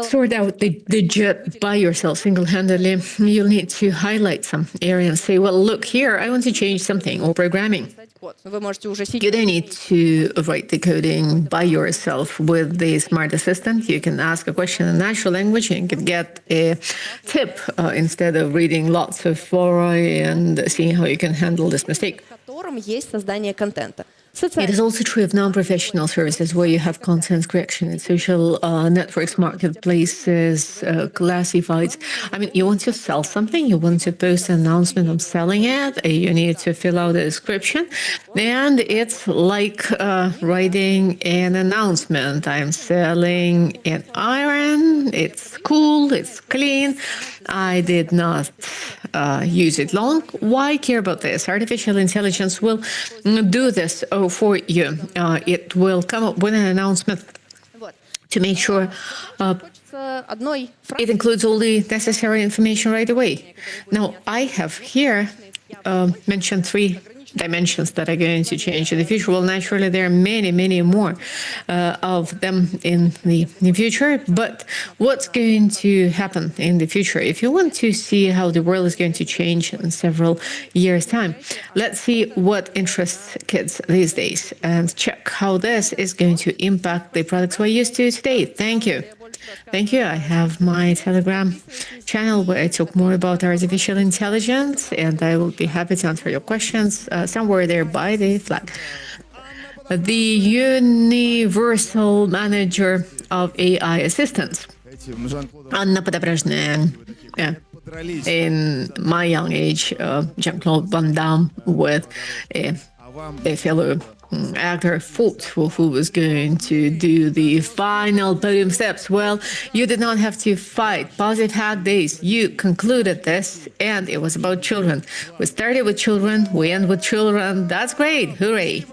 sort out the jet by yourself single-handedly. You'll need to highlight some area and say, well, look here, I want to change something, or programming. You don't need to write the coding by yourself with the smart assistant. You can ask a question in natural language and you can get a tip instead of reading lots of fora and seeing how you can handle this mistake. It is also true of non-professional services where you have content creation and social networks, marketplaces, classifieds. I mean, you want to sell something, you want to post an announcement on selling it, you need to fill out a description, and it's like writing an announcement. I'm selling an iron, it's cool, it's clean, I did not use it long. Why care about this? Artificial intelligence will do this for you. It will come up with an announcement to make sure it includes all the necessary information right away. Now, I have here mentioned 3 dimensions that are going to change in the future. Well, naturally, there are many, many more of them in the future. But what's going to happen in the future? If you want to see how the world is going to change in several years' time, let's see what interests kids these days and check how this is going to impact the products we're used to today. Thank you. Thank you. I have my Telegram channel where I talk more about artificial intelligence, and I will be happy to answer your questions somewhere there by the flag. The universal manager of AI assistants, Anna Podobrazhная. In my young age, Jean-Claude Van Damme with a fellow actor fought for who was going to do the final podium steps. Well, you did not have to fight. Positive Hack Days, you concluded this, and it was about children. We started with children, we end with children. That's great. Hooray.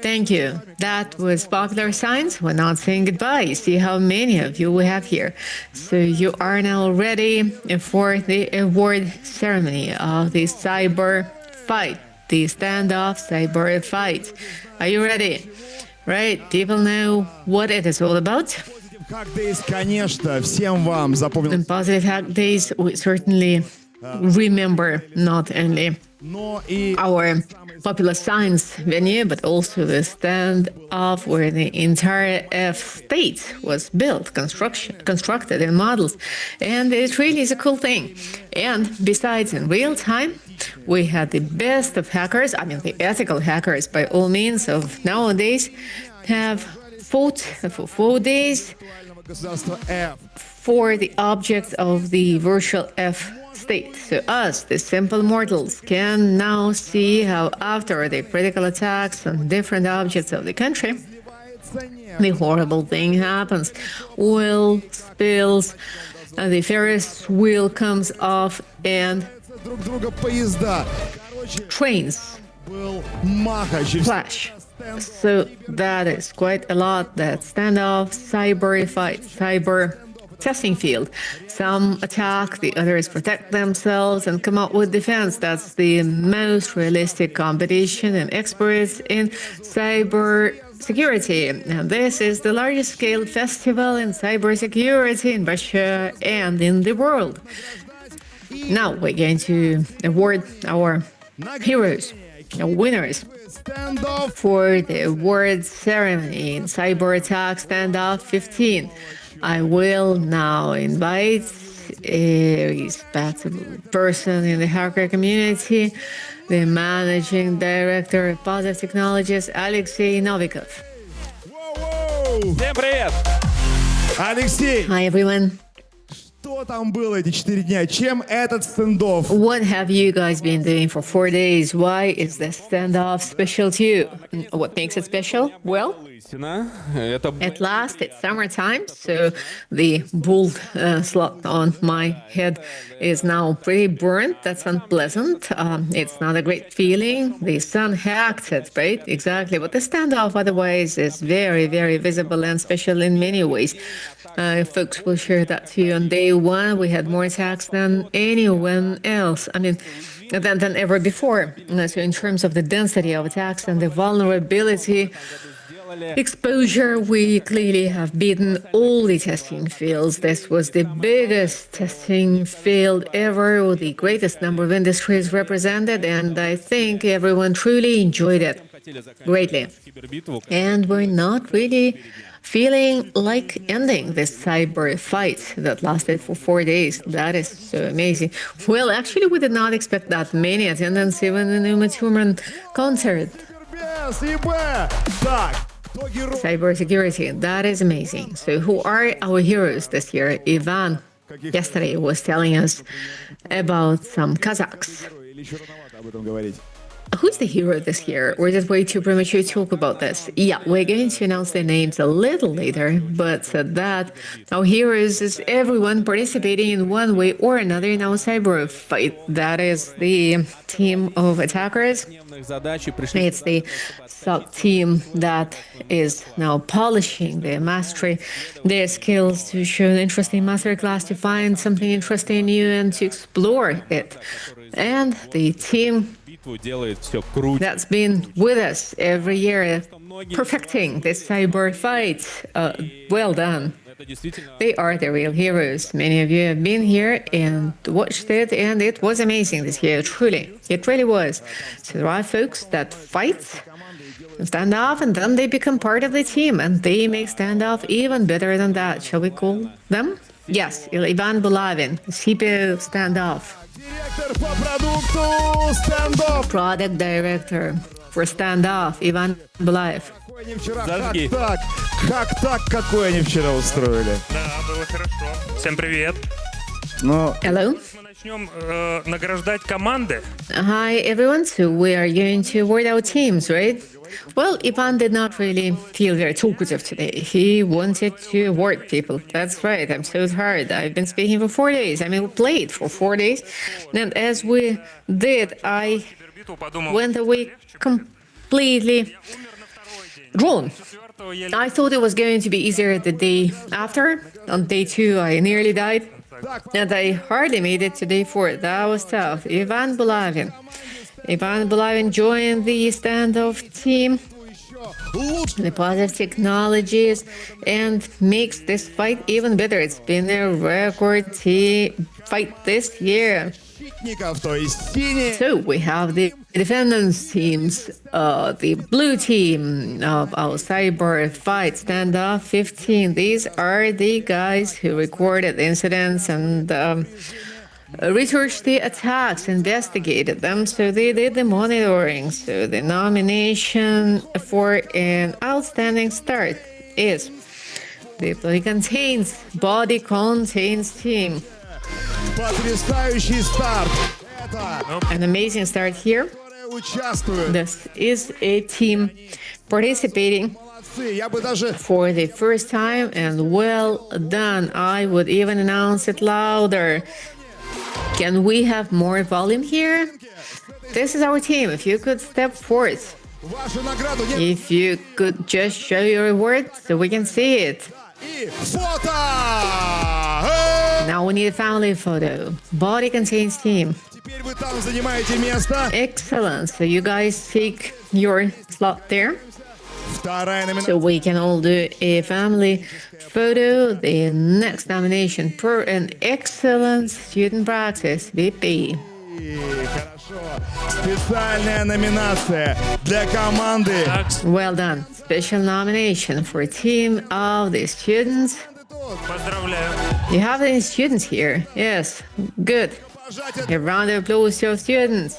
Thank you. That was Popular Science. We're not saying goodbye. See how many of you we have here. So you are now ready for the award ceremony of the cyber fight. The standoff cyber fight. Are you ready? Right, people know what it is all about. In Positive Hack Days, we certainly remember not only our Popular Science venue, but also the standoff where the entire F-state was built, constructed in models. And it really is a cool thing. And besides, in real time, We had the best of hackers, I mean the ethical hackers by all means of nowadays, have fought for 4 days for the object of the virtual F state. So us, the simple mortals, can now see how after the critical attacks on different objects of the country, the horrible thing happens. Oil spills, the Ferris wheel comes off, and trains flash. So that is quite a lot. That standoff, cyber fight, cyber testing field. Some attack, the others protect themselves and come up with defense. That's the most realistic competition and experts in cyber security. And this is the largest scale festival in cybersecurity in Russia and in the world. Now we're going to award our heroes, our winners, for the award ceremony in Cyber Attack Standoff 15. I will now invite a respectable person in the hacker community, the managing director of PopSci Technologies, Alexei Novikov. Всем привет! Алексей! Hi everyone. Что там было эти 4 дня? Чем этот стендов? What have you guys been doing for 4 days? Why is the standoff special to you? What makes it special? Well, at last, it's summertime, so the bald slot on my head is now pretty burnt. That's unpleasant. It's not a great feeling. The sun hacked it, right? Exactly. But the standoff, otherwise, is very, very visible and special in many ways. Folks will share that to you. On day one, we had more attacks than anyone else. I mean, than ever before. So in terms of the density of attacks and the vulnerability exposure, we clearly have beaten all the testing fields. This was the biggest testing field ever, with the greatest number of industries represented, and I think everyone truly enjoyed it greatly. And we're not really feeling like ending this cyber fight that lasted for 4 days. That is so amazing. Well, actually, we did not expect that many attendance even in the Uma Thurman concert. Cybersecurity, that is amazing. So who are our heroes this year? Ivan yesterday was telling us about some Kazakhs. Who's the hero this year? Or is it way too premature to talk about this? Yeah, we're going to announce their names a little later, but that our heroes is everyone participating in one way or another in our cyber fight. That is the team of attackers. It's the SOC team that is now polishing their mastery, their skills to show an interesting masterclass, to find something interesting new and to explore it. And the team that's been with us every year, perfecting this cyber fight. Well done. They are the real heroes. Many of you have been here and watched it, and it was amazing this year, truly. It really was. So there are folks that fight, stand off, and then they become part of the team, and they make standoff even better than that. Shall we call them? Yes, Ivan Bulavin, CPO standoff. Product director for standoff, Ivan Bulaev. Как так, какой они вчера устроили? Да, было хорошо. Всем привет. Hello. Мы начнем награждать команды. Hi everyone, so we are going to award our teams, right? Well, Ivan did not really feel very talkative today. He wanted to award people. That's right, I'm so tired. I've been speaking for 4 days. I mean, we played for 4 days. And as we did, I went away completely drawn. I thought it was going to be easier the day after. On day 2, I nearly died. And I hardly made it to day 4. That was tough. Ivan Bulavin. Ivan Bulavin joined the standoff team, the PopSci Technologies, and makes this fight even better. It's been a record fight this year. So we have the defendants teams, the blue team of our cyber fight standoff 15. These are the guys who recorded incidents and researched the attacks, investigated them. So they did the monitoring. So the nomination for an outstanding start is the body contains team. Потрясающий старт. An amazing start here. This is a team participating for the first time, and well done. I would even announce it louder. Can we have more volume here? This is our team. If you could step forth. If you could just show your reward so we can see it. Now we need a family photo. Body contains team. Excellent. So you guys take your slot there. So we can all do a family photo. The next nomination for an excellent student practice, VP. Специальная номинация для команды. Well done. Special nomination for team of the students. Поздравляю. You have any students here? Yes. Good. A round of applause to your students.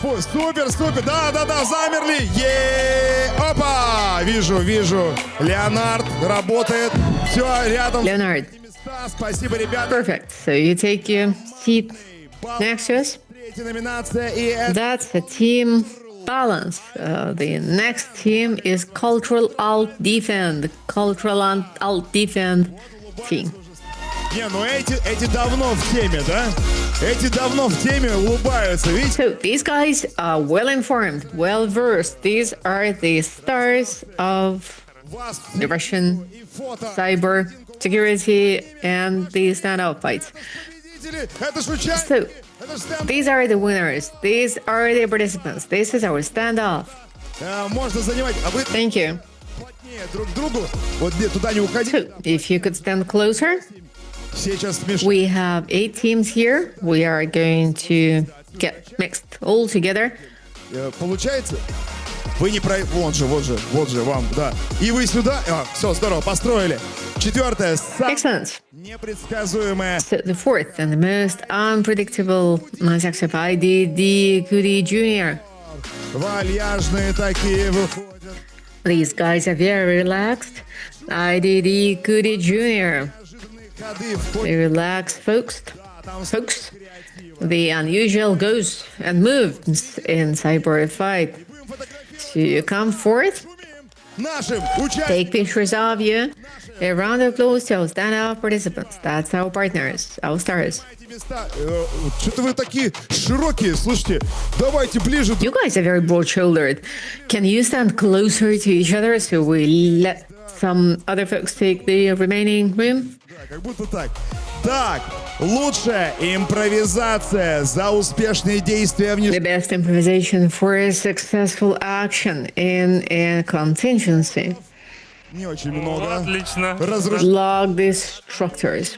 Супер, супер. Да, замерли. Опа! Вижу. Леонард работает. Все, рядом. Leonard. Спасибо, ребят. Perfect. So you take your seat next to us. Третья номинация. И that's a team balance. The next team is cultural alt defend. Cultural alt defend team. Не, ну эти давно в теме, да? Эти давно в теме, улыбаются, видите? So these guys are well informed, well versed. These are the stars of the Russian cyber security and the standoff fights. So these are the winners. These are the participants. This is our standoff. Можно занимать. А вы Thank you. друг к другу. Вот туда не уходи. So if you could stand closer. We have 8 teams here. We are going to get mixed all together. Получается? Вы не про... Вот же, вам, да. И вы сюда. Все, здорово, построили. Четвертое. Excellent. Непредсказуемое. So the fourth and the most unpredictable section of IDD Goody Jr. Вальяжные такие выходят. These guys are very relaxed. IDD Goody Jr. The relaxed folks. The unusual goes and moves in cyber fight. So you come forth, take pictures of you. A round of applause to our stand-up participants. That's our partners, our stars. Что-то вы такие широкие, слушайте, давайте ближе. You guys are very broad-shouldered. Can you stand closer to each other so we let some other folks take the remaining room? Как будто так. Так, лучшая импровизация за успешные действия в The best improvisation for a successful action in a contingency. Не очень много. Отлично. Log destructors.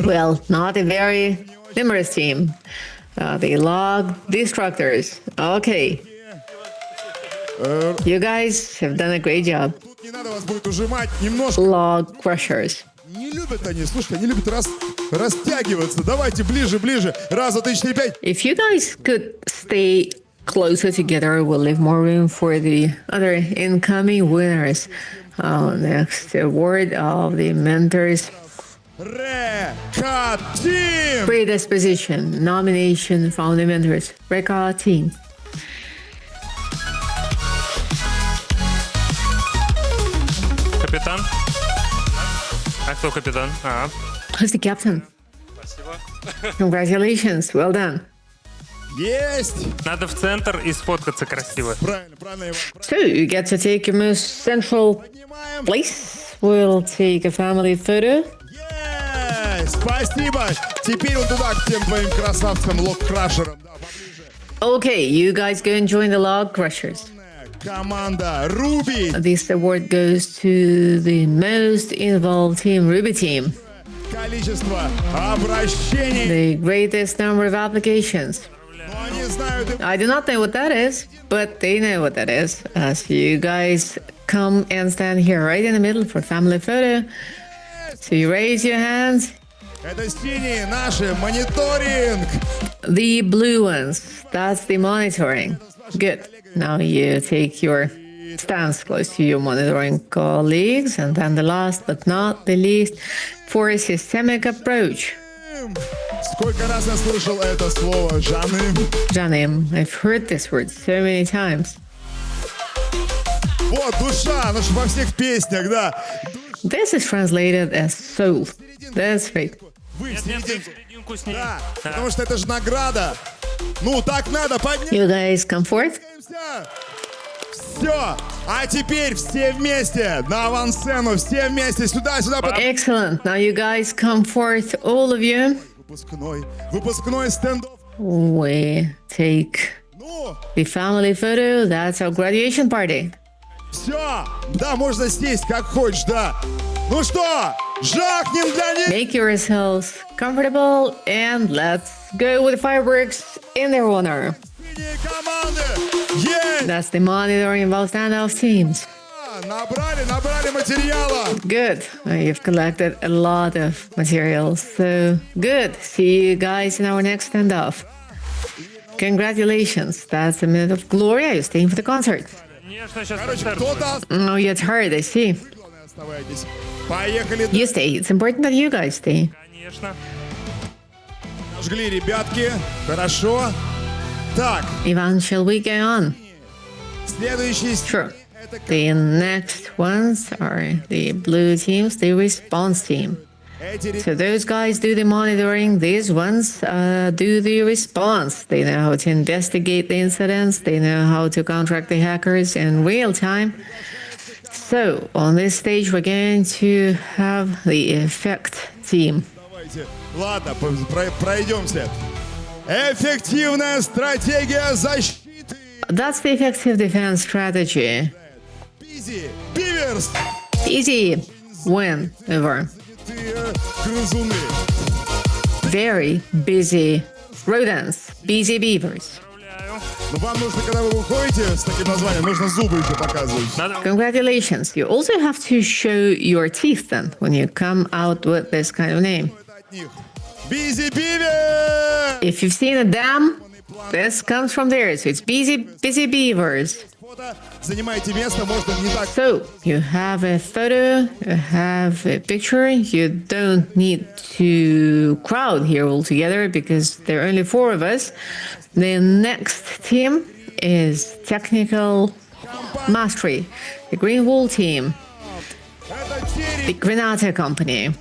Well, not a very numerous team. The log destructors. Okay. You guys have done a great job. Не надо вас будет ужимать немножко. Log crushers. Не любят они, слушайте, они любят растягиваться. Давайте ближе. Раз, два, три, четыре, пять. If you guys could stay closer together, we'll leave more room for the other incoming winners. Next award of the mentors. Record Team! Predisposition, nomination from the mentors. Record Team. Капитан? А кто капитан? Who's the captain? Спасибо. Congratulations, well done. Есть! Надо в центр и сфоткаться красиво. Правильно, So you get to take your most central place. We'll take a family photo. Спасибо! Теперь вот туда, к тем твоим красавцам, лог-крашерам. Okay, you guys go and join the log crushers. Команда Руби. This award goes to the most involved team, Ruby team. Количество обращений. The greatest number of applications. I do not know what that is, but they know what that is. So you guys come and stand here right in the middle for family photo. So you raise your hands Это синие наши, мониторинг. The blue ones, that's the monitoring. Good. Now you take your stance close to your monitoring colleagues. And then the last but not the least, for a systemic approach. Сколько раз я слышал это слово, Жаным? Janim, I've heard this word so many times. Вот, душа, ну ж во всех песнях, да. This is translated as soul. That's right. Вы в серединку. Да, потому что это же награда. Ну, так надо, подняться. You guys come forth. Все. А теперь все вместе на авансцену, все вместе сюда. Excellent. Now you guys come forth, all of you. Выпускной стендов. We take the family photo. That's our graduation party. Все. Да, можно сесть, как хочешь, да. Ну что, жахнем для них. Make yourselves comfortable and let's go with fireworks in their honor. That's the monitoring of standoff teams. Набрали материала. Good. You've collected a lot of materials. So good. See you guys in our next standoff. Congratulations. That's a minute of glory. Are you staying for the concert? Oh, you're tired, I see. Поехали. You stay. It's important that you guys stay. Жгли, ребятки. Хорошо. Так. Ivan, shall we go on? Следующий. Sure. The next ones are the blue teams, the response team. So those guys do the monitoring, these ones do the response. They know how to investigate the incidents, they know how to counteract the hackers in real time. So on this stage we're going to have the effect team. Ладно, пройдемся. Эффективная стратегия защиты. That's the effective defense strategy. Busy Beavers. Easy win over. Very busy rodents, busy beavers. Но вам нужно, когда вы выходите с таким названием, нужно зубы еще показывать. Congratulations. You also have to show your teeth then when you come out with this kind of name. Busy Beaver! If you've seen a dam, this comes from there. So it's busy beavers. Занимайте место, можно не так. So you have a photo, you have a picture. You don't need to crowd here all together because there are only 4 of us. The next team is technical mastery, the Green Wall team, the Granata company.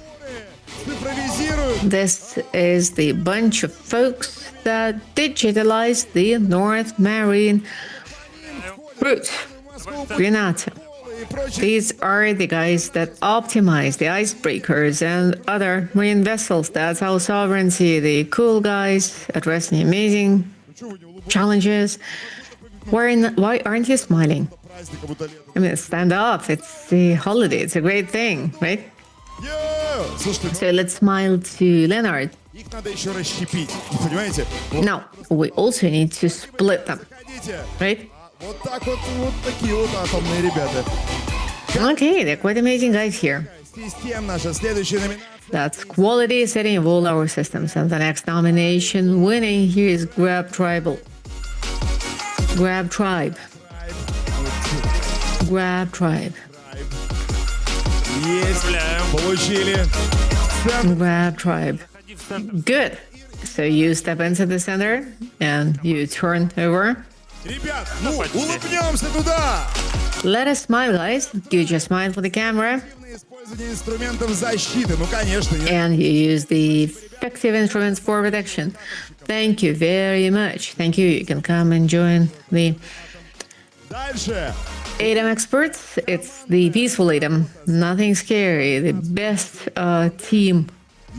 This is the bunch of folks that digitalized the North Marine route, Granata. These are the guys that optimize the icebreakers and other marine vessels. That's our sovereignty, the cool guys addressing amazing challenges. Why aren't you smiling? I mean, stand up. It's the holiday. It's a great thing, right? So let's smile to Leonard. Их надо еще расщепить, понимаете? Now, we also need to split them, right? Вот так вот такие вот атомные ребята. Okay, they're quite amazing guys here. Систем наша следующая номинация. That's quality setting of all our systems. And the next nomination winning here is Grab Tribal. Grab Tribe. Grab Tribe. Есть. Получили. Grab Tribe. Good. So you step into the center and you turn over. Ребят, ну, улыбнемся туда. Let us smile, guys. You just smile for the camera. Использование инструментов защиты, ну, конечно. And you use the effective instruments for protection. Thank you very much. Thank you. You can come and join the Дальше. ADAM experts. It's the peaceful ADAM. Nothing scary. The best team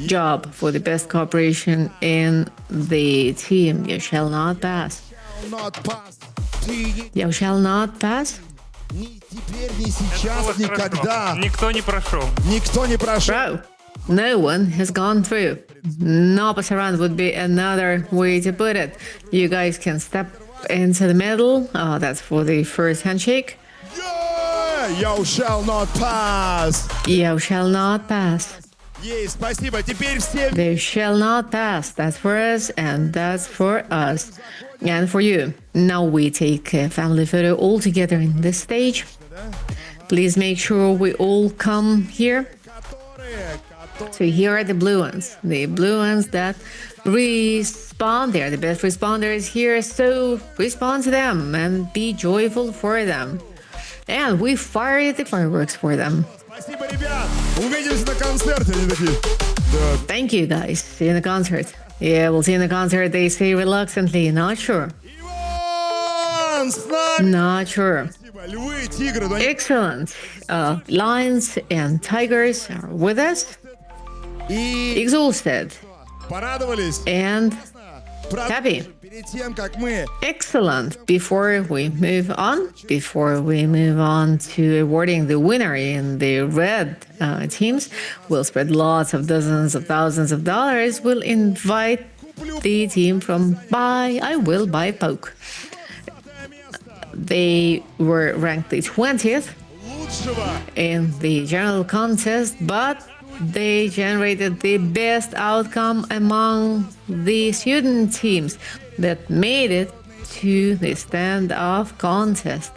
job for the best cooperation in the team. You shall not pass. Not pass. You shall not pass. Ни теперь, ни сейчас, никогда. Никто не прошел. Никто не прошел. Bro, no one has gone through. No pass around would be another way to put it. You guys can step into the middle. Oh, that's for the first handshake. Yeah, you shall not pass. You shall not pass. Есть, спасибо. Теперь все... They shall not pass. That's for us, and that's for us. And for you. Now we take a family photo all together in this stage. Please make sure we all come here. So here are the blue ones. The blue ones that respond. They're the best responders here. So respond to them and be joyful for them. And we fired the fireworks for them. Спасибо, ребят. Увидимся на концерте. Они такие... Да. Thank you, guys. See you in the concert. Yeah, we'll see you in the concert. They say reluctantly. Not sure. Иван, с нами. Not sure. Спасибо. Львы, тигры. Да, Excellent. Lions and tigers are with us. И Exhausted порадовались. and happy. Перед тем, как мы... Excellent. Before we move on to awarding the winner in the red teams, we'll spread lots of dozens of thousands of dollars. We'll invite the team from I Will Buy Poke. They were ranked the 20th in the general contest, but they generated the best outcome among the student teams that made it to the standoff contest.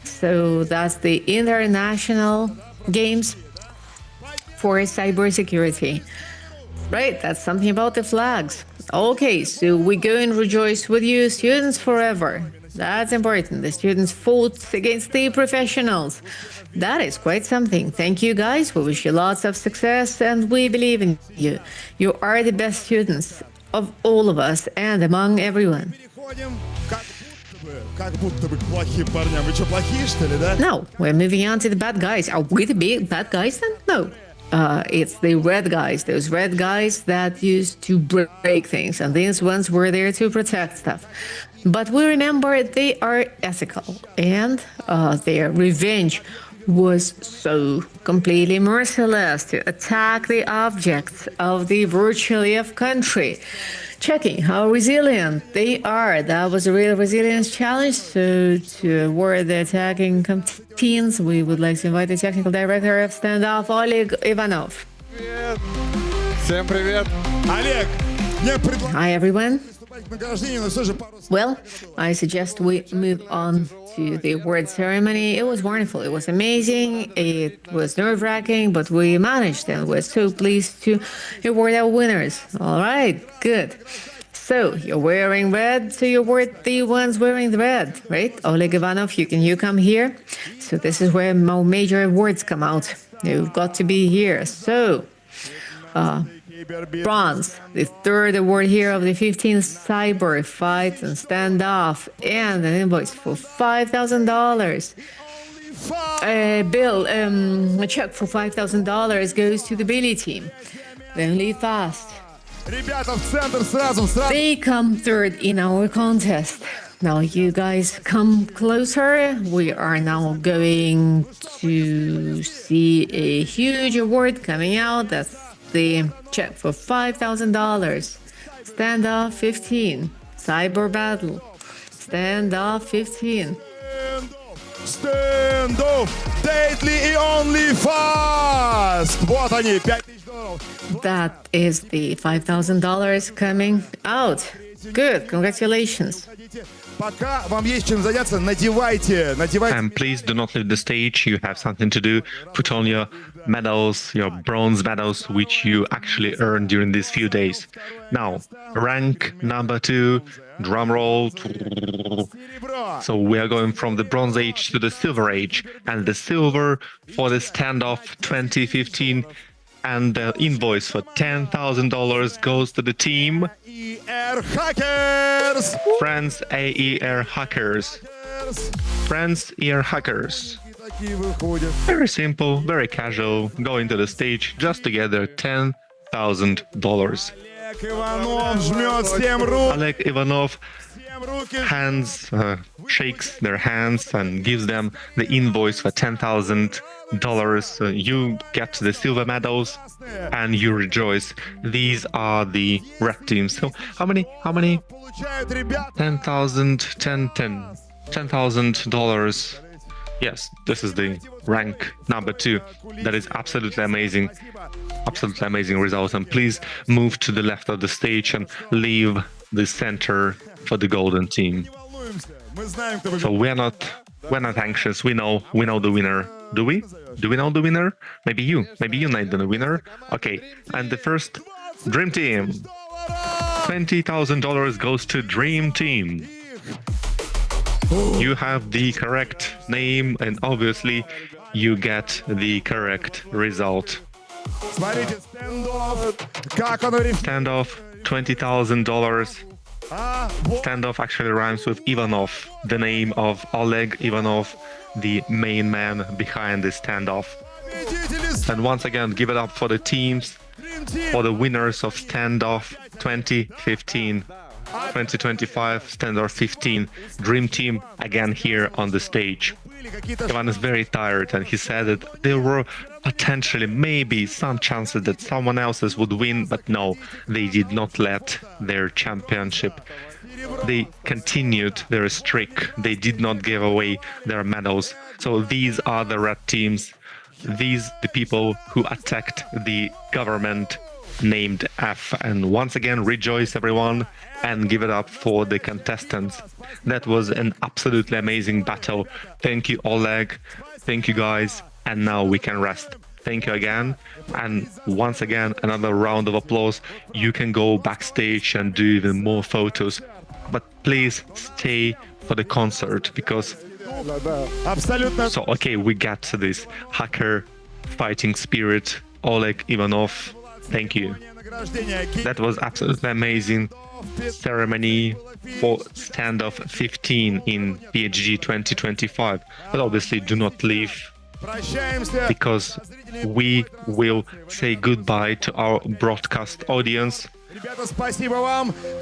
So that's the International Games for Cybersecurity. Right, that's something about the flags. Okay, so we go and rejoice with you, students, forever. That's important. The students fought against the professionals. That is quite something. Thank you, guys. We wish you lots of success, and we believe in you. You are the best students of all of us and among everyone. Как будто бы к плохим парням. Вы что, плохие, что ли, да? Now, we're moving on to the bad guys. Are we the big bad guys then? No. It's the red guys, those red guys that used to break things, and these ones were there to protect stuff. But we remember they are ethical, and their revenge was so completely merciless to attack the objects of the virtual EF country, checking how resilient they are. That was a real resilience challenge. So to award the attacking teams, we would like to invite the technical director of Standoff, Oleg Ivanov. Привет. Всем привет. Олег, мне предлагают Hi, everyone. к награждению, но все же пару слов. Well, I suggest we move on to the award ceremony. It was wonderful. It was amazing. It was nerve-wracking, but we managed, and we're so pleased to award our winners. All right, good. So you're wearing red, so you award the ones wearing the red, right? Oleg Ivanov, you come here. So this is where our major awards come out. You've got to be here. So, bronze, the third award here of the 15th Cyber Fight and Standoff, and an invoice for $5,000. A check for $5,000 goes to the Billy team. They only fast. Ребята, в центр сразу. They come third in our contest. Now you guys come closer. We are now going to see a huge award coming out. That's the check for $5,000. Standoff 15. Cyber Battle. Standoff 15. Stand off, Deadly и Only Fast. Вот они, $5,000. That is the $5,000 coming out. Good, congratulations. Пока вам есть чем заняться, надевайте. And please do not leave the stage. You have something to do. Put on your medals, your bronze medals, which you actually earned during these few days. Now, rank number 2, drum roll. So we are going from the Bronze Age to the Silver Age. And the silver for the standoff 2015 and the invoice for $10,000 goes to the team AER Hackers. Friends AER Hackers. Friends AER Hackers. Very simple, very casual. Going to the stage just to gather $10,000. Oleg Ivanov shakes their hands and gives them the invoice for $10,000. You get the silver medals and you rejoice. These are the red teams. So how many? $10,000. Yes, this is the rank number 2. That is absolutely amazing. Absolutely amazing results. And please move to the left of the stage and leave the center for the golden team. So we're not anxious. We know the winner. Do we? Do we know the winner? Maybe you know the winner. Okay. And the first Dream Team. $20,000 goes to Dream Team. You have the correct name, and obviously you get the correct result. Standoff, $20,000. Standoff actually rhymes with Ivanov, the name of Oleg Ivanov, the main man behind the standoff. And once again, give it up for the teams, for the winners of Standoff 2015. 2025 Standoff 15 Dream Team again here on the stage. Ivan is very tired, and he said that there were potentially maybe some chances that someone else's would win, but no, they did not let their championship. They continued their streak. They did not give away their medals. So these are the red teams. These the people who attacked the government named F. And once again, rejoice everyone and give it up for the contestants. That was an absolutely amazing battle. Thank you, Oleg. Thank you, guys. And now we can rest. Thank you again. And once again, another round of applause. You can go backstage and do even more photos. But please stay for the concert, because... So, okay, we get to this hacker fighting spirit, Oleg Ivanov. Thank you. That was absolutely amazing ceremony for Standoff 15 in PhD 2025. But obviously do not leave, because we will say goodbye to our broadcast audience.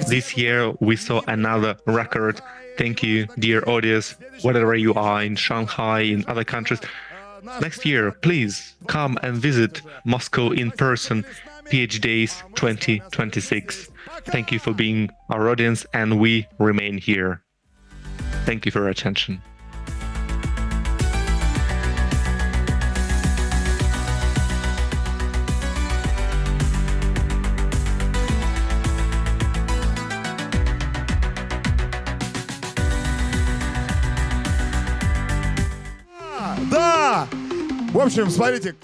This year we saw another record. Thank you, dear audience, wherever you are, in Shanghai, in other countries. Next year, please come and visit Moscow in person, PH Days 2026. Thank you for being our audience, and we remain here. Thank you for your attention. Да! В общем, смотрите,